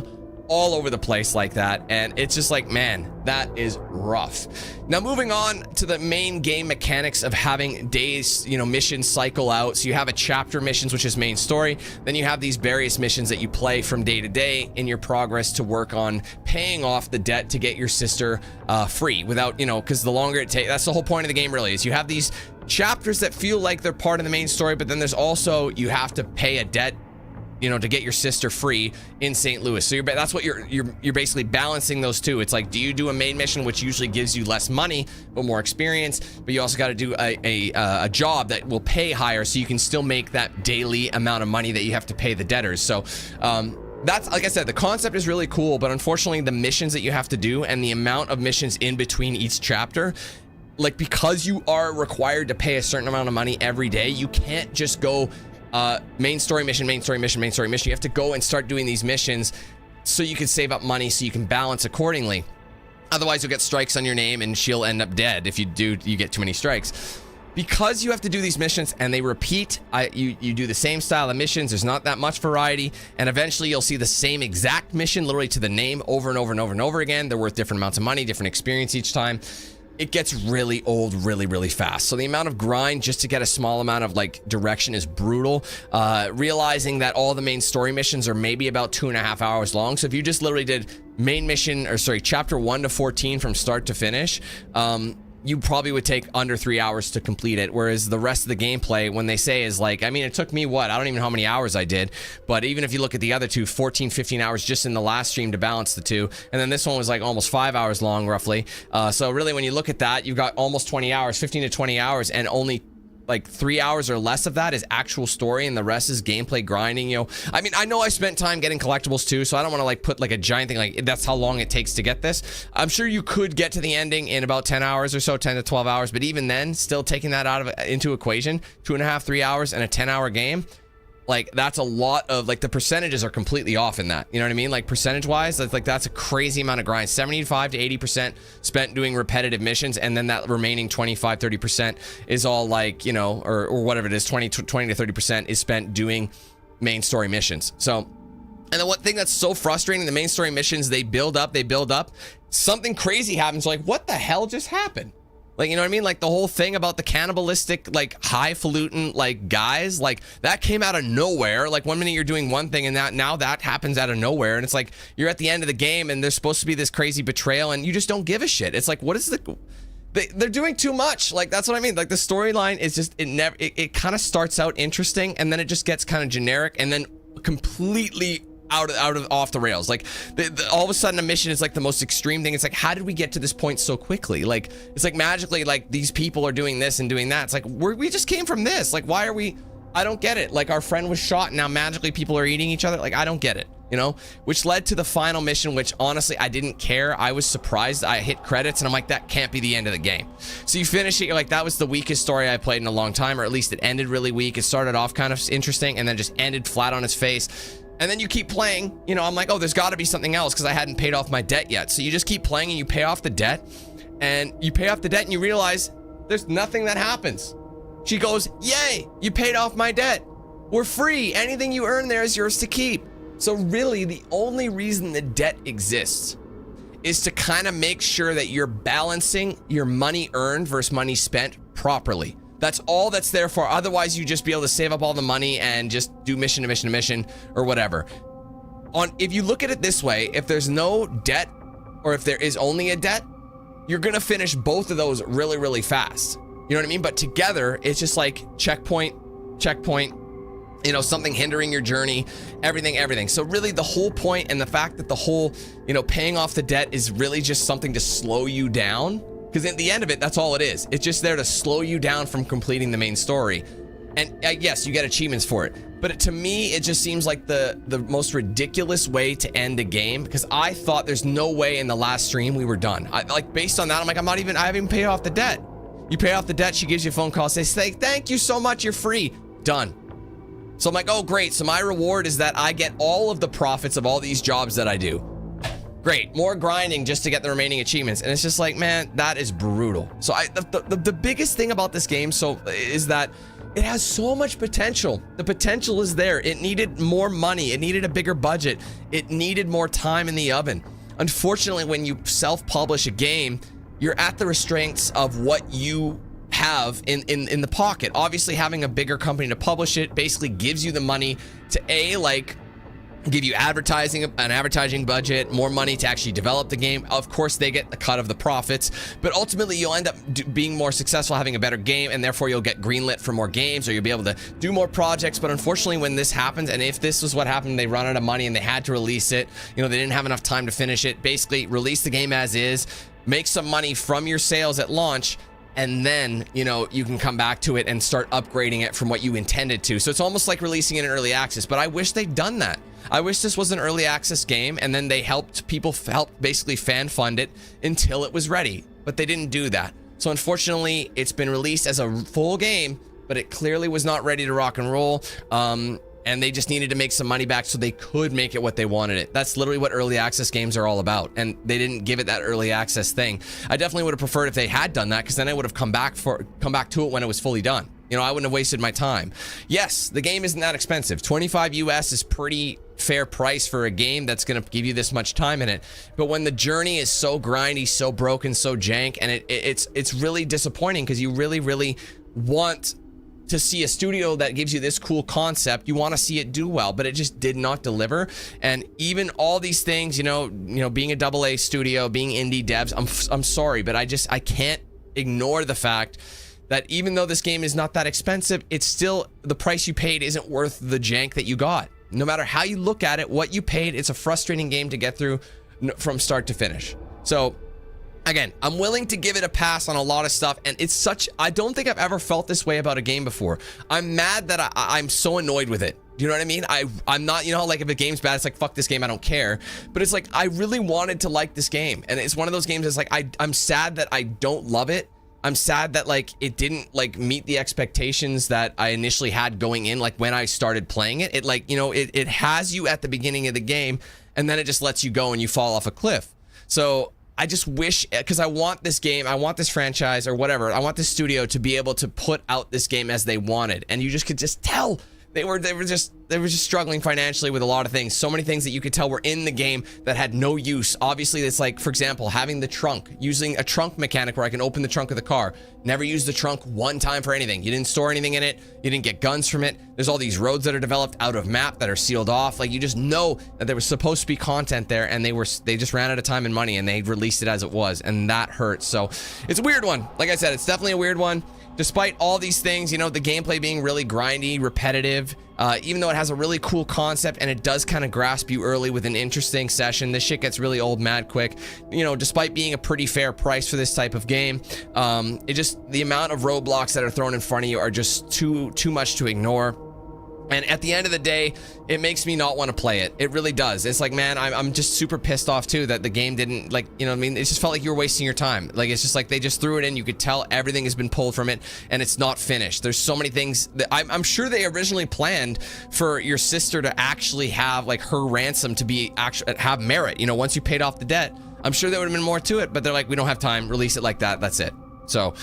all over the place like that, and it's just like, man, that is rough. Now, moving on to the main game mechanics of having days, you know, missions cycle out. So you have a chapter missions, which is main story. Then you have these various missions that you play from day to day in your progress to work on paying off the debt to get your sister free, without, you know, because the longer it takes, that's the whole point of the game, really, is you have these chapters that feel like they're part of the main story, but then there's also, you have to pay a debt, you know, to get your sister free in St. Louis. So that's what you're basically balancing those two. It's like, do you do a main mission, which usually gives you less money but more experience, but you also got to do a job that will pay higher, so you can still make that daily amount of money that you have to pay the debtors. So that's, like I said, the concept is really cool, but unfortunately the missions that you have to do and the amount of missions in between each chapter, like, because you are required to pay a certain amount of money every day, you can't just go main story mission. You have to go and start doing these missions so you can save up money, so you can balance accordingly. Otherwise you'll get strikes on your name and she'll end up dead if you get too many strikes. Because you have to do these missions and they repeat, you do the same style of missions, there's not that much variety, and eventually you'll see the same exact mission, literally to the name, over and over and over and over again. They're worth different amounts of money, different experience each time. It gets really old really fast. So the amount of grind just to get a small amount of, like, direction is brutal. Realizing that all the main story missions are maybe about 2.5 hours long. So if you just literally did chapter 1 to 14 from start to finish, you probably would take under 3 hours to complete it. Whereas the rest of the gameplay, when they say, is like, I mean, it took me I don't even know how many hours I did, but even if you look at the other two, 14, 15 hours just in the last stream to balance the two. And then this one was like almost 5 hours long, roughly. So really, when you look at that, you've got almost 20 hours, 15 to 20 hours, and only like 3 hours or less of that is actual story, and the rest is gameplay grinding. You know, I mean, I know I spent time getting collectibles too, so I don't want to, like, put, like, a giant thing, like, that's how long it takes to get this. I'm sure you could get to the ending in about 10 hours or so, 10 to 12 hours, but even then, still taking that into equation, 2.5, 3 hours in a 10-hour game, like, that's a lot of, like, the percentages are completely off in that. You know what I mean? Like, percentage wise, that's a crazy amount of grind. 75 to 80% spent doing repetitive missions, and then that remaining 25, 30% is all, like, you know, or whatever it is, 20 to 30% is spent doing main story missions. So, and the one thing that's so frustrating, the main story missions, they build up, something crazy happens, like, what the hell just happened? Like, you know what I mean? Like, the whole thing about the cannibalistic, like, highfalutin, like, guys, like, that came out of nowhere. Like, one minute you're doing one thing, and now that happens out of nowhere. And it's like, you're at the end of the game, and there's supposed to be this crazy betrayal, and you just don't give a shit. It's like, what is they're doing too much. Like, that's what I mean. Like, the storyline is just, it kind of starts out interesting, and then it just gets kind of generic, and then completely off the rails. Like, all of a sudden a mission is like the most extreme thing. It's like, how did we get to this point so quickly? Like, it's like magically, like, these people are doing this and doing that. It's like, we just came from this. Like, why are we? I don't get it. Like, our friend was shot and now magically people are eating each other. Like, I don't get it, you know? Which led to the final mission, which honestly I didn't care. I was surprised. I hit credits and I'm like, that can't be the end of the game. So you finish it, you're like, that was the weakest story I played in a long time, or at least it ended really weak. It started off kind of interesting and then just ended flat on its face. And then you keep playing, you know, I'm like, oh, there's got to be something else because I hadn't paid off my debt yet. So you just keep playing and you pay off the debt, and you pay off the debt and you realize there's nothing that happens. She goes, yay, you paid off my debt. We're free. Anything you earn there is yours to keep. So really, the only reason the debt exists is to kind of make sure that you're balancing your money earned versus money spent properly. That's all that's there for. Otherwise, you just be able to save up all the money and just do mission to mission to mission or whatever. If you look at it this way, if there's no debt or if there is only a debt, you're going to finish both of those really, really fast. You know what I mean? But together, it's just like checkpoint, you know, something hindering your journey, everything. So really the whole point and the fact that the whole, you know, paying off the debt is really just something to slow you down. Because at the end of it, that's all it is. It's just there to slow you down from completing the main story. And yes, you get achievements for it. But to me, it just seems like the most ridiculous way to end a game. Because I thought there's no way in the last stream we were done. Like based on that, I'm like, I haven't even paid off the debt. You pay off the debt, she gives you a phone call, says, thank you so much, you're free. Done. So I'm like, oh great. So my reward is that I get all of the profits of all these jobs that I do. Great, more grinding just to get the remaining achievements. And it's just like, man, that is brutal. So the biggest thing about this game is that it has so much potential. The potential is there. It needed more money. It needed a bigger budget. It needed more time in the oven. Unfortunately, when you self-publish a game, you're at the restraints of what you have in the pocket. Obviously, having a bigger company to publish it basically gives you the money to give you an advertising budget, more money to actually develop the game. Of course, they get a cut of the profits, but ultimately you'll end up being more successful, having a better game, and therefore you'll get greenlit for more games, or you'll be able to do more projects. But unfortunately, when this happens, and if this was what happened, they run out of money and they had to release it, you know, they didn't have enough time to finish it, basically release the game as is, make some money from your sales at launch, and then, you know, you can come back to it and start upgrading it from what you intended to. So it's almost like releasing it in early access, but I wish they'd done that. I wish this was an early access game and then they helped basically fan fund it until it was ready, but they didn't do that. So unfortunately, it's been released as a full game, but it clearly was not ready to rock and roll. And they just needed to make some money back so they could make it what they wanted it. That's literally what early access games are all about. And they didn't give it that early access thing. I definitely would have preferred if they had done that, because then I would have come back to it when it was fully done. You know, I wouldn't have wasted my time. Yes, the game isn't that expensive. 25 US is pretty fair price for a game that's going to give you this much time in it. But when the journey is so grindy, so broken, so jank, and it's really disappointing, because you really, really want to see a studio that gives you this cool concept. You want to see it do well, but it just did not deliver. And even all these things, you know, being a AA studio, being indie devs, I'm sorry, but I can't ignore the fact that even though this game is not that expensive, it's still, the price you paid isn't worth the jank that you got. No matter how you look at it, what you paid, it's a frustrating game to get through from start to finish. So again, I'm willing to give it a pass on a lot of stuff, and I don't think I've ever felt this way about a game before. I'm mad that I'm so annoyed with it. Do you know what I mean? I'm not, you know, like if a game's bad, it's like, fuck this game, I don't care. But it's like, I really wanted to like this game. And it's one of those games that's like, I'm sad that I don't love it. I'm sad that like it didn't like meet the expectations that I initially had going in, like when I started playing it. It like, you know, it has you at the beginning of the game, and then it just lets you go and you fall off a cliff. So I just wish, because I want this game, I want this franchise or whatever, I want this studio to be able to put out this game as they wanted. And you just could just tell they were just struggling financially with a lot of things. So many things that you could tell were in the game that had no use. Obviously, it's like, for example, having the trunk, using a trunk mechanic where I can open the trunk of the car. Never used the trunk one time for anything. You didn't store anything in it. You didn't get guns from it. There's all these roads that are developed out of map that are sealed off. Like, you just know that there was supposed to be content there, and they just ran out of time and money, and they released it as it was, and that hurts. So it's a weird one. Like I said, it's definitely a weird one. Despite all these things, you know, the gameplay being really grindy, repetitive, even though it has a really cool concept and it does kind of grasp you early with an interesting session, this shit gets really old mad quick. You know, despite being a pretty fair price for this type of game, the amount of roadblocks that are thrown in front of you are just too much to ignore. And at the end of the day, it makes me not want to play it. It really does. It's like, man, I'm just super pissed off too that the game didn't, like, you know what I mean? It just felt like you were wasting your time. Like, it's just like they just threw it in. You could tell everything has been pulled from it and it's not finished. There's so many things that I'm sure they originally planned for your sister to actually have like her ransom to be have merit. You know, once you paid off the debt, I'm sure there would have been more to it, but they're like, we don't have time. Release it like that. That's it. So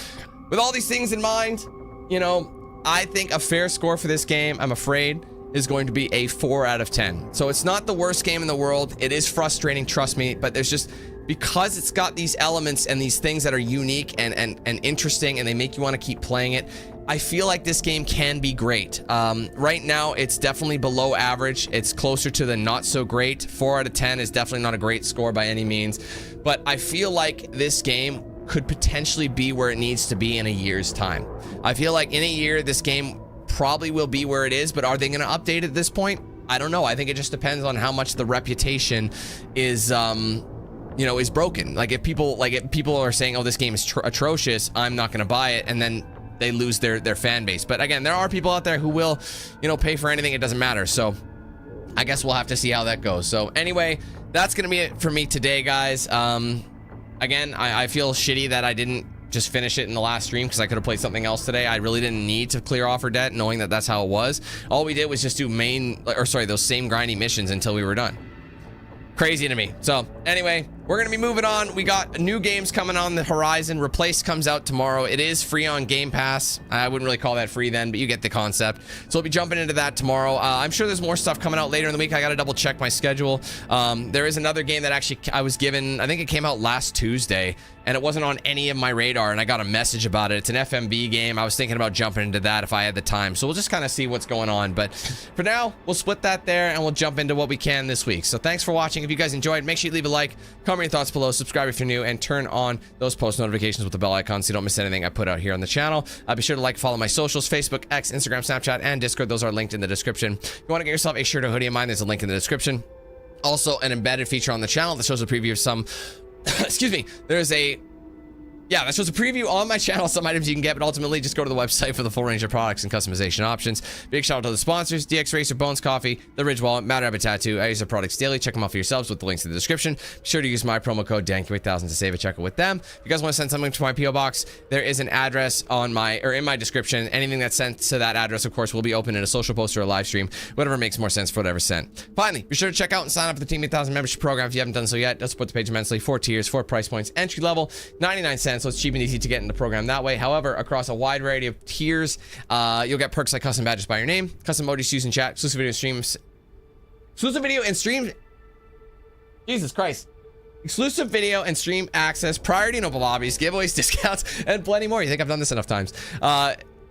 with all these things in mind, you know, I think a fair score for this game, I'm afraid, is going to be a 4 out of 10. So it's not the worst game in the world. It is frustrating, trust me, but there's just, because it's got these elements and these things that are unique and interesting and they make you want to keep playing it, I feel like this game can be great. Right now, it's definitely below average. It's closer to the not so great. 4 out of 10 is definitely not a great score by any means, but I feel like this game could potentially be where it needs to be in a year's time. I feel like in a year, this game probably will be where it is, but are they going to update it at this point? I don't know. I think it just depends on how much the reputation is, you know, is broken. Like if people are saying, oh, this game is atrocious, I'm not going to buy it, and then they lose their fan base. But again, there are people out there who will, you know, pay for anything. It doesn't matter. So I guess we'll have to see how that goes. So anyway, that's going to be it for me today, guys. Again, I feel shitty that I didn't just finish it in the last stream because I could have played something else today. I really didn't need to clear off her debt, knowing that that's how it was. All we did was just do those same grindy missions until we were done. Crazy to me. So anyway, we're going to be moving on. We got new games coming on the horizon. Replace comes out tomorrow. It is free on Game Pass. I wouldn't really call that free then, but you get the concept. So we'll be jumping into that tomorrow. I'm sure there's more stuff coming out later in the week. I got to double check my schedule. There is another game that actually I was given, I think it came out last Tuesday, and it wasn't on any of my radar, and I got a message about it. It's an FMV game. I was thinking about jumping into that if I had the time. So we'll just kind of see what's going on. But for now, we'll split that there, and we'll jump into what we can this week. So thanks for watching. If you guys enjoyed, make sure you leave a like, comment your thoughts below, subscribe if you're new, and turn on those post notifications with the bell icon so you don't miss anything I put out here on the channel. Be sure to like, follow my socials, Facebook, X, Instagram, Snapchat, and Discord. Those are linked in the description. If you want to get yourself a shirt or hoodie of mine, there's a link in the description. Also, an embedded feature on the channel that shows a preview of some, excuse me, that shows a preview on my channel, some items you can get, but ultimately just go to the website for the full range of products and customization options. Big shout out to the sponsors, DX Racer, Bones Coffee, The Ridge Wallet, Mad Rabbit Tattoo. I use their products daily. Check them out for yourselves with the links in the description. Be sure to use my promo code DANQ8000 to save a checkout with them. If you guys want to send something to my PO box, there is an address in my description. Anything that's sent to that address, of course, will be open in a social post or a live stream, whatever makes more sense for whatever's sent. Finally, be sure to check out and sign up for the Team 8000 membership program if you haven't done so yet. It does support the page immensely. 4 tiers, 4 price points, entry level, 99 cents, so it's cheap and easy to get in the program that way. However, across a wide variety of tiers, you'll get perks like custom badges by your name, custom emojis used in chat, exclusive video and streams, Jesus Christ, exclusive video and stream access, priority in open lobbies, giveaways, discounts, and plenty more. You think I've done this enough times?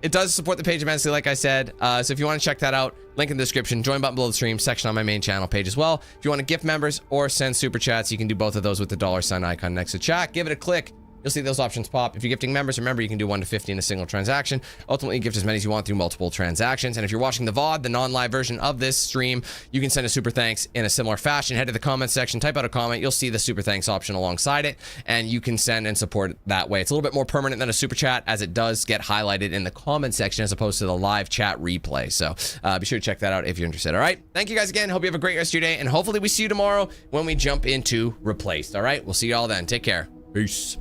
It does support the page immensely, like I said. So if you want to check that out, link in the description, join button below the stream, section on my main channel page as well. If you want to gift members or send super chats, you can do both of those with the $ icon next to chat. Give it a click. You'll see those options pop. If you're gifting members, remember you can do 1 to 50 in a single transaction. Ultimately, you gift as many as you want through multiple transactions. And if you're watching the VOD, the non-live version of this stream, you can send a super thanks in a similar fashion. Head to the comment section, type out a comment. You'll see the super thanks option alongside it, and you can send and support it that way. It's a little bit more permanent than a super chat, as it does get highlighted in the comment section as opposed to the live chat replay. So be sure to check that out if you're interested. All right. Thank you guys again. Hope you have a great rest of your day, and hopefully we see you tomorrow when we jump into Replaced. All right. We'll see you all then. Take care. Peace.